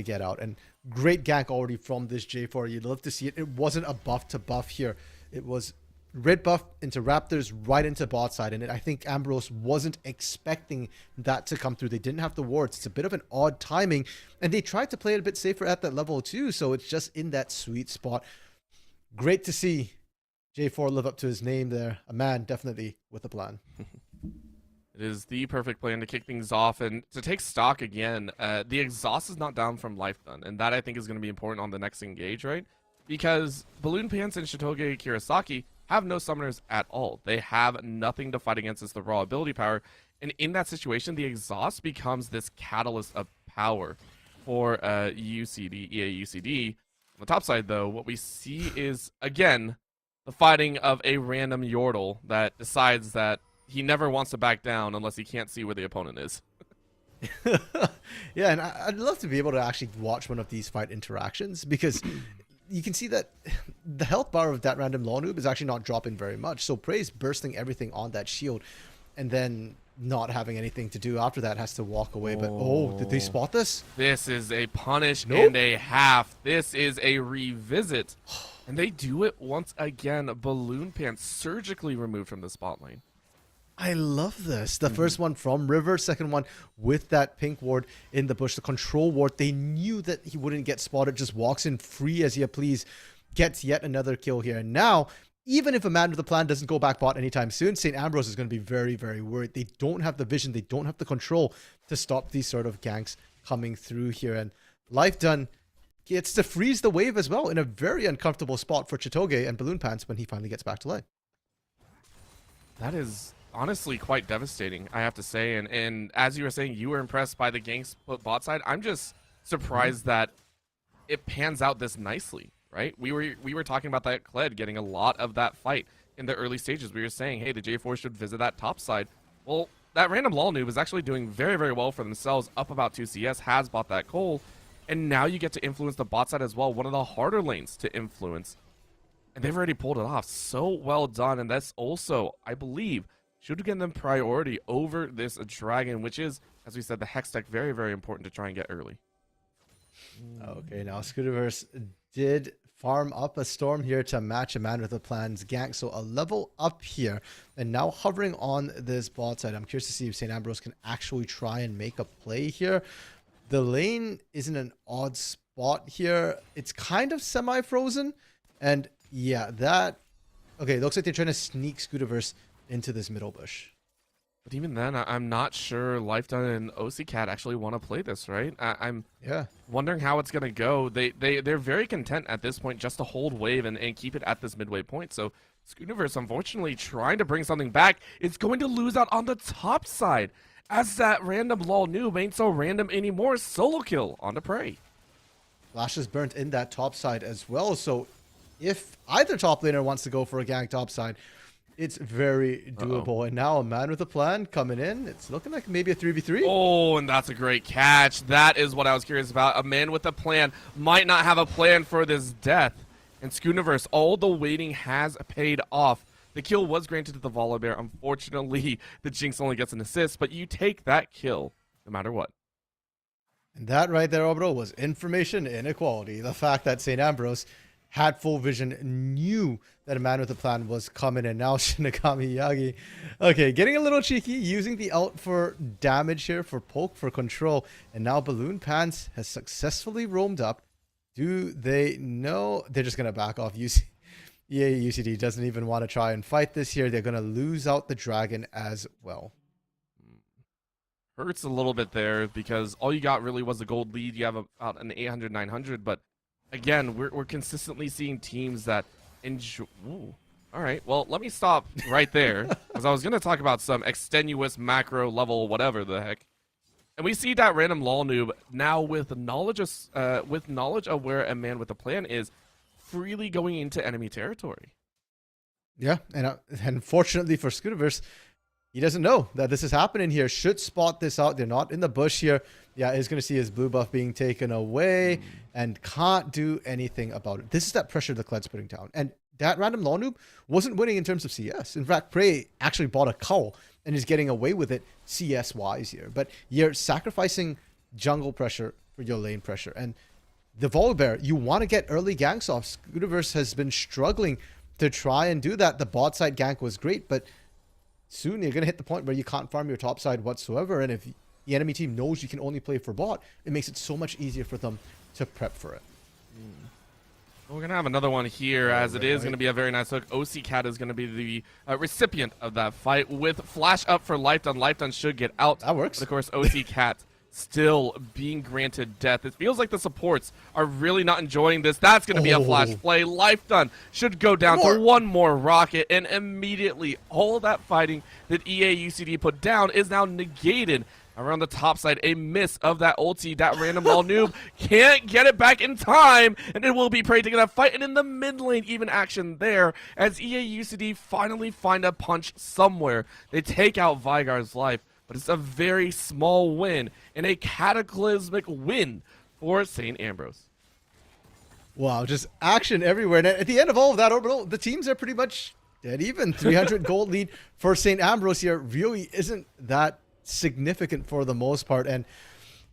get out. And great gank already from this J4. You'd love to see it. It wasn't a buff to buff here. It was red buff into Raptors right into bot side, and I think Ambrose wasn't expecting that to come through. They didn't have the wards. It's a bit of an odd timing, and they tried to play it a bit safer at that level too, so it's just in that sweet spot. Great to see J4 live up to his name there. A man definitely with a plan. It is the perfect plan to kick things off and to take stock again. The exhaust is not down from Life Done, and that I think is going to be important on the next engage, right? Because Balloon Pants and Shitoge Kirasaki have no summoners at all. They have nothing to fight against as the raw ability power. And in that situation, the exhaust becomes this catalyst of power for EA UCD. On the top side, though, what we see is, again, the fighting of a random Yordle that decides that he never wants to back down unless he can't see where the opponent is. Yeah, and I'd love to be able to actually watch one of these fight interactions, because you can see that the health bar of that random law noob is actually not dropping very much. So Prey's bursting everything on that shield, and then not having anything to do after that, has to walk away. But did they spot this? This is a punish and a half. This is a revisit. And they do it once again. Balloon Pants surgically removed from the spot lane. I love this. The first one from River, second one with that pink ward in the bush, the control ward. They knew that he wouldn't get spotted, just walks in free as you please, gets yet another kill here. And now, even if a man with a plan doesn't go back bot anytime soon, St. Ambrose is going to be very, very worried. They don't have the vision, they don't have the control to stop these sort of ganks coming through here. And Life Done gets to freeze the wave as well in a very uncomfortable spot for Chitoge and Balloon Pants when he finally gets back to lane. That is honestly quite devastating, I have to say. And as you were saying, you were impressed by the gank split bot side. I'm just surprised that it pans out this nicely, right? We were talking about that Kled getting a lot of that fight in the early stages. We were saying, hey, the J4 should visit that top side. Well, that random lol noob is actually doing very, very well for themselves, up about 2 CS, has bought that coal, and now you get to influence the bot side as well, one of the harder lanes to influence. And they've already pulled it off. So well done, and that's also, I believe, should have given them priority over this dragon, which is, as we said, the Hex deck, very, very important to try and get early. Okay, now Scootiverse did farm up a storm here to match a man with a plan's gank, so a level up here, and now hovering on this bot side. I'm curious to see if St. Ambrose can actually try and make a play here. The lane is in an odd spot here. It's kind of semi-frozen, and yeah, that... Okay, it looks like they're trying to sneak Scootiverse into this middle bush. But even then, I'm not sure Life Done and OCCat actually want to play this, right? I'm wondering how it's going to go. They're very content at this point just to hold wave and keep it at this midway point. So Scootiverse, unfortunately, trying to bring something back, it's going to lose out on the top side as that random lol noob ain't so random anymore. Solo kill on the Prey. Flash is burnt in that top side as well, so if either top laner wants to go for a gank top side, it's very doable. And now a man with a plan coming in. It's looking like maybe a 3v3. Oh, and that's a great catch. That is what I was curious about. A man with a plan might not have a plan for this death. And Scootiverse, all the waiting has paid off. The kill was granted to the Volibear. Unfortunately, the Jinx only gets an assist, but you take that kill no matter what. And that right there, Orbital, was information inequality. The fact that St. Ambrose had full vision, knew that a man with a plan was coming in. Now Shinigami Yagi, okay, getting a little cheeky, using the ult for damage here, for poke, for control. And now Balloon Pants has successfully roamed up. Do they know? They're just going to back off. EA UCD doesn't even want to try and fight this here. They're going to lose out the dragon as well. Hurts a little bit there because all you got really was a gold lead. You have about an 800, 900, but again, we're consistently seeing teams that enjoy... Ooh. All right, well, let me stop right there because I was going to talk about some extenuous macro level whatever the heck. And we see that random lol noob now with knowledge of where a man with a plan is, freely going into enemy territory. Yeah, and unfortunately for Scootiverse, he doesn't know that this is happening here. Should spot this out. They're not in the bush here. Yeah, he's going to see his blue buff being taken away and can't do anything about it. This is that pressure the Kled's putting down. And that random lol noob wasn't winning in terms of CS. In fact, Prey actually bought a cowl and is getting away with it CS-wise here. But you're sacrificing jungle pressure for your lane pressure. And the Volibear, you want to get early ganks off. Scootiverse has been struggling to try and do that. The bot side gank was great, but soon you're going to hit the point where you can't farm your top side whatsoever. And if the enemy team knows you can only play for bot, it makes it so much easier for them to prep for it. We're going to have another one here, as it is going to be a very nice hook. OCCat is going to be the recipient of that fight with flash up for Life Done. Life Done should get out. That works. But of course, OCCat still being granted death. It feels like the supports are really not enjoying this. That's going to be a flash play. Life Done should go down to one more rocket, and immediately all that fighting that EA UCD put down is now negated. Around the top side, a miss of that ulti. That random ball noob can't get it back in time, and it will be Prey taking that fight. And in the mid lane, even action there as EA UCD finally find a punch somewhere. They take out Vygar's life, but it's a very small win and a cataclysmic win for St. Ambrose. Wow, just action everywhere. And at the end of all of that, Orbital, the teams are pretty much dead even. 300 gold lead for St. Ambrose here really isn't that significant for the most part, and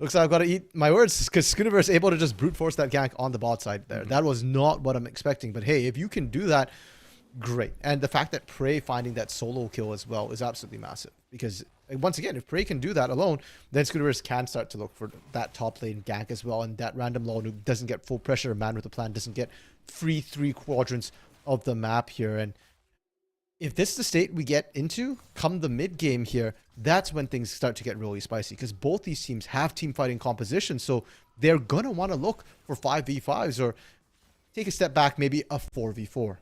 looks like I've got to eat my words because Scootiverse able to just brute force that gank on the bot side there. That was not what I'm expecting, but hey, if you can do that, great. And the fact that Prey finding that solo kill as well is absolutely massive. Because, once again, if Prey can do that alone, then Scooterverse can start to look for that top lane gank as well. And that random law noob doesn't get full pressure. Man with a plan doesn't get free 3 quadrants of the map here. And if this is the state we get into, come the mid game here, that's when things start to get really spicy. Because both these teams have team fighting composition. So they're going to want to look for 5v5s or take a step back, maybe a 4v4.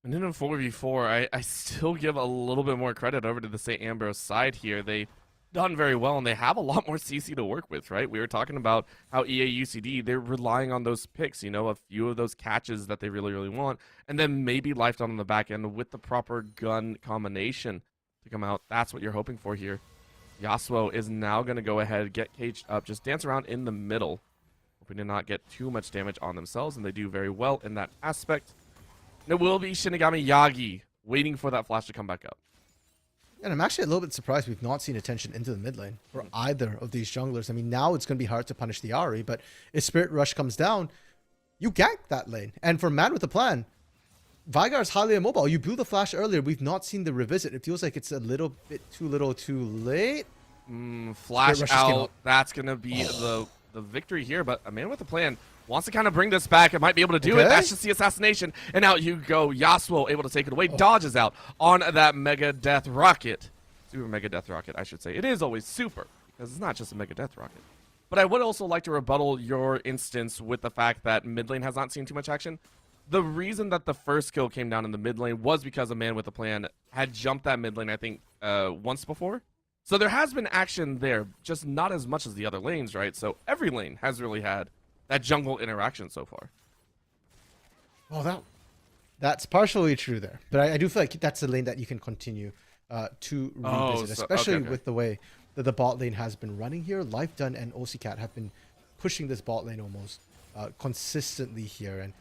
And in a 4v4, I still give a little bit more credit over to the St. Ambrose side here. They've done very well, and they have a lot more CC to work with, right? We were talking about how EA UCD, they're relying on those picks, you know, a few of those catches that they really, really want, and then maybe Lifetime on the back end with the proper gun combination to come out. That's what you're hoping for here. Yasuo is now going to go ahead, get caged up, just dance around in the middle, hoping to not get too much damage on themselves, and they do very well in that aspect. And it will be Shinigami Yagi waiting for that flash to come back up. And I'm actually a little bit surprised we've not seen attention into the mid lane for either of these junglers. I mean, now it's going to be hard to punish the Ahri, but if Spirit Rush comes down, you gank that lane. And for Man with a Plan, Veigar is highly immobile. You blew the flash earlier. We've not seen the revisit. It feels like it's a little bit too little too late. Flash out. That's going to be the victory here, but a Man with a Plan wants to kind of bring this back. It might be able to do it. That's just the assassination. And out you go. Yasuo able to take it away. Dodges out on that Mega Death Rocket. Super Mega Death Rocket, I should say. It is always super, because it's not just a Mega Death Rocket. But I would also like to rebuttal your instance with the fact that mid lane has not seen too much action. The reason that the first kill came down in the mid lane was because a Man with a Plan had jumped that mid lane, I think, once before. So there has been action there, just not as much as the other lanes, right? So every lane has really had that jungle interaction so far. Well, that's partially true there. But I do feel like that's a lane that you can continue to revisit, especially with the way that the bot lane has been running here. Lifedone and OCCat have been pushing this bot lane almost consistently here. And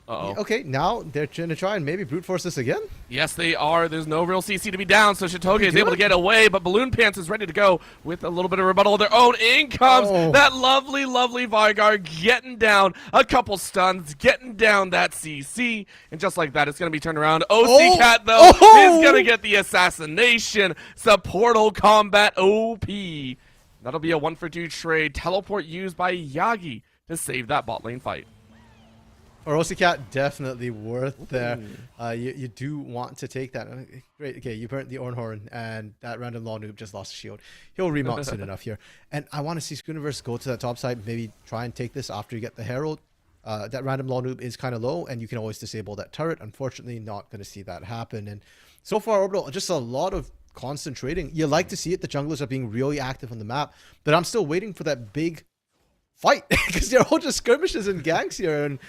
okay, now they're going to try and maybe brute force this again. Yes, they are. There's no real CC to be down, so Shitoge is able to get away, but Balloon Pants is ready to go with a little bit of rebuttal of their own. In comes that lovely, lovely Veigar getting down a couple stuns, getting down that CC, and just like that, it's going to be turned around. OCCat, though, is going to get the assassination. Supportal combat OP. That'll be a 1-for-2 trade. Teleport used by Yagi to save that bot lane fight. Or OCCat, definitely worth there. You do want to take that. Great. Okay, you burnt the Ornhorn, and that random law noob just lost a shield. He'll remount soon enough here. And I want to see Schooniverse go to that top side, maybe try and take this after you get the Herald. That random law noob is kind of low, and you can always disable that turret. Unfortunately, not going to see that happen. And so far, Orbital, just a lot of concentrating. You like to see it. The junglers are being really active on the map, but I'm still waiting for that big fight because they're all just skirmishes and ganks here. And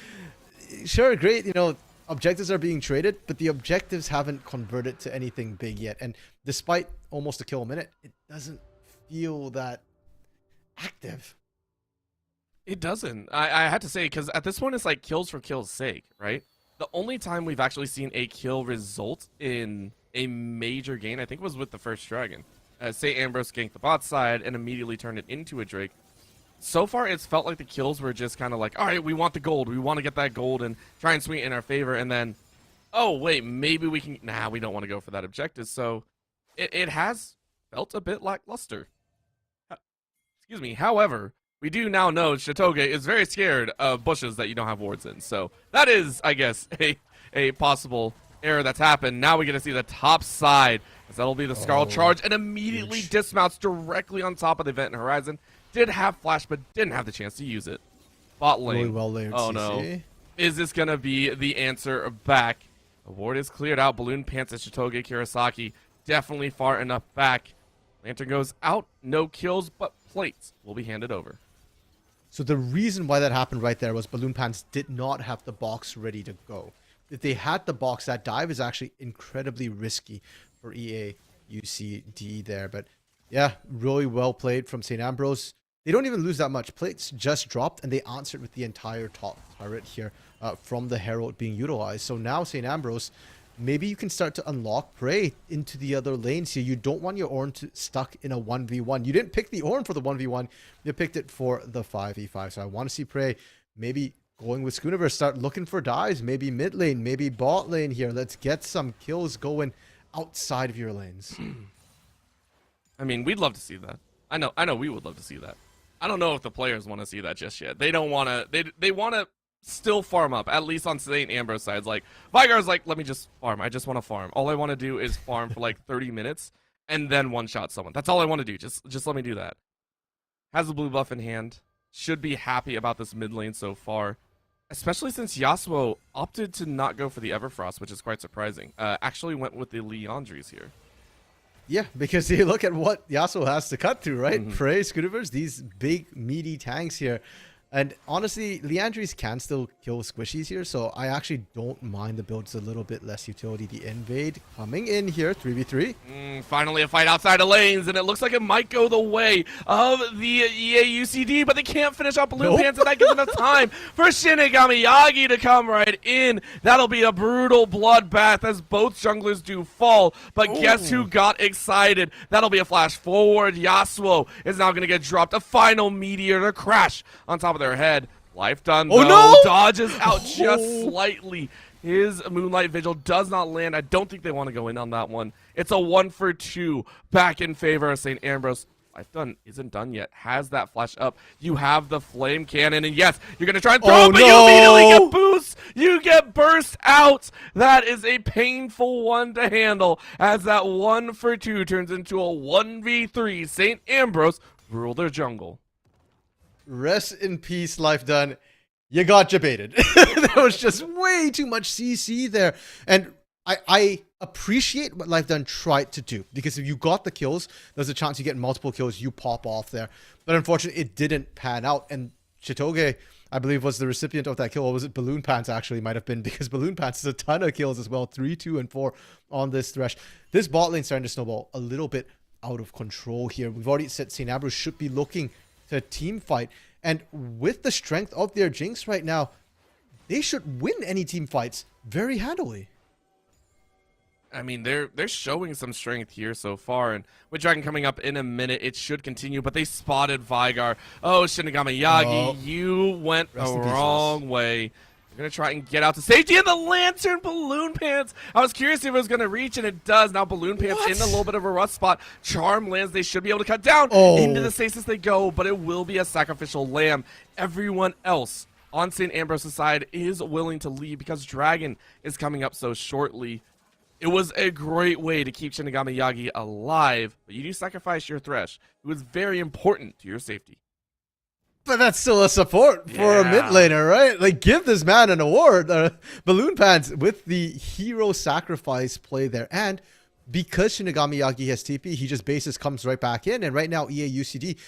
sure, great, you know, objectives are being traded, but the objectives haven't converted to anything big yet. And despite almost a kill a minute, it doesn't feel that active. It doesn't. I had to say, because at this point, it's like kills for kills' sake, right? The only time we've actually seen a kill result in a major game, I think, was with the first Dragon. St. Ambrose ganked the bot side and immediately turned it into a Drake. So far, it's felt like the kills were just kind of like, all right, we want the gold. We want to get that gold and try and swing it in our favor. And then, oh, wait, maybe we can... Nah, we don't want to go for that objective. So it has felt a bit lackluster. Excuse me. However, we do now know Shitoge is very scared of bushes that you don't have wards in. So that is, I guess, a possible error that's happened. Now we get to see the top side, as that'll be the Scarl charge, and immediately dismounts directly on top of the event horizon. Did have flash, but didn't have the chance to use it. Bot lane. Really well layered CC. No. Is this going to be the answer back? The ward is cleared out. Balloon Pants and Shitoge Kurosaki definitely far enough back. Lantern goes out. No kills, but plates will be handed over. So the reason why that happened right there was Balloon Pants did not have the box ready to go. If they had the box, that dive is actually incredibly risky for EA UCD there. But yeah, really well played from St. Ambrose. They don't even lose that much. Plates just dropped, and they answered with the entire top turret here from the Herald being utilized. So now St. Ambrose, maybe you can start to unlock Prey into the other lanes here. You don't want your Ornn stuck in a 1v1. You didn't pick the Ornn for the 1v1. You picked it for the 5v5. So I want to see Prey maybe going with Schooniverse, start looking for dives, maybe mid lane, maybe bot lane here. Let's get some kills going outside of your lanes. I mean, we'd love to see that. I know we would love to see that. I don't know if the players want to see that just yet. They don't want to, they want to still farm up, at least on St. Ambrose sides. Like, Vigar's like, let me just farm. I just want to farm. All I want to do is farm for like 30 minutes and then one-shot someone. That's all I want to do. Just let me do that. Has the blue buff in hand. Should be happy about this mid lane so far. Especially since Yasuo opted to not go for the Everfrost, which is quite surprising. Actually went with the Leandries here. Yeah, because you look at what Yasuo has to cut through, right? Prey, Schooniverse, these big, meaty tanks here. And honestly, Leandries can still kill squishies here, so I actually don't mind the build. It's a little bit less utility. The invade coming in here, 3v3. Finally a fight outside of lanes, and it looks like it might go the way of the EA UCD, but they can't finish up Blue Pants, and that gives enough time for Shinigami Yagi to come right in. That'll be a brutal bloodbath as both junglers do fall, but guess who got excited? That'll be a flash forward. Yasuo is now going to get dropped. A final meteor to crash on top of their head. Life done, though. No! Dodges out just slightly. His Moonlight Vigil does not land. I don't think they want to go in on that one. It's a 1 for 2 back in favor of St. Ambrose. Life done isn't done yet. Has that flash up. You have the flame cannon, and yes, you're going to try and throw it, but you immediately get boost. You get burst out. That is a painful one to handle as that 1 for 2 turns into a 1v3. St. Ambrose rule their jungle. Rest in peace, Life Done. You got debated. There was just way too much CC there. And I appreciate what Life Done tried to do, because if you got the kills, there's a chance you get multiple kills, you pop off there. But unfortunately, it didn't pan out. And Chitoge, I believe, was the recipient of that kill. Or was it Balloon Pants, actually, might have been, because Balloon Pants is a ton of kills as well. 3, 2, and 4 on this Thresh. This bot lane starting to snowball a little bit out of control here. We've already said St. Ambrose should be looking to team fight, and with the strength of their Jinx right now, they should win any team fights very handily. I mean, they're showing some strength here so far, and with Dragon coming up in a minute, it should continue, but they spotted Vigar. Oh, Shinigami Yagi, you went the wrong way. You're going to try and get out to safety, and the Lantern Balloon Pants. I was curious if it was going to reach, and it does. Now Balloon Pants in a little bit of a rough spot. Charm lands. They should be able to cut down. Into the stasis they go, but it will be a sacrificial lamb. Everyone else on St. Ambrose's side is willing to leave because Dragon is coming up so shortly. It was a great way to keep Shinigami Yagi alive, but you do sacrifice your Thresh. It was very important to your safety. But that's still a support for a mid laner, right? Like, give this man an award. Balloon Pants with the hero sacrifice play there. And because Shinigami Yagi has TP, he just bases comes right back in. And right now, EA UCD,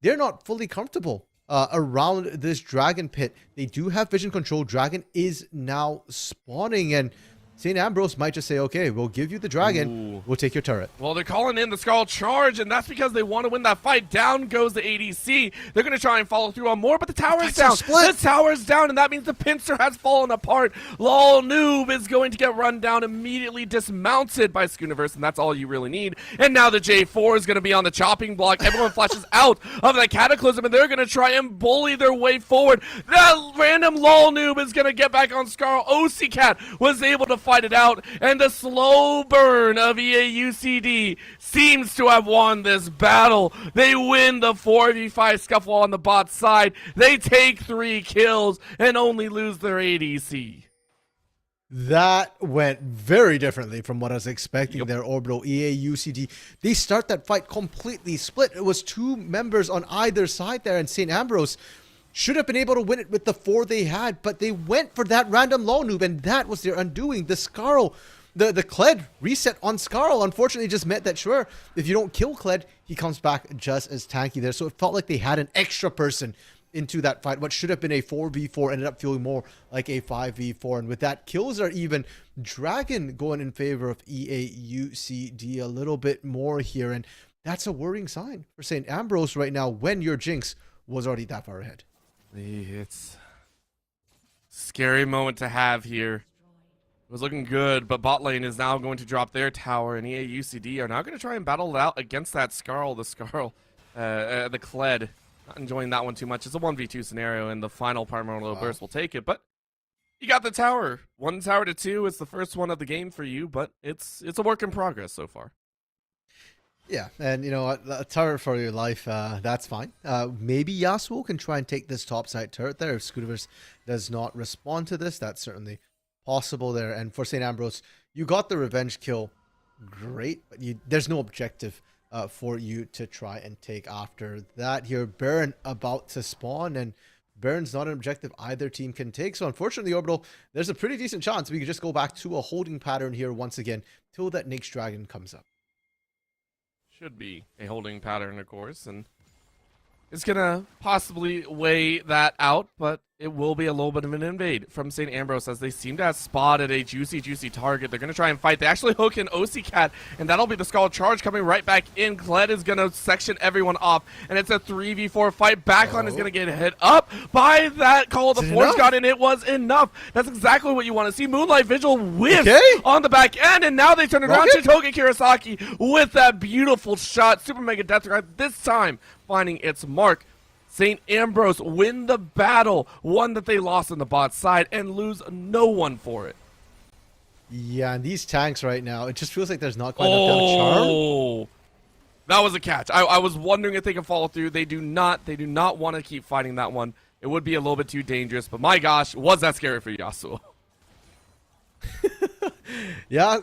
they're not fully comfortable around this Dragon Pit. They do have vision control. Dragon is now spawning, and St. Ambrose might just say, okay, we'll give you the dragon. We'll take your turret. Well, they're calling in the Skull Charge, and that's because they want to win that fight. Down goes the ADC. They're going to try and follow through on more, but the tower is down. The tower is down, and that means the pincer has fallen apart. Lol Noob is going to get run down, immediately dismounted by Schooniverse, and that's all you really need. And now the J4 is going to be on the chopping block. Everyone flashes out of that Cataclysm, and they're going to try and bully their way forward. That random Lol Noob is going to get back on Scarl. OC Cat was able to fight it out, and the slow burn of EA UCD seems to have won this battle. They win the 4v5 scuffle on the bot side. They take 3 kills and only lose their ADC. That went very differently from what I was expecting there, Orbital. EA UCD, they start that fight completely split. It was 2 members on either side there, and St. Ambrose should have been able to win it with the 4 they had, but they went for that random low noob, and that was their undoing. The Scarl, the Kled reset on Scarl, unfortunately just meant that, sure, if you don't kill Kled, he comes back just as tanky there. So it felt like they had an extra person into that fight. What should have been a 4v4 ended up feeling more like a 5v4. And with that, kills are even. Dragon going in favor of EA UCD a little bit more here, and that's a worrying sign for St. Ambrose right now when your Jinx was already that far ahead. It's a scary moment to have here. It was looking good, but bot lane is now going to drop their tower, and EA UCD are now going to try and battle it out against that Scarl, the Kled. Not enjoying that one too much. It's a 1v2 scenario, and the final primordial burst will take it. But you got the tower. 1 tower to 2. It's the first one of the game for you, but it's a work in progress so far. Yeah, and you know what? A turret for your life, that's fine. Maybe Yasuo can try and take this topside turret there. If Scootiverse does not respond to this, that's certainly possible there. And for St. Ambrose, you got the revenge kill. Great, but there's no objective for you to try and take after that. Here, Baron about to spawn, and Baron's not an objective either team can take. So unfortunately, Orbital, there's a pretty decent chance we could just go back to a holding pattern here once again till that NECC Dragon comes up. Should be a holding pattern, of course, and it's gonna possibly weigh that out, but it will be a little bit of an invade from St. Ambrose as they seem to have spotted a juicy target. They're gonna try and fight. They actually hook in OC and that'll be the Skull Charge coming right back in. Kled is gonna section everyone off, and it's a 3v4 fight. Backlund is gonna get hit up by that Call of the Forge God, and it was enough. That's exactly what you want to see. Moonlight Vigil whiffs on the back end, and now they turn around. Chitoge Kirasaki with that beautiful shot. Super Mega Death Threat this time finding its mark. St. Ambrose win the battle, one that they lost on the bot side, and lose no one for it. Yeah, and these tanks right now, it just feels like there's not quite enough damage charm. That was a catch. I was wondering if they could follow through. They do not want to keep fighting that one. It would be a little bit too dangerous, but my gosh, was that scary for Yasuo. Yeah,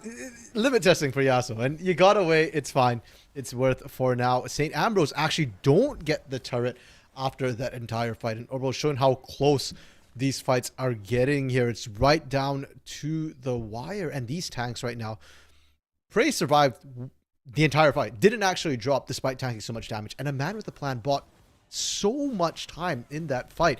limit testing for Yasuo, and you got away. It's fine. It's worth for now. St. Ambrose actually don't get the turret after that entire fight, and Orbital showing how close these fights are getting here. It's right down to the wire, and these tanks right now, Prey survived the entire fight, didn't actually drop despite tanking so much damage, and a man with a plan bought so much time in that fight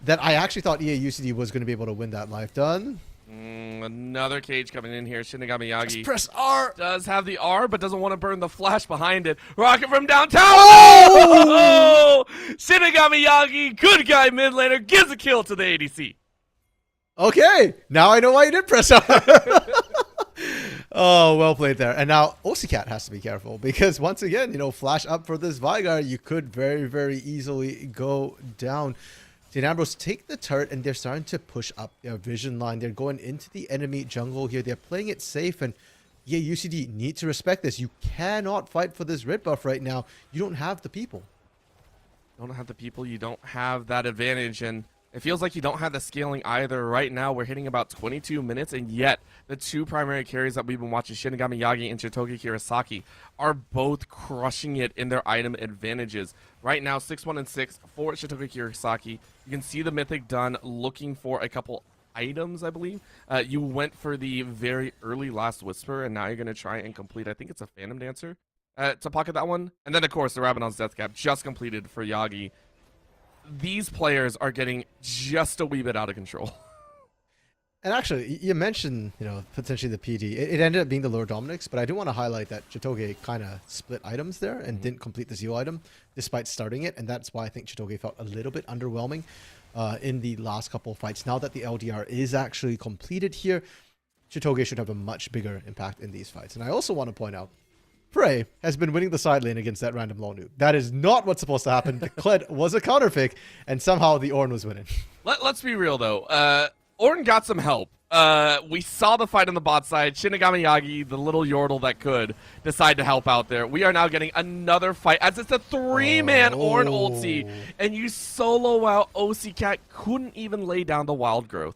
that I actually thought EA UCD was going to be able to win that. Life done. Another cage coming in here. Shinigami Yagi just press R. Does have the R, but doesn't want to burn the flash behind it. Rocket from downtown. Oh! Shinigami Yagi, good guy mid laner, gives a kill to the ADC. Okay, now I know why you did press R. Oh, well played there. And now OCCAT has to be careful because once again, you know, flash up for this Veigar, you could very easily go down. St. Ambrose take the turret, and they're starting to push up their vision line. They're going into the enemy jungle here. They're playing it safe, and yeah, UCD need to respect this. You cannot fight for this red buff right now. You don't have the people. You don't have the people. You don't have that advantage, and it feels like you don't have the scaling either. Right now, we're hitting about 22 minutes, and yet the two primary carries that we've been watching, Shinigami Yagi and Chitoge Kirasaki, are both crushing it in their item advantages. Right now, 6-1 and 6 for Chitoge Kirasaki. You can see the Mythic done looking for a couple items, I believe. You went for the very early Last Whisper, and now you're going to try and complete, I think it's a Phantom Dancer, to pocket that one. And then, of course, the Rabadon's Death Cap just completed for Yagi. These players are getting just a wee bit out of control. And actually, you mentioned, you know, potentially the PD. It ended up being the lower Dominix, but I do want to highlight that Chitoge kind of split items there and didn't complete the Zeal item despite starting it, and that's why I think Chitoge felt a little bit underwhelming in the last couple of fights. Now that the LDR is actually completed here, Chitoge should have a much bigger impact in these fights. And I also want to point out, Prey has been winning the side lane against that random low noob. That is not what's supposed to happen. The Kled was a counter pick, and somehow the Ornn was winning. Let's be real, though. Ornn got some help. We saw the fight on the bot side. Shinigami Yagi, the little Yordle that could, decide to help out there. We are now getting another fight as it's a 3-man Ornn ulti, and you solo out OCCAT, couldn't even lay down the wild growth.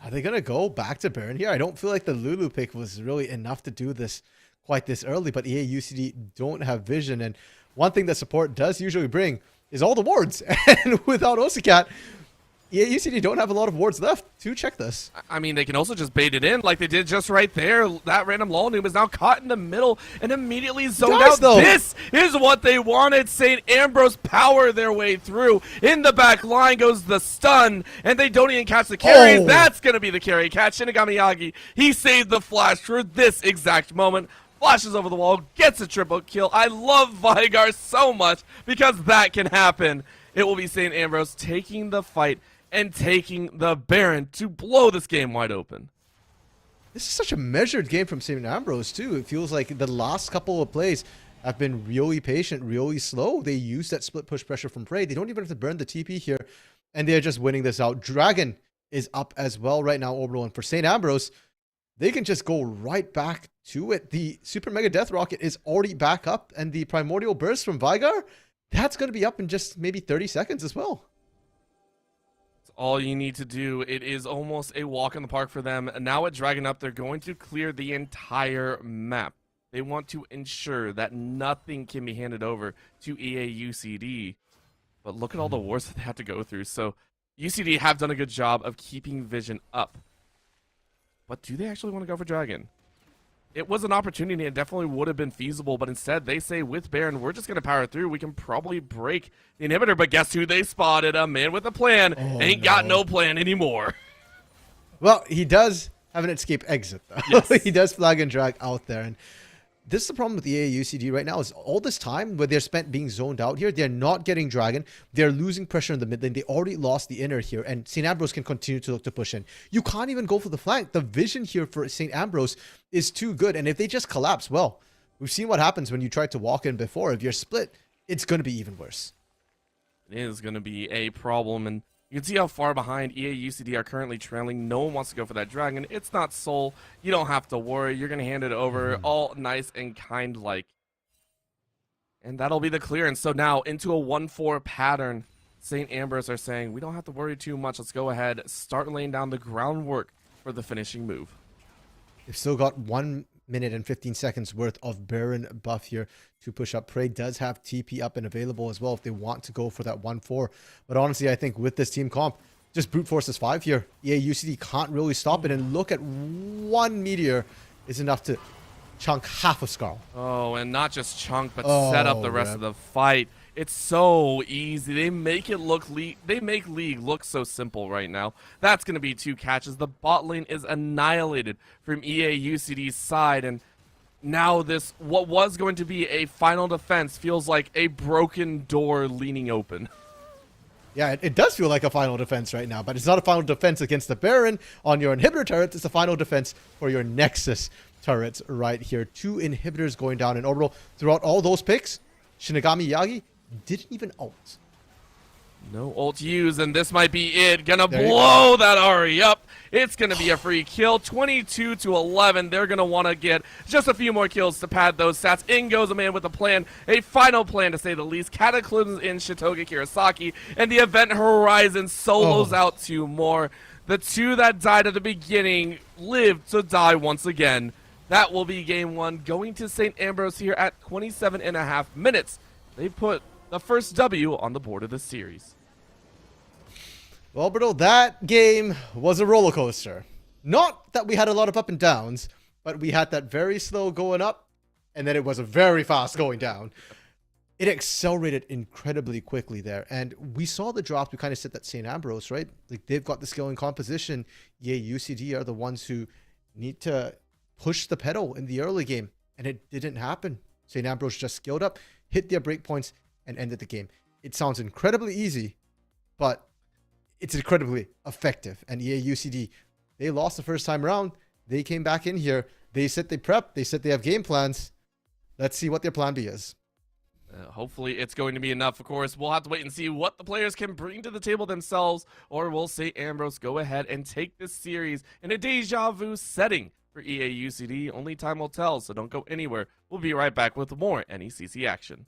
Are they going to go back to Baron here? I don't feel like the Lulu pick was really enough to do this quite this early, but EA UCD don't have vision, and one thing that support does usually bring is all the wards, and without OCCAT, EA UCD don't have a lot of wards left to check this. I mean, they can also just bait it in like they did just right there. That random lull noob is now caught in the middle and immediately zoned out. Though. This is what they wanted. St. Ambrose power their way through. In the back line goes the stun, and they don't even catch the carry. Oh. That's going to be the carry catch. Shinigami Yagi, he saved the flash for this exact moment. Flashes over the wall, gets a triple kill. I love Veigar so much because that can happen. It will be St. Ambrose taking the fight and taking the Baron to blow this game wide open. This is such a measured game from St. Ambrose, too. It feels like the last couple of plays, have been really patient, really slow. They use that split push pressure from Prey. They don't even have to burn the TP here, and they're just winning this out. Dragon is up as well right now, Orbital, and for St. Ambrose, they can just go right back to it. The Super Mega Death Rocket is already back up, and the Primordial Burst from Vigar, that's going to be up in just maybe 30 seconds as well. It's all you need to do. It is almost a walk in the park for them. Now at Dragon Up, they're going to clear the entire map. They want to ensure that nothing can be handed over to EA UCD. But look at all the wars that they had to go through. So UCD have done a good job of keeping vision up. But do they actually want to go for Dragon? It was an opportunity. It definitely would have been feasible. But instead, they say with Baron, we're just going to power through. We can probably break the inhibitor. But guess who they spotted? A man with a plan. Ain't got no plan anymore. Well, he does have an escape exit, though. Yes. He does flag and drag out there. And this is the problem with the AAUCD right now is all this time where they're spent being zoned out here, they're not getting Dragon. They're losing pressure in the mid lane. They already lost the inner here, and St. Ambrose can continue to look to push in. You can't even go for the flank. The vision here for St. Ambrose is too good, and if they just collapse, well, we've seen what happens when you try to walk in before. If you're split, it's going to be even worse. It is going to be a problem, and you can see how far behind EA UCD are currently trailing. No one wants to go for that Dragon. It's not Soul. You don't have to worry. You're going to hand it over all nice and kind-like. And that'll be the clearance. So now into a 1-4 pattern. St. Ambrose are saying, we don't have to worry too much. Let's go ahead, start laying down the groundwork for the finishing move. They've still got 1 minute and 15 seconds worth of Baron buff here to push up. Prey does have TP up and available as well if they want to go for that 1-4. But honestly, I think with this team comp, just brute force this 5 here. EA UCD can't really stop it. And look at one meteor is enough to chunk half of Skarl. Oh, and not just chunk, but set up the rest of the fight. It's so easy. They make it look they make League look so simple right now. That's going to be 2 catches. The bot lane is annihilated from EA UCD's side, and now this what was going to be a final defense feels like a broken door leaning open. Yeah, it does feel like a final defense right now, but it's not a final defense against the Baron on your inhibitor turrets. It's a final defense for your Nexus turrets right here. 2 inhibitors going down in Orbital. Throughout all those picks, Shinigami Yagi didn't even ult. No ult used, and this might be it. Gonna blow that Ahri up. It's gonna be a free kill. 22-11. They're gonna want to get just a few more kills to pad those stats. In goes a man with a plan, a final plan to say the least. Cataclysms in Shitoga Kirasaki, and the Event Horizon solos out 2 more. The 2 that died at the beginning lived to die once again. That will be game 1 going to St. Ambrose here at 27.5 minutes. They put the first W on the board of the series. Well, Berto, that game was a roller coaster. Not that we had a lot of up and downs, but we had that very slow going up, and then it was a very fast going down. It accelerated incredibly quickly there, and we saw the drops. We kind of said that St. Ambrose, right? Like, they've got the skill and composition. Yeah, UCD are the ones who need to push the pedal in the early game, and it didn't happen. St. Ambrose just skilled up, hit their breakpoints, and ended the game. It sounds incredibly easy, but it's incredibly effective. And EA UCD, they lost the first time around. They came back in here. They said they prep. They said they have game plans. Let's see what their plan B is. Hopefully it's going to be enough. Of course, we'll have to wait and see what the players can bring to the table themselves, or will St. Ambrose go ahead and take this series in a deja vu setting for EA UCD. Only time will tell, so don't go anywhere. We'll be right back with more NECC action.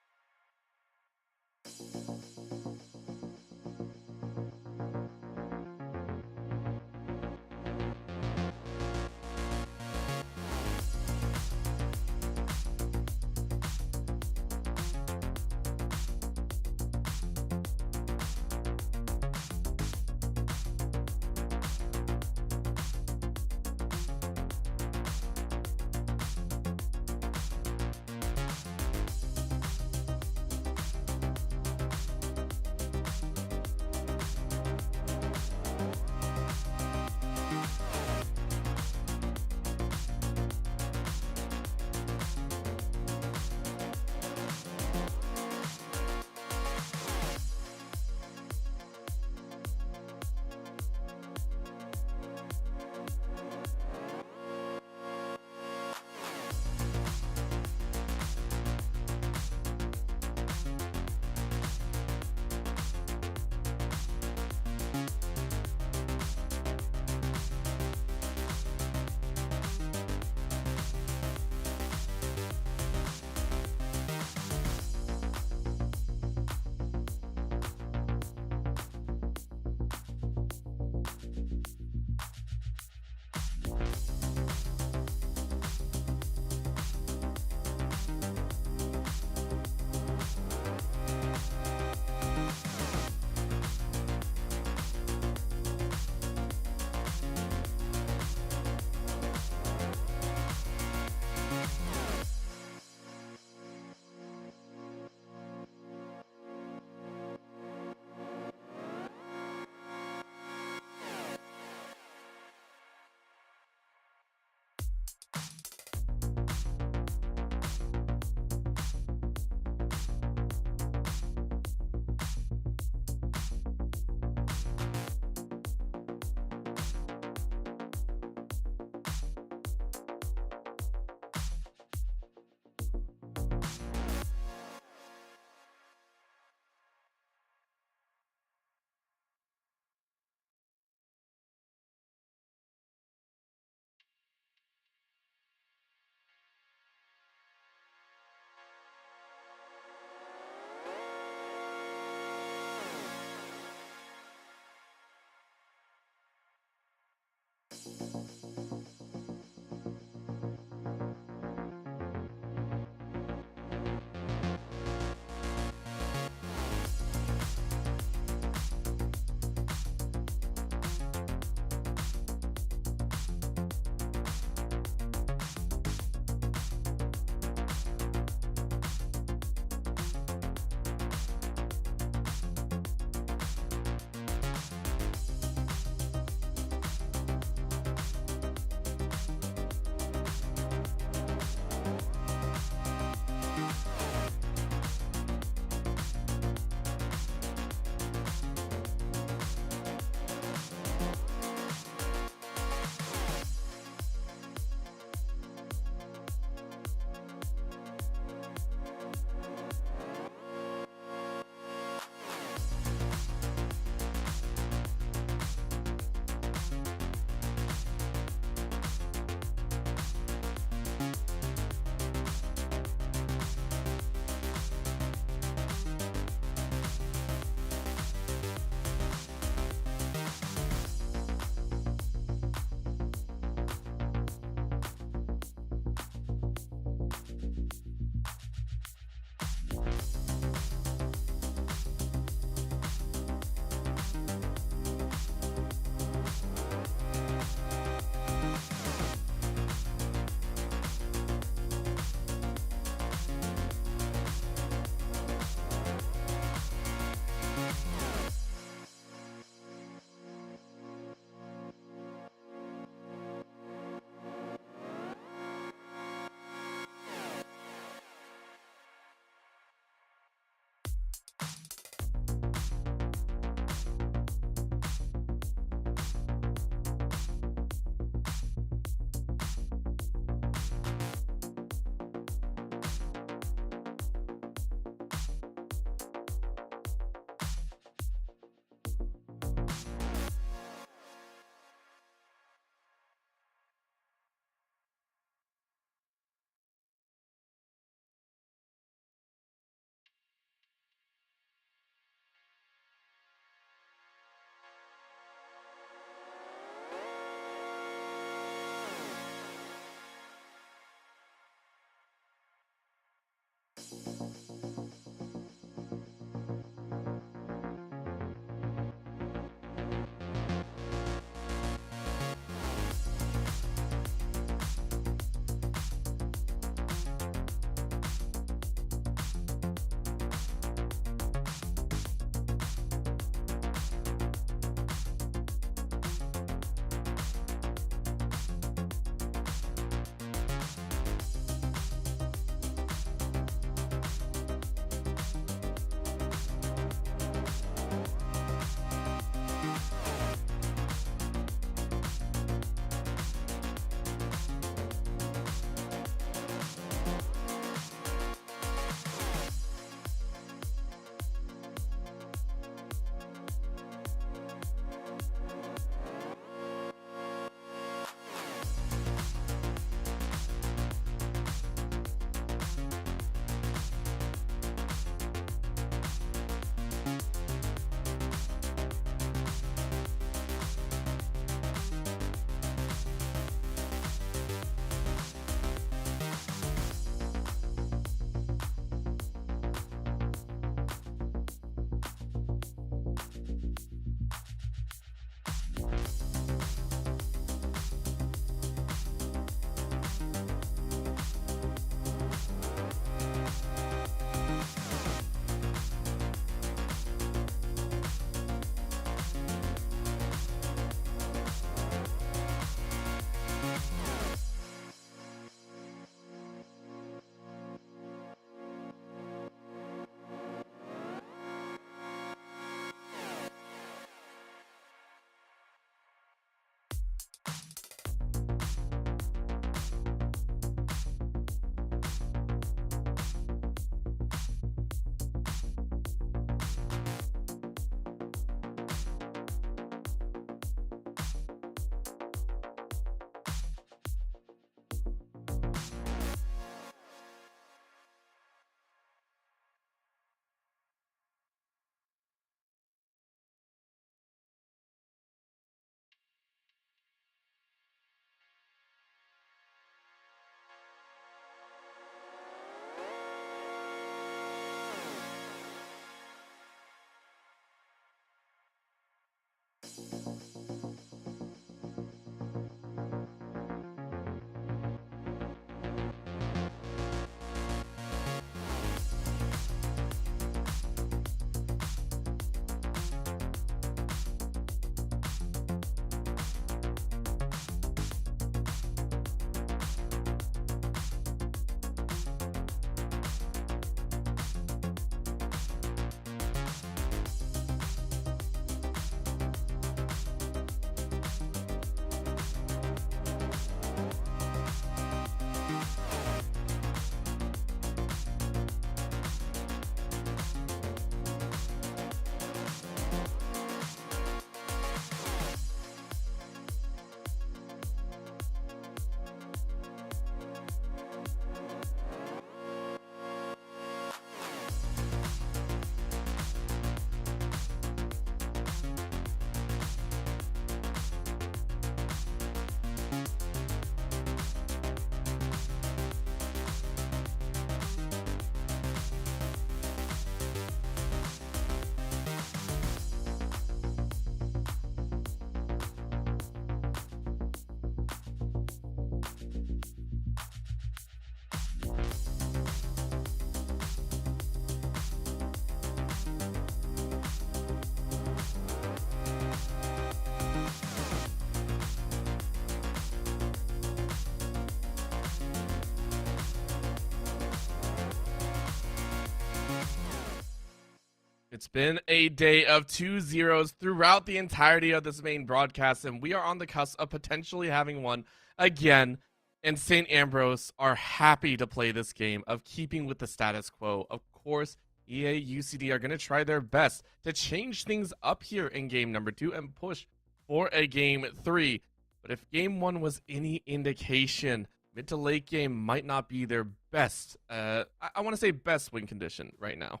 It's been a day of 2-0s throughout the entirety of this main broadcast, and we are on the cusp of potentially having one again. And St. Ambrose are happy to play this game of keeping with the status quo. Of course, EA UCD are going to try their best to change things up here in game number 2 and push for a game 3. But if game 1 was any indication, mid to late game might not be their best, I want to say best win condition right now.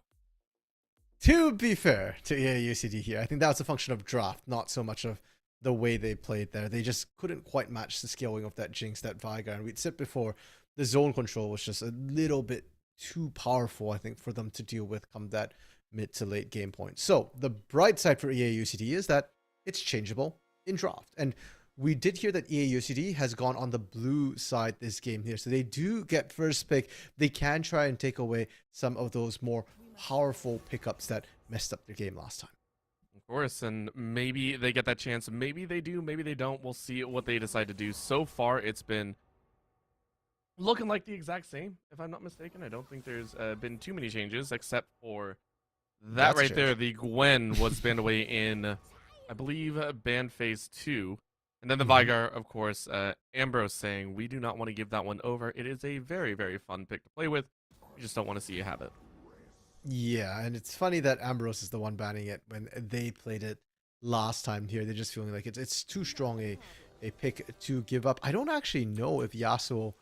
To be fair to EA UCD here, I think that was a function of draft, not so much of the way they played there. They just couldn't quite match the scaling of that Jinx, that Vigar. And we'd said before, the zone control was just a little bit too powerful, I think, for them to deal with come that mid to late game point. So the bright side for EA UCD is that it's changeable in draft. And we did hear that EA UCD has gone on the blue side this game here. So they do get first pick. They can try and take away some of those more powerful pickups that messed up their game last time. Of course, and maybe they get that chance. Maybe they do, maybe they don't. We'll see what they decide to do. So far, it's been looking like the exact same, if I'm not mistaken. I don't think there's been too many changes, except for that right there. The Gwen was banned away in, I believe, ban phase 2. And then the Vigar, of course, Ambrose saying, we do not want to give that one over. It is a very, very fun pick to play with. We just don't want to see you have it. Yeah, and it's funny that Ambrose is the one banning it when they played it last time here. They're just feeling like it's too strong a pick to give up. I don't actually know if Yasuo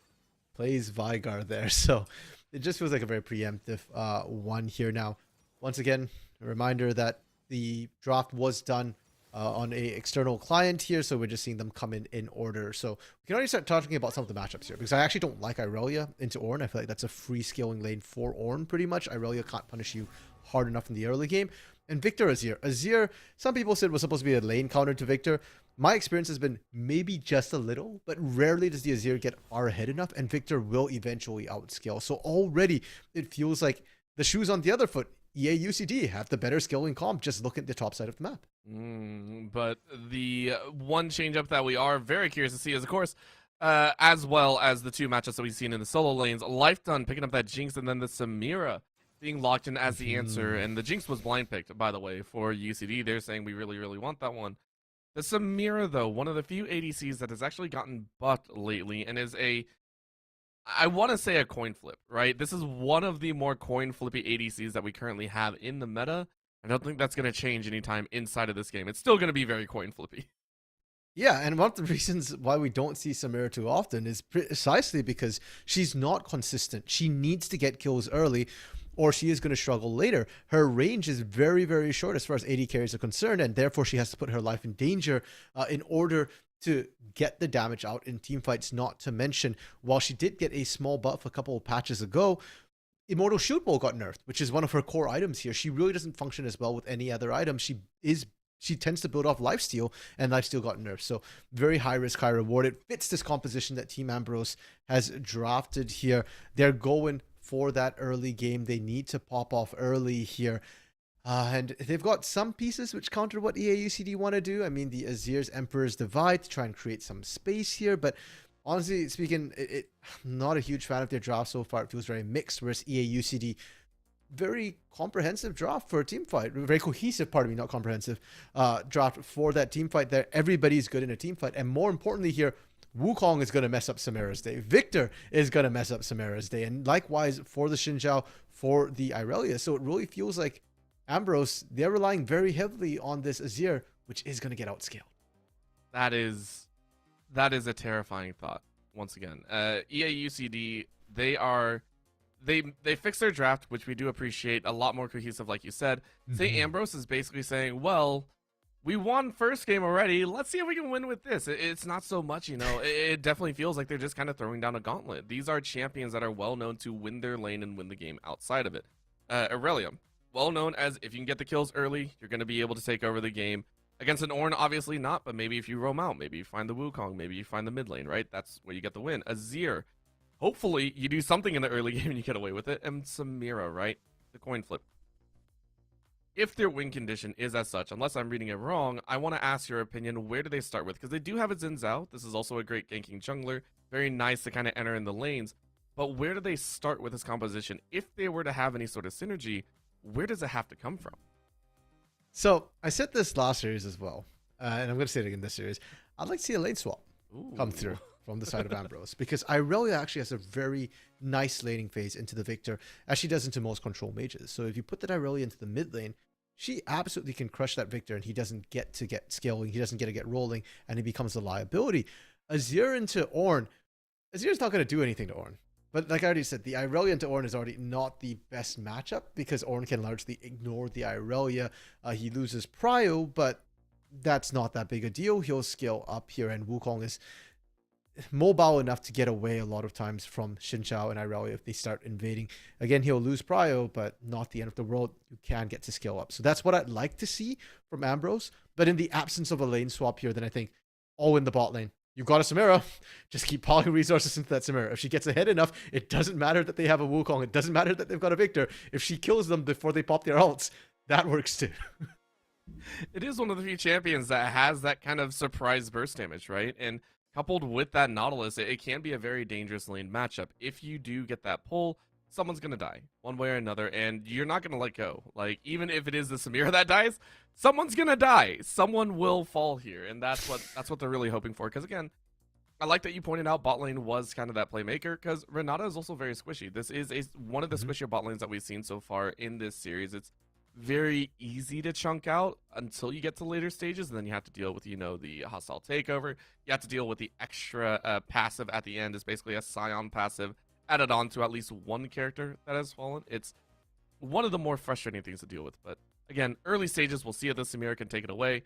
plays Vigar there, so it just feels like a very preemptive one here. Now, once again, a reminder that the draft was done on a external client here, so we're just seeing them come in order. So we can already start talking about some of the matchups here, because I actually don't like Irelia into Ornn. I feel like that's a free scaling lane for Ornn pretty much. Irelia can't punish you hard enough in the early game. And Victor Azir. Azir, some people said was supposed to be a lane counter to Victor. My experience has been maybe just a little, but rarely does the Azir get R ahead enough, and Victor will eventually outscale. So already it feels like the shoe's on the other foot. EA UCD have the better scaling comp. Just look at the top side of the map. But the one change up that we are very curious to see is, of course, as well as the two matchups that we've seen in the solo lanes, Lifedone picking up that Jinx and then the Samira being locked in as the answer. And the Jinx was blind picked, by the way, for UCD. They're saying we really, really want that one. The Samira, though, one of the few ADCs that has actually gotten buffed lately and is I want to say a coin flip, right? This is one of the more coin flippy ADCs that we currently have in the meta. I don't think that's going to change anytime inside of this game. It's still going to be very coin flippy. Yeah, and one of the reasons why we don't see Samira too often is precisely because she's not consistent. She needs to get kills early, or she is going to struggle later. Her range is very, very short as far as AD carries are concerned, and therefore she has to put her life in danger in order to get the damage out in teamfights. Not to mention, while she did get a small buff a couple of patches ago, Immortal Shoot Bow got nerfed, which is one of her core items here. She really doesn't function as well with any other item. She tends to build off lifesteal, and lifesteal got nerfed. So very high risk, high reward. It fits this composition that Team Ambrose has drafted here. They're going for that early game. They need to pop off early here. And they've got some pieces which counter what EA UCD want to do. I mean, the Azir's Emperor's Divide to try and create some space here. But honestly speaking, I'm not a huge fan of their draft so far. It feels very mixed, whereas EA UCD, very comprehensive draft for a team fight. Very cohesive, pardon me, not comprehensive draft for that team fight there. Everybody's good in a team fight. And more importantly here, Wukong is going to mess up Samira's day. Victor is going to mess up Samira's day. And likewise for the Xin Zhao, for the Irelia. So it really feels like Ambrose, they're relying very heavily on this Azir, which is going to get outscaled. That is a terrifying thought. Once again, EA UCD, they fixed their draft, which we do appreciate, a lot more cohesive, like you said. St. Ambrose is basically saying, well, we won first game already. Let's see if we can win with this. It's not so much, it definitely feels like they're just kind of throwing down a gauntlet. These are champions that are well known to win their lane and win the game outside of it. Irelia, well known as if you can get the kills early, you're going to be able to take over the game. Against an Ornn, obviously not, but maybe if you roam out, maybe you find the Wukong, maybe you find the mid lane, right? That's where you get the win. Azir, hopefully you do something in the early game and you get away with it. And Samira, right? The coin flip. If their win condition is as such, unless I'm reading it wrong, I want to ask your opinion. Where do they start with? Because they do have a Xin Zhao. This is also a great ganking jungler. Very nice to kind of enter in the lanes. But where do they start with this composition? If they were to have any sort of synergy, where does it have to come from? So I said this last series as well, and I'm going to say it again this series. I'd like to see a lane swap come through from the side of Ambrose, because Irelia actually has a very nice laning phase into the Victor, as she does into most control mages. So if you put that Irelia into the mid lane, she absolutely can crush that Victor, and he doesn't get to get scaling, he doesn't get to get rolling, and he becomes a liability. Azir into Ornn, Azir's not going to do anything to Ornn. But like I already said, the Irelia into Ornn is already not the best matchup, because Ornn can largely ignore the Irelia. He loses Prio, but that's not that big a deal. He'll scale up here, and Wukong is mobile enough to get away a lot of times from Xin Zhao and Irelia if they start invading. Again, he'll lose Prio, but not the end of the world. You can get to scale up. So that's what I'd like to see from Ambrose. But in the absence of a lane swap here, then I think all in the bot lane. You've got a Samira. Just keep piling resources into that Samira. If she gets ahead enough, it doesn't matter that they have a Wukong. It doesn't matter that they've got a Victor. If she kills them before they pop their ults, that works too. It is one of the few champions that has that kind of surprise burst damage, right? And coupled with that Nautilus, it can be a very dangerous lane matchup. If you do get that pull, someone's going to die one way or another, and you're not going to let go. Like, even if it is the Samira that dies, someone's going to die. Someone will fall here, and that's what they're really hoping for. Because, again, I like that you pointed out bot lane was kind of that playmaker, because Renata is also very squishy. This is one of the squishier bot lanes that we've seen so far in this series. It's very easy to chunk out until you get to later stages, and then you have to deal with, you know, the hostile takeover. You have to deal with the extra passive at the end. Is basically a Scion passive added on to at least one character that has fallen. It's one of the more frustrating things to deal with. But again, early stages, we'll see if the Samira can take it away.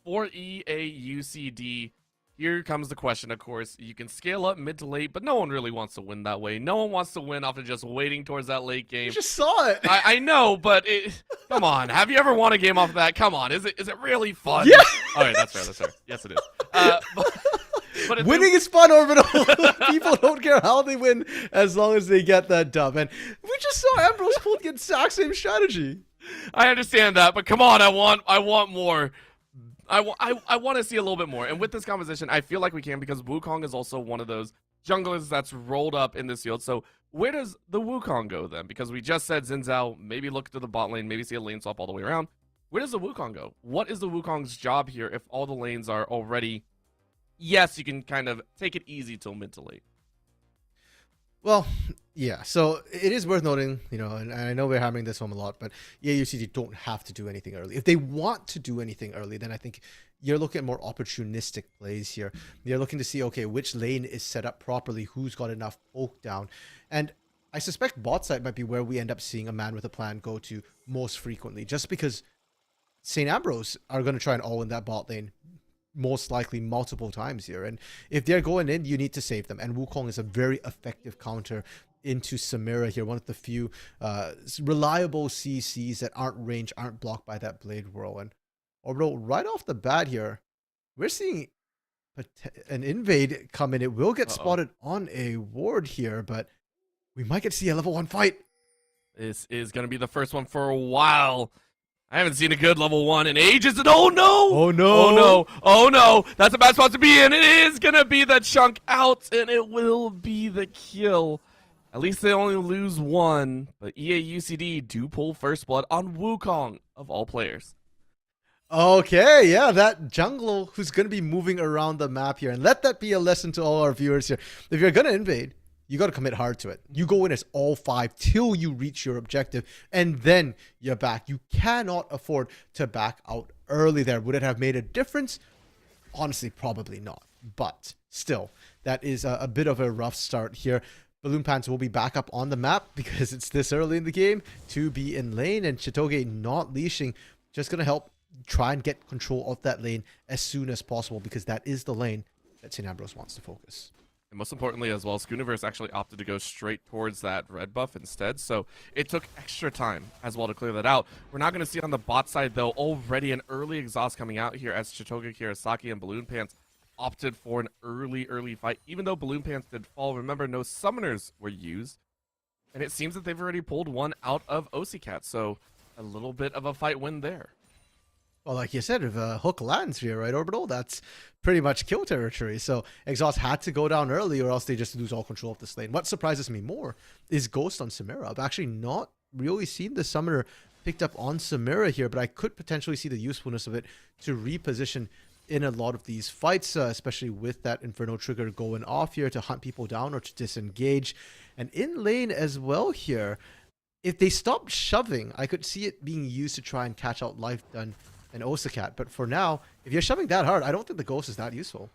For EAUCD, here comes the question, of course. You can scale up mid to late, but no one really wants to win that way. No one wants to win off of just waiting towards that late game. You just saw it. I know, but come on. Have you ever won a game off of that? Come on. Is it really fun? Yeah. All right, that's fair. Yes, it is. But winning is fun, Orbital. People don't care how they win as long as they get that dub. And we just saw Ambrose pull the exact same strategy. I understand that, but come on. I want more. I want to see a little bit more. And with this composition, I feel like we can, because Wukong is also one of those junglers that's rolled up in this field. So where does the Wukong go then? Because we just said Xin Zhao, maybe look to the bot lane, maybe see a lane swap all the way around. Where does the Wukong go? What is the Wukong's job here if all the lanes are already... Yes, you can kind of take it easy till mid to late. Well, yeah, so it is worth noting, you know, and I know we're hammering this home a lot, but EAUCD don't have to do anything early. If they want to do anything early, then I think you're looking at more opportunistic plays here. You're looking to see, okay, which lane is set up properly, who's got enough poke down. And I suspect bot side might be where we end up seeing a man with a plan go to most frequently, just because St. Ambrose are going to try and all in that bot lane most likely multiple times here, and if they're going in, you need to save them. And Wukong is a very effective counter into Samira here, one of the few reliable CCs that aren't ranged, aren't blocked by that Blade Whirl. And Orbital, right off the bat here, we're seeing an invade come in. It will get spotted on a ward here, but we might get to see a level 1 fight. This is going to be the first one for a while. I haven't seen a good level 1 in ages, and oh no! Oh no! Oh no! Oh no! That's a bad spot to be in. It is gonna be the chunk out, and it will be the kill. At least they only lose one, but EAUCD do pull first blood on Wukong, of all players. Okay, yeah, that jungle who's going to be moving around the map here. And let that be a lesson to all our viewers here. If you're going to invade, you got to commit hard to it. You go in as all 5 till you reach your objective, and then you're back. You cannot afford to back out early there. Would it have made a difference? Honestly, probably not. But still, that is a bit of a rough start here. Balloon Pants will be back up on the map because it's this early in the game to be in lane, and Chitoge not leashing, just going to help try and get control of that lane as soon as possible, because that is the lane that St. Ambrose wants to focus. And most importantly as well, Schooniverse actually opted to go straight towards that red buff instead, so it took extra time as well to clear that out. We're not going to see on the bot side, though, already an early exhaust coming out here as Chitoge, Kirasaki, and Balloon Pants opted for an early fight. Even though Balloon Pants did fall, remember, no summoners were used, and it seems that they've already pulled one out of OC-Cat, so a little bit of a fight win there. Well, like you said, if a hook lands here, right, Orbital, that's pretty much kill territory. So Exhaust had to go down early, or else they just lose all control of this lane. What surprises me more is Ghost on Samira. I've actually not really seen the summoner picked up on Samira here, but I could potentially see the usefulness of it to reposition in a lot of these fights, especially with that Inferno trigger going off here to hunt people down or to disengage. And in lane as well here, if they stop shoving, I could see it being used to try and catch out Lifedun and Osakat. But for now, if you're shoving that hard, I don't think the Ghost is that useful.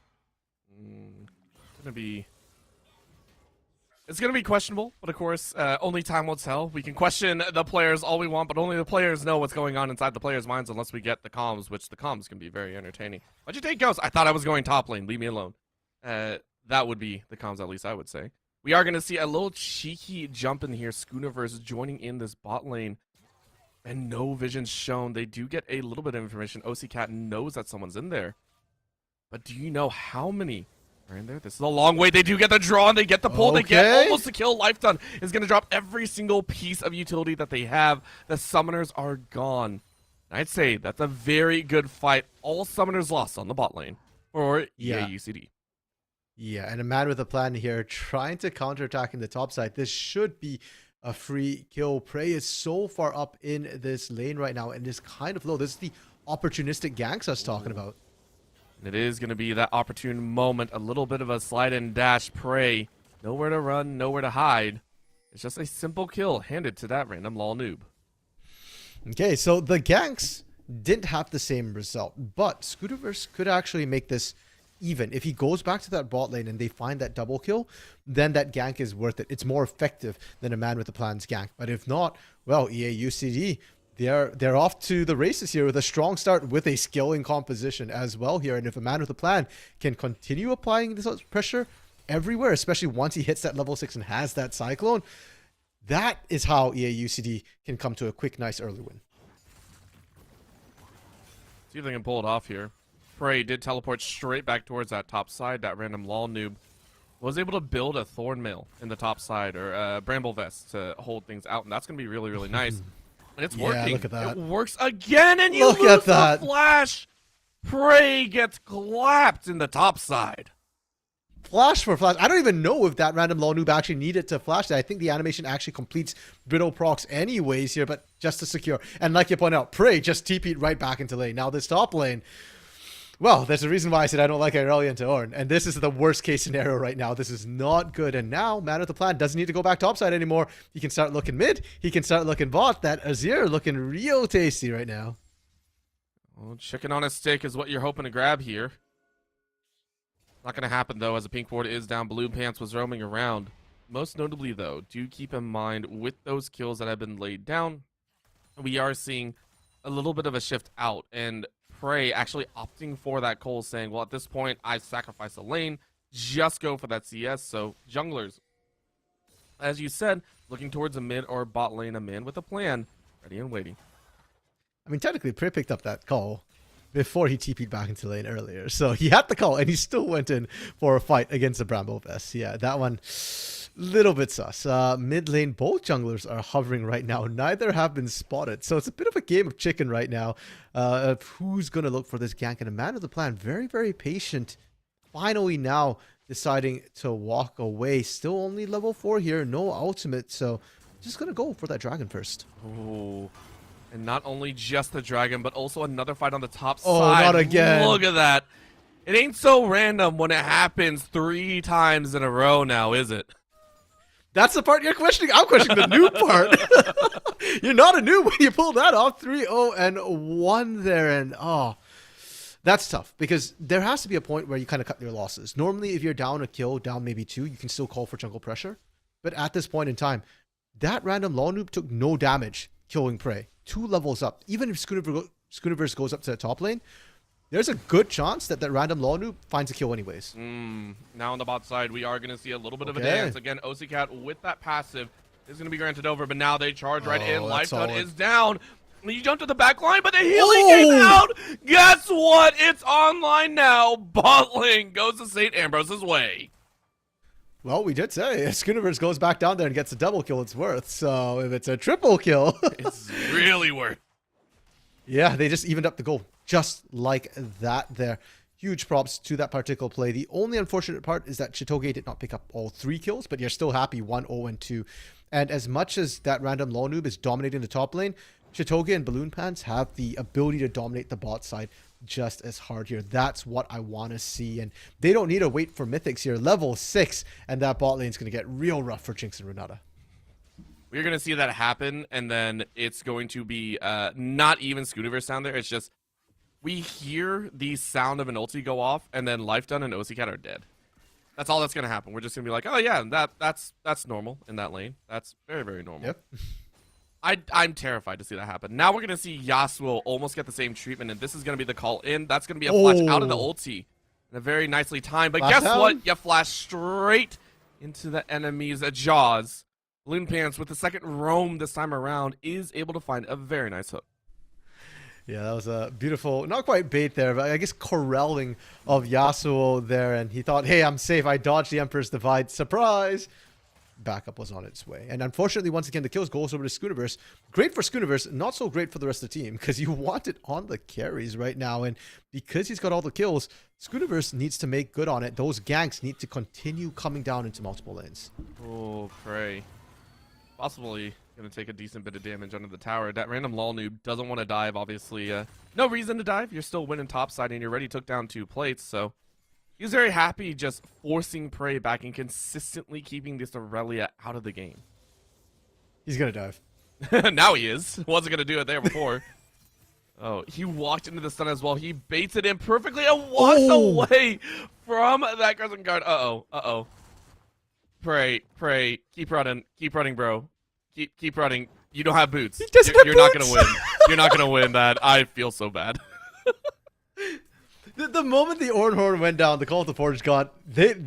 It's gonna be questionable, but of course, only time will tell. We can question the players all we want, but only the players know what's going on inside the players' minds unless we get the comms, which the comms can be very entertaining. Why'd you take Ghost? I thought I was going top lane. Leave me alone. That would be the comms, at least I would say. We are gonna see a little cheeky jump in here. Schoonerverse joining in this bot lane. And no visions shown. They do get a little bit of information. OC Cat knows that someone's in there. But do you know how many are in there? This is a long way. They do get the draw and they get the pull. They get almost a kill. Lifedun is going to drop every single piece of utility that they have. The summoners are gone. I'd say that's a very good fight. All summoners lost on the bot lane for EA UCD. Yeah, and a man with a plan here trying to counterattack in the top side. This should be a free kill. Prey is so far up in this lane right now and is kind of low. This is the opportunistic ganks I was talking about. And it is going to be that opportune moment. A little bit of a slide and dash. Prey. Nowhere to run, nowhere to hide. It's just a simple kill handed to that random lol noob. Okay, so the ganks didn't have the same result, but Scooterverse could actually make this even. If he goes back to that bot lane and they find that double kill, then that gank is worth it. It's more effective than a man with a plan's gank. But if not, well, EA UCD, they're off to the races here with a strong start with a skilling composition as well here. And if a man with a plan can continue applying this pressure everywhere, especially once he hits that level 6 and has that Cyclone, that is how EA UCD can come to a quick, nice early win. See if they can pull it off here. Prey did teleport straight back towards that top side. That random lol noob was able to build a thorn mail in the top side or bramble vest to hold things out, and that's gonna be really, really nice. And it's working. Look at that. It works again, and you Look lose at that. the flash. Prey gets clapped in the top side. Flash for flash. I don't even know if that random lol noob actually needed to flash that. I think the animation actually completes brittle procs anyways here, but just to secure. And like you point out, Prey just TP'd right back into lane. Now this top lane, well, there's a reason why I said I don't like Irelia into Ornn. And this is the worst case scenario right now. This is not good. And now, man with the plan doesn't need to go back topside anymore. He can start looking mid. He can start looking bot. That Azir looking real tasty right now. Well, chicken on a stick is what you're hoping to grab here. Not going to happen, though, as the pink ward is down. Blue Pants was roaming around. Most notably, though, do keep in mind with those kills that have been laid down, we are seeing a little bit of a shift out. And Prey actually opting for that Cole, saying, well, at this point, I sacrifice a lane. Just go for that CS. So, junglers, as you said, looking towards a mid or bot lane, a man with a plan, ready and waiting. I mean, technically, Prey picked up that call before he TP'd back into lane earlier. So he had the call, and he still went in for a fight against the Bramble Vest. Yeah, that one, little bit sus. Mid lane, both junglers are hovering right now. Neither have been spotted. So it's a bit of a game of chicken right now of who's going to look for this gank. And a man with a plan, very, very patient. Finally now deciding to walk away. Still only level 4 here, no ultimate. So just going to go for that dragon first. Oh. And not only just the dragon, but also another fight on the top Oh, side. not again. Look at that. It ain't so random when it happens 3 times in a row now, is it? That's the part you're questioning. I'm questioning the noob part. You're not a noob when you pull that off. 3-0 and 1 there. And that's tough because there has to be a point where you kind of cut your losses. Normally, if you're down a kill, down maybe 2, you can still call for jungle pressure. But at this point in time, that random lol noob took no damage killing Prey. 2 levels up. Even if Schoonerverse goes up to the top lane, there's a good chance that that random lol noob finds a kill anyways. Now on the bot side, we are going to see a little bit of a dance. Again, OC Cat with that passive is going to be granted over, but now they charge right in. Lifetime is down. You jump to the back line, but the healing came out. Guess what? It's online now. Bot lane goes to St. Ambrose's way. Well, we did say if Schoonerverse goes back down there and gets a double kill, it's worth. So if it's a triple kill, it's really worth. Yeah, they just evened up the goal just like that there. Huge props to that particular play. The only unfortunate part is that Chitoge did not pick up all 3 kills, but you're still happy 1-0 and 2. And as much as that random lol noob is dominating the top lane, Chitoge and Balloon Pants have the ability to dominate the bot side just as hard here. That's what I want to see. And they don't need to wait for Mythics here. Level 6, and that bot lane's going to get real rough for Jinx and Renata. We're going to see that happen, and then it's going to be not even Scootiverse down there. It's just we hear the sound of an ulti go off, and then Lifedun and OCCat are dead. That's all that's going to happen. We're just going to be like, oh, yeah, that's normal in that lane. That's very, very normal. Yep. I'm terrified to see that happen. Now we're going to see Yasuo almost get the same treatment, and this is going to be the call in. That's going to be a flash out of the ulti. And a very nicely timed. But Flash guess down. what? You flash straight into the enemy's jaws. Balloon Pants, with the second roam this time around, is able to find a very nice hook. Yeah, that was a beautiful, not quite bait there, but I guess corralling of Yasuo there. And he thought, hey, I'm safe. I dodged the Emperor's Divide. Surprise! Backup was on its way. And unfortunately, once again, the kills goes over to Scootiverse. Great for Scootiverse, not so great for the rest of the team, because you want it on the carries right now. And because he's got all the kills, Scootiverse needs to make good on it. Those ganks need to continue coming down into multiple lanes. Oh, pray. Possibly going to take a decent bit of damage under the tower. That random lol noob doesn't want to dive, obviously. No reason to dive. You're still winning topside, and you already took down 2 plates, so he's very happy just forcing prey back and consistently keeping this Aurelia out of the game. He's going to dive. Now he is. Wasn't going to do it there before. Oh, he walked into the stun as well. He baits it in perfectly and walks away from that Crescent Guard. Uh-oh. Pray. Keep running, bro. Keep running. You don't have boots. You're not going to win. You're not going to win that. I feel so bad. The moment the Ornn Horn went down, the Call of the Forge got that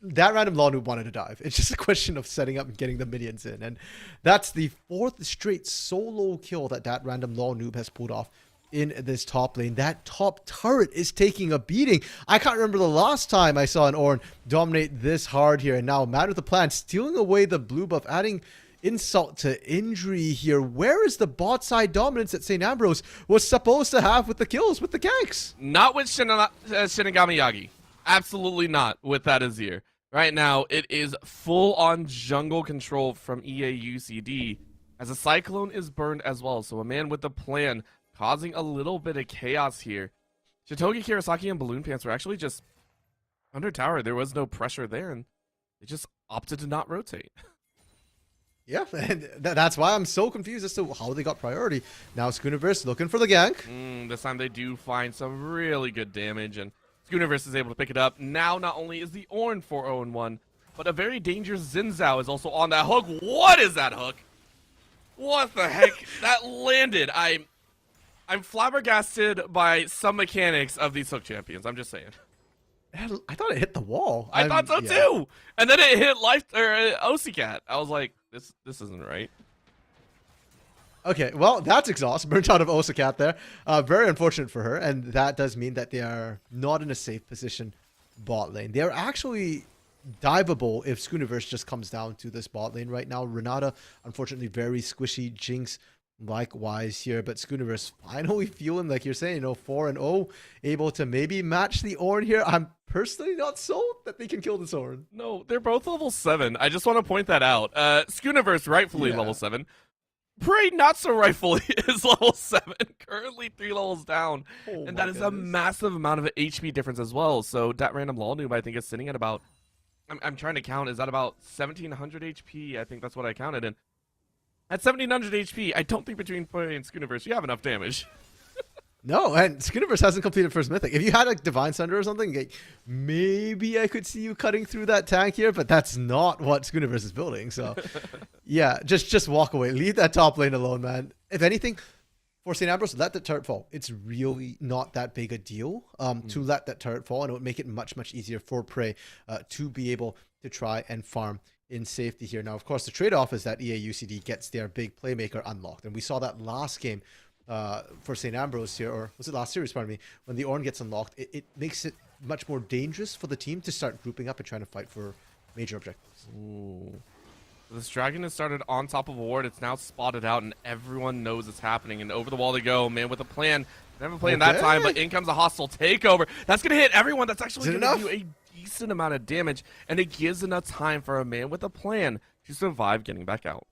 random law noob wanted to dive. It's just a question of setting up and getting the minions in, and that's the 4th straight solo kill that random law noob has pulled off in this top lane. That top turret is taking a beating. I can't remember the last time I saw an Ornn dominate this hard here, and now Man with the Plan stealing away the blue buff, adding insult to injury here. Where is the bot side dominance that St. Ambrose was supposed to have with the kills, with the ganks? Not with Shinigami Yagi. Absolutely not with that Azir. Right now, it is full-on jungle control from EAUCD, as a Cyclone is burned as well. So a Man with a Plan causing a little bit of chaos here. Chitoge, Kirasaki, and Balloon Pants were actually just under tower. There was no pressure there, and they just opted to not rotate. Yeah, and that's why I'm so confused as to how they got priority. Now Scootiverse looking for the gank. This time they do find some really good damage, and Scootiverse is able to pick it up. Now not only is the Ornn 4-0-1, but a very dangerous Xin Zhao is also on that hook. What is that hook? What the heck? That landed. I'm flabbergasted by some mechanics of these hook champions. I'm just saying. I thought it hit the wall. I thought so too. And then it hit OCCat. I was like, this isn't right. Okay, well, that's exhaust. Burnt out of OCCat there. Very unfortunate for her, and that does mean that they are not in a safe position bot lane. They are actually diveable if Scootiverse just comes down to this bot lane right now. Renata, unfortunately, very squishy. Jinx, likewise here, but Scootiverse finally feeling like you're saying, 4-0, able to maybe match the Ornn here. I'm personally not sold that they can kill this Ornn. No, they're both level 7. I just want to point that out. Scootiverse rightfully level 7. Prey not so rightfully is level 7, currently 3 levels down, and that is a massive amount of HP difference as well. So that random lol noob I think is sitting at about, I'm trying to count, is that about 1700 HP? I think that's what I counted, and at 1700 HP, I don't think between Prey and Scootiverse you have enough damage. No, and Scootiverse hasn't completed first mythic. If you had a Divine Sunder or something, like, maybe I could see you cutting through that tank here, but that's not what Scootiverse is building. So, yeah, just walk away. Leave that top lane alone, man. If anything, for St. Ambrose, let the turret fall. It's really not that big a deal to let that turret fall, and it would make it much, much easier for Prey to be able to try and farm in safety here. Now, of course, the trade-off is that EAUCD gets their big playmaker unlocked, and we saw that last game for St. Ambrose here, or was it last series, pardon me, when the Ornn gets unlocked, it makes it much more dangerous for the team to start grouping up and trying to fight for major objectives. Ooh. This dragon has started on top of a ward. It's now spotted out, and everyone knows it's happening. And over the wall they go, Man with a Plan. Never playing that time, but in comes a hostile takeover. That's going to hit everyone. That's actually going to do a decent amount of damage, and it gives enough time for a Man with a Plan to survive getting back out.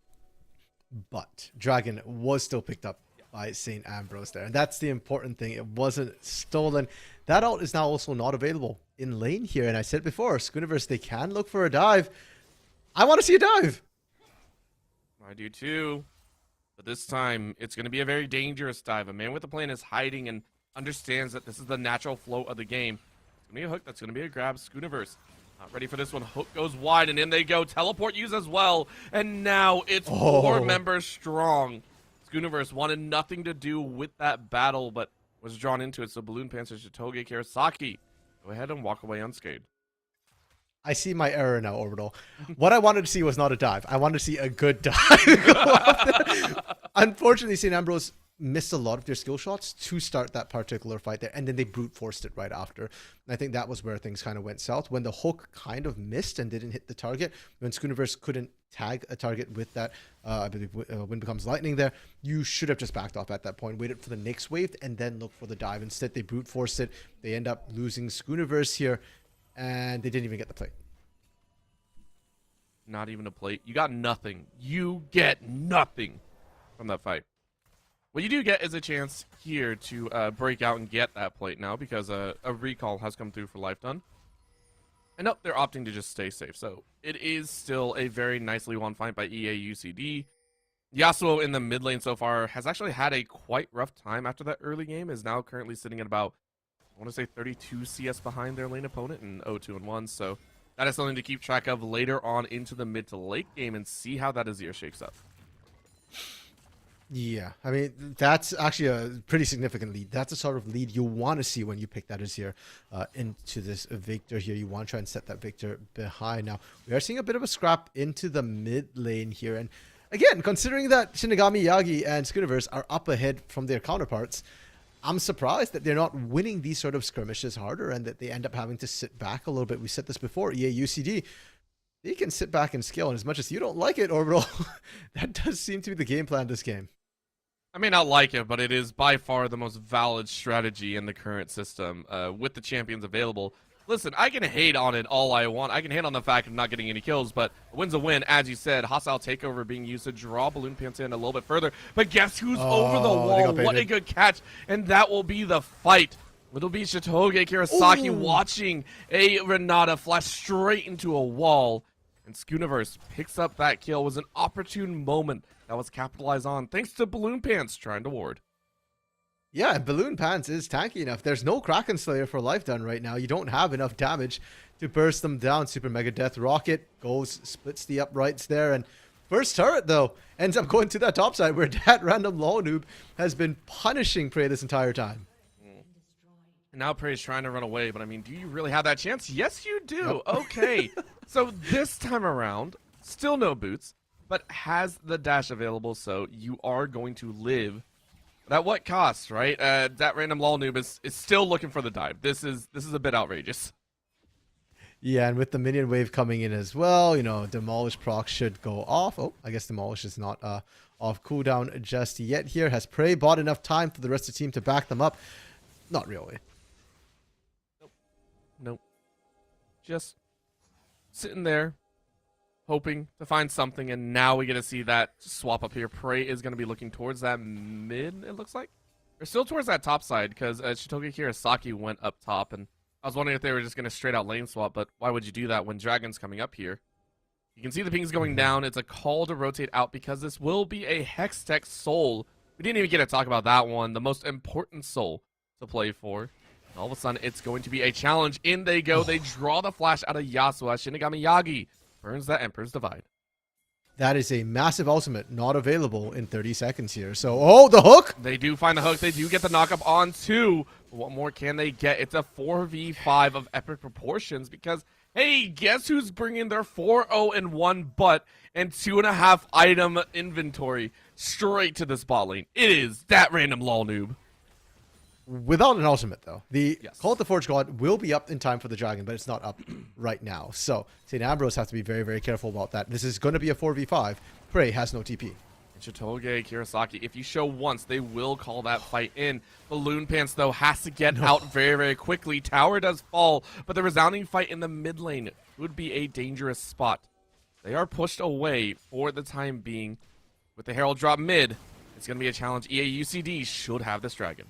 but Dragon was still picked up by St. Ambrose there. And that's the important thing. It wasn't stolen. That ult is now also not available in lane here. And I said before, Schooniverse, they can look for a dive. I want to see a dive. I do too. But this time, it's going to be a very dangerous dive. A man with a plan is hiding and understands that this is the natural flow of the game. It's going to be a hook. That's going to be a grab. Schooniverse not ready for this one. Hook goes wide, and in they go. Teleport used as well. And now it's 4 members strong. Schooniverse wanted nothing to do with that battle, but was drawn into it. So Balloon Pants and Shitoge Karasaki go ahead and walk away unscathed. I see my error now, Orbital. What I wanted to see was not a dive. I wanted to see a good dive. Unfortunately, St. Ambrose missed a lot of their skill shots to start that particular fight there, and then they brute forced it right after. And I think that was where things kind of went south. When the hook kind of missed and didn't hit the target, when Schooniverse couldn't tag a target with that, I believe, Wind Becomes Lightning there, you should have just backed off at that point, waited for the next wave, and then looked for the dive. Instead, they brute forced it. They end up losing Schooniverse here, and they didn't even get the plate. Not even a plate. You got nothing. You get nothing from that fight. What you do get is a chance here to break out and get that plate now, because a recall has come through for Life Done. And nope, they're opting to just stay safe. So it is still a very nicely won fight by EA UCD. Yasuo in the mid lane so far has actually had a quite rough time after that early game. Is now currently sitting at about, I want to say 32 CS behind their lane opponent and 0-2-1. So that is something to keep track of later on into the mid to late game and see how that Azir shakes up. Yeah, I mean, that's actually a pretty significant lead. That's the sort of lead you want to see when you pick that Azir into this Victor here. You want to try and set that Victor behind. Now, we are seeing a bit of a scrap into the mid lane here. And again, considering that Shinigami, Yagi, and Schooniverse are up ahead from their counterparts, I'm surprised that they're not winning these sort of skirmishes harder and that they end up having to sit back a little bit. We said this before, EA UCD, they can sit back and scale. And as much as you don't like it, Orbital, that does seem to be the game plan this game. I may not like it, but it is by far the most valid strategy in the current system with the champions available. Listen, I can hate on it all I want. I can hate on the fact of not getting any kills, but a win's a win. As you said, hostile takeover being used to draw Balloon Pants in a little bit further. But guess who's over the wall? What a good catch. And that will be the fight. It'll be Shitoge Karasaki watching a Renata flash straight into a wall. And Schooniverse picks up that kill. It was an opportune moment that was capitalized on thanks to Balloon Pants trying to ward. Yeah, Balloon Pants is tanky enough. There's no Kraken Slayer for Life Done right now. You don't have enough damage to burst them down. Super Mega Death Rocket goes, splits the uprights there. And first turret, though, ends up going to that top side where that random Law Noob has been punishing Prey this entire time. And now Prey is trying to run away, but I mean, do you really have that chance? Yes, you do. Nope. Okay. So this time around, still no boots, but has the dash available, so you are going to live. But at what cost, right? That random Law Noob is still looking for the dive. This is a bit outrageous. Yeah, and with the minion wave coming in as well, you know, Demolish proc should go off. Oh, I guess Demolish is not off cooldown just yet here. Has Prey bought enough time for the rest of the team to back them up? Not really. Nope. Just sitting there, hoping to find something, and now we get to see that swap up here. Prey is going to be looking towards that mid, it looks like. Or still towards that top side, because Shitoge Karasaki went up top, and I was wondering if they were just going to straight out lane swap, but why would you do that when Dragon's coming up here? You can see the pings going down. It's a call to rotate out because this will be a Hextech Soul. We didn't even get to talk about that one, the most important soul to play for. And all of a sudden, it's going to be a challenge. In they go. They draw the flash out of Yasuo. Shinigami Yagi burns that Emperor's Divide. That is a massive ultimate not available in 30 seconds here. So, oh, the hook! They do find the hook. They do get the knockup on two. But what more can they get? It's a 4v5 of epic proportions because, hey, guess who's bringing their 4-0-1 butt and 2.5 item inventory straight to this bot lane? It is that random Law Noob. Without an ultimate, though. The Yes. Call of the Forge God will be up in time for the Dragon, but it's not up right now. So, St. Ambrose has to be very, very careful about that. This is going to be a 4v5. Prey has no TP. Shitoge Karasaki, if you show once, they will call that fight in. Balloon Pants, though, has to get out very, very quickly. Tower does fall, but the resounding fight in the mid lane would be a dangerous spot. They are pushed away for the time being with the Herald drop mid, it's going to be a challenge. EA UCD should have this dragon.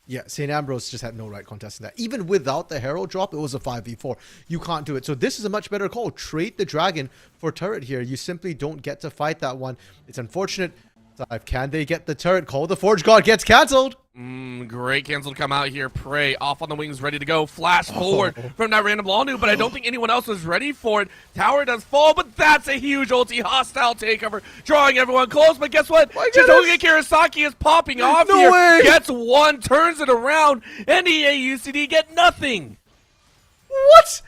Yeah, St. Ambrose just had no right contest in that. Even without the Herald drop, it was a 5v4. You can't do it. So this is a much better call. Trade the dragon for turret here. You simply don't get to fight that one. It's unfortunate. Can they get the turret call? The Forge God gets cancelled. Great cancel to come out here. Prey off on the wings, ready to go. Flash forward from that random law noob, but I don't think anyone else was ready for it. Tower does fall, but that's a huge ulti. Hostile takeover, drawing everyone close. But guess what? Chitoge Kirasaki is popping off here. Way. Gets one, turns it around, and EA UCD get nothing. What?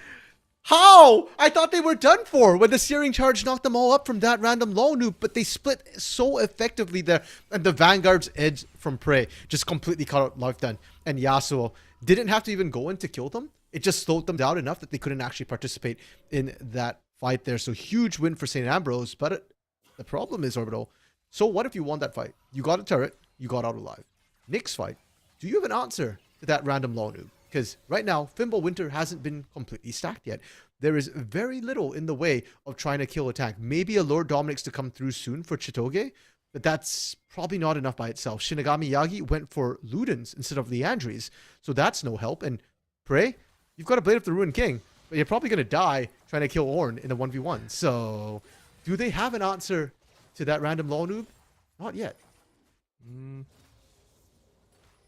How? I thought they were done for when the Searing Charge knocked them all up from that random low noob, but they split so effectively there. And the Vanguard's edge from Prey just completely cut out Life Done. And Yasuo didn't have to even go in to kill them. It just slowed them down enough that they couldn't actually participate in that fight there. So huge win for St. Ambrose. But the problem is, Orbital, so what if you won that fight? You got a turret, you got out alive. Next fight, do you have an answer to that random low noob? Because right now, Fimble Winter hasn't been completely stacked yet. There is very little in the way of trying to kill a tank. Maybe a Lord Dominic's to come through soon for Chitoge, but that's probably not enough by itself. Shinigami Yagi went for Ludens instead of Leandries, so that's no help. And Prey, you've got a Blade of the Ruined King, but you're probably going to die trying to kill Ornn in a 1v1. So, do they have an answer to that random low noob? Not yet.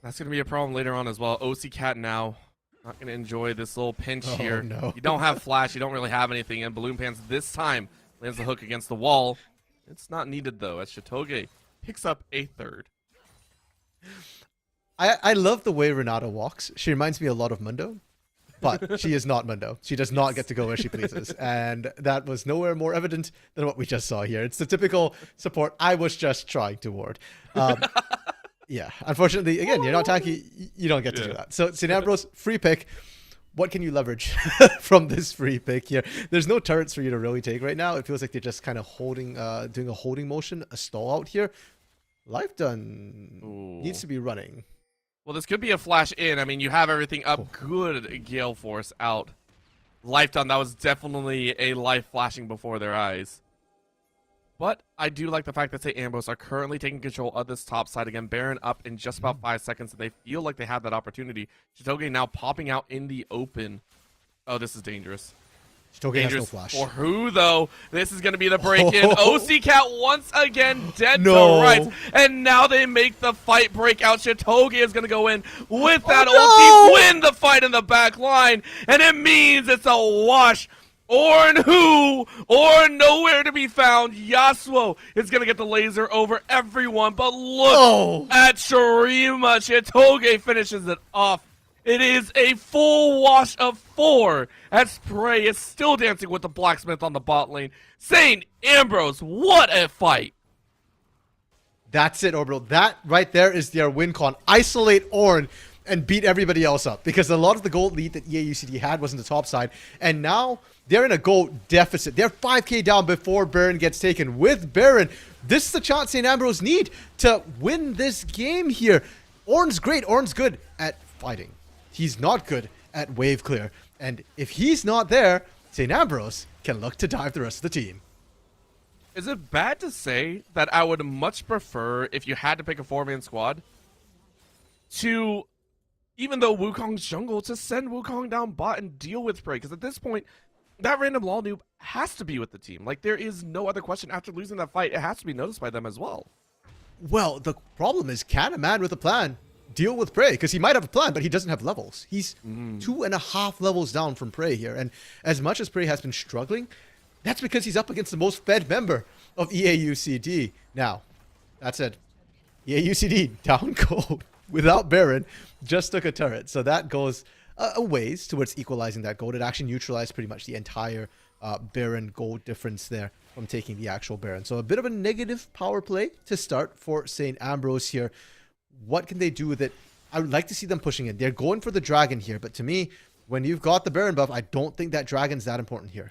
That's going to be a problem later on as well. OC Cat now not going to enjoy this little pinch here. No. You don't have flash. You don't really have anything. And Balloon Pants this time lands the hook against the wall. It's not needed, though, as Chitoge picks up a third. I love the way Renata walks. She reminds me a lot of Mundo, but she is not Mundo. She does not get to go where she pleases. And that was nowhere more evident than what we just saw here. It's the typical support I was just trying to ward. Yeah, unfortunately, again, you're not tanky. You don't get to do that. So, St. Ambrose, free pick. What can you leverage from this free pick here? There's no turrets for you to really take right now. It feels like they're just kind of holding, doing a holding motion, a stall out here. Life Done needs to be running. Well, this could be a flash in. I mean, you have everything up. Good Gale Force out. Life Done, that was definitely a life flashing before their eyes. But I do like the fact that St. Ambrose are currently taking control of this top side again. Baron up in just about 5 seconds, and they feel like they have that opportunity. Chitoge now popping out in the open. Oh, this is dangerous. Chitoge has no flash. For who, though? This is going to be the break-in. OC Cat once again dead to rights. And now they make the fight break out. Chitoge is going to go in with that ulti, win the fight in the back line. And it means it's a wash. Ornn who? Ornn nowhere to be found. Yasuo is going to get the laser over everyone. But look at Shurima. Chitoge finishes it off. It is a full wash of 4 as Prey is still dancing with the Blacksmith on the bot lane. St. Ambrose, what a fight. That's it, Orbital. That right there is their win con. Isolate Ornn and beat everybody else up. Because a lot of the gold lead that EA UCD had was on the top side. And now they're in a gold deficit. They're 5k down before Baron gets taken. With Baron, this is the chance St. Ambrose need to win this game here. Ornn's great. Ornn's good at fighting. He's not good at wave clear. And if he's not there, St. Ambrose can look to dive the rest of the team. Is it bad to say that I would much prefer, if you had to pick a 4-man squad, to, even though Wukong's jungle, to send Wukong down bot and deal with Prey? Because at this point, that random law noob has to be with the team. Like, there is no other question. After losing that fight, it has to be noticed by them as well. Well, the problem is, can a man with a plan deal with Prey? Because he might have a plan, but he doesn't have levels. He's 2.5 levels down from Prey here. And as much as Prey has been struggling, that's because he's up against the most fed member of EA UCD. Now, that said, EA UCD down gold without Baron, just took a turret. So that goes a ways towards equalizing that gold. It actually neutralized pretty much the entire Baron gold difference there from taking the actual Baron. So a bit of a negative power play to start for St. Ambrose here. What can they do with it? I would like to see them pushing in. They're going for the dragon here, but to me, when you've got the Baron buff, I don't think that dragon's that important here.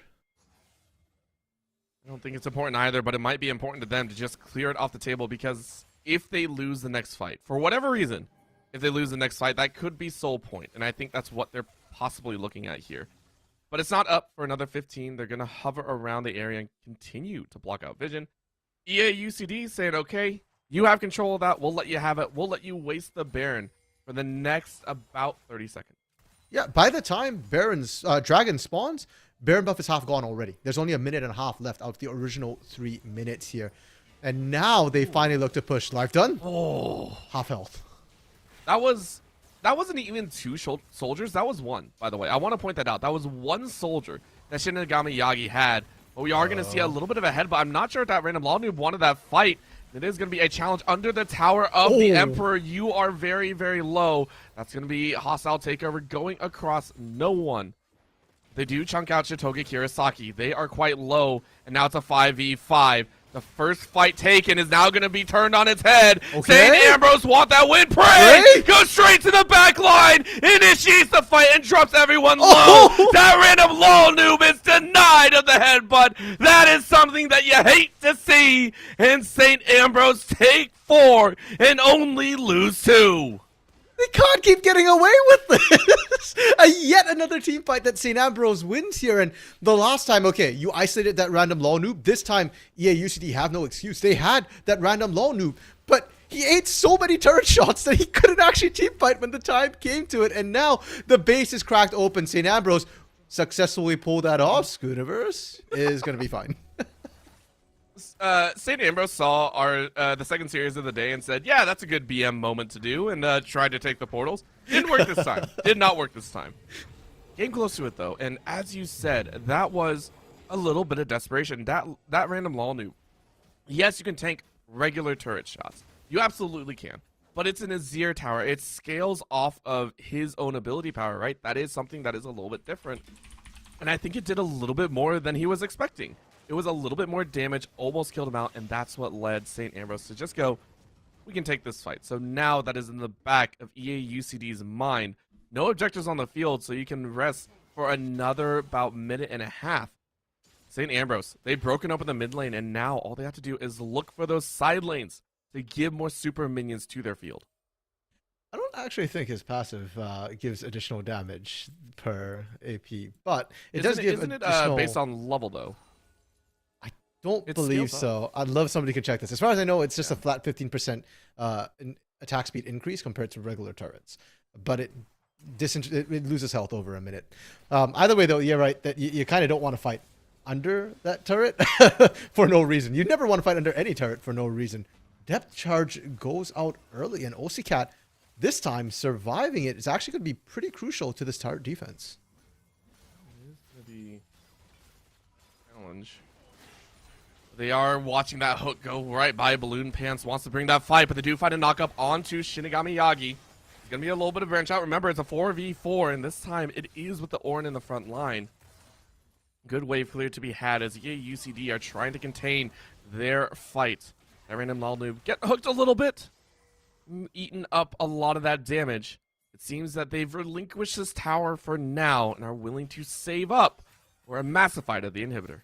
I don't think it's important either, but it might be important to them to just clear it off the table, because if they lose the next fight, for whatever reason, if they lose the next fight, that could be Soul Point, and I think that's what they're possibly looking at here. But it's not up for another 15. They're going to hover around the area and continue to block out vision. EA UCD saying, okay, you have control of that. We'll let you have it. We'll let you waste the Baron for the next about 30 seconds. Yeah, by the time Dragon spawns, Baron buff is half gone already. There's only a minute and a half left out of the original 3 minutes here. And now they finally look to push. Life done? Oh. Half health. That wasn't even 2 soldiers. That was 1, by the way. I want to point that out. That was 1 soldier that Shinigami Yagi had. But we are going to see a little bit of a head, but I'm not sure if that random law noob wanted that fight. It is going to be a challenge under the tower of the Emperor. You are very, very low. That's going to be hostile takeover going across no one. They do chunk out Shitoge Kirasaki. They are quite low, and now it's a 5v5. The first fight taken is now going to be turned on its head. Okay. St. Ambrose want that win. Prey goes straight to the back line, initiates the fight, and drops everyone low. That random low noob is denied of the headbutt. That is something that you hate to see. And St. Ambrose take 4 and only lose 2. They can't keep getting away with this. Yet another team fight that St. Ambrose wins here. And the last time, okay, you isolated that random law noob. This time, EA UCD have no excuse. They had that random law noob, but he ate so many turret shots that he couldn't actually team fight when the time came to it. And now the base is cracked open. St. Ambrose successfully pulled that off. Schooniverse is going to be fine. St. Ambrose saw the second series of the day and said, yeah, that's a good BM moment to do, and tried to take the portals. Didn't work this time. Did not work this time. Came close to it, though, and as you said, that was a little bit of desperation. That random law noob. Yes, you can tank regular turret shots. You absolutely can. But it's an Azir tower. It scales off of his own ability power, right? That is something that is a little bit different. And I think it did a little bit more than he was expecting. It was a little bit more damage, almost killed him out, and that's what led St. Ambrose to just go, we can take this fight. So now that is in the back of EA UCD's mind. No objectives on the field, so you can rest for another about minute and a half. St. Ambrose, they've broken open the mid lane, and now all they have to do is look for those side lanes to give more super minions to their field. I don't actually think his passive gives additional damage per AP, but Isn't it based on level, though? Don't believe so. I'd love somebody could check this. As far as I know, it's just a flat 15% attack speed increase compared to regular turrets, but it loses health over a minute. Either way, though, you're right that you kind of don't want to fight under that turret for no reason. You never want to fight under any turret for no reason. Depth charge goes out early, and OCCAT this time surviving it is actually going to be pretty crucial to this turret defense. It is going to be a challenge. They are watching that hook go right by Balloon Pants. Wants to bring that fight, but they do find a knock up onto Shinigami Yagi. It's going to be a little bit of branch out. Remember, it's a 4v4, and this time it is with the Ornn in the front line. Good wave clear to be had as EA UCD are trying to contain their fight. That random law noob get hooked a little bit. Eaten up a lot of that damage. It seems that they've relinquished this tower for now and are willing to save up for a massive fight of the inhibitor.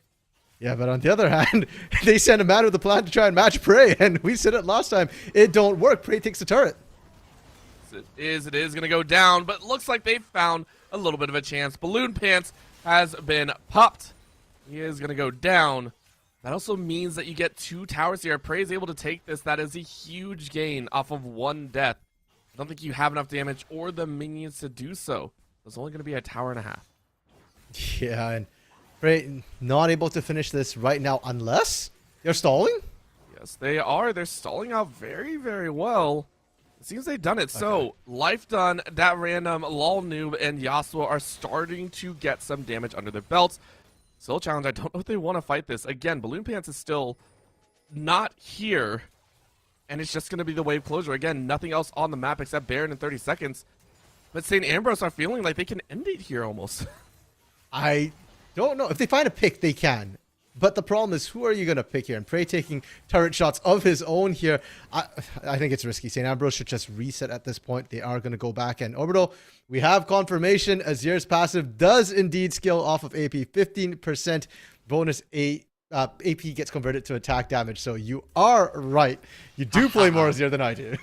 Yeah, but on the other hand, they sent a man with a plan to try and match Prey, and we said it last time. It don't work. Prey takes the turret. It is going to go down, but it looks like they found a little bit of a chance. Balloon Pants has been popped. He is going to go down. That also means that you get 2 towers here. Prey is able to take this. That is a huge gain off of 1 death. I don't think you have enough damage or the minions to do so. There's only going to be a tower and a half. Yeah, and Prey not able to finish this right now unless they're stalling? Yes, they are. They're stalling out very, very well. It seems they've done it. Okay. So, Life Done, that random Lol Noob, and Yasuo are starting to get some damage under their belts. Still a challenge. I don't know if they want to fight this. Again, Balloon Pants is still not here. And it's just going to be the wave closure. Again, nothing else on the map except Baron in 30 seconds. But St. Ambrose are feeling like they can end it here almost. I don't know. If they find a pick, they can. But the problem is, who are you going to pick here? And Prey taking turret shots of his own here. I think it's risky. St. Ambrose should just reset at this point. They are going to go back. And Orbital, we have confirmation. Azir's passive does indeed scale off of AP. 15% bonus AP gets converted to attack damage. So you are right. You do play more Azir than I do.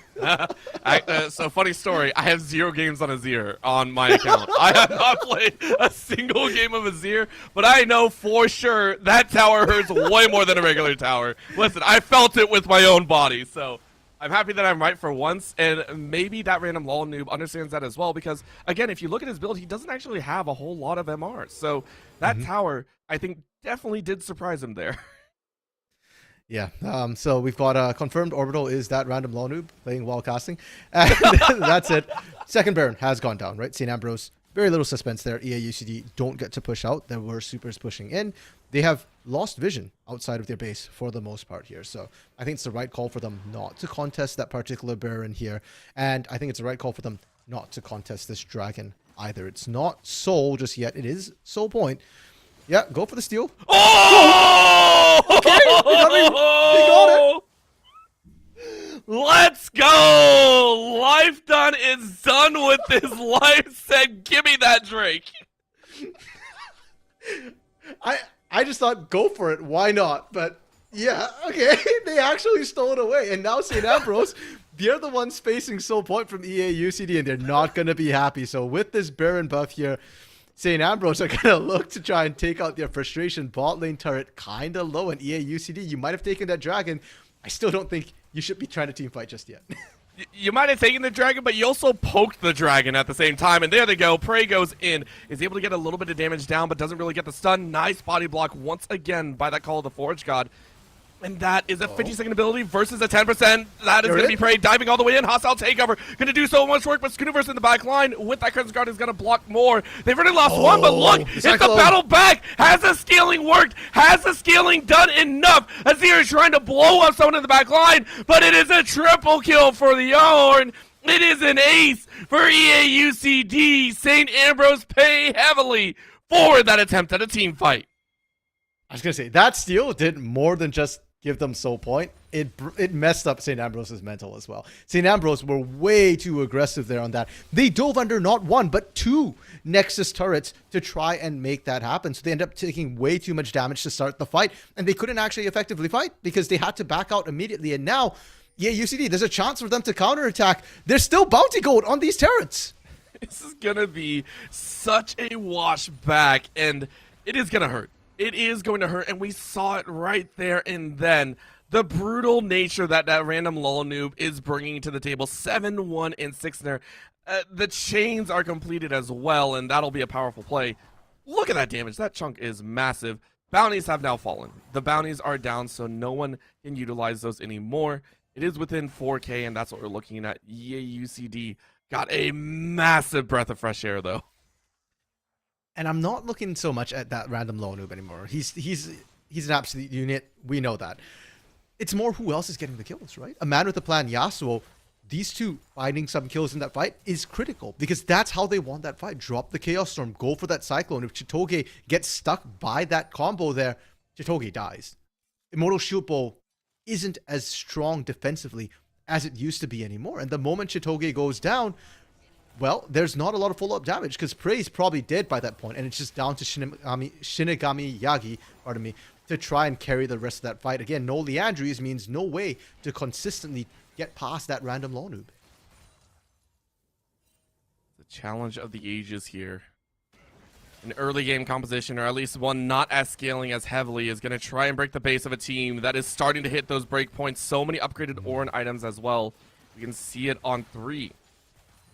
So funny story. I have 0 games on Azir on my account. I have not played a single game of Azir, but I know for sure that tower hurts way more than a regular tower. Listen, I felt it with my own body, so I'm happy that I'm right for once, and maybe that random LoL noob understands that as well, because, again, if you look at his build, he doesn't actually have a whole lot of MR. So that tower, I think, definitely did surprise him there. Yeah, so we've got confirmed Orbital is that random LoL noob playing while casting. And that's it. Second Baron has gone down, right? St. Ambrose, very little suspense there. EA UCD don't get to push out. There were supers pushing in. They have lost vision outside of their base for the most part here. So I think it's the right call for them not to contest that particular Baron here. And I think it's the right call for them not to contest this Dragon either. It's not Soul just yet. It is Soul Point. Yeah, go for the steal. Oh! Okay, he got it. Let's go! Life done is done with this. Life said, give me that Drake. I just thought, go for it. Why not? But yeah, okay. They actually stole it away. And now St. Ambrose, they're the ones facing Soul Point from EA UCD, and they're not going to be happy. So with this Baron buff here, St. Ambrose are going to look to try and take out their frustration. Bot lane turret kind of low, and EA UCD, you might have taken that Dragon. I still don't think you should be trying to team fight just yet. You might have taken the Dragon, but you also poked the Dragon at the same time. And there they go. Prey goes in. Is able to get a little bit of damage down, but doesn't really get the stun. Nice body block once again by that Call of the Forge God. And that is a 50-second ability versus a 10%. That is going to be Prey diving all the way in. Hostile takeover. Going to do so much work, but Schooniverse in the back line with that Crimson Guard is going to block more. They've already lost one, but look, it's the battle back. Has the scaling worked? Has the scaling done enough? Azir is trying to blow up someone in the back line, but it is a triple kill for the Yarn. It is an ace for EA UCD. St. Ambrose pay heavily for that attempt at a team fight. I was going to say, that steal did more than just give them Soul Point. It messed up St. Ambrose's mental as well. St. Ambrose were way too aggressive there on that. They dove under not one, but 2 Nexus turrets to try and make that happen. So they end up taking way too much damage to start the fight, and they couldn't actually effectively fight because they had to back out immediately. And now, yeah, UCD, there's a chance for them to counterattack. There's still bounty gold on these turrets. This is going to be such a wash back, and it is going to hurt. It is going to hurt, and we saw it right there and then. The brutal nature that that random LoL noob is bringing to the table. 7-1 and 6 there. The chains are completed as well, and that'll be a powerful play. Look at that damage. That chunk is massive. Bounties have now fallen. The bounties are down, so no one can utilize those anymore. It is within 4K, and that's what we're looking at. EA UCD got a massive breath of fresh air, though. And I'm not looking so much at that random low noob anymore. He's an absolute unit. We know that. It's more who else is getting the kills, right? A man with a plan, Yasuo, these two finding some kills in that fight is critical because that's how they won that fight. Drop the Chaos Storm, go for that Cyclone. If Chitoge gets stuck by that combo there, Chitoge dies. Immortal Shield Bow isn't as strong defensively as it used to be anymore. And the moment Chitoge goes down, well, there's not a lot of follow-up damage because Prey's probably dead by that point, and it's just down to Shinigami Yagi, pardon me, to try and carry the rest of that fight. Again, no Leandries means no way to consistently get past that random low noob. The challenge of the ages here. An early game composition, or at least one not as scaling as heavily, is going to try and break the base of a team that is starting to hit those breakpoints. So many upgraded Orin items as well. You can see it on 3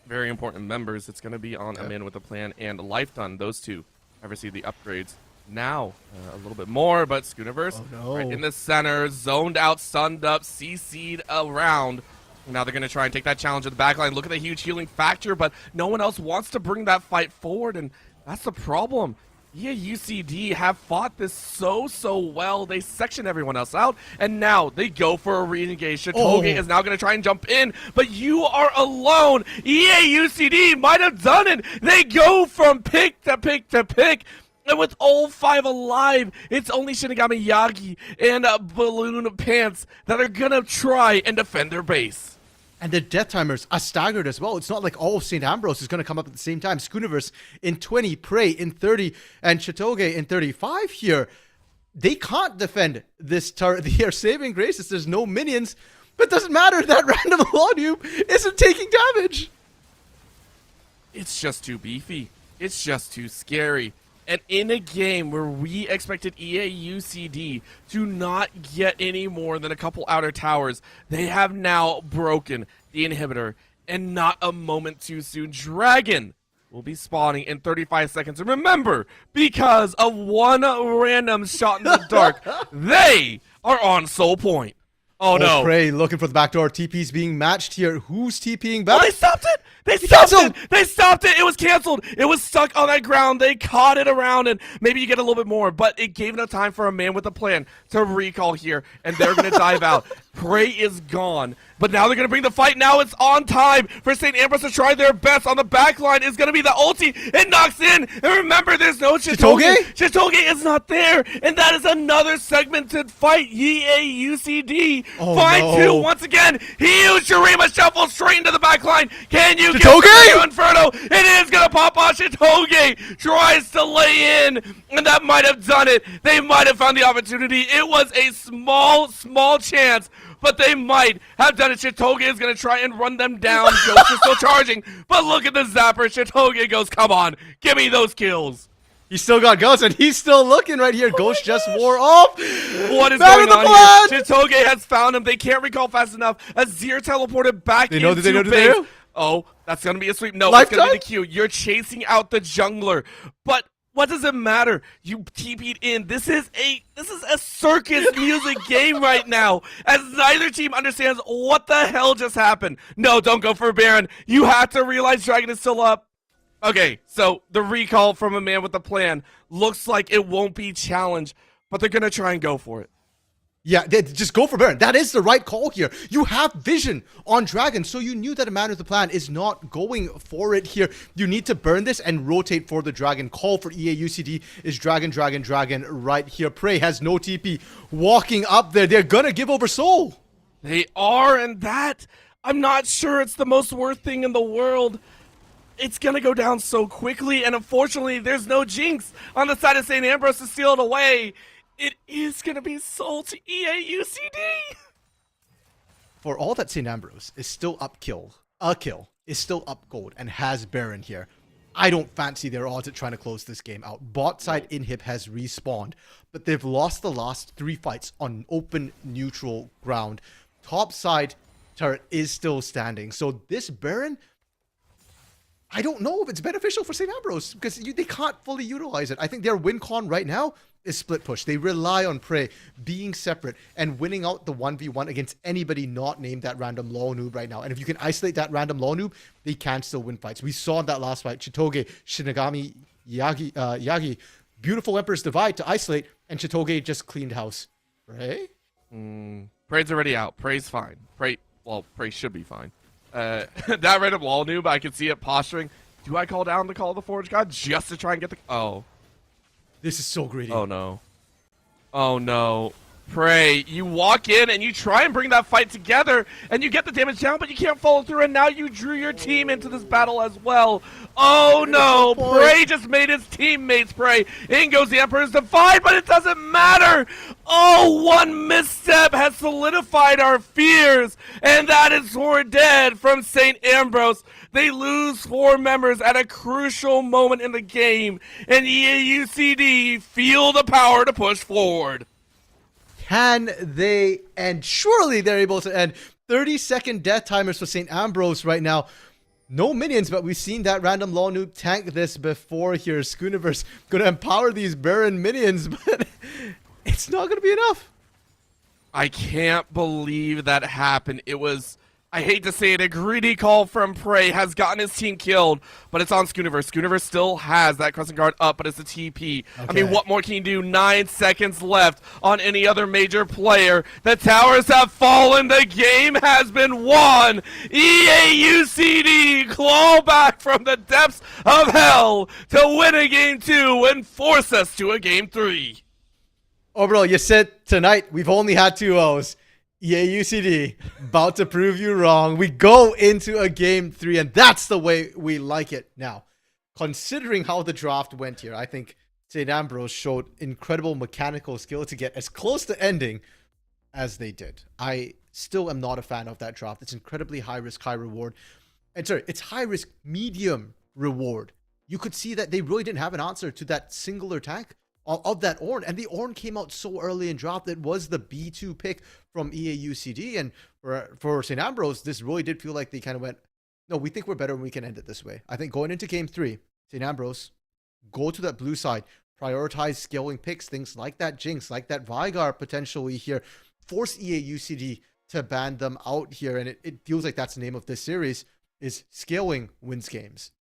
very important members. It's going to be on Amin with a plan and Life Done. Those two ever see the upgrades. Now, a little bit more, but Schooniverse right in the center, zoned out, stunned up, CC'd around. Now they're going to try and take that challenge at the backline. Look at the huge healing factor, but no one else wants to bring that fight forward, and that's the problem. Yeah, UCD have fought this so well. They section everyone else out, and now they go for a re-engage. Chitoge is now going to try and jump in, but you are alone. EA UCD might have done it. They go from pick to pick to pick. And with all 5 alive, it's only Shinigami Yagi and Balloon Pants that are going to try and defend their base. And the death timers are staggered as well. It's not like all of St. Ambrose is going to come up at the same time. Schooniverse in 20, Prey in 30, and Chitoge in 35 here. they can't defend this turret. They are saving graces. There's no minions. But it doesn't matter. That random law noob isn't taking damage. It's just too beefy. It's just too scary. And in a game where we expected EAUCD to not get any more than a couple outer towers, they have now broken the inhibitor. And not a moment too soon, Dragon will be spawning in 35 seconds. And remember, because of one random shot in the dark, they are on soul point. Oh no. Prey looking for the backdoor. TP's being matched here. Who's TPing Oh, back? they stopped it! They stopped it! They stopped it! It was canceled! It was stuck on that ground. They caught it around, and maybe you get a little bit more, but it gave enough time for a man with a plan to recall here, and they're going to dive out. Prey is gone, but now they're going to bring the fight. Now it's on time for St. Ambrose to try their best. On the back line is going to be the ulti. It knocks in, and remember, there's no Chitoge. Chitoge is not there, and that is another segmented fight. EAUCD. Oh, Find no. two once again. He used Shurima Shuffle straight into the back line. Can you get Chitoge? the Inferno? It is going to pop on. Chitoge tries to lay in, and that might have done it. They might have found the opportunity. It was a small chance, but they might have done it. Chitoge is going to try and run them down. Ghost is still charging, but look at the zapper. Chitoge goes, come on, give me those kills. He still got Ghost, and he's still looking right here. Ghost just wore off. What is Man going of the on plan! here? Chitoge has found him. They can't recall fast enough. Azir teleported back They know into that they know that base. they do? Oh, that's going to be a sweep. No, it's Lifetime? going to be the Q. You're chasing out the jungler. But what does it matter? You TP'd in. This is a circus music game right now, as neither team understands what the hell just happened. No, don't go for Baron. You have to realize Dragon is still up. Okay, so the recall from a man with a plan looks like it won't be challenged, but they're going to try and go for it. Yeah, just go for Baron. That is the right call here. You have vision on Dragon, so you knew that a man with a plan is not going for it here. You need to burn this and rotate for the Dragon. Call for EAUCD is Dragon right here. Prey has no TP. Walking up there, they're gonna give over soul. They are, and that, I'm not sure it's the most worth thing in the world. It's going to go down so quickly, and unfortunately, there's no Jinx on the side of St. Ambrose to steal it away. It is going to be sold to EAUCD. For all that St. Ambrose is still up a kill is still up gold and has Baron here. I don't fancy their odds at trying to close this game out. Bot side inhib has respawned, but they've lost the last 3 fights on open neutral ground. Top side turret is still standing. So this Baron, I don't know if it's beneficial for St. Ambrose because they can't fully utilize it. I think their win con right now is split push. They rely on Prey being separate and winning out the 1v1 against anybody not named that random law noob right now. And if you can isolate that random law noob, they can still win fights. We saw in that last fight, Chitoge, Shinigami, Yagi, beautiful Emperor's Divide to isolate, and Chitoge just cleaned house. Prey? Prey's already out. Prey's fine. Prey should be fine. That random law noob, I can see it posturing. Do I call down the Call of the Forge God just to try and get the... Oh. This is so greedy. Oh, no. Oh, no. Prey, you walk in and you try and bring that fight together, and you get the damage down, but you can't follow through, and now you drew your team into this battle as well. Oh, no. Prey just made his teammates pray. In goes the Emperor's Divide, but it doesn't matter. Oh, one misstep has solidified our fears, and that is we're dead from St. Ambrose. They lose 4 members at a crucial moment in the game, and EAUCD feel the power to push forward. Can they end? Surely they're able to end. 30-second death timers for St. Ambrose right now. No minions, but we've seen that random law noob tank this before here. Schooniverse going to empower these Baron minions, but it's not going to be enough. I can't believe that happened. It was, I hate to say it, a greedy call from Prey has gotten his team killed, but it's on Schooniverse. Schooniverse still has that Crescent Guard up, but it's a TP. Okay. I mean, what more can you do? 9 seconds left on any other major player. The towers have fallen. The game has been won. EAUCD claw back from the depths of hell to win a game 2 and force us to a game 3. Overall, you said tonight we've only had 2 O's. EAUCD, about to prove you wrong. We go into a game 3, and that's the way we like it. Now, considering how the draft went here, I think St. Ambrose showed incredible mechanical skill to get as close to ending as they did. I still am not a fan of that draft. It's incredibly high risk, high reward. And sorry, it's high risk, medium reward. You could see that they really didn't have an answer to that singular attack of that Ornn. And the Ornn came out so early in draft. It was the B2 pick from EAUCD. And for St. Ambrose, this really did feel like they kind of went, no, we think we're better and we can end it this way. I think going into game 3, St. Ambrose, go to that blue side, prioritize scaling picks, things like that Jinx, like that Vigar potentially here, force EAUCD to ban them out here. And it feels like that's the name of this series, is scaling wins games.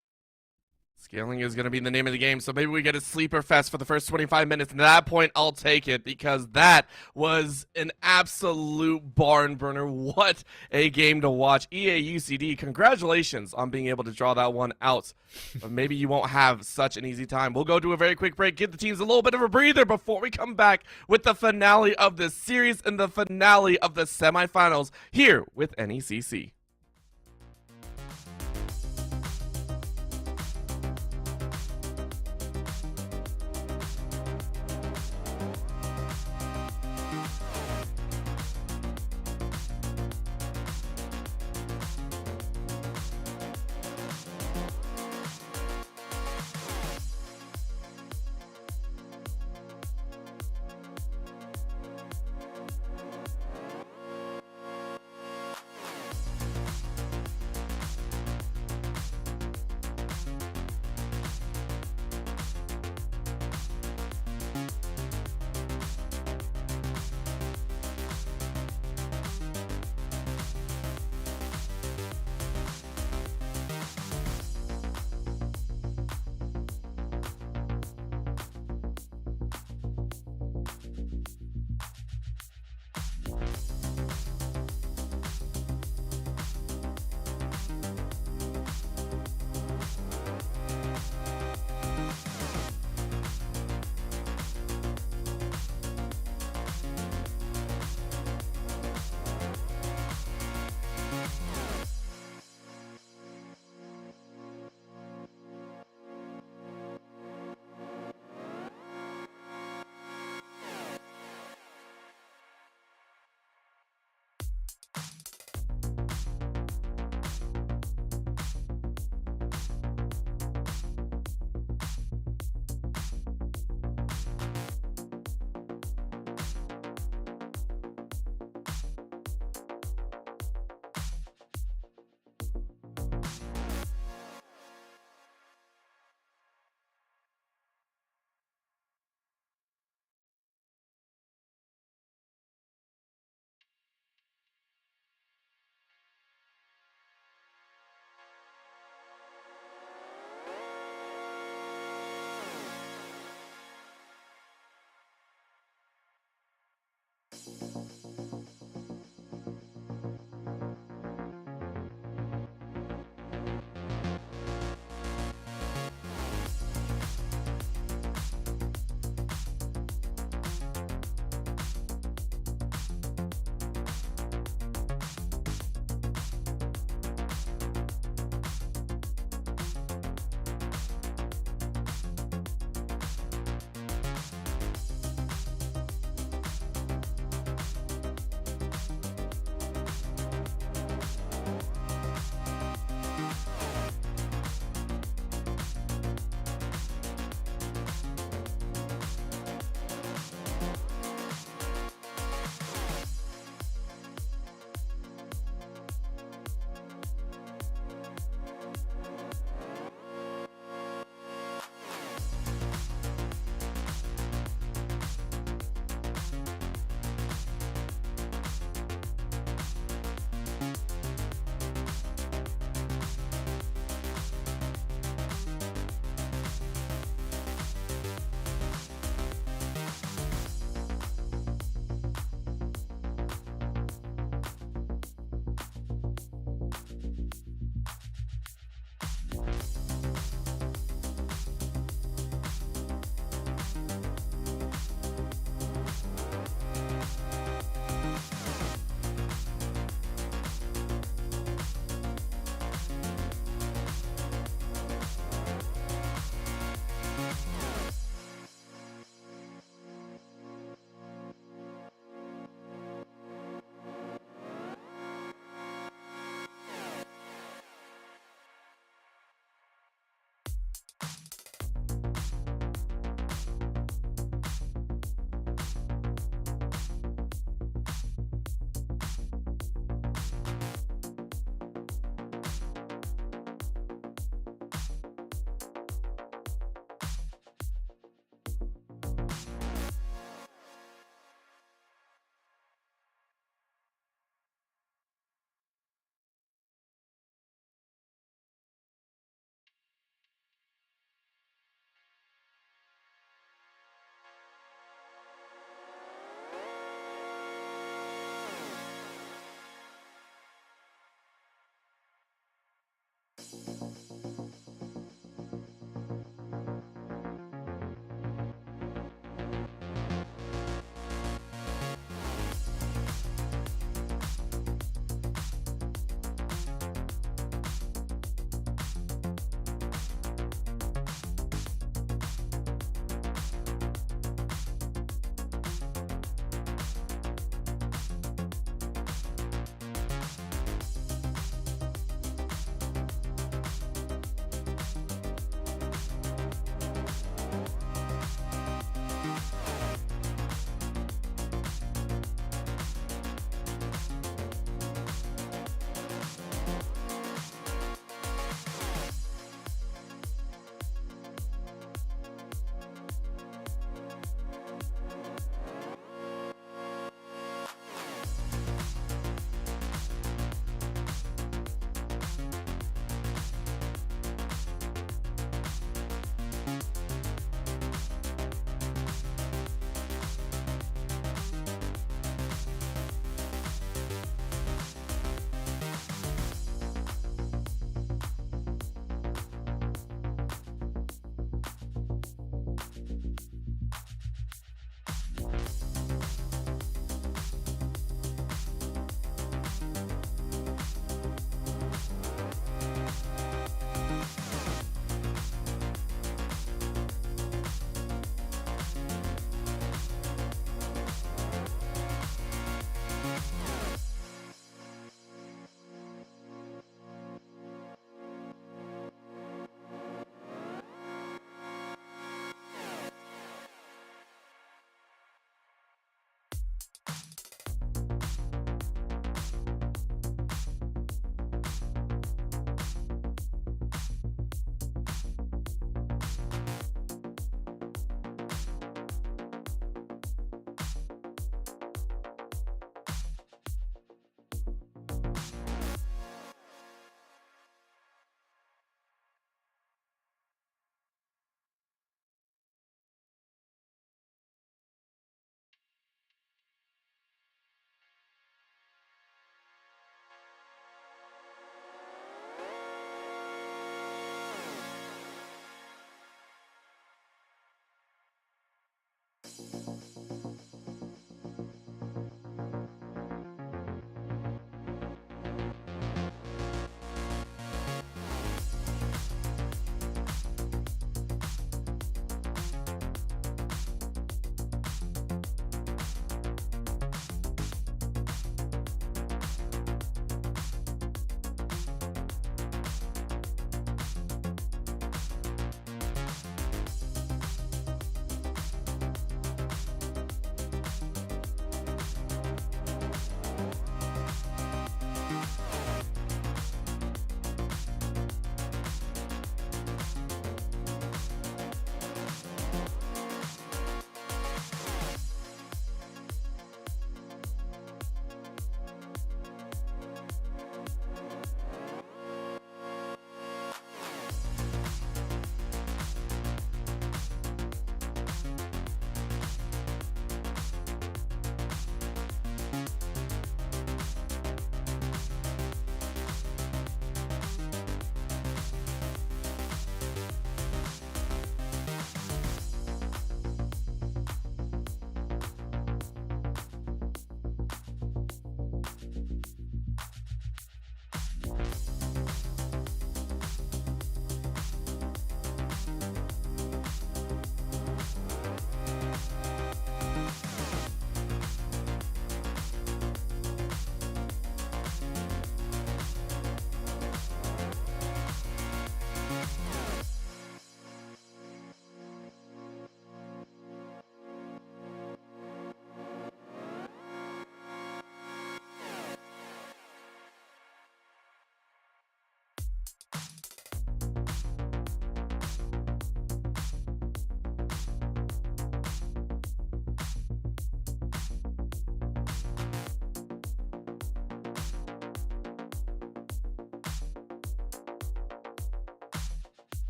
Scaling is going to be the name of the game, so maybe we get a sleeper fest for the first 25 minutes, and at that point, I'll take it, because that was an absolute barn burner. What a game to watch. EAUCD, congratulations on being able to draw that one out, but maybe you won't have such an easy time. We'll go to a very quick break, give the teams a little bit of a breather before we come back with the finale of this series and the finale of the semifinals here with NECC.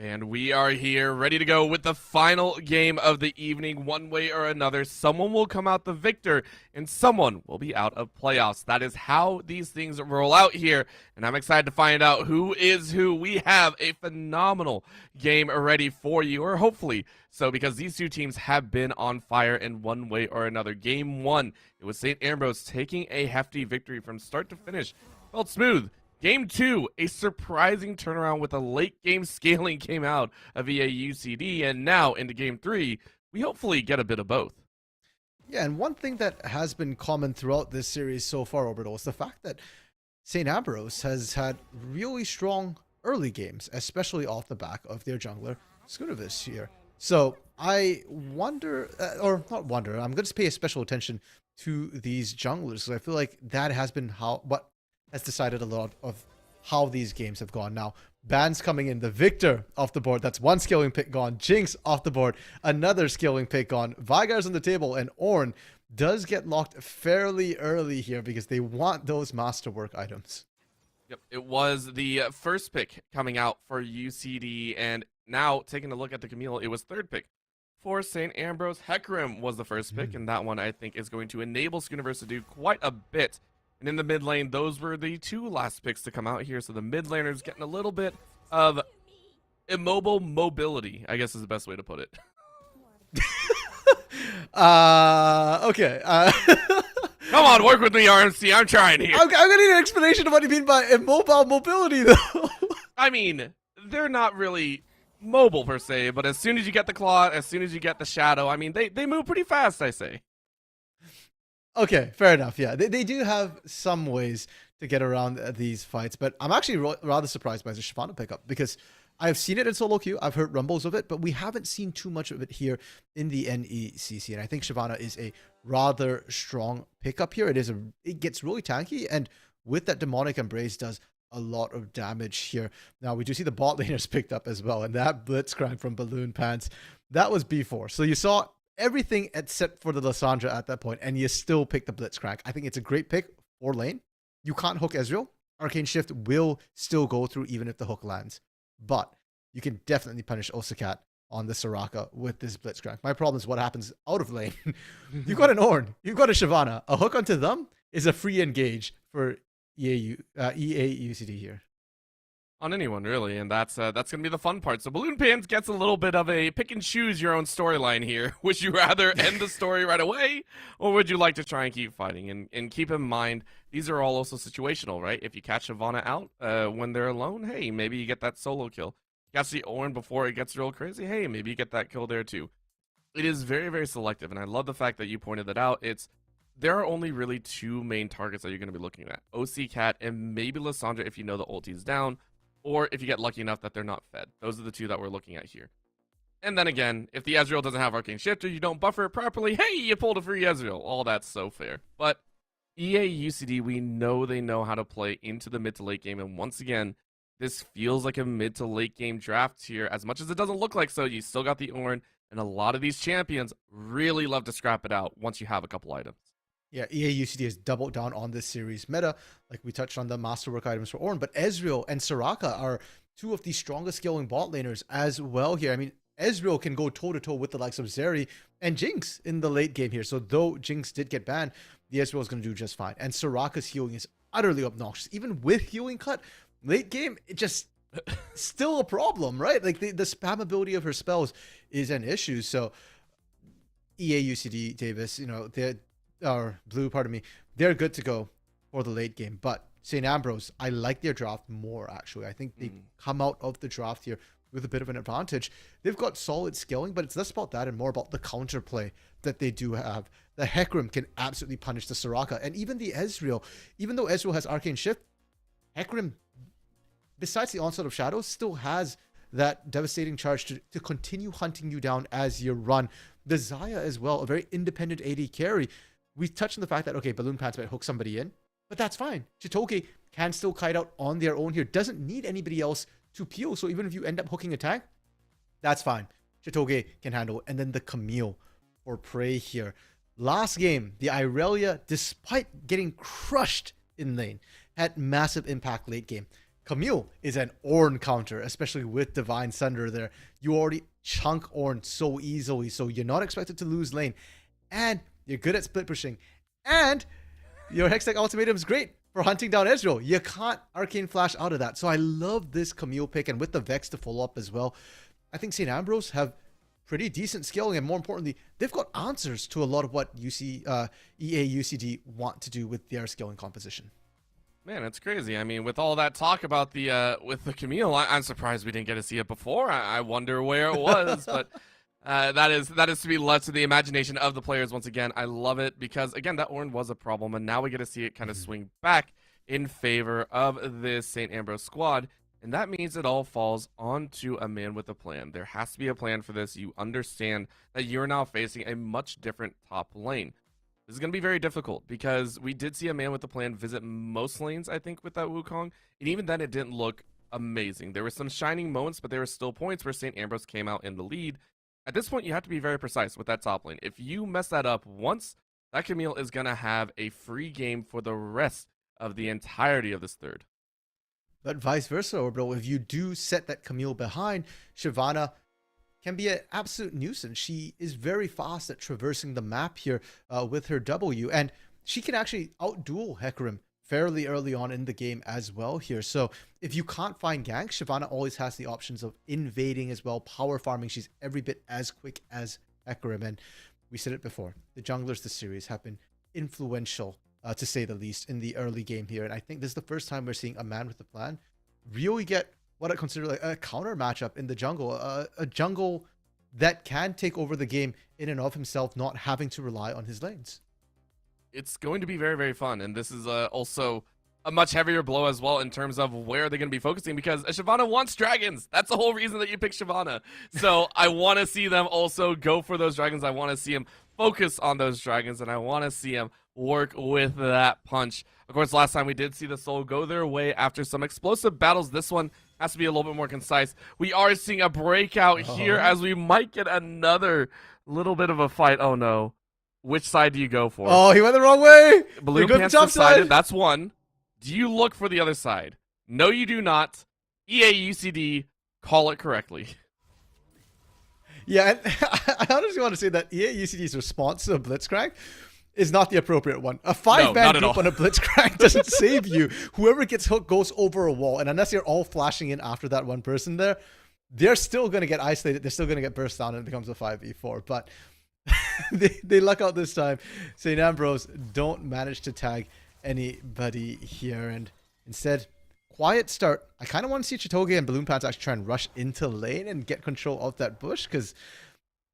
And we are here, ready to go with the final game of the evening. One way or another, someone will come out the victor, and someone will be out of playoffs. That is how these things roll out here, and I'm excited to find out who is who. We have a phenomenal game ready for you, or hopefully so, because these two teams have been on fire in one way or another. Game one, it was St. Ambrose taking a hefty victory from start to finish. Felt smooth. Game two, a surprising turnaround with a late game scaling came out of UCD, and now into game three, we hopefully get a bit of both. Yeah, and one thing that has been common throughout this series so far, Orbital, is the fact that St. Ambrose has had really strong early games, especially off the back of their jungler, Skunovis here. So I wonder, or not wonder, I'm going to pay a special attention to these junglers, because I feel like that has been what has decided a lot of how these games have gone. Now, bans coming in. The Victor off the board. That's one skilling pick gone. Jinx off the board. Another skilling pick gone. Vigar's on the table. And Ornn does get locked fairly early here because they want those masterwork items. Yep, it was the first pick coming out for UCD, and now taking a look at the Camille, it was third pick for St. Ambrose. Hecarim was the first pick, and that one I think is going to enable Skooniverse to do quite a bit. And in the mid lane, those were the two last picks to come out here, so the mid laner's getting a little bit of immobile mobility, I guess is the best way to put it. Okay. Come on, work with me, RMC. I'm trying here. I'm gonna need an explanation of what you mean by immobile mobility, though. I mean, they're not really mobile per se, but as soon as you get the claw, as soon as you get the shadow, I mean, they move pretty fast, I say. Okay, fair enough. Yeah, they do have some ways to get around these fights, but I'm actually rather surprised by the Shyvana pickup because I've seen it in solo queue. I've heard rumbles of it, but we haven't seen too much of it here in the NECC. And I think Shyvana is a rather strong pickup here. It gets really tanky, and with that demonic embrace does a lot of damage here. Now we do see the bot laners picked up as well, and that blitzcrank from Balloon Pants, that was B4. So you saw everything except for the Lysandra at that point, and you still pick the blitzcrank. I think it's a great pick for lane. You can't hook Ezreal. Arcane Shift will still go through even if the hook lands. But you can definitely punish Osakat on the Soraka with this Blitzcrank. My problem is what happens out of lane. You've got an Ornn, you've got a Shyvana. A hook onto them is a free engage for EA UCD here. On anyone, really, and that's going to be the fun part. So Balloon Pants gets a little bit of a pick and choose your own storyline here. Would you rather end the story right away, or would you like to try and keep fighting? And keep in mind, these are all also situational, right? If you catch Shyvana out when they're alone, hey, maybe you get that solo kill. You catch the Ornn before it gets real crazy, hey, maybe you get that kill there too. It is very, very selective, and I love the fact that you pointed that out. There are only really two main targets that you're going to be looking at. OC Cat and maybe Lysandra if you know the ulti's down, or if you get lucky enough that they're not fed. Those are the two that we're looking at here. And then again, if the Ezreal doesn't have Arcane Shift or you don't buffer it properly, hey, you pulled a free Ezreal. All that's so fair. But EA UCD, we know they know how to play into the mid to late game. And once again, this feels like a mid to late game draft here. As much as it doesn't look like so, you still got the Ornn. And a lot of these champions really love to scrap it out once you have a couple items. Yeah, EA UCD has doubled down on this series meta. Like we touched on the masterwork items for Ornn, but Ezreal and Soraka are two of the strongest scaling bot laners as well here. I mean, Ezreal can go toe-to-toe with the likes of Zeri and Jinx in the late game here. So though Jinx did get banned, the Ezreal is going to do just fine. And Soraka's healing is utterly obnoxious. Even with healing cut, late game, it just still a problem, right? Like the spammability of her spells is an issue. So EA UCD, Davis, you know, Blue, pardon me, they're good to go for the late game. But St. Ambrose, I like their draft more, actually. I think they come out of the draft here with a bit of an advantage. They've got solid scaling, but it's less about that and more about the counterplay that they do have. The Hecarim can absolutely punish the Soraka, and even the Ezreal. Even though Ezreal has Arcane Shift, Hecarim, besides the Onslaught of Shadows, still has that devastating charge to continue hunting you down as you run. The Xayah as well, a very independent AD carry. We touched on the fact that, okay, Balloon Pants might hook somebody in, but that's fine. Chitoge can still kite out on their own here. Doesn't need anybody else to peel. So even if you end up hooking a tank, that's fine. Chitoge can handle it. And then the Camille for Prey here. Last game, the Irelia, despite getting crushed in lane, had massive impact late game. Camille is an Ornn counter, especially with Divine Sunder there. You already chunk Ornn so easily, so you're not expected to lose lane. And you're good at split pushing. And your Hextech Ultimatum is great for hunting down Ezreal. You can't Arcane Flash out of that. So I love this Camille pick, and with the Vex to follow up as well. I think St. Ambrose have pretty decent scaling, and more importantly, they've got answers to a lot of what EA UCD want to do with their scaling composition. Man, it's crazy. I mean, with all that talk about with the Camille, I'm surprised we didn't get to see it before. I wonder where it was, but that is to be left to the imagination of the players once again. I love it because, again, that Ornn was a problem, and now we get to see it kind of swing back in favor of this St. Ambrose squad, and that means it all falls onto a man with a plan. There has to be a plan for this. You understand that you're now facing a much different top lane. This is going to be very difficult because we did see a man with a plan visit most lanes, I think, with that Wukong. And even then, it didn't look amazing. There were some shining moments, but there were still points where St. Ambrose came out in the lead. At this point, you have to be very precise with that top lane. If you mess that up once, that Camille is going to have a free game for the rest of the entirety of this third. But vice versa, Orbital, if you do set that Camille behind, Shyvana can be an absolute nuisance. She is very fast at traversing the map here with her W, and she can actually outduel Hecarim fairly early on in the game as well here. So if you can't find ganks, Shyvana always has the options of invading as well, power farming. She's every bit as quick as Hecarim, and we said it before, the junglers this series have been influential, to say the least, in the early game here. And I think this is the first time we're seeing a man with a plan really get what I consider like a counter matchup in the jungle, a jungle that can take over the game in and of himself, not having to rely on his lanes. It's going to be very, very fun. And this is also a much heavier blow as well in terms of where they're going to be focusing, because Shyvana wants dragons. That's the whole reason that you pick Shyvana. So I want to see them also go for those dragons. I want to see him focus on those dragons, and I want to see him work with that punch. Of course, last time we did see the Soul go their way after some explosive battles. This one has to be a little bit more concise. We are seeing a breakout here as we might get another little bit of a fight. Oh no. Which side do you go for? Oh, he went the wrong way. Balloon Pants decided. That's one. Do you look for the other side? No, you do not. EA/UCD, call it correctly. Yeah, and I honestly want to say that EA/UCD's response to a Blitzcrank is not the appropriate one. A 5-man group on a Blitzcrank doesn't save you. Whoever gets hooked goes over a wall, and unless you're all flashing in after that one person there, they're still going to get isolated. They're still going to get burst down, and it becomes a 5v4. But they luck out this time. St. Ambrose don't manage to tag anybody here, and instead, quiet start. I kind of want to see Chitoge and Balloon Pants actually try and rush into lane and get control of that bush, because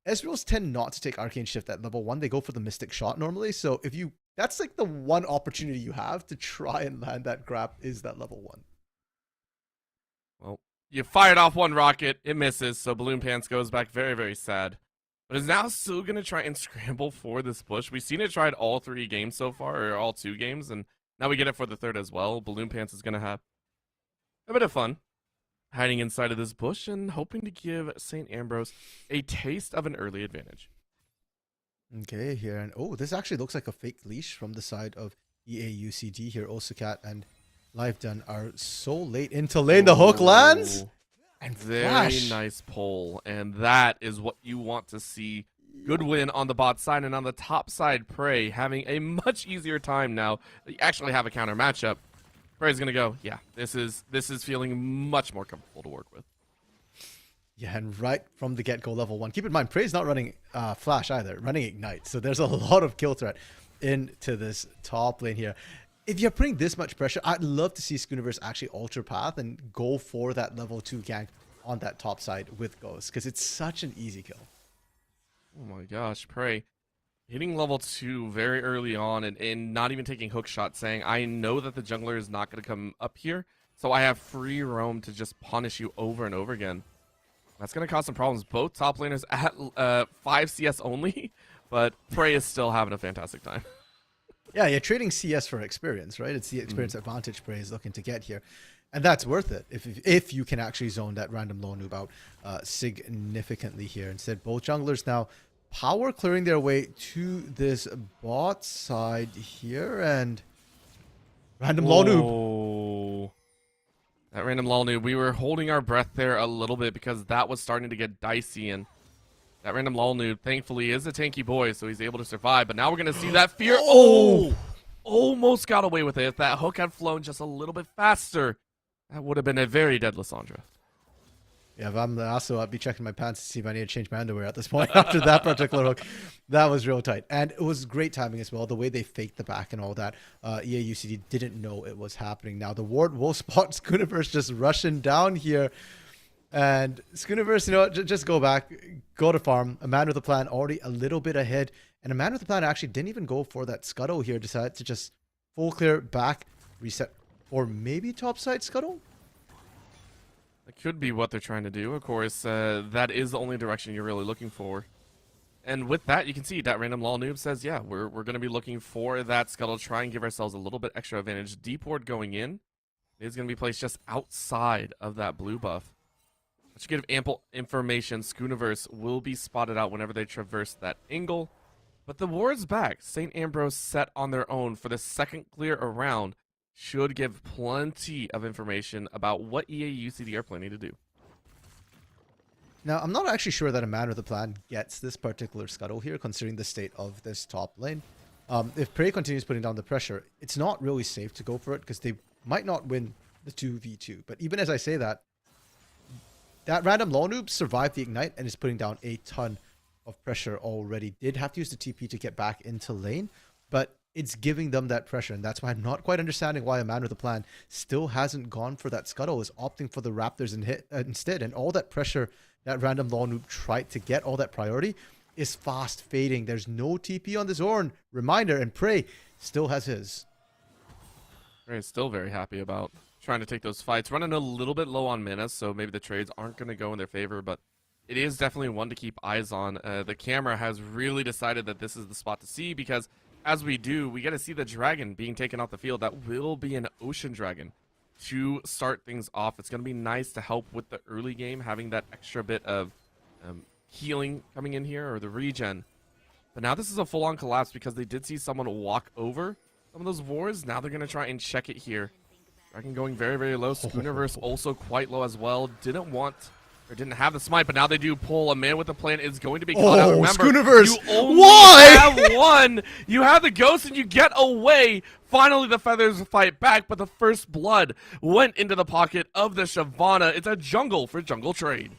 Ezreals tend not to take Arcane Shift at level 1. They go for the Mystic Shot normally. So if you, that's like the one opportunity you have to try and land that grab is that level 1. Well, you fired off one rocket, it misses, so Balloon Pants goes back very, very sad. But is now still going to try and scramble for this bush. We've seen it tried all 3 games so far, or all 2 games, and now we get it for the third as well. Balloon Pants is going to have a bit of fun hiding inside of this bush and hoping to give St. Ambrose a taste of an early advantage. Okay, here, and oh, this actually looks like a fake leash from the side of EA/UCD here. Osukat and Live Done are so late into lane. The hook lands. And very flash. nice pull, and that is what you want to see. Good win on the bot side, and on the top side, Prey having a much easier time now. You actually have a counter matchup. Prey's gonna go, yeah, this is feeling much more comfortable to work with. Yeah, and right from the get-go, level 1. Keep in mind, Prey's not running Flash either, running Ignite. So there's a lot of kill threat into this top lane here. If you're putting this much pressure, I'd love to see Schooniverse actually alter path and go for that level 2 gank on that top side with Ghost, because it's such an easy kill. Oh my gosh, Prey hitting level 2 very early on and not even taking hook shots, saying, I know that the jungler is not going to come up here, so I have free roam to just punish you over and over again. That's going to cause some problems. Both top laners at 5 CS only, but Prey is still having a fantastic time. Yeah, you're trading CS for experience, right? It's the experience advantage Prey is looking to get here. And that's worth it if you can actually zone that random low noob out significantly here. Instead, both junglers now power clearing their way to this bot side here, and random low noob. Oh, that random lull noob. We were holding our breath there a little bit because that was starting to get dicey, and that random lull noob, thankfully, is a tanky boy, so he's able to survive. But now we're going to see that fear. Oh! Almost got away with it. If that hook had flown just a little bit faster, that would have been a very dead Lissandra. Yeah, if I'm also, I'd be checking my pants to see if I need to change my underwear at this point after that particular hook. That was real tight. And it was great timing as well. The way they faked the back and all that. EA/UCD didn't know it was happening. Now the ward will spot Schooniverse just rushing down here. And Schooniverse, you know, just go back, go to farm. A man with a plan already a little bit ahead. And a man with a plan actually didn't even go for that scuttle here. Decided to just full clear back, reset, or maybe topside scuttle? That could be what they're trying to do. Of course, that is the only direction you're really looking for. And with that, you can see that random lol noob says, yeah, we're going to be looking for that scuttle, try and give ourselves a little bit extra advantage. Deep ward going in is going to be placed just outside of that blue buff. That should give ample information. Schooniverse will be spotted out whenever they traverse that angle. But the ward's back. St. Ambrose set on their own for the second clear around should give plenty of information about what EA UCD are planning to do. Now, I'm not actually sure that a man with a plan gets this particular scuttle here, considering the state of this top lane. If Prey continues putting down the pressure, it's not really safe to go for it, because they might not win the 2v2. But even as I say that, that random lol noob survived the ignite and is putting down a ton of pressure already. Did have to use the TP to get back into lane, but it's giving them that pressure, and that's why I'm not quite understanding why a man with a plan still hasn't gone for that scuttle, is opting for the Raptors instead, and all that pressure that random lol noob tried to get, all that priority, is fast fading. There's no TP on the Zorn. Reminder, and Prey still has his. Prey's still very happy about trying to take those fights. Running a little bit low on mana, so maybe the trades aren't going to go in their favor, but it is definitely one to keep eyes on. The camera has really decided that this is the spot to see, because as we do, we get to see the dragon being taken off the field. That will be an ocean dragon to start things off. It's going to be nice to help with the early game, having that extra bit of healing coming in here, or the regen. But now this is a full-on collapse, because they did see someone walk over some of those wards. Now they're going to try and check it here. Dragon going very, very low. Schooniverse also quite low as well. Didn't have the smite, but now they do pull. A man with a plan is going to be caught out. Remember, Schooniverse, you only why? have one. You have the ghost and you get away. Finally, the feathers fight back, but the first blood went into the pocket of the Shyvana. It's a jungle for jungle trade.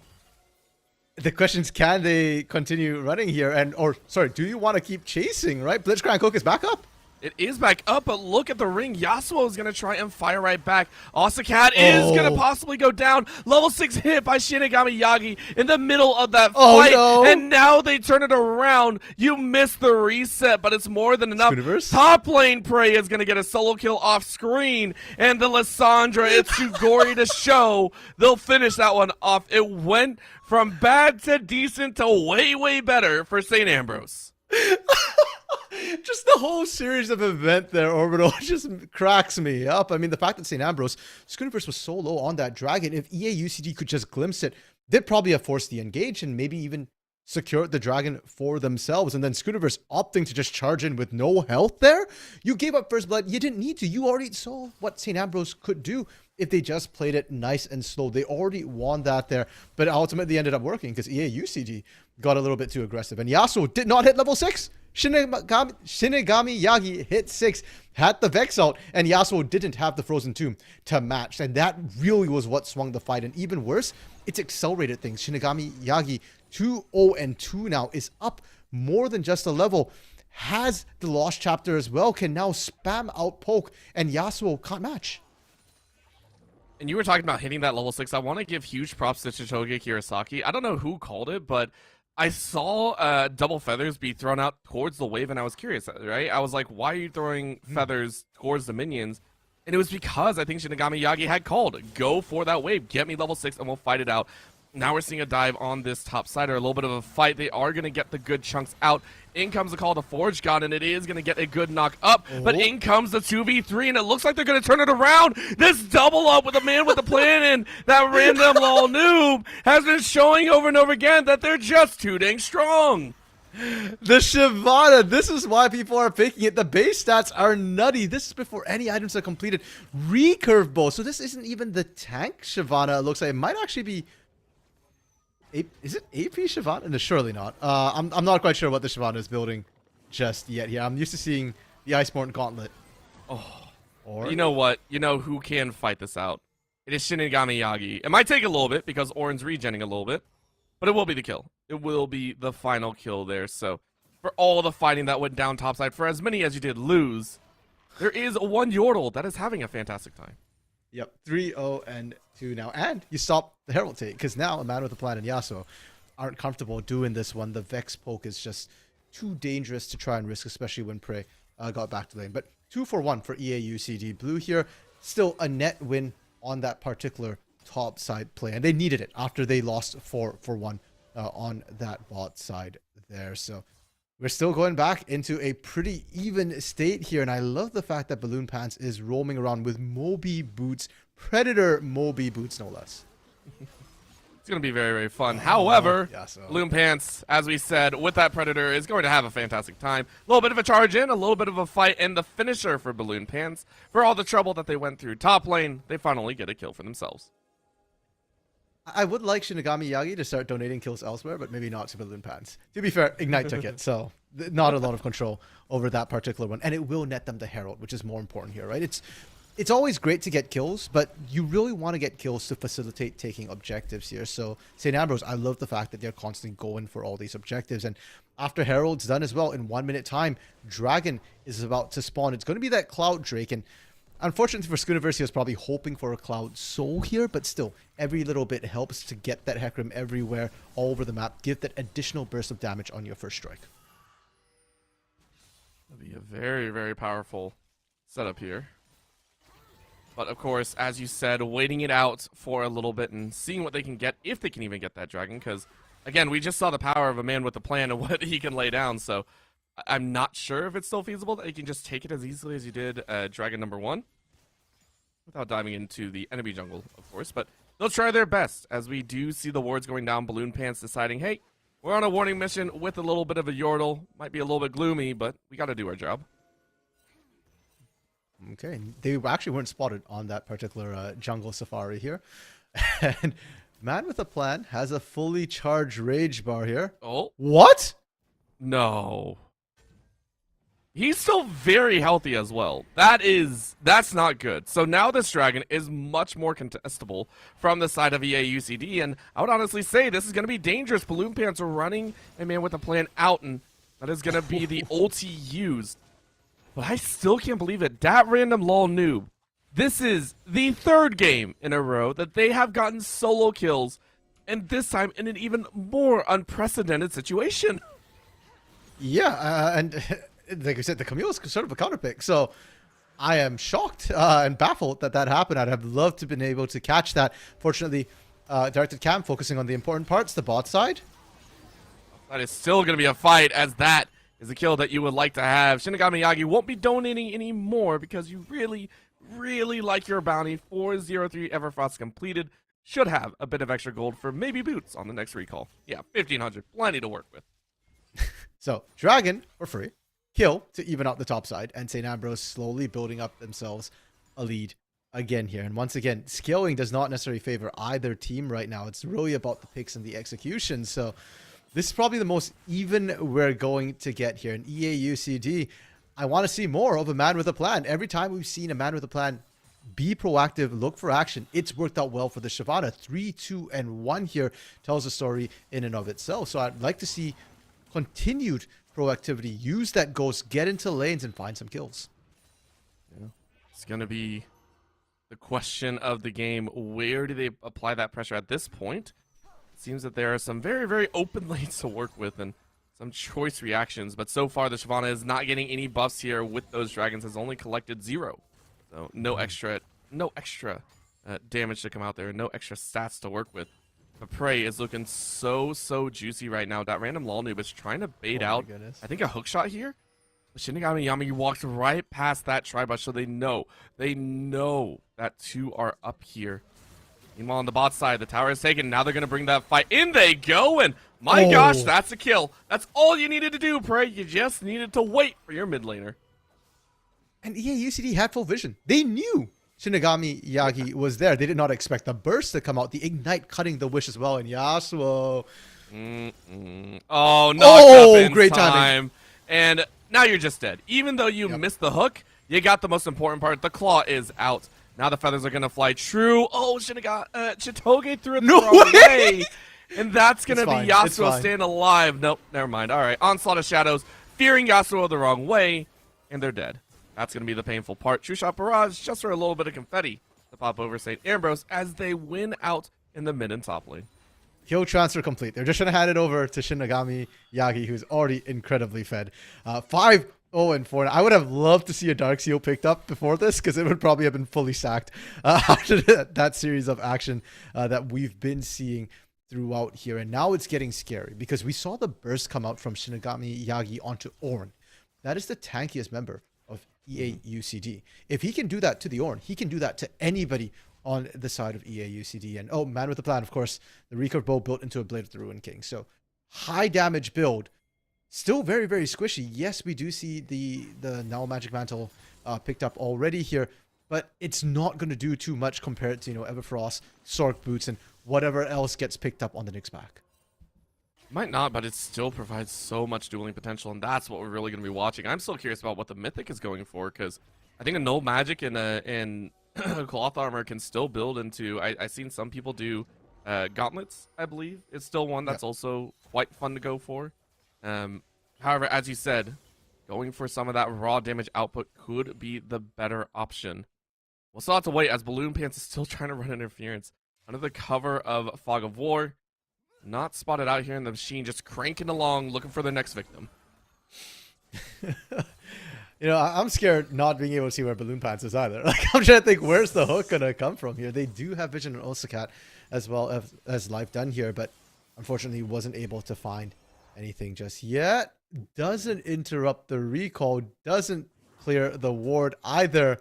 The question is, can they continue running here? Do you want to keep chasing, right? Blitzcrank Hook is back up. It is back up, but look at the ring. Yasuo is going to try and fire right back. Osakat is going to possibly go down. Level 6 hit by Shinigami Yagi in the middle of that fight. No. And now they turn it around. You missed the reset, but it's more than enough. Schooniverse? Top lane Prey is going to get a solo kill off screen. And the Lissandra, it's too gory to show. They'll finish that one off. It went from bad to decent to way, way better for St. Ambrose. Just the whole series of event there, Orbital, just cracks me up. I mean, the fact that St. Ambrose, Schooniverse was so low on that dragon, if EA UCD could just glimpse it, they'd probably have forced the engage and maybe even secured the dragon for themselves. And then Schooniverse opting to just charge in with no health there. You gave up first blood. You didn't need to. You already saw what St. Ambrose could do if they just played it nice and slow. They already won that there, but ultimately ended up working because EA UCD got a little bit too aggressive. And Yasuo did not hit level 6. Shinigami Yagi hit 6, had the Vex ult, and Yasuo didn't have the Frozen Tomb to match. And that really was what swung the fight. And even worse, it's accelerated things. Shinigami Yagi 2-0-2 now, is up more than just a level. Has the Lost Chapter as well, can now spam out poke, and Yasuo can't match. And you were talking about hitting that level 6. I want to give huge props to Chitoge Kirasaki. I don't know who called it, but I saw double feathers be thrown out towards the wave, and I was curious, right? I was like, why are you throwing feathers towards the minions? And it was because I think Shinigami Yagi had called, go for that wave, get me level 6, and we'll fight it out. Now we're seeing a dive on this top side, or a little bit of a fight. They are going to get the good chunks out. In comes the call to Forge God, and it is going to get a good knock up. But in comes the 2v3, and it looks like they're going to turn it around. This double up with a man with a plan, and that random lol noob has been showing over and over again that they're just too dang strong. The Shyvana, this is why people are picking it. The base stats are nutty. This is before any items are completed. Recurve bow. So this isn't even the tank Shyvana. It looks like it might actually be... Is it AP Shyvana? No, surely not. I'm not quite sure what the Shyvana is building just yet here. I'm used to seeing the Iceborne Gauntlet. You know what? You know who can fight this out? It is Shinigami Yagi. It might take a little bit because Orin's regenning a little bit, but it will be the kill. It will be the final kill there. So for all the fighting that went down topside, for as many as you did lose, there is one Yordle that is having a fantastic time. Yep, 3-0-2 now. And you stop the Herald take, because now a man with a plan and Yasuo aren't comfortable doing this one. The Vex poke is just too dangerous to try and risk, especially when Prey got back to lane. But 2-for-1 for EA UCD. Blue here, still a net win on that particular top side play. And they needed it after they lost 4-for-1 on that bot side there. So we're still going back into a pretty even state here. And I love the fact that Balloon Pants is roaming around with Moby boots, Predator Moby boots, no less. It's going to be very, very fun. However, yeah, so- Balloon Pants, as we said, with that Predator, is going to have a fantastic time. A little bit of a charge in, a little bit of a fight, and the finisher for Balloon Pants. For all the trouble that they went through top lane, they finally get a kill for themselves. I would like Shinigami Yagi to start donating kills elsewhere, but maybe not to Balloon Pants. To be fair, Ignite took it, so not a lot of control over that particular one. And it will net them the Herald, which is more important here, right? It's always great to get kills, but you really want to get kills to facilitate taking objectives here. So St. Ambrose, I love the fact that they're constantly going for all these objectives. And after Herald's done as well, in 1 minute time, Dragon is about to spawn. It's going to be that Cloud Drake. And unfortunately for Skooniverse, he was probably hoping for a Cloud Soul here, but still, every little bit helps to get that Hecarim everywhere, all over the map, give that additional burst of damage on your first strike. That'll be a very, very powerful setup here. But of course, as you said, waiting it out for a little bit and seeing what they can get, if they can even get that dragon. Because, again, we just saw the power of a man with a plan and what he can lay down. So I'm not sure if it's still feasible that you can just take it as easily as you did Dragon number 1. Without diving into the enemy jungle, of course. But they'll try their best, as we do see the wards going down. Balloon Pants deciding, hey, we're on a warning mission with a little bit of a yordle. Might be a little bit gloomy, but we got to do our job. Okay, they actually weren't spotted on that particular jungle safari here. And Man with a Plan has a fully charged rage bar here. Oh. What? No. He's still very healthy as well. That's not good. So now this dragon is much more contestable from the side of EAUCD, and I would honestly say this is going to be dangerous. Balloon Pants are running a Man with a Plan out, and that is going to be the ulti used. But I still can't believe it. Dat random lol noob. This is the 3rd game in a row that they have gotten solo kills, and this time in an even more unprecedented situation. Yeah, and like I said, the Camille is sort of a counterpick. So I am shocked and baffled that that happened. I'd have loved to have been able to catch that. Fortunately, Directed Cam focusing on the important parts, the bot side. That is still going to be a fight, as that is a kill that you would like to have. Shinigami Yagi won't be donating anymore because you really, really like your bounty. 403 Everfrost completed. Should have a bit of extra gold for maybe boots on the next recall. Yeah, 1,500. Plenty to work with. So Dragon for free. Kill to even out the top side. And St. Ambrose slowly building up themselves a lead again here. And once again, scaling does not necessarily favor either team right now. It's really about the picks and the execution. So this is probably the most even we're going to get here. In EAUCD, I want to see more of a Man with a Plan. Every time we've seen a Man with a Plan be proactive, look for action, it's worked out well for the Shyvana. 3, 2, and 1 here tells a story in and of itself. So I'd like to see continued proactivity. Use that ghost, get into lanes, and find some kills. Yeah. It's going to be the question of the game. Where do they apply that pressure at this point? Seems that there are some very, very open lanes to work with and some choice reactions, but so far the Shyvana is not getting any buffs here with those dragons, has only collected 0. So no extra damage to come out there, no extra stats to work with. But Prey is looking so juicy right now. That random lol noob is trying to bait out, I think, a hook shot here. But Shinigami Yami walked right past that tri-bush, so they know that 2 are up here. Meanwhile, on the bot side, the tower is taken. Now they're going to bring that fight. In they go, and my gosh, that's a kill. That's all you needed to do, Prey. You just needed to wait for your mid laner. And EAUCD had full vision. They knew Shinigami Yagi was there. They did not expect the burst to come out. The Ignite cutting the wish as well. And Yasuo. Oh, knocked up in great time. timing. And now you're just dead. Even though you missed the hook, you got the most important part. The claw is out. Now the feathers are going to fly true. Oh, Chitoge threw it the wrong way. And that's going to be Yasuo staying alive. Nope, never mind. All right, Onslaught of Shadows, fearing Yasuo the wrong way, and they're dead. That's going to be the painful part. True Shot Barrage just for a little bit of confetti to pop over St. Ambrose as they win out in the mid and top lane. Kill transfer complete. They're just going to hand it over to Shinigami Yagi, who's already incredibly fed. 5-0-4. I would have loved to see a Dark Seal picked up before this, because it would probably have been fully sacked after that series of action that we've been seeing throughout here. And now it's getting scary because we saw the burst come out from Shinigami Yagi onto Ornn. That is the tankiest member of EAUCD. If he can do that to the Ornn, he can do that to anybody on the side of EAUCD. And oh, man with the plan, of course, the recurve bow built into a Blade of the Ruin King. So high damage build, still very, very squishy. Yes, we do see the Now Magic Mantle picked up already here, but it's not going to do too much compared to, Everfrost, Sork Boots, and whatever else gets picked up on the Nyx's back. Might not, but it still provides so much dueling potential, and that's what we're really going to be watching. I'm still curious about what the Mythic is going for, because I think a Null Magic and Cloth Armor can still build into... I've seen some people do Gauntlets, I believe. It's still one that's also quite fun to go for. However, as you said, going for some of that raw damage output could be the better option. We'll still have to wait as Balloon Pants is still trying to run interference under the cover of Fog of War. Not spotted out here in the machine, just cranking along, looking for the next victim. I'm scared not being able to see where Balloon Pants is either. Like, I'm trying to think, where's the hook gonna come from here? They do have Vision and Osicat as well as Life Done here, but unfortunately wasn't able to find anything just yet. Doesn't interrupt the recall, doesn't clear the ward either.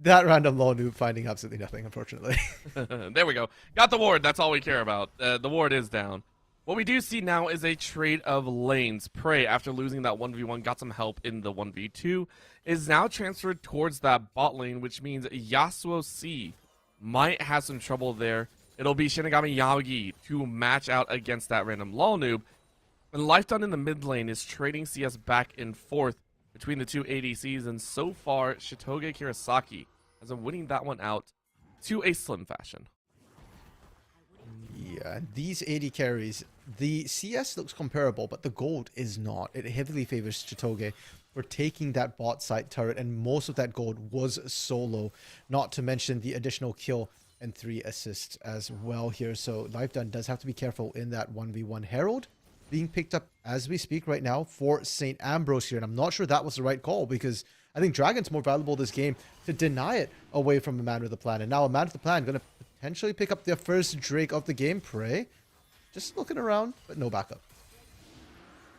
That random low noob finding absolutely nothing, unfortunately. There we go. Got the ward. That's all we care about. The ward is down. What we do see now is a trade of lanes. Prey, after losing that 1v1, got some help in the 1v2, is now transferred towards that bot lane, which means Yasuo C might have some trouble there. It'll be Shinigami Yagi to match out against that random lull noob. And Life Done in the mid lane is trading CS back and forth between the two ADCs, and so far, Shitoge Kirasaki has been winning that one out to a slim fashion. Yeah, these AD carries, the CS looks comparable, but the gold is not. It heavily favors Shitoge for taking that bot side turret, and most of that gold was solo, not to mention the additional kill and 3 assists as well here. So Life Done does have to be careful in that 1v1. Herald being picked up as we speak right now for St. Ambrose here, and I'm not sure that was the right call, because I think Dragon's more valuable this game to deny it away from a man with a plan. And now a man with a plan going to potentially pick up their first Drake of the game. Prey just looking around, but no backup.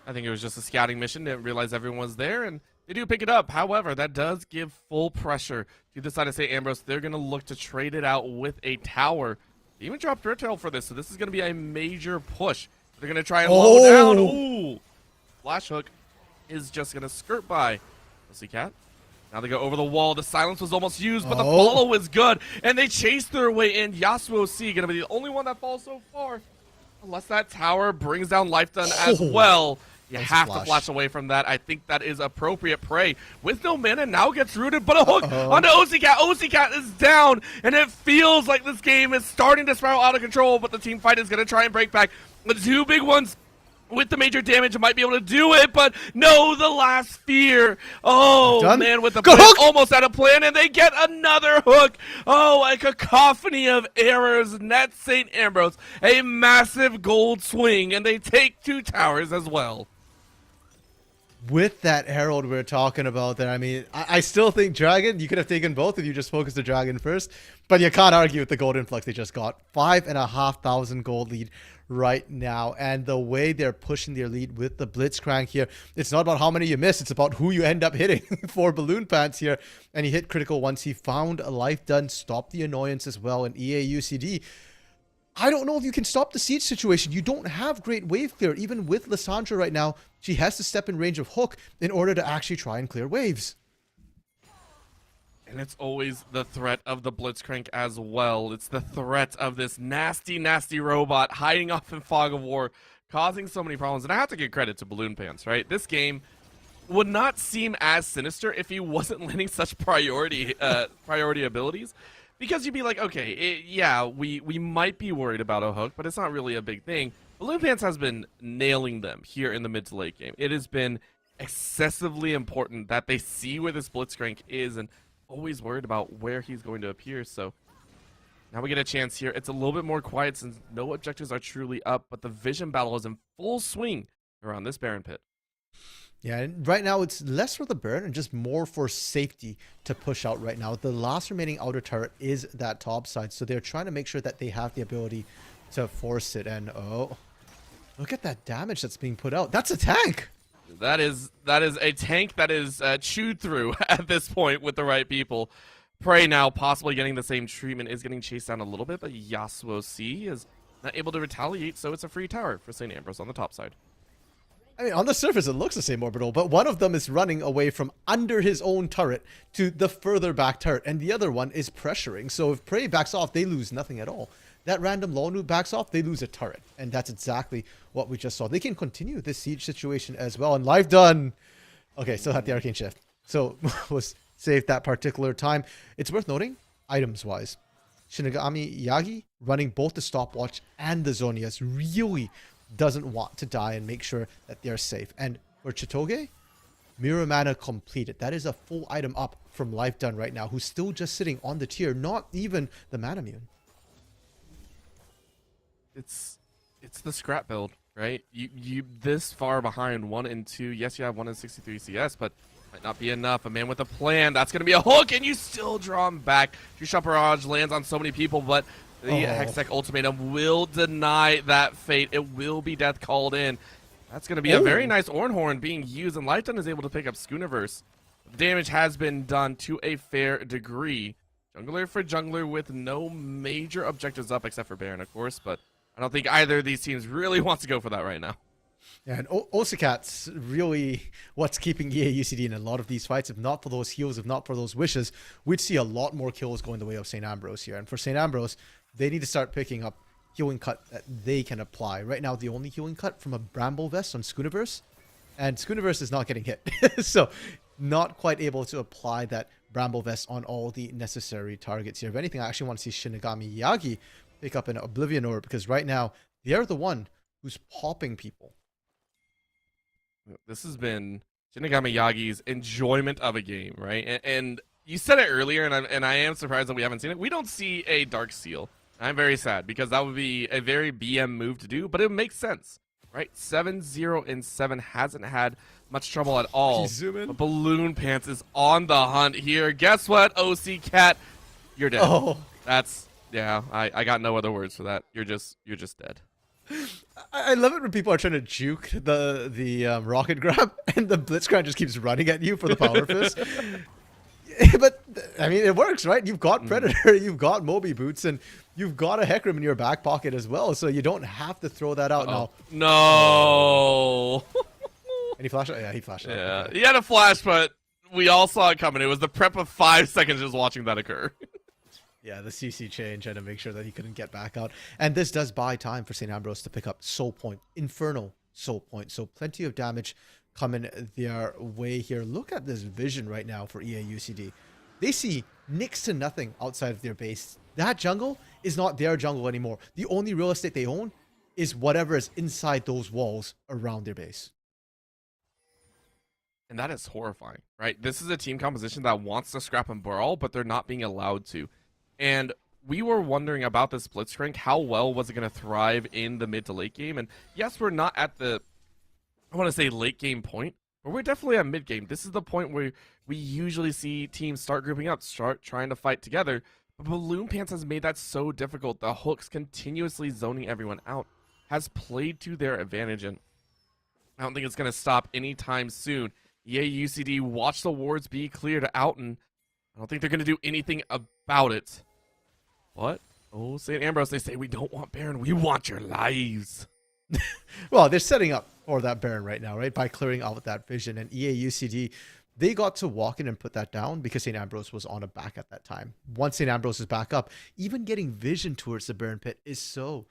I think it was just a scouting mission. Didn't realize everyone was there, and they do pick it up. However, that does give full pressure to the side of St. Ambrose. They're going to look to trade it out with a tower. They even dropped Red Tail for this, so this is going to be a major push. They're going to try and low down. Ooh! Flash Hook is just going to skirt by Cat. Now they go over the wall. The silence was almost used, but the follow is good. And they chase their way in. Yasuo C going to be the only one that falls so far. Unless that tower brings down Life Done as well. You have to flash away from that. I think that is appropriate. Prey with no mana now gets rooted, but a hook onto Osicat. Osicat is down, and it feels like this game is starting to spiral out of control, but the team fight is going to try and break back. The two big ones with the major damage might be able to do it, but no, the last fear. Oh, man, with the plan, almost out of plan, and they get another hook. Oh, a cacophony of errors. Net St. Ambrose, a massive gold swing, and they take 2 towers as well. With that Herald we're talking about there, I mean, I still think Dragon, you could have taken both if you just focused the Dragon first, but you can't argue with the gold influx they just got. 5,500 gold lead right now, and the way they're pushing their lead with the Blitzcrank here, it's not about how many you miss, it's about who you end up hitting for Balloon Pants here, and he hit critical once. He found a Life Done, stopped the annoyance as well in EAUCD. I don't know if you can stop the siege situation. You don't have great wave clear. Even with Lissandra right now, she has to step in range of Hook in order to actually try and clear waves. And it's always the threat of the Blitzcrank as well. It's the threat of this nasty, nasty robot hiding off in Fog of War, causing so many problems. And I have to give credit to Balloon Pants, right? This game would not seem as sinister if he wasn't landing such priority abilities. Because you'd be like, okay, we might be worried about a hook, but it's not really a big thing. Balloon Pants has been nailing them here in the mid to late game. It has been excessively important that they see where this Blitzcrank is and always worried about where he's going to appear. So now we get a chance here. It's a little bit more quiet since no objectives are truly up, but the vision battle is in full swing around this Baron Pit. Yeah, and right now it's less for the burn and just more for safety to push out right now. The last remaining outer turret is that top side, so they're trying to make sure that they have the ability to force it. And oh, look at that damage that's being put out. That's a tank. That is a tank that is chewed through at this point with the right people. Prey now possibly getting the same treatment, is getting chased down a little bit, but Yasuo C is not able to retaliate, so it's a free tower for St. Ambrose on the top side. I mean, on the surface, it looks the same, Orbital, but one of them is running away from under his own turret to the further back turret, and the other one is pressuring. So if Prey backs off, they lose nothing at all. That random lone noob backs off, they lose a turret, and that's exactly what we just saw. They can continue this siege situation as well, and live done. Okay, still had the Arcane Shift, so was saved that particular time. It's worth noting, items-wise, Shinigami Yagi running both the stopwatch and the Zonias really doesn't want to die and make sure that they're safe. And for Chitoge, Mirror Mana completed. That is a full item up from Life Done right now, who's still just sitting on the tier, not even the Mana Mune. It's the scrap build, right? You this far behind 1 and 2. Yes, you have 1 and 63 CS, but might not be enough. A man with a plan. That's going to be a hook, and you still draw him back. True-Shot Barrage lands on so many people, but the Hextech Ultimatum will deny that fate. It will be death called in. That's going to be a very nice Ornhorn being used, and Lighton is able to pick up Schooniverse. The damage has been done to a fair degree. Jungler for jungler with no major objectives up except for Baron, of course, but I don't think either of these teams really wants to go for that right now. Yeah, and Osakat's really what's keeping EA UCD in a lot of these fights. If not for those heals, if not for those wishes, we'd see a lot more kills going the way of St. Ambrose here. And for St. Ambrose, they need to start picking up healing cut that they can apply. Right now, the only healing cut from a Bramble Vest on Schooniverse, and Schooniverse is not getting hit. So not quite able to apply that Bramble Vest on all the necessary targets here. If anything, I actually want to see Shinigami Yagi pick up an Oblivion Orb, because right now, they're the one who's popping people. This has been Shinigami Yagi's enjoyment of a game, right? And you said it earlier, and I am surprised that we haven't seen it. We don't see a Dark Seal. I'm very sad, because that would be a very BM move to do, but it makes sense, right? 7-0 and 7 hasn't had much trouble at all. But Balloon Pants is on the hunt here. Guess what, OC Cat? You're dead. Oh. That's, yeah, I got no other words for that. You're just dead. I love it when people are trying to juke the rocket grab, and the Blitzcrank just keeps running at you for the power fist. But I mean, it works, right? You've got Predator, you've got Moby Boots, and you've got a Hecarim in your back pocket as well, so you don't have to throw that out now. No. And he flashed? Yeah, he flashed. Yeah, Okay. he had a flash, but we all saw it coming. It was the prep of 5 seconds just watching that occur. Yeah, the CC chain trying to make sure that he couldn't get back out. And this does buy time for St. Ambrose to pick up Soul Point, Infernal Soul Point. So plenty of damage coming their way here. Look at this vision right now for EA UCD. They see next to nothing outside of their base. That jungle is not their jungle anymore. The only real estate they own is whatever is inside those walls around their base. And that is horrifying, right? This is a team composition that wants to scrap and brawl, but they're not being allowed to. And we were wondering about this Blitzcrank. How well was it going to thrive in the mid to late game? And yes, we're not at the, I want to say late game point, but we're definitely at mid game. This is the point where we usually see teams start grouping up, start trying to fight together. But Balloon Pants has made that so difficult. The hooks continuously zoning everyone out has played to their advantage, and I don't think it's going to stop anytime soon. EA UCD, watch the wards be cleared out, and I don't think they're going to do anything about it. What? Oh, St. Ambrose, they say, we don't want Baron, we want your lives. Well, they're setting up for that Baron right now, right? By clearing out that vision. And EA UCD, they got to walk in and put that down because St. Ambrose was on a back at that time. Once St. Ambrose is back up, even getting vision towards the Baron pit is so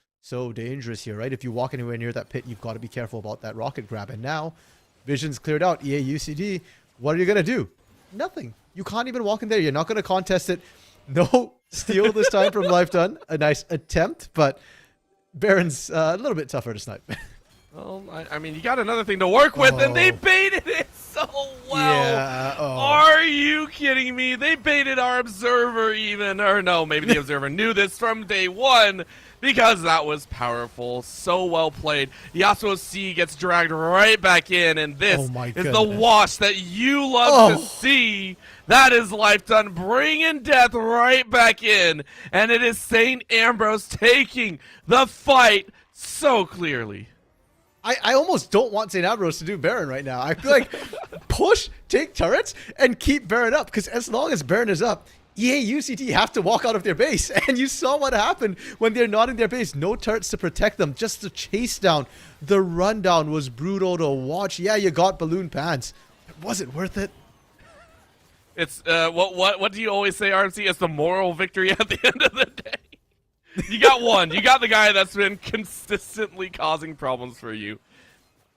dangerous here, right? If you walk anywhere near that pit, you've got to be careful about that rocket grab. And now, vision's cleared out. EA UCD, what are you going to do? Nothing. You can't even walk in there. You're not going to contest it. No steal this time from Life Done. A nice attempt, but Baron's a little bit tougher to snipe. Well, I mean, you got another thing to work with, and they baited it so well. Yeah, oh. Are you kidding me? They baited our observer even, or no, maybe the observer knew this from day one because that was powerful. So well played. Yasuo C gets dragged right back in, and this Oh my is the goodness. wash that you love to Oh. see. That is Life Done bringing death right back in, and it is St. Ambrose taking the fight so clearly. I almost don't want St. Ambrose to do Baron right now. I feel like push, take turrets, and keep Baron up. Because as long as Baron is up, EA UCT have to walk out of their base. And you saw what happened when they're not in their base. No turrets to protect them, just the chase down. The rundown was brutal to watch. Yeah, you got balloon pants. Was it worth it? It's what do you always say, RMC? It's the moral victory at the end of the day. You got one. You got the guy that's been consistently causing problems for you.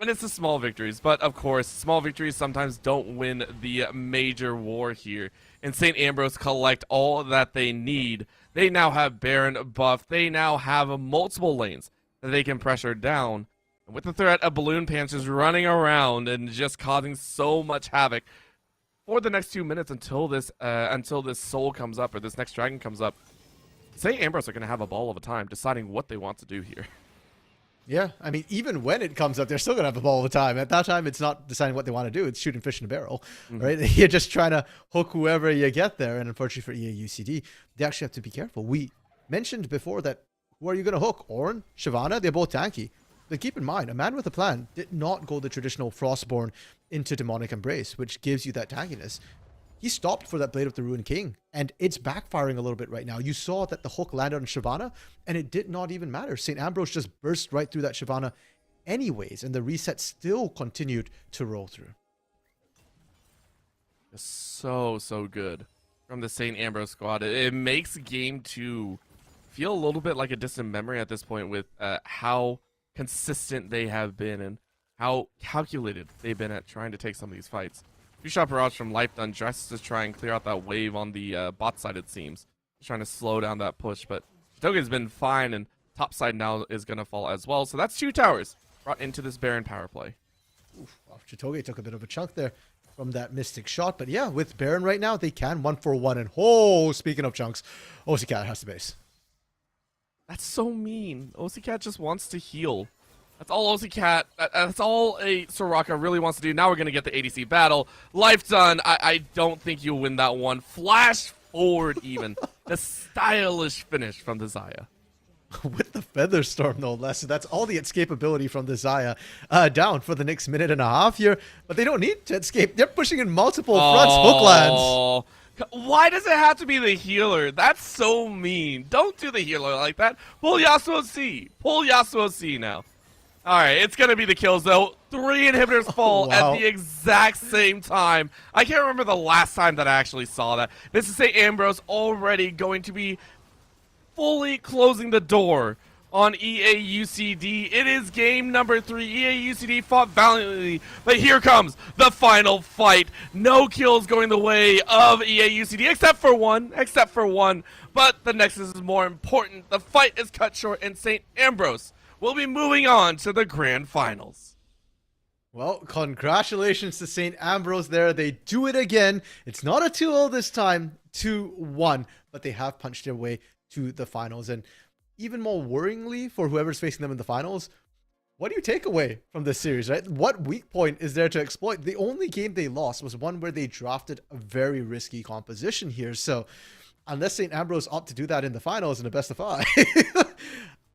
And it's the small victories. But, of course, small victories sometimes don't win the major war here. And St. Ambrose collect all that they need. They now have Baron buff. They now have multiple lanes that they can pressure down. And with the threat of Balloon Pants just running around and just causing so much havoc for the next 2 minutes until this soul comes up or this next dragon comes up, St. Ambrose are going to have a ball of a time deciding what they want to do here. Yeah, I mean, even when it comes up, they're still going to have a ball of a time. At that time, it's not deciding what they want to do. It's shooting fish in a barrel, right? You're just trying to hook whoever you get there. And unfortunately for EA UCD, they actually have to be careful. We mentioned before that who are you going to hook? Ornn, Shyvana, they're both tanky. But keep in mind, a man with a plan did not go the traditional Frostborn into Demonic Embrace, which gives you that tankiness. He stopped for that Blade of the Ruined King, and it's backfiring a little bit right now. You saw that the hook landed on Shyvana, and it did not even matter. St. Ambrose just burst right through that Shyvana anyways, and the reset still continued to roll through. So good from the St. Ambrose squad. It makes game 2 feel a little bit like a distant memory at this point with how consistent they have been and how calculated they've been at trying to take some of these fights. Two-shot barrage from Life Done just to try and clear out that wave on the bot side, it seems. Just trying to slow down that push, but Chitoge's been fine, and top side now is going to fall as well. So that's 2 towers brought into this Baron power play. Oof, well, Chitoge took a bit of a chunk there from that Mystic shot, but yeah, with Baron right now, they can 1-for-1, and oh, speaking of chunks, OCCat has to base. That's so mean. OCCat just wants to heal. That's all OCCat, that's all a Soraka really wants to do. Now we're going to get the ADC battle. Life Done, I don't think you'll win that one. Flash forward even. The stylish finish from the Xayah. With the Feather Storm, no less. So that's all the escapability from the Xayah down for the next minute and a half here. But they don't need to escape. They're pushing in multiple fronts. Hook lands. Why does it have to be the healer? That's so mean. Don't do the healer like that. Pull Yasuo C. Pull Yasuo C now. Alright, it's going to be the kills, though. 3 inhibitors fall wow. at the exact same time. I can't remember the last time that I actually saw that. This is St. Ambrose already going to be fully closing the door on EA UCD. It is game number 3. EA UCD fought valiantly, but here comes the final fight. No kills going the way of EA UCD, except for one. But the Nexus is more important. The fight is cut short, and St. Ambrose will be moving on to the grand finals. Well, congratulations to St. Ambrose there. They do it again. It's not a 2-0 this time, 2-1, but they have punched their way to the finals. And even more worryingly for whoever's facing them in the finals, what do you take away from this series, right? What weak point is there to exploit? The only game they lost was one where they drafted a very risky composition here. So unless St. Ambrose opt to do that in the finals in a best of 5,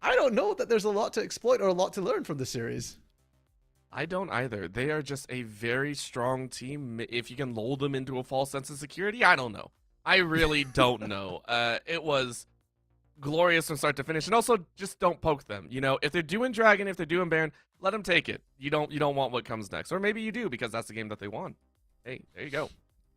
I don't know that there's a lot to exploit or a lot to learn from the series. I don't either. They are just a very strong team. If you can lull them into a false sense of security, I don't know. I really don't know. It was glorious from start to finish, and also just don't poke them. You know, if they're doing Dragon, if they're doing Baron, let them take it. You don't want what comes next, or maybe you do because that's the game that they won. Hey, there you go.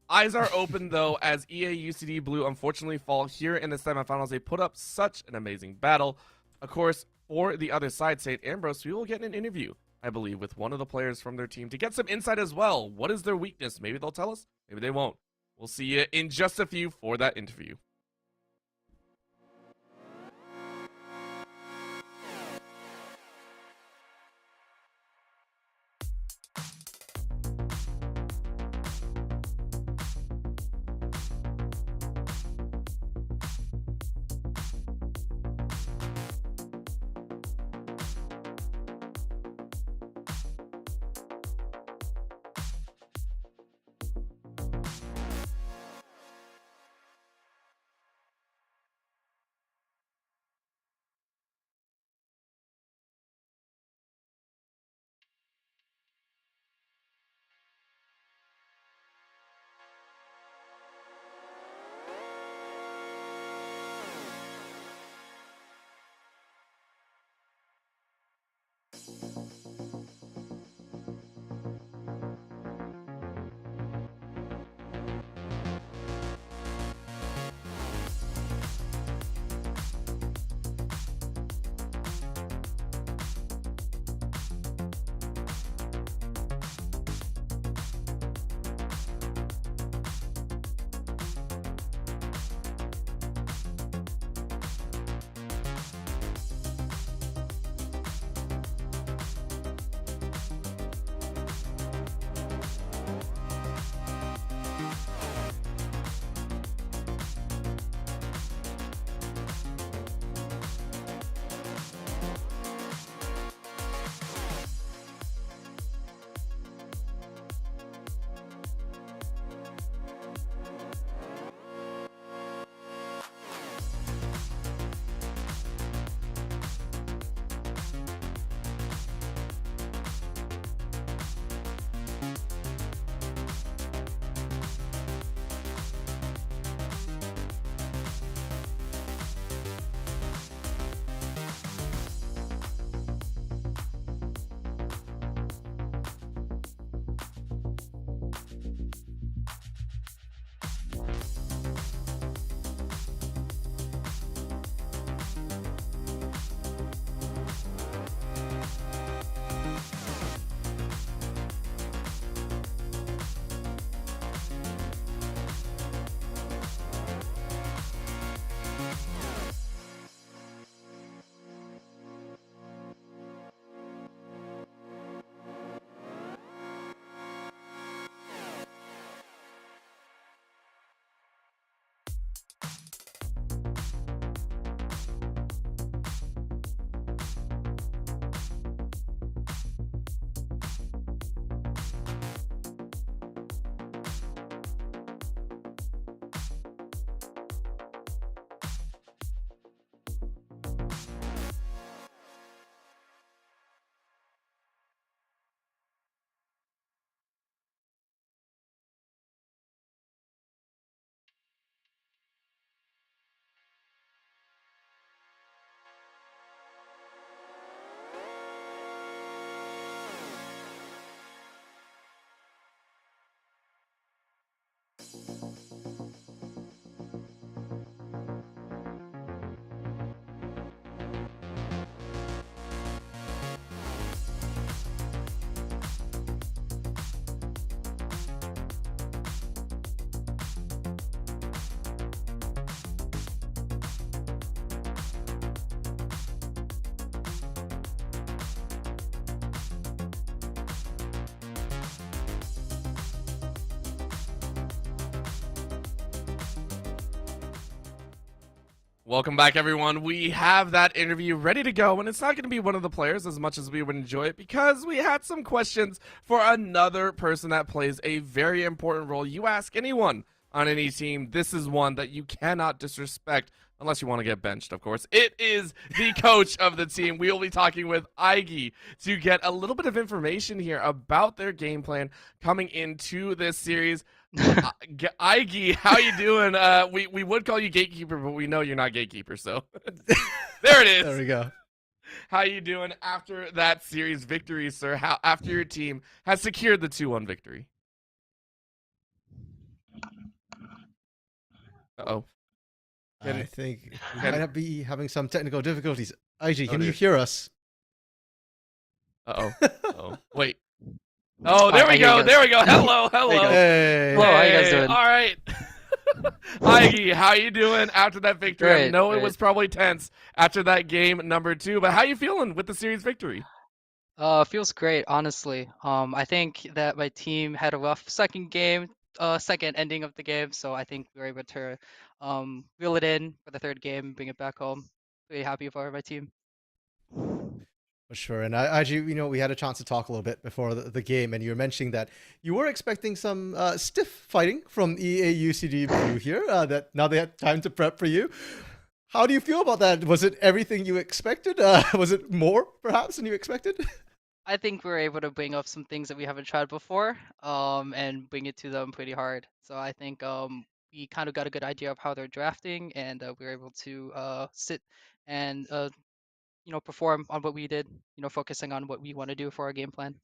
Eyes are open though as EA UCD Blue unfortunately fall here in the semifinals. They put up such an amazing battle. Of course, for the other side, St. Ambrose, we will get an interview, I believe, with one of the players from their team to get some insight as well. What is their weakness? Maybe they'll tell us. Maybe they won't. We'll see you in just a few for that interview. Welcome back, everyone. We have that interview ready to go, and it's not going to be one of the players as much as we would enjoy it because we had some questions for another person that plays a very important role. You ask anyone on any team, this is one that you cannot disrespect unless you want to get benched, of course. It is the coach of the team. We will be talking with Iggy to get a little bit of information here about their game plan coming into this series. Iggy, how you doing? We would call you gatekeeper, but we know you're not gatekeeper, so there it is. There we go. How you doing after that series victory, sir? How after your team has secured the 2-1 victory? Uh-oh. I think we might be having some technical difficulties. IG, can you dear. hear us? Uh-oh. Uh-oh. Wait. Oh, there we go. There we go. Hello. Hello. Hey. Hello, how you guys doing? All right. Iggy, how you doing after that victory? I Great, know it great. was probably tense after that game number 2, but how you feeling with the series victory? Feels great, honestly. I think that my team had a rough second game, second ending of the game, so I think we were able to reel it in for the third game, bring it back home. Pretty happy for my team. For sure. And IG, we had a chance to talk a little bit before the game, and you were mentioning that you were expecting some stiff fighting from EA UCD Blue here, that now they had time to prep for you. How do you feel about that? Was it everything you expected? Was it more, perhaps, than you expected? I think we were able to bring up some things that we haven't tried before, and bring it to them pretty hard. So I think we kind of got a good idea of how they're drafting, and we were able to sit and perform on what we did, focusing on what we want to do for our game plan.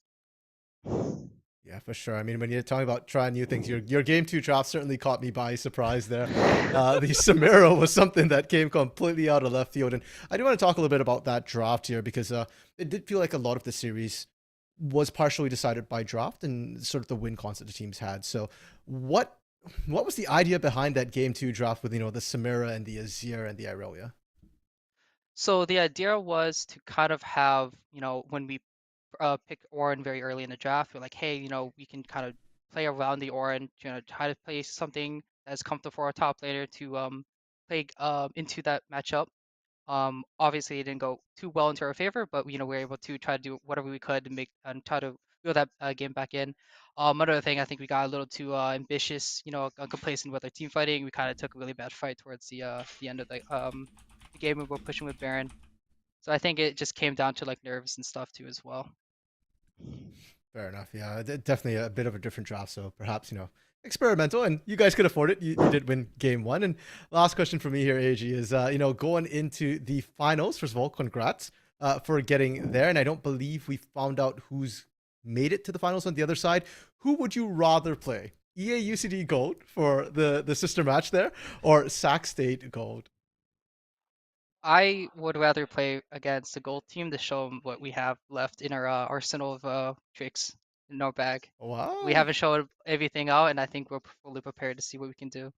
Yeah, for sure. I mean, when you're talking about trying new things, your game 2 draft certainly caught me by surprise there. The Samira was something that came completely out of left field. And I do want to talk a little bit about that draft here because it did feel like a lot of the series was partially decided by draft and sort of the win concept the teams had. So what was the idea behind that game 2 draft with, the Samira and the Azir and the Irelia? So the idea was to kind of have, when we picked Orin very early in the draft, we're like, hey, we can kind of play around the Orin, try to play something that's comfortable for our top laner to play into that matchup. Obviously, it didn't go too well into our favor, but we were able to try to do whatever we could to make and try to reel that game back in. Another thing, I think we got a little too ambitious, complacent with our team fighting. We kind of took a really bad fight towards the end of the game, and we're pushing with Baron. So I think it just came down to like nerves and stuff too as well. Fair enough. Yeah, definitely a bit of a different draft. So perhaps, experimental, and you guys could afford it. You did win game 1. And last question for me here, AG, is, going into the finals, first of all, congrats for getting there. And I don't believe we found out who's made it to the finals on the other side. Who would you rather play? EA UCD Gold for the sister match there, or Sac State Gold? I would rather play against the gold team to show them what we have left in our arsenal of tricks in our bag. Wow. We haven't shown everything out, and I think we're fully prepared to see what we can do.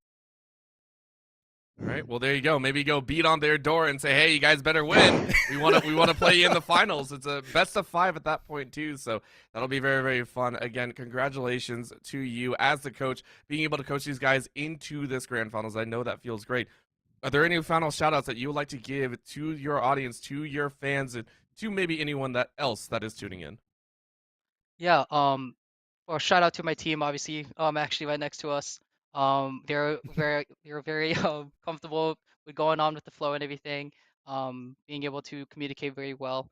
All right, well there you go. Maybe go beat on their door and say, "Hey, you guys better win. We want to play you in the finals." It's a best of 5 at that point too, so that'll be very, very fun. Again, congratulations to you as the coach, being able to coach these guys into this grand finals. I know that feels great. Are there any final shout-outs that you would like to give to your audience, to your fans, and to maybe anyone else that is tuning in? Yeah. Well, shout out to my team. Obviously, actually right next to us. They're very comfortable with going on with the flow and everything. Being able to communicate very well.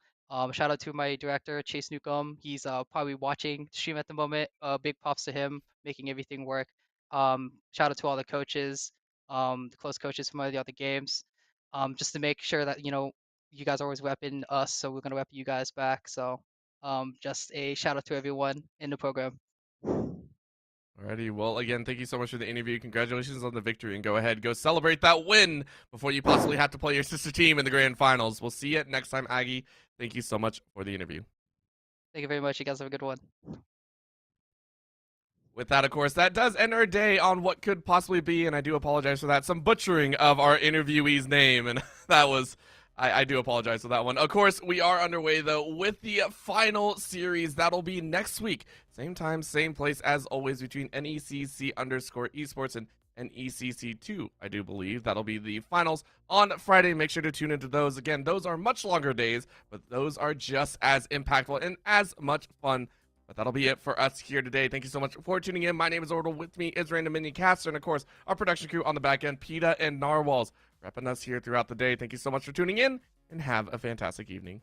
Shout out to my director, Chase Newcomb. He's probably watching the stream at the moment. Big props to him, making everything work. Shout out to all the coaches, the close coaches from all the other games. Just to make sure that you guys are always repping us, so we're gonna rep you guys back. So just a shout out to everyone in the program. Alrighty, well, again, thank you so much for the interview. Congratulations on the victory, and go ahead, go celebrate that win before you possibly have to play your sister team in the grand finals. We'll see you next time, Aggie. Thank you so much for the interview. Thank you very much. You guys have a good one. With that, of course, that does end our day on what could possibly be, and I do apologize for that, some butchering of our interviewee's name, and that was... I do apologize for that one. Of course, we are underway, though, with the final series. That'll be next week. Same time, same place, as always, between NECC _esports and and ECC 2, I do believe. That'll be the finals on Friday. Make sure to tune into those. Again, those are much longer days, but those are just as impactful and as much fun. But that'll be it for us here today. Thank you so much for tuning in. My name is Orbital. With me is Random Minion Caster, and of course, our production crew on the back end, PETA and Narwhals, repping us here throughout the day. Thank you so much for tuning in, and have a fantastic evening.